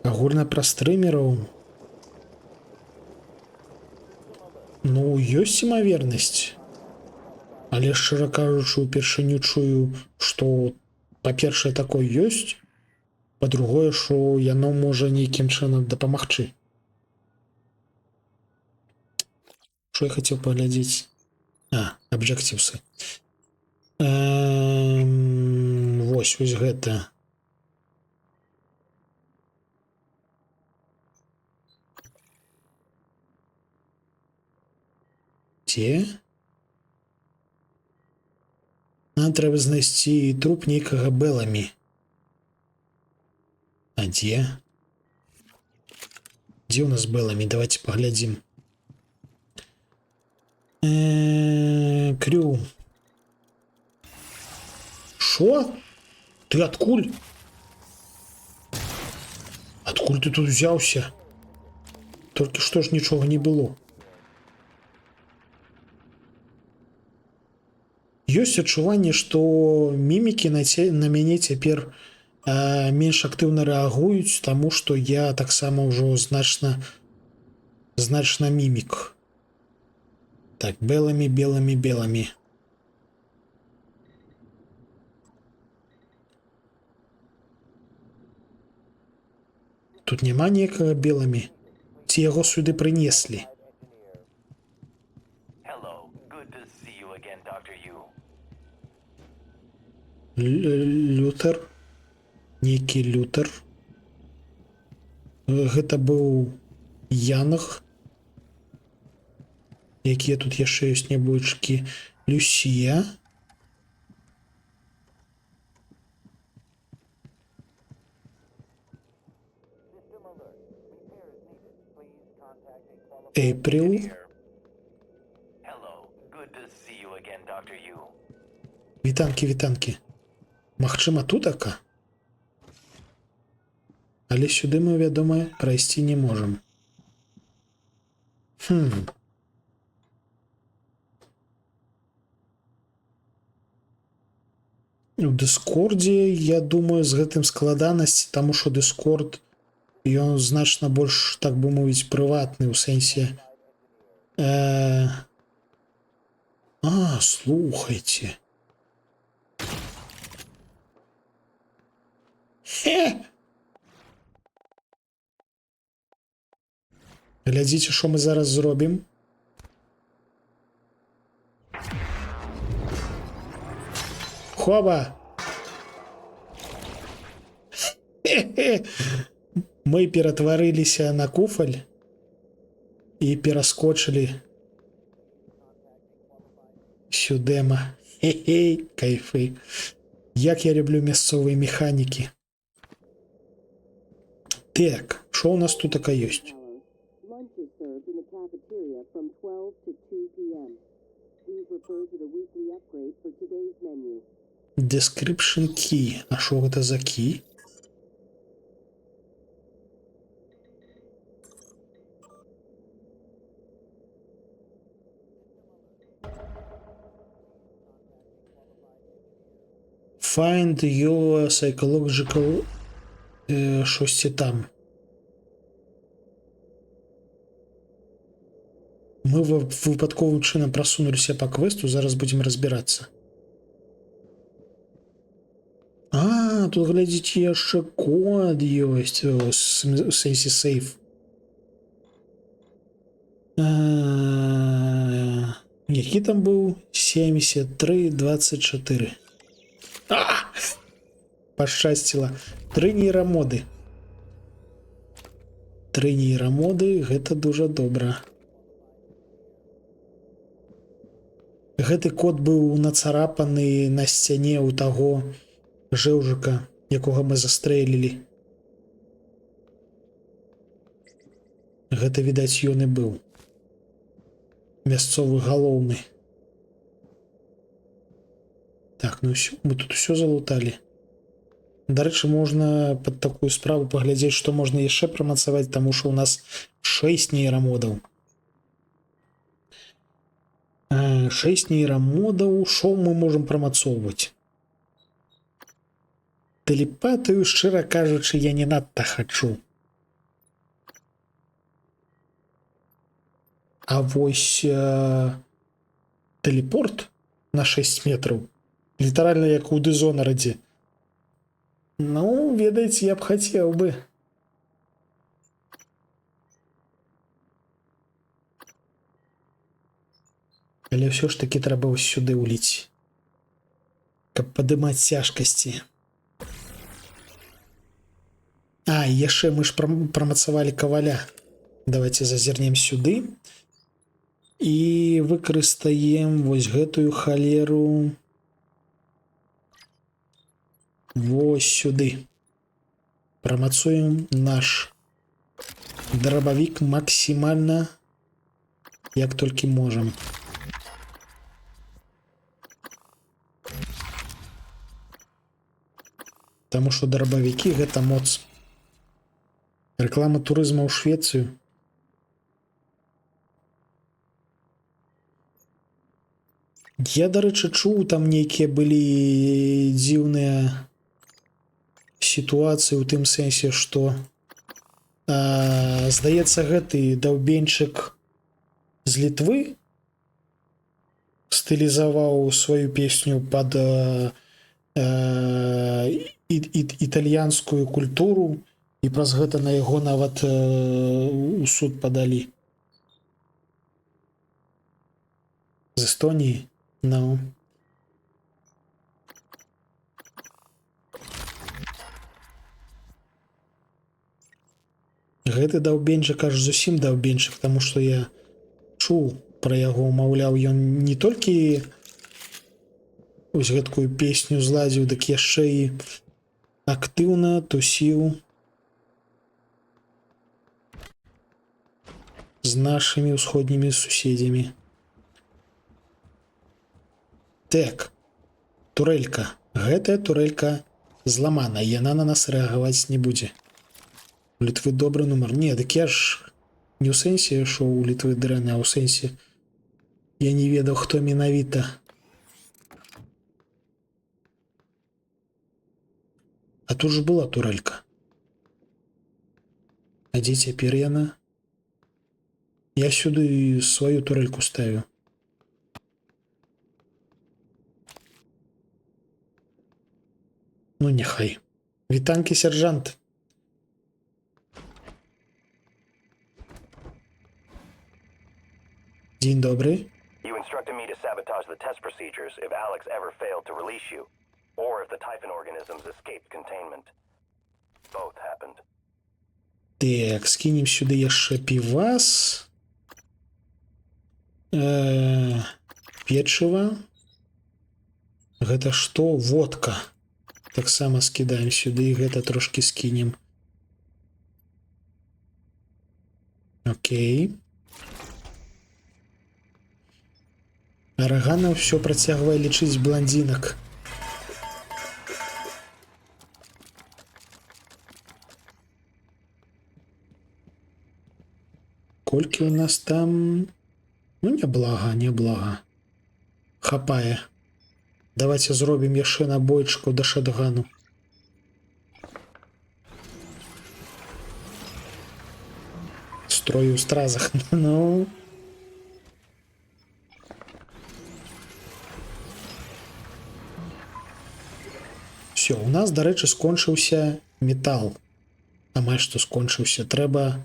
Агульна пра стрымераў. Ну, ёсць імавернасць. Але, шчыра кажучы, упершыню чую, што, па-першае, такое ёсць, па-другое, што яно можа нейкім чынам дапамагчы. Што я хацеў паглядзець? Аб'ективсы. Вось гэта. Дзе? Нам трэба знайсці труп нейкага Беламі. А дзе? Дзе у нас Беламі? Давайте паглядзім. Крю. Шо? Ты адкуль? Адкуль ты тут взяўся? Толькі што ж нічога не было. Ёсць адчуванне, што мімікі на мяне цяпер менш актыўна рэагуюць, таму што я таксама ўжо значна мімік. Так, беламі. Тут няма ніякага беламі. Ці яго сюды прынеслі? Лютер. Нейкі Лютер. Гэта быў Янг. Якія тут яшчэ ёсць нябойчыкі? Люсія. Эйприл. Вітанкі. Магчыма, тутака? Але сюды мы, вядома, прайсці не можам. У Дыскордзе, я думаю, з гэтым складанасць, таму што Дыскорд, ён значна больш, так бы мовіць, прыватны, у сэнсе. Слухайце. Глядзіце, што мы зараз зробім. Хоба! Мы ператварыліся на куфаль і пераскочылі сюдэма. Кайфы. Як я люблю мясцовыя механікі. Так, што у нас тут така ёсць? Lunch is served in the cafeteria from 12 to 2 p.m. Please refer to the weekly upgrade for today's menu. Description key. А що гэта за key? Find your psychological... щось там. Мы випадковым чынам просунуліся по квесту, зараз будем разбирацца. Тут, глядзіце, яшчэ код ёсць, у сэнсе сейф. Які там быў? 73-24. Пашчасціла. 3 нейрамоды. 3 нейрамоды, гэта дужа добра. Гэты код быў нацарапаны на сцяне ў таго жэўжыка, якога мы застрэлілі. Гэта, відаць, ён і быў. Мясцовы галоўны. Так, ну ўсё, мы тут усё залуталі. Дарэчы, можна пад такую справу паглядзець, што можна яшчэ прамацаваць, таму што ў нас 6 нейрамодаў. 6 нейрамодаў. Шо мы можам прамацоўваць? Тэлепатыю, шчыра кажучы, я не надта хачу. А вось тэлепорт на 6 метраў, літаральна як у Дызонарадзе. Ну, ведаеце, я б хацеў бы. Але ўсё ж такі трэба вось сюды ўліць, каб падымаць цяжкасці. А, яшчэ мы ж прамацавалі каваля. Давайте зазірнем сюды і выкарыстаем вось гэтую халеру вось сюды. Прамацуем наш дробавік максімальна, як толькі можам. Таму што дробавікі гэта моц. Реклама турызма ў Швецыю. Я, дарэчы, чуў, там нейкія былі дзіўныя сітуацыі ў тым сэнсе, што здаецца, гэты даўбенчык з Літвы стылізаваў сваю песню пад італьянскую культуру, і праз гэта на яго нават у суд падалі. З Эстоніі? Ну. Гэты даўбенчык аж зусім даўбенчык, таму што я чуў пра яго, маўляў, ён не толькі вось гэткую песню зладзіў, дык яшчэ і актыўна тусіў з нашымі ўсходнімі суседзямі. Так, турэлька. Гэтая турэлька зламана, яна на нас рэагаваць не будзе. У Літвы добры нумар. Не, дык я ж не ў сэнсе ішоў у Літвы дрэнна, а ў сэнсе я не ведаў, хто менавіта. А тут ж была турэлька. А дзе цяпер яна? Я сюды сваю турэльку ставіў. Ну, няхай. Вітанкі, сержант. Дзень добрый. You instructed me to sabotage the test procedures if Alex ever failed to release you, or if the Typhon organisms escaped containment. Both happened. Так, скинем сюда яшчэ півас. Печыва. Гэта што? Водка. Таксама скідаем сюды, і гэта трошкі скінем. Окей. Арагана ўсё працягвае лічыць бландзінак. Колькі у нас там? Ну, няблага, няблага. Хапае. Давайте зробім яшчэ набойчыку да шатгану. Строю ў стразах. Ну. Все, у нас, дарэчы, скончыўся метал. Амаль што скончыўся. Трэба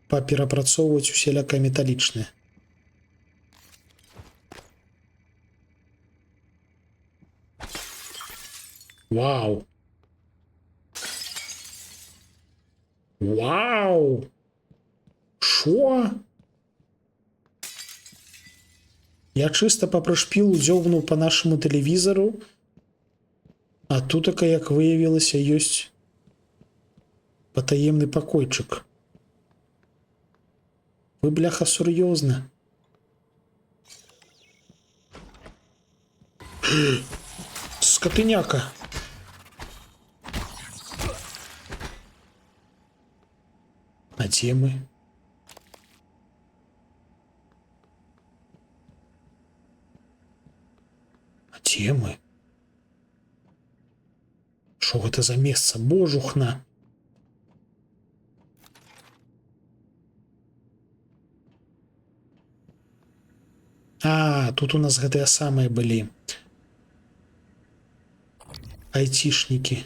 паперапрацоўваць усяляка металічнае. Вау! Вау! Шо? Я чыста папрышпілу дзёўбнуў па нашаму тэлевізару, а тутака, як выявілася, ёсць патаемны пакойчык. Вы, бляха, сур'ёзна? Скотыняка! А дзе мы? Дзе мы? Што гэта за месца? Божухна. А, тут у нас гэтыя самыя былі. Айцішнікі.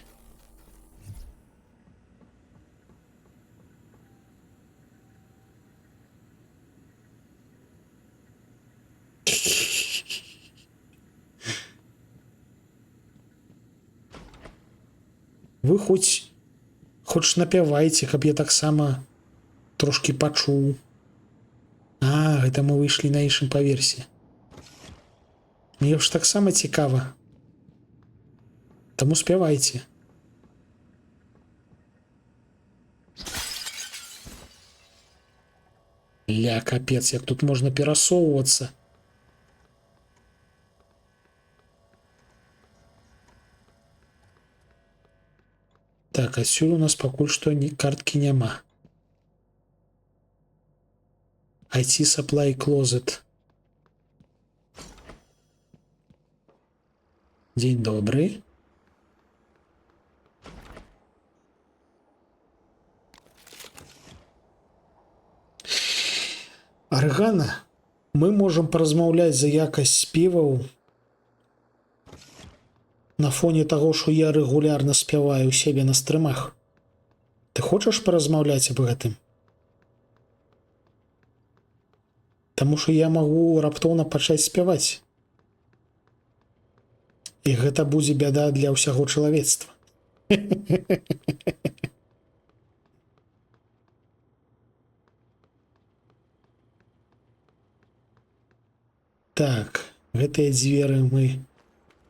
Вы хоць напявайце, каб я таксама трошки пачуў. А, гэта мы выйшлі на іншым паверсе. Мне ж таксама цікава. Таму спявайце. Ля, капец, як тут можна перасоўвацца. Так, адсюль у нас пакуль што карткі няма. IT Supply Closet. Дзень добрый. Аргана. Мы можам паразмаўляць за якасць спеваў на фоне таго, што я рэгулярна спяваю ў сябе на стрымах. Ты хочаш паразмаўляць аб гэтым? Таму што я магу раптоўна пачаць спяваць. І гэта будзе бяда для ўсяго чалавецтва. Так, гэтыя дзверы мы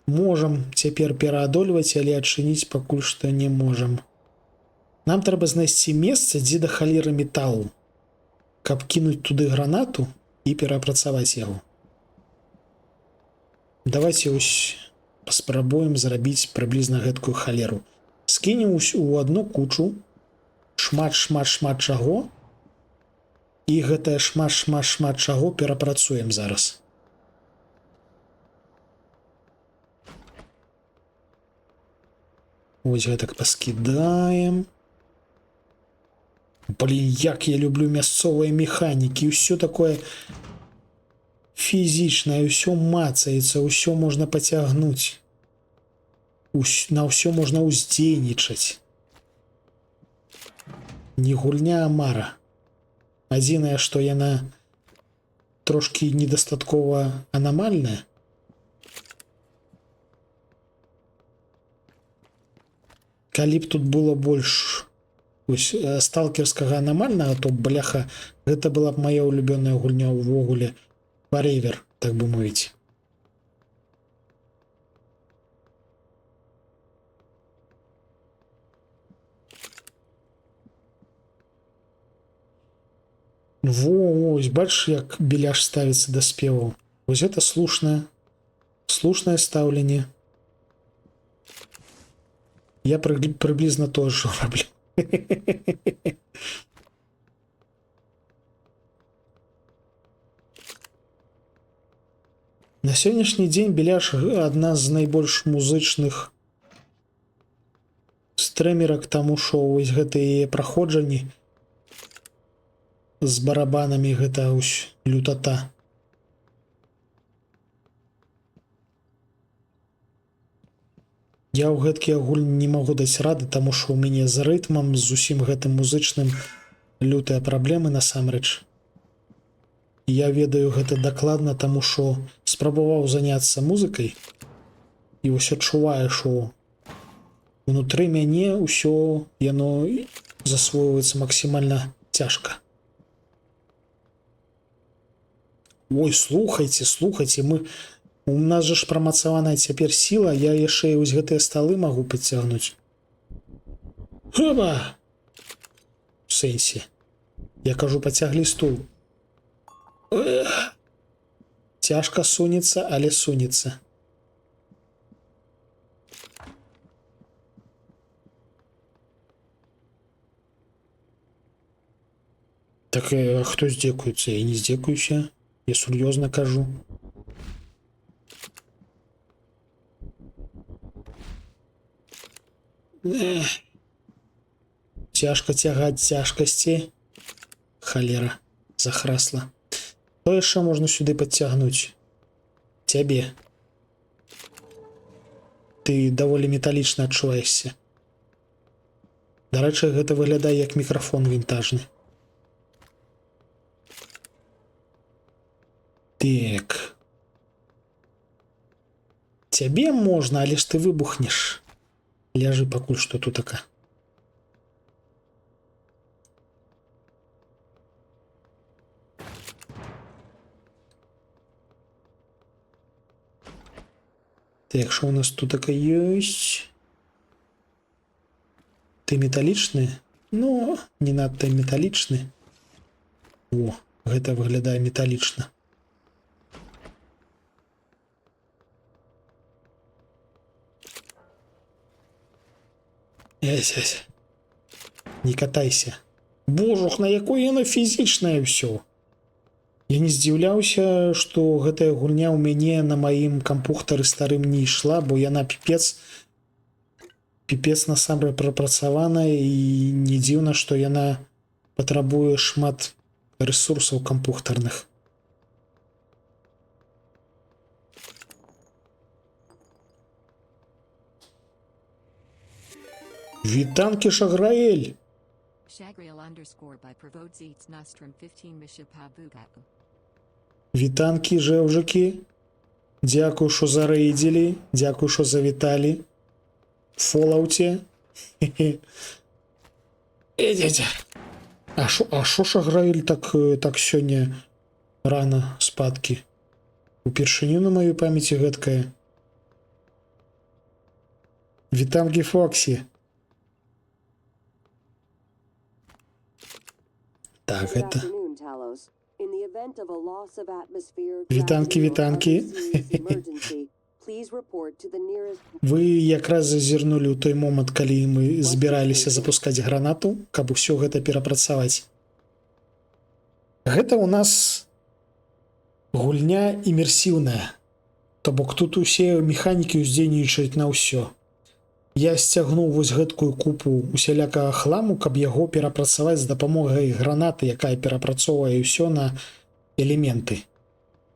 можам цяпер пераадольваць, але адчыніць пакуль што не можам. Нам трэба знайсці месца, дзе да халеры металу, каб кінуць туды гранату і перапрацаваць яго. Давайте ось паспрабуем зрабіць прыблізна гэткую халеру. Скінем у одну кучу шмат чаго, і гэтае шмат чаго перапрацуем зараз. Ось гэтак паскідаем. Блин, як я люблю мясцовыя механікі, ўсё такое фізічнае, ўсё мацаецца, ўсё можна пацягнуць. На ўсё можна ўздзейнічаць. Не гульня, а мара. Адзінае, што яна трошкі недастаткова анамальная. Калі б тут было больш сталкерскага анамальнага, то, бляха, гэта была б моя улюбёная гульня ўвогуле. Forever, так бы мовіць. Во, ось, бачиш, як беляш ставіцца да спеваў. Вось гэта слушнае стаўленне. Я приблизно то же роблю. На сённяшні дзень беляш адна з найбольш музычных стрэмерак, таму што вось гэтыя праходжанні з барабанамі, гэта ўсь лютата. Я ў гэткія гульні не магу даць рады, таму што ў мяне з рытмам, з усім гэтым музычным лютыя праблемы насамрэч. Я ведаю гэта дакладна, таму што спрабаваў заняцца музыкай і вось адчуваю, што внутры мяне ўсё яно засвойваецца максімальна цяжка. Ой, слухайце, у нас же ж прамацаваная цяпер сіла, я яшчэ і вось гэтыя сталы магу падцягнуць. Хоба! У сэнсе. Я кажу, пацяглі стул. Цяжка сунецца, але сунецца. Так, а хто здзекуецца? Я не здзекуюся. Я сур'ёзна кажу. Цяжка цягаць цяжкасці. Халера, захрасла. Што яшчэ можна сюды падцягнуць? Цябе. Ты даволі металічна адчуваешся. Дарэчы, гэта выглядае як мікрафон вінтажны. Так. Цябе можна, але ж ты выбухнеш. Ляжы пакуль што тутака. Так, що у нас тут таке ёсць? Ты металічны? Ну, не надта металічны. О, гэта выглядае металічна. Эсь. Не катайся. Божух, на якое яно фізічнае ўсё. Я не здзіўляўся, што гэтая гульня ў мяне на маім кампухтары старым не ішла, бо яна піпец насамрэч прапрацаваная, і не дзіўна, што яна патрабуе шмат рэсурсаў кампухтарных. Вітанкі, Шаграэль! Вітанкі, жэўжыкі! Дзякую, што зарэйдзілі, дзякую, што завіталі. Фолаўце. А шо Шаграэль так сёння рана спадкі? Упершыню на маёй памяці гэткае. Вітанкі, Фоксі! Так, гэта... Вітанкі. Вы якраз зазірнулі ў той момант, калі мы збіраліся запускаць гранату, каб усё гэта перапрацаваць. Гэта ў нас гульня імерсіўная. То бок тут усе механікі ўздзейнічаюць на ўсё. Я сцягнуў вось гэткую купу усялякага хламу, каб яго перапрацаваць з дапамогай гранаты, якая перапрацоўвае ўсё на элементы.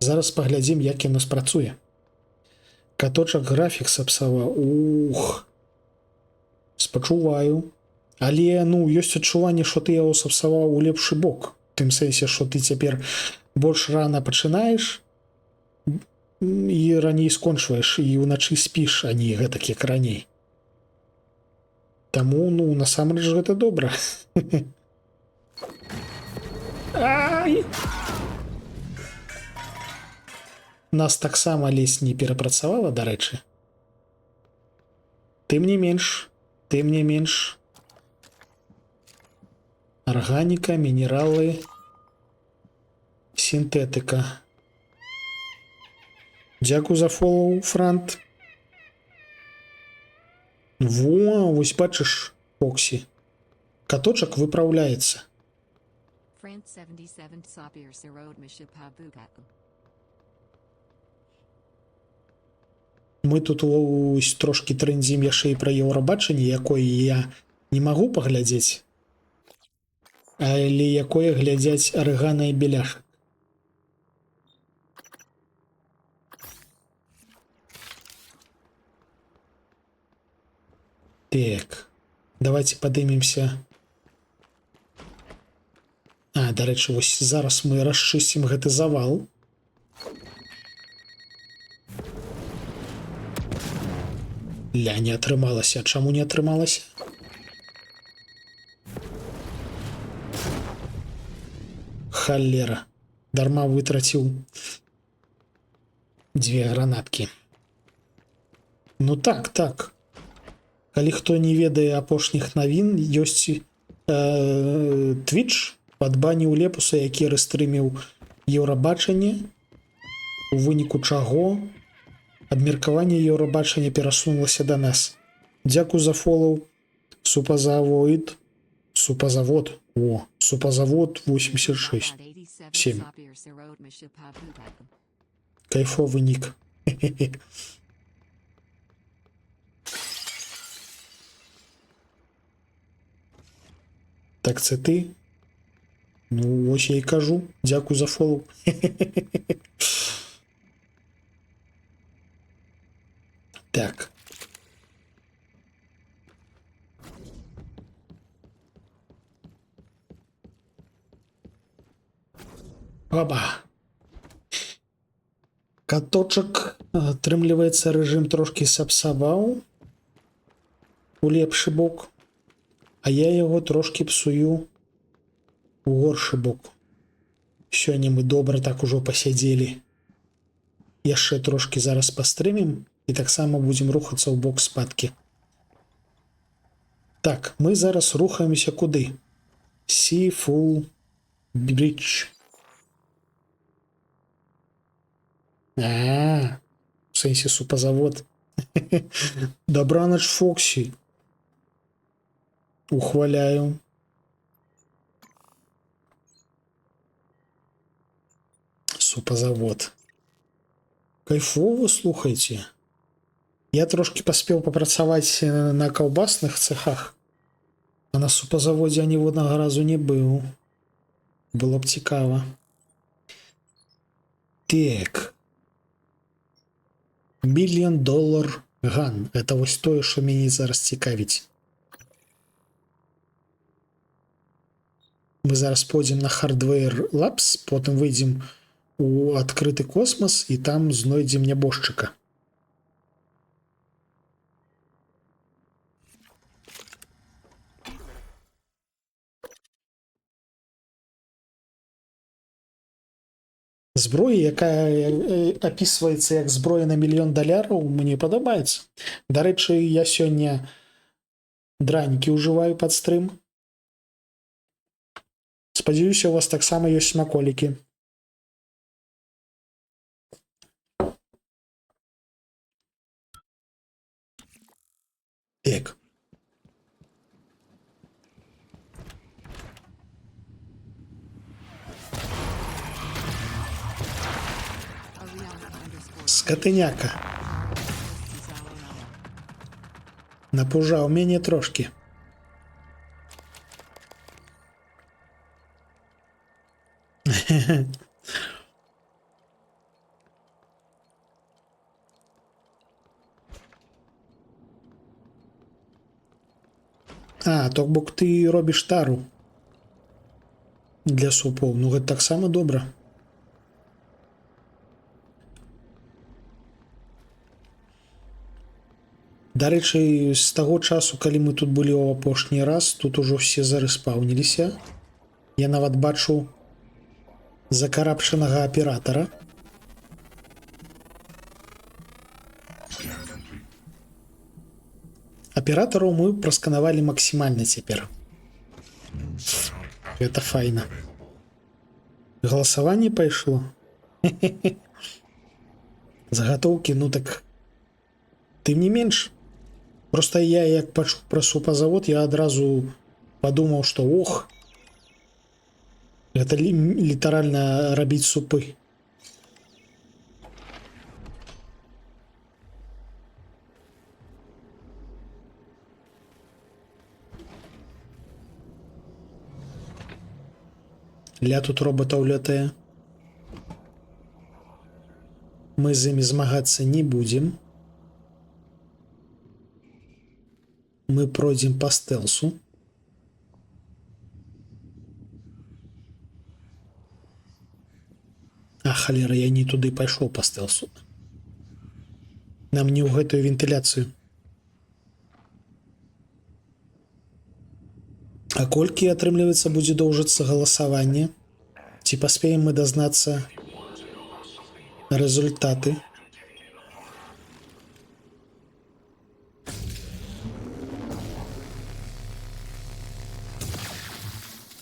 Зараз паглядзім, як яно спрацуе. Каточак графік сапсаваў. Ух. Спачуваю. Але, ёсць адчуванне, што ты яго сапсаваў у лепшы бок. У тым сэнсе, што ты цяпер больш рана пачынаеш і раней скончваеш, і ўначы спіш, а не гэтак, як раней. Таму, насамрэч гэта добра. Ай! Нас таксама ледзь не перапрацавала, дарэчы. Тым не менш. Арганіка, мінералы, сінтэтыка. Дзякую за фолоу, Франт. Во, вось бачыш, Фоксі. Каточак выпраўляецца. Мы тут трошкі трындзім яшчэ і пра еўрабачанне, якое я не магу паглядзець, але якое глядзяць Арыгана і Беляшак. Так, давайте падымемся. Дарэчы, вось зараз мы расчысцім гэты завал. Не атрымалася. Чаму не атрымалася? Халера. Дарма вытраціў 2 гранаткі. Так. Калі хто не ведае апошніх навін, ёсць Twitch, падбаніў Лепуса, які рэстрыміў еўрабачанне, у выніку чаго абмеркаванне еўрабачання перасунулася да нас. Дзякую за фолоу, Супазавод. Супазавод 86. 7. Кайфовы нік. Так це ти? Ну, ось я й кажу. Дякую за фоллоу. Так. Оба. Каточак, атрымліваецца, рэжым трошки сапсаваў у лепшы бок, а я яго трошки псую у горшы бок. Сёння мы добра так ужо пасядзелі. Яшчэ трошки зараз пастрымім і таксама будзем рухацца ў бок спадкі. Так, мы зараз рухаемся куды? Seafull Bridge. В сэнсе супазавод. Добранач, Фоксі. Ухваляю. Супазавод. Кайфово, слухайте. Я трошки паспеў папрацаваць на каўбасных цехах, а на супазаводзе аніводнага разу не быў. Было б цікава. Так. $1 мільён ган. Это вось тое, што мяне зараз цікавіць. Мы зараз пойдзем на Hardware Labs, потым выйдзем у адкрыты космас і там знойдзем нябожчыка. Зброя, якая опісваецца як зброя на $1 мільён, мне падабаецца. Дарэчы, я сёння дранікі ўжываю пад стрым. Спадзяюся, у вас таксама ёсць смаколікі. Так. Скотыняка. Напужаў мяне трошки. То бок ты робіш тару для супоў. Ну гэта таксама добра. Дарэчы, з таго часу, калі мы тут былі ў апошні раз, тут ужо все зарэспаўніліся. Я нават бачу закарапчанага аператара. Аператараў мы прасканавалі максімальна цяпер. Гэта файна. Галасаванне пайшло. Загатоўкі, ну так... Тым не менш. Просто я, як пачуў пра супазавод, я адразу падумаў, што ох, гэта літаральна рабіць супы. Ля тут роботаў лётае. Мы з імі змагацца не будзем. Мы пройдзем па стэлсу. Халера, я не туды пайшоў па стэлсу. Нам не ў гэтую вентыляцыю. А колькі, атрымліваецца, будзе доўжыцца галасаванне? Ці паспеем мы дазнацца результаты?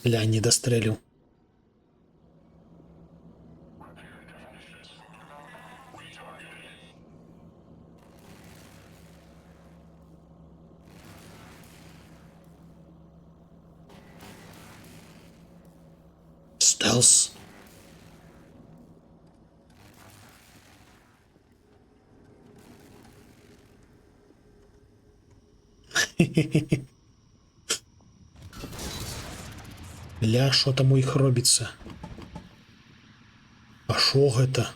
Ля, не дастрэліў. Стелс. Ля, що там у іх робіцца? А шо гэта?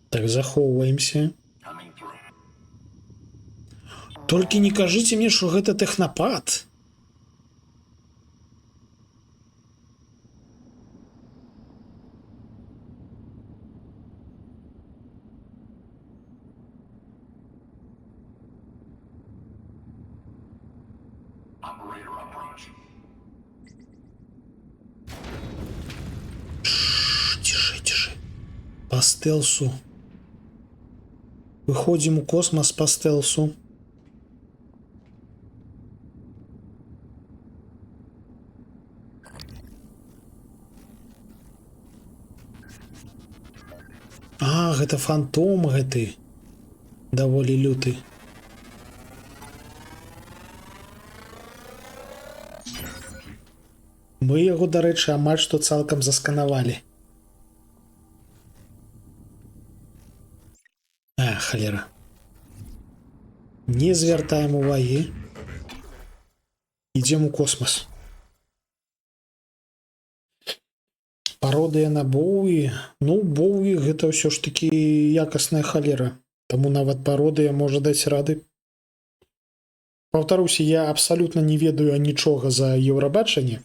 Так, захоўваемся. Толькі не кажыце мне, што гэта тэхнапад. Operator approach. Цішы, цішы. Па стэлсу. Выходзім у космас па стэлсу. А, гэта фантом гэты. Даволі люты. Мы яго, дарэчы, амаль што цалкам засканавалі. А, халера. Не звяртаем увагі. Ідзем у космас. Пародыя на Боуі. Ну, Боуі гэта ўсё ж такі якасная халера. Таму нават пародыя можа даць рады. Паўтаруся, я абсалютна не ведаю нічога за Еўрабачанне.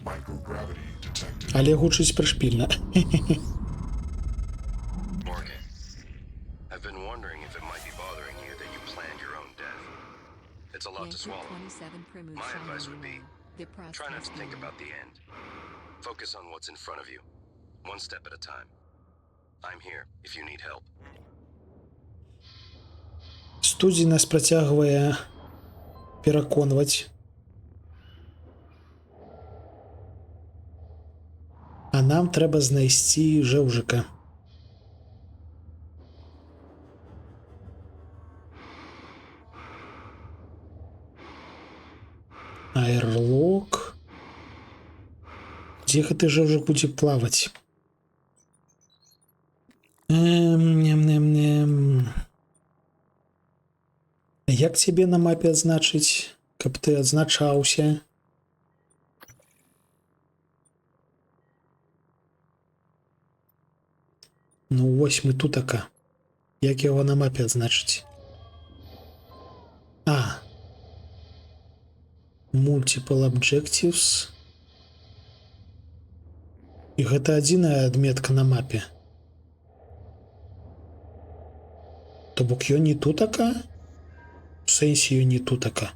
Microgravity detected. Але гучыць прышпільна. Morgan, I've been wondering if it might be bothering you that you planned your own death. It's a lot to swallow. My advice would be, try not to think about the end. Focus on what's in front of you, one step at a time. I'm here if you need help. Студзень нас працягвае пераконваць. А нам трэба знайсці жэўжыка. Аэрлок. Дзе гэты жэўжык будзе плаваць? Як цябе на мапе адзначыць, каб ты адзначаўся? Ну вось мы тутака. Як яго на мапе адзначыць? А. Multiple objectives. І гэта адзіная адметка на мапе. То бок ён не тутака? У сэнсе ён не тутака.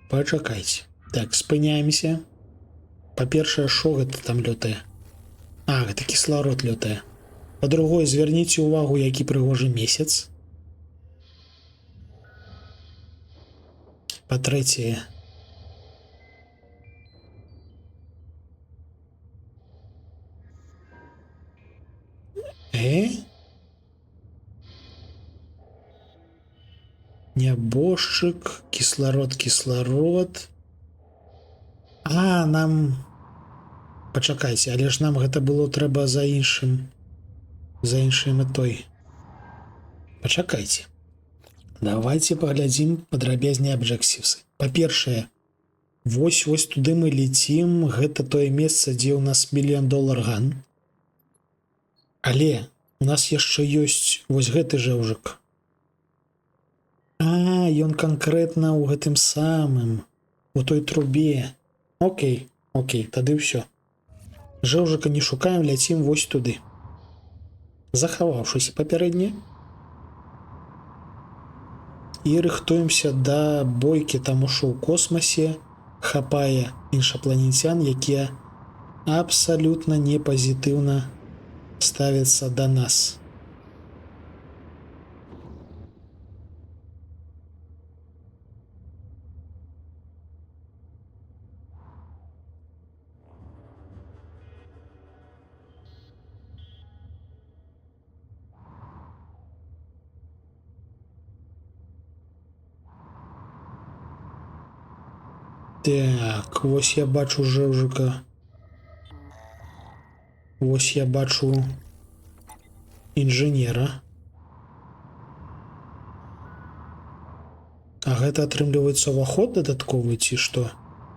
Пачакайце. Так, спыняемся. Па-першае, шо гэта там лётае? А, гэта кісларод лётае. Па-другое, звярніце ўвагу, які прыгожы месяц. Па-трэцяе, нябожчык, кісларод, кісларод. А, нам... Пачакайце, але ж нам гэта было трэба за іншай мэтой. Пачакайце. Давайте паглядзім падрабязней аб'ективсы. Па-першае, вось туды мы летім, гэта тое месца, дзе ў нас $1 мільён ган. Але у нас яшчэ ёсць вось гэты жэўжык. А, ён канкрэтна ў гэтым самым, у той трубе. Окей, тады ўсё. Жэўжыка не шукаем, ляцім вось туды. Захаваўшыся папярэдне. І рыхтуемся да бойкі, таму што ў космасе хапае іншапланецян, якія абсалютна не пазітыўна ставяцца да нас. Так, вось я бачу жэўжыка. Вось я бачу інжынера. А гэта атрымліваецца ўваход дадатковы ці што?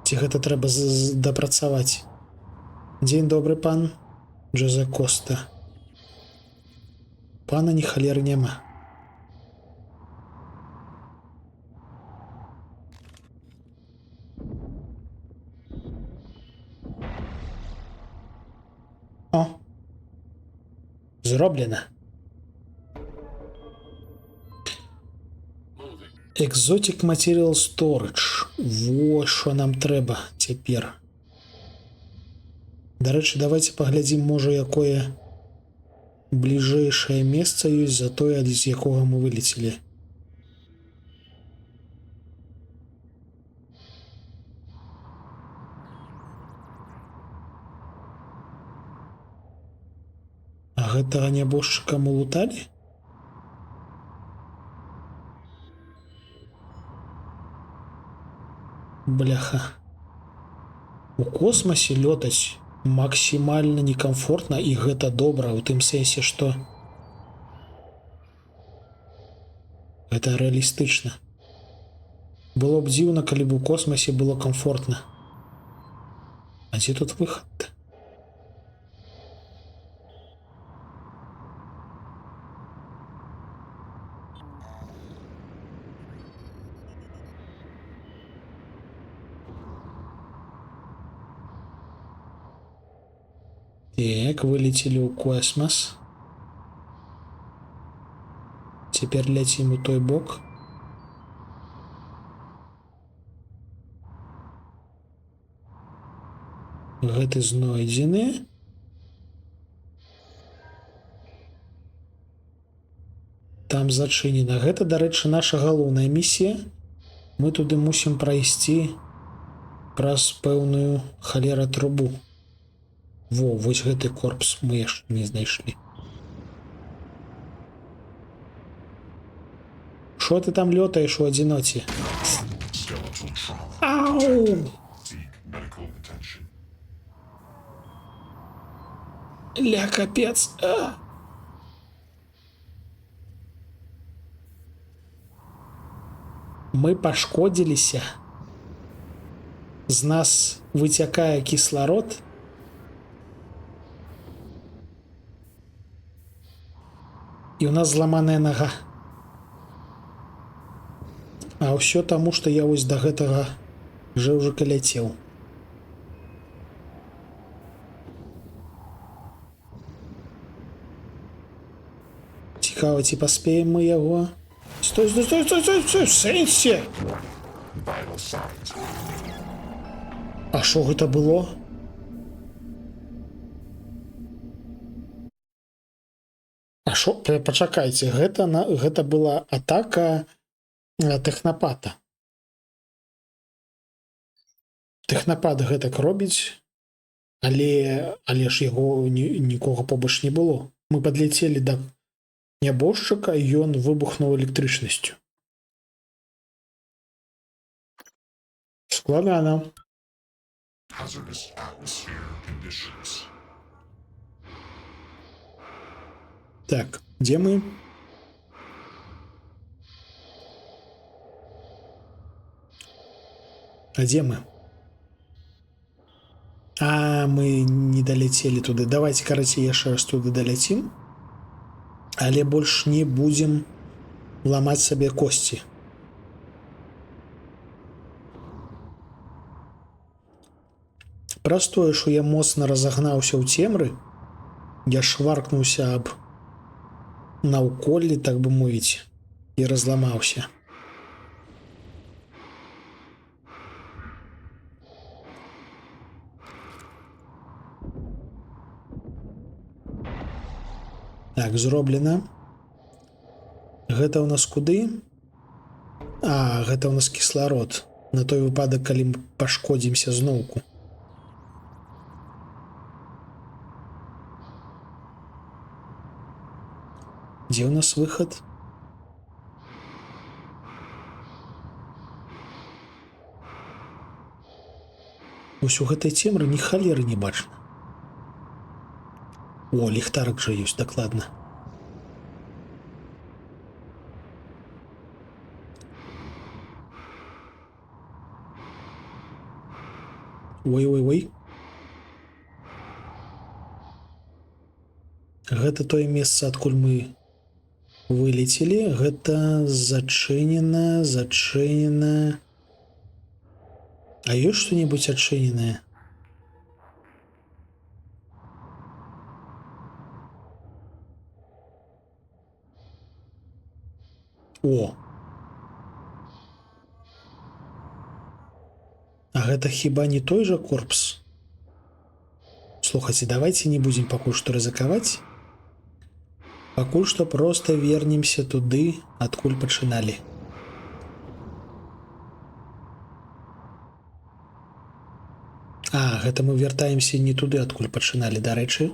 Ці гэта трэба дапрацаваць? Дзень добры, пан Джозе Коста. Пана ні халеры няма. О! Зроблена. Exotic Material Storage. Вось што нам трэба цяпер. Дарэчы, давайте паглядзім, можа, якое бліжэйшае месца ёсць за тое, з якога мы вылецелі. А гэтага нябожчыка мы луталі? Бляха. У космосе лётаць максімальна некамфортна, і гэта добра, у тым сэнсе, што гэта рэалістычна. Было б дзіўна, калі б у космосе было комфортна. А дзе тут выхад-то? Так, вылетели ў космос. Цяпер ляцім у той бок. Гэты знойдзены. Там зачынена. Гэта, дарэчы, наша галоўная місія. Мы туды мусім прайсці праз пэўную халера трубу. Во, вось гэты корпус мы яшчэ не знайшлі. Шо ты там лётаеш у адзіноце? Ау! Ля, капец. Мы пашкодзіліся. З нас выцякае кісларод. І у нас зламаная нага. А ўсё таму, што я вось да гэтага жэўжыка ляцеў. Цікава, ці паспеем мы яго? Стой, стой, стой, стой, стой, стой, сэнсе! А што гэта было? А шо, пачакайце, гэта была атака тэхнапата. Тэхнапат гэтак робіць, але ж яго нікога побач не было. Мы падляцелі да нябожчыка, і ён выбухнуў электрычнасцю. Складана. Так, дзе мы? А дзе мы? А, мы не даляцелі туды. Давайте, карацей, яшчэ раз туды даляцім. Але больш не будзем ламаць сабе косці. Праз тое, што я моцна разагнаўся ў цемры, я шваркнуўся аб наўколлі, так бы мовіць, і разламаўся. Так, зроблена. Гэта ў нас куды? А, гэта ў нас кісларод. На той выпадак, калі мы пашкодзімся зноўку. Дзе ў нас выхад? Вось у гэтай цемры ні халеры не бачна. О, ліхтарак жа ёсць, дакладна. Ой-ой-ой. Гэта тое месца, адкуль мы вылецелі. Гэта зачынена, зачынена. А ёсць што-небудзь адчыненае? О! А гэта хіба не той жа корпус? Слухайце, давайте не будзем пакуль што рызыкаваць. Пакуль што проста вернемся туды, адкуль пачыналі. А, гэта мы вяртаемся не туды, адкуль пачыналі, дарэчы.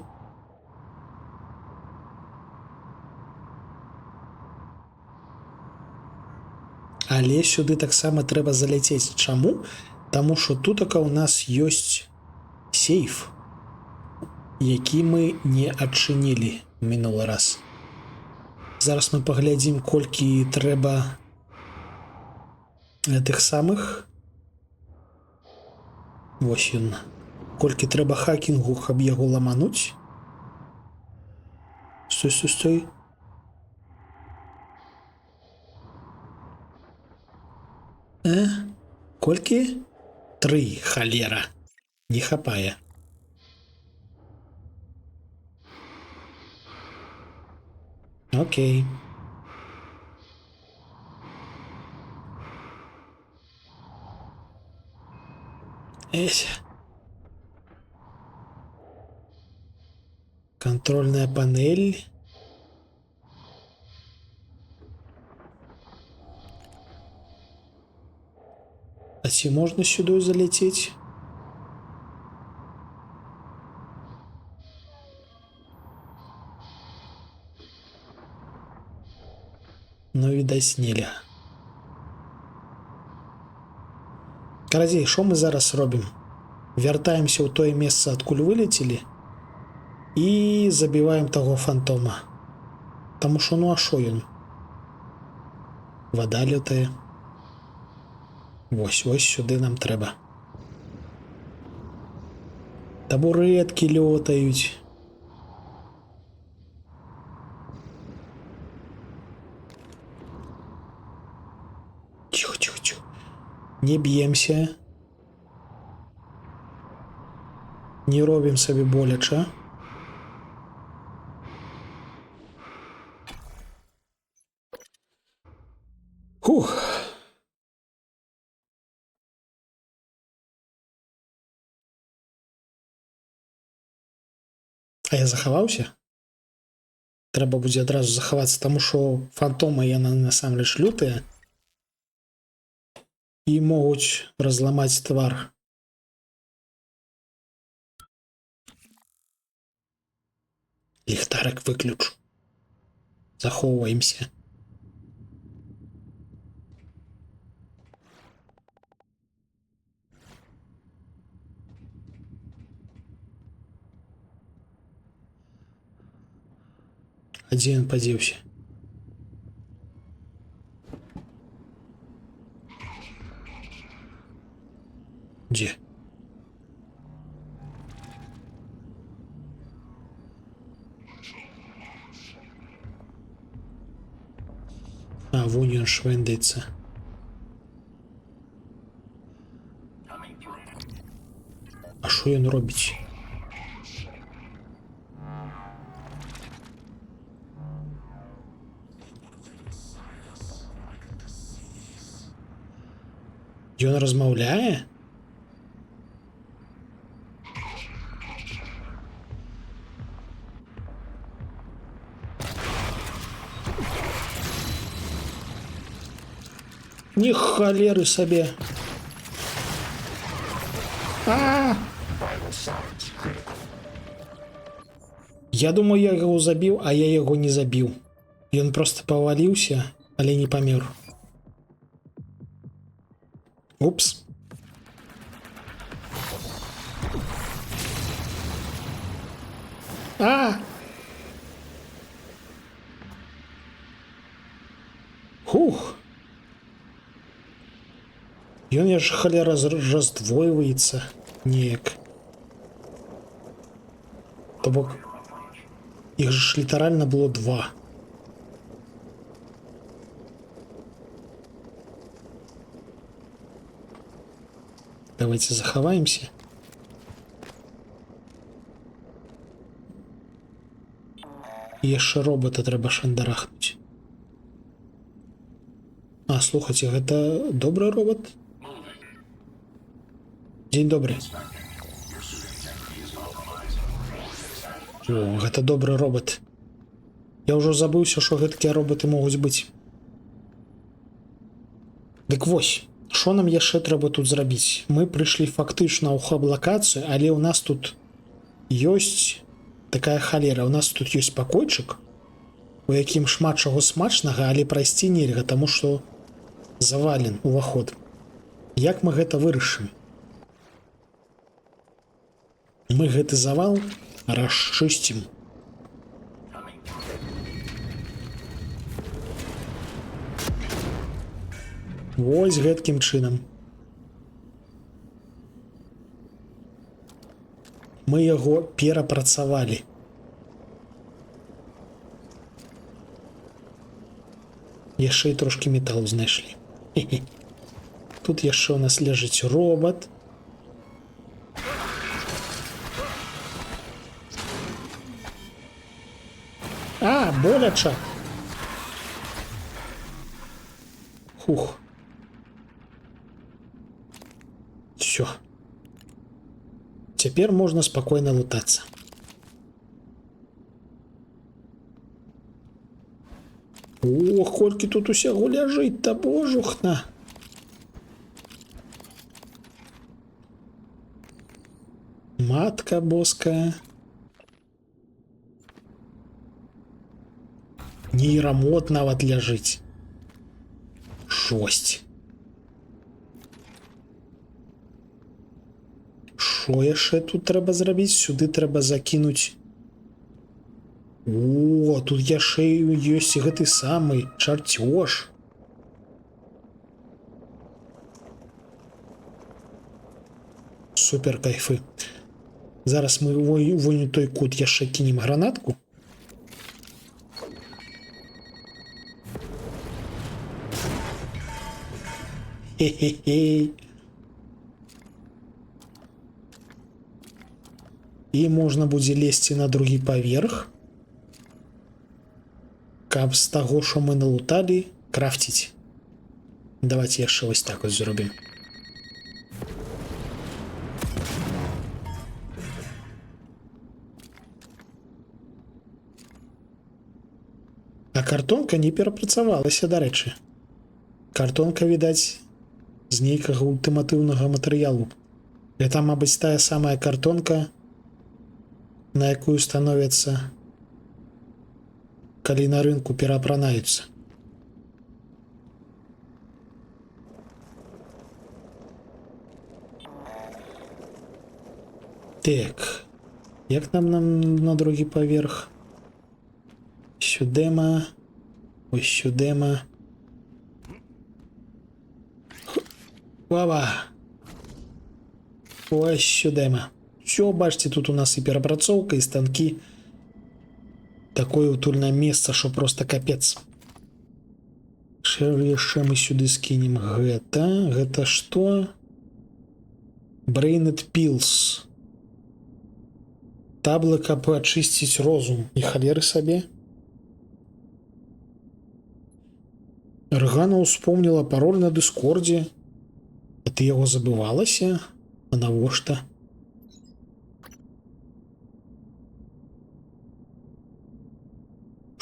Але сюды таксама трэба заляцець. Чаму? Таму што тутака ў нас ёсць сейф, які мы не адчынілі мінулы раз. Зараз мы паглядзім, колькі трэба гэтых самых. Вось ён. Колькі трэба хакінгу, каб яго ламануць. Стой, стой, стой. Колькі? 3, халера. Не хапае. Окей. Контрольная панель. А ці можна сюди залететь? Ну, відаць, нельга. Каразей, що ми зараз робимо? Вяртаємося ў тое месца, адкуль вылецелі, і забіваем таго фантома. Таму що, ну а шо ён? Вода лётае. Вось, ось сюди нам трэба. Табуретки лётаюць. Тихо, тихо, тихо. Не б'емся. Не робім сабе боляча. Фух. А я захаваўся? Трэба будзе адразу захавацца, таму што фантомы яны насамрэч лютыя і могуць разламаць твар. Ліхтарик выключу. Захоўваемся. А дзе ён падзеўся? Дзе? А, вон ён швэндаецца. А што ён робіць? Ён размаўляе? Ні халеры сабе. Я думаю, я яго забіў, а я яго не забіў. Ён проста паваліўся, але не памёр. Упс. А! Хух! Ён яж халера раздвойваецца неяк. То бок іх ж літаральна было 2. Давайте захаваемся. І яшчэ робота трэба шандарахнуць. А, слухайце, гэта добры робот? Дзень добры. О, гэта добры робот. Я ўжо забыўся, што гэткія роботы могуць быць. Дык вось, што нам яшчэ трэба тут зрабіць? Мы прыйшлі фактычна ў хаб-лакацыю, але ў нас тут ёсць такая халера. У нас тут ёсць пакойчык, у якім шмат чаго смачнага, але прайсці нельга, таму што завален уваход. Як мы гэта вырашым? Мы гэты завал расчысцім. Вось гэткім чынам. Мы яго перапрацавалі. Яшчэ і трошкі металу знайшлі. Тут яшчэ у нас ляжыць робот. А, боляча. Хух. Все. Цяпер можна спакойна лутацца. Ох, колькі тут усяго ляжыць, та божухна. Матка боская. Нейрамот нават ляжыць. Жосць. Што яшчэ тут трэба зрабіць? Сюды трэба закінуць. О, тут яшчэ ёсць гэты самы чарцёж. Супер кайфы. Зараз мы вон той кут яшчэ кінем гранатку. Хе-хе-хе. І можна будзе лезці на другі паверх, каб з таго, що мы налуталі, крафціць. Давайте яшчэ вось так ось зробім. А картонка не перапрацавалася, дарэчы. Картонка, відаць, з нейкага ультыматыўнага матэрыялу. Гэта, мабыць, тая самая картонка, на якую становяцца, калі на рынку пераапранаюцца. Так, як нам на другі паверх? Сюдема, ось сюдема. Вава! Ось сюдема. Все, бачите, тут у нас і перапрацоўка, і станкі. Такое утульнае месца, що просто капец. Яшчэ мы сюды скінем гэта. Гэта што? Brained Pills. Таблы, каб ачысціць розум. І халеры сабе. Аргана успомніла пароль на дыскордзе. А ты яго забывалася? А навошта?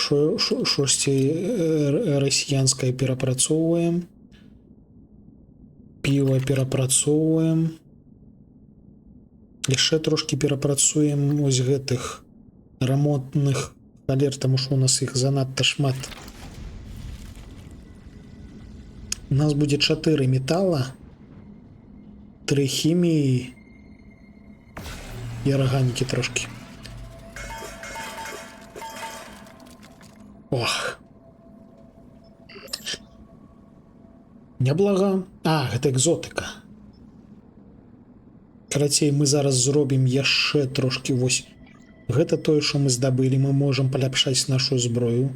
Шосьці расіянскае перапрацоўваем. Піва перапрацоўваем. Яшчэ трошкі перапрацуем ось гэтых рамонтных халер, таму што у нас іх занадта шмат. У нас будзе 4 метала, 3 хіміі і арганікі трошкі. Ох. Няблага. А, гэта экзотыка. Карацей, мы зараз зробім яшчэ трошки вось. Гэта тое, што мы здабылі, мы можам паляпшаць нашу зброю.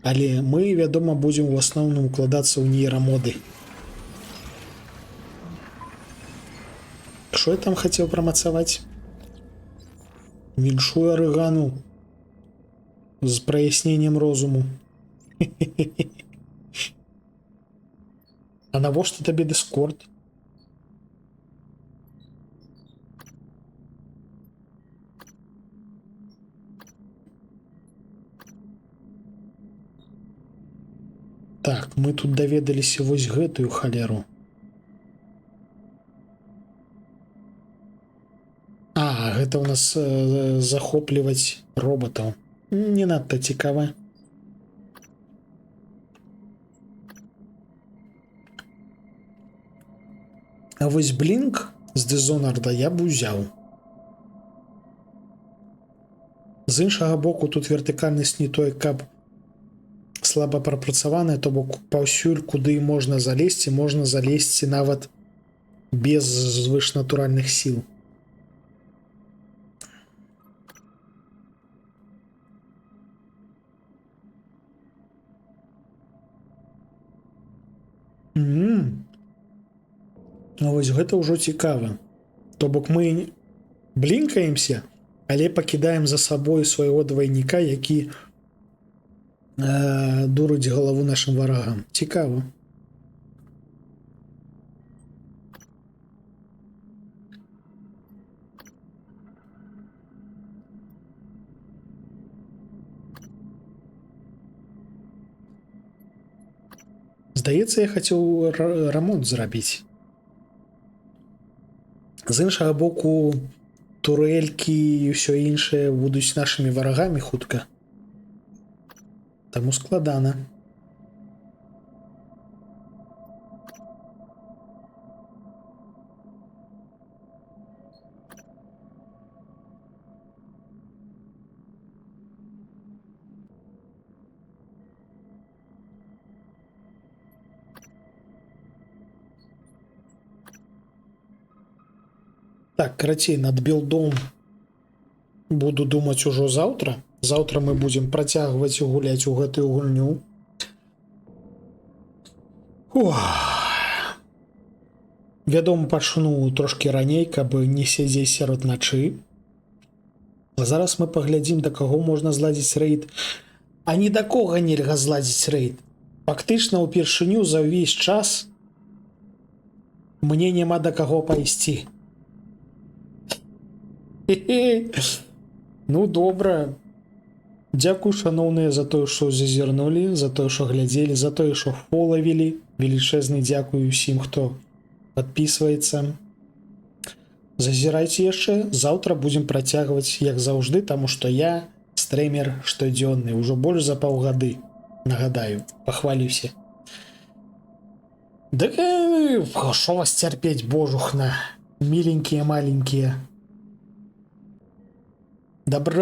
Але мы, вядома, будзем у асноўным укладацца ў нейрамоды. Што я там хацеў прамацаваць? Меншую арыгану з праясненнем розуму. А навошта табе дыскорд? Так, мы тут даведаліся вось гэтую халеру. А, гэта у нас захопліваць роботаў. Не надта цікава. А вось блінк з Dishonored я б узяў. З іншага боку, тут вертыкальнасць не той, каб слаба прапрацаваная, то бок паўсюль, куды можна залезці нават без звышнатуральных сіл. А вось гэта ўжо цікава. То бок мы блінкаемся, але пакідаем за сабой свайго двайніка, які дурыць галаву нашим варагам. Цікава. Здаецца, я хацеў рамонт зрабіць. З іншага боку, турелькі і ўсё іншае будуць нашымі варагамі хутка. Таму складана. Так, карацей, над білдом буду думаць ужо заўтра. Заўтра мы будзем працягваць гуляць у гэтую гульню. Вядома, пачну трошки раней, каб не сядзець сярод начы. А зараз мы паглядзім, да каго можна зладзіць рэйд. А ні да кога нельга зладзіць рэйд. Фактычна, упершыню за ўвесь час мне няма да каго пайсці. Ну, добра. Дзякую, шаноўныя, за тое, што зазірнулі, за тое, што глядзелі, за тое, што фолавілі. Велічэзны дзякую ўсім, хто падпісваецца. Зазірайце яшчэ. Заўтра будзем працягваць, як заўжды, таму што я стрэмер штодзённы. Ужо больш за паўгады. Нагадаю, пахвалюся. Дык што вас цярпець, божухна. Міленькія, маленькія. Добра.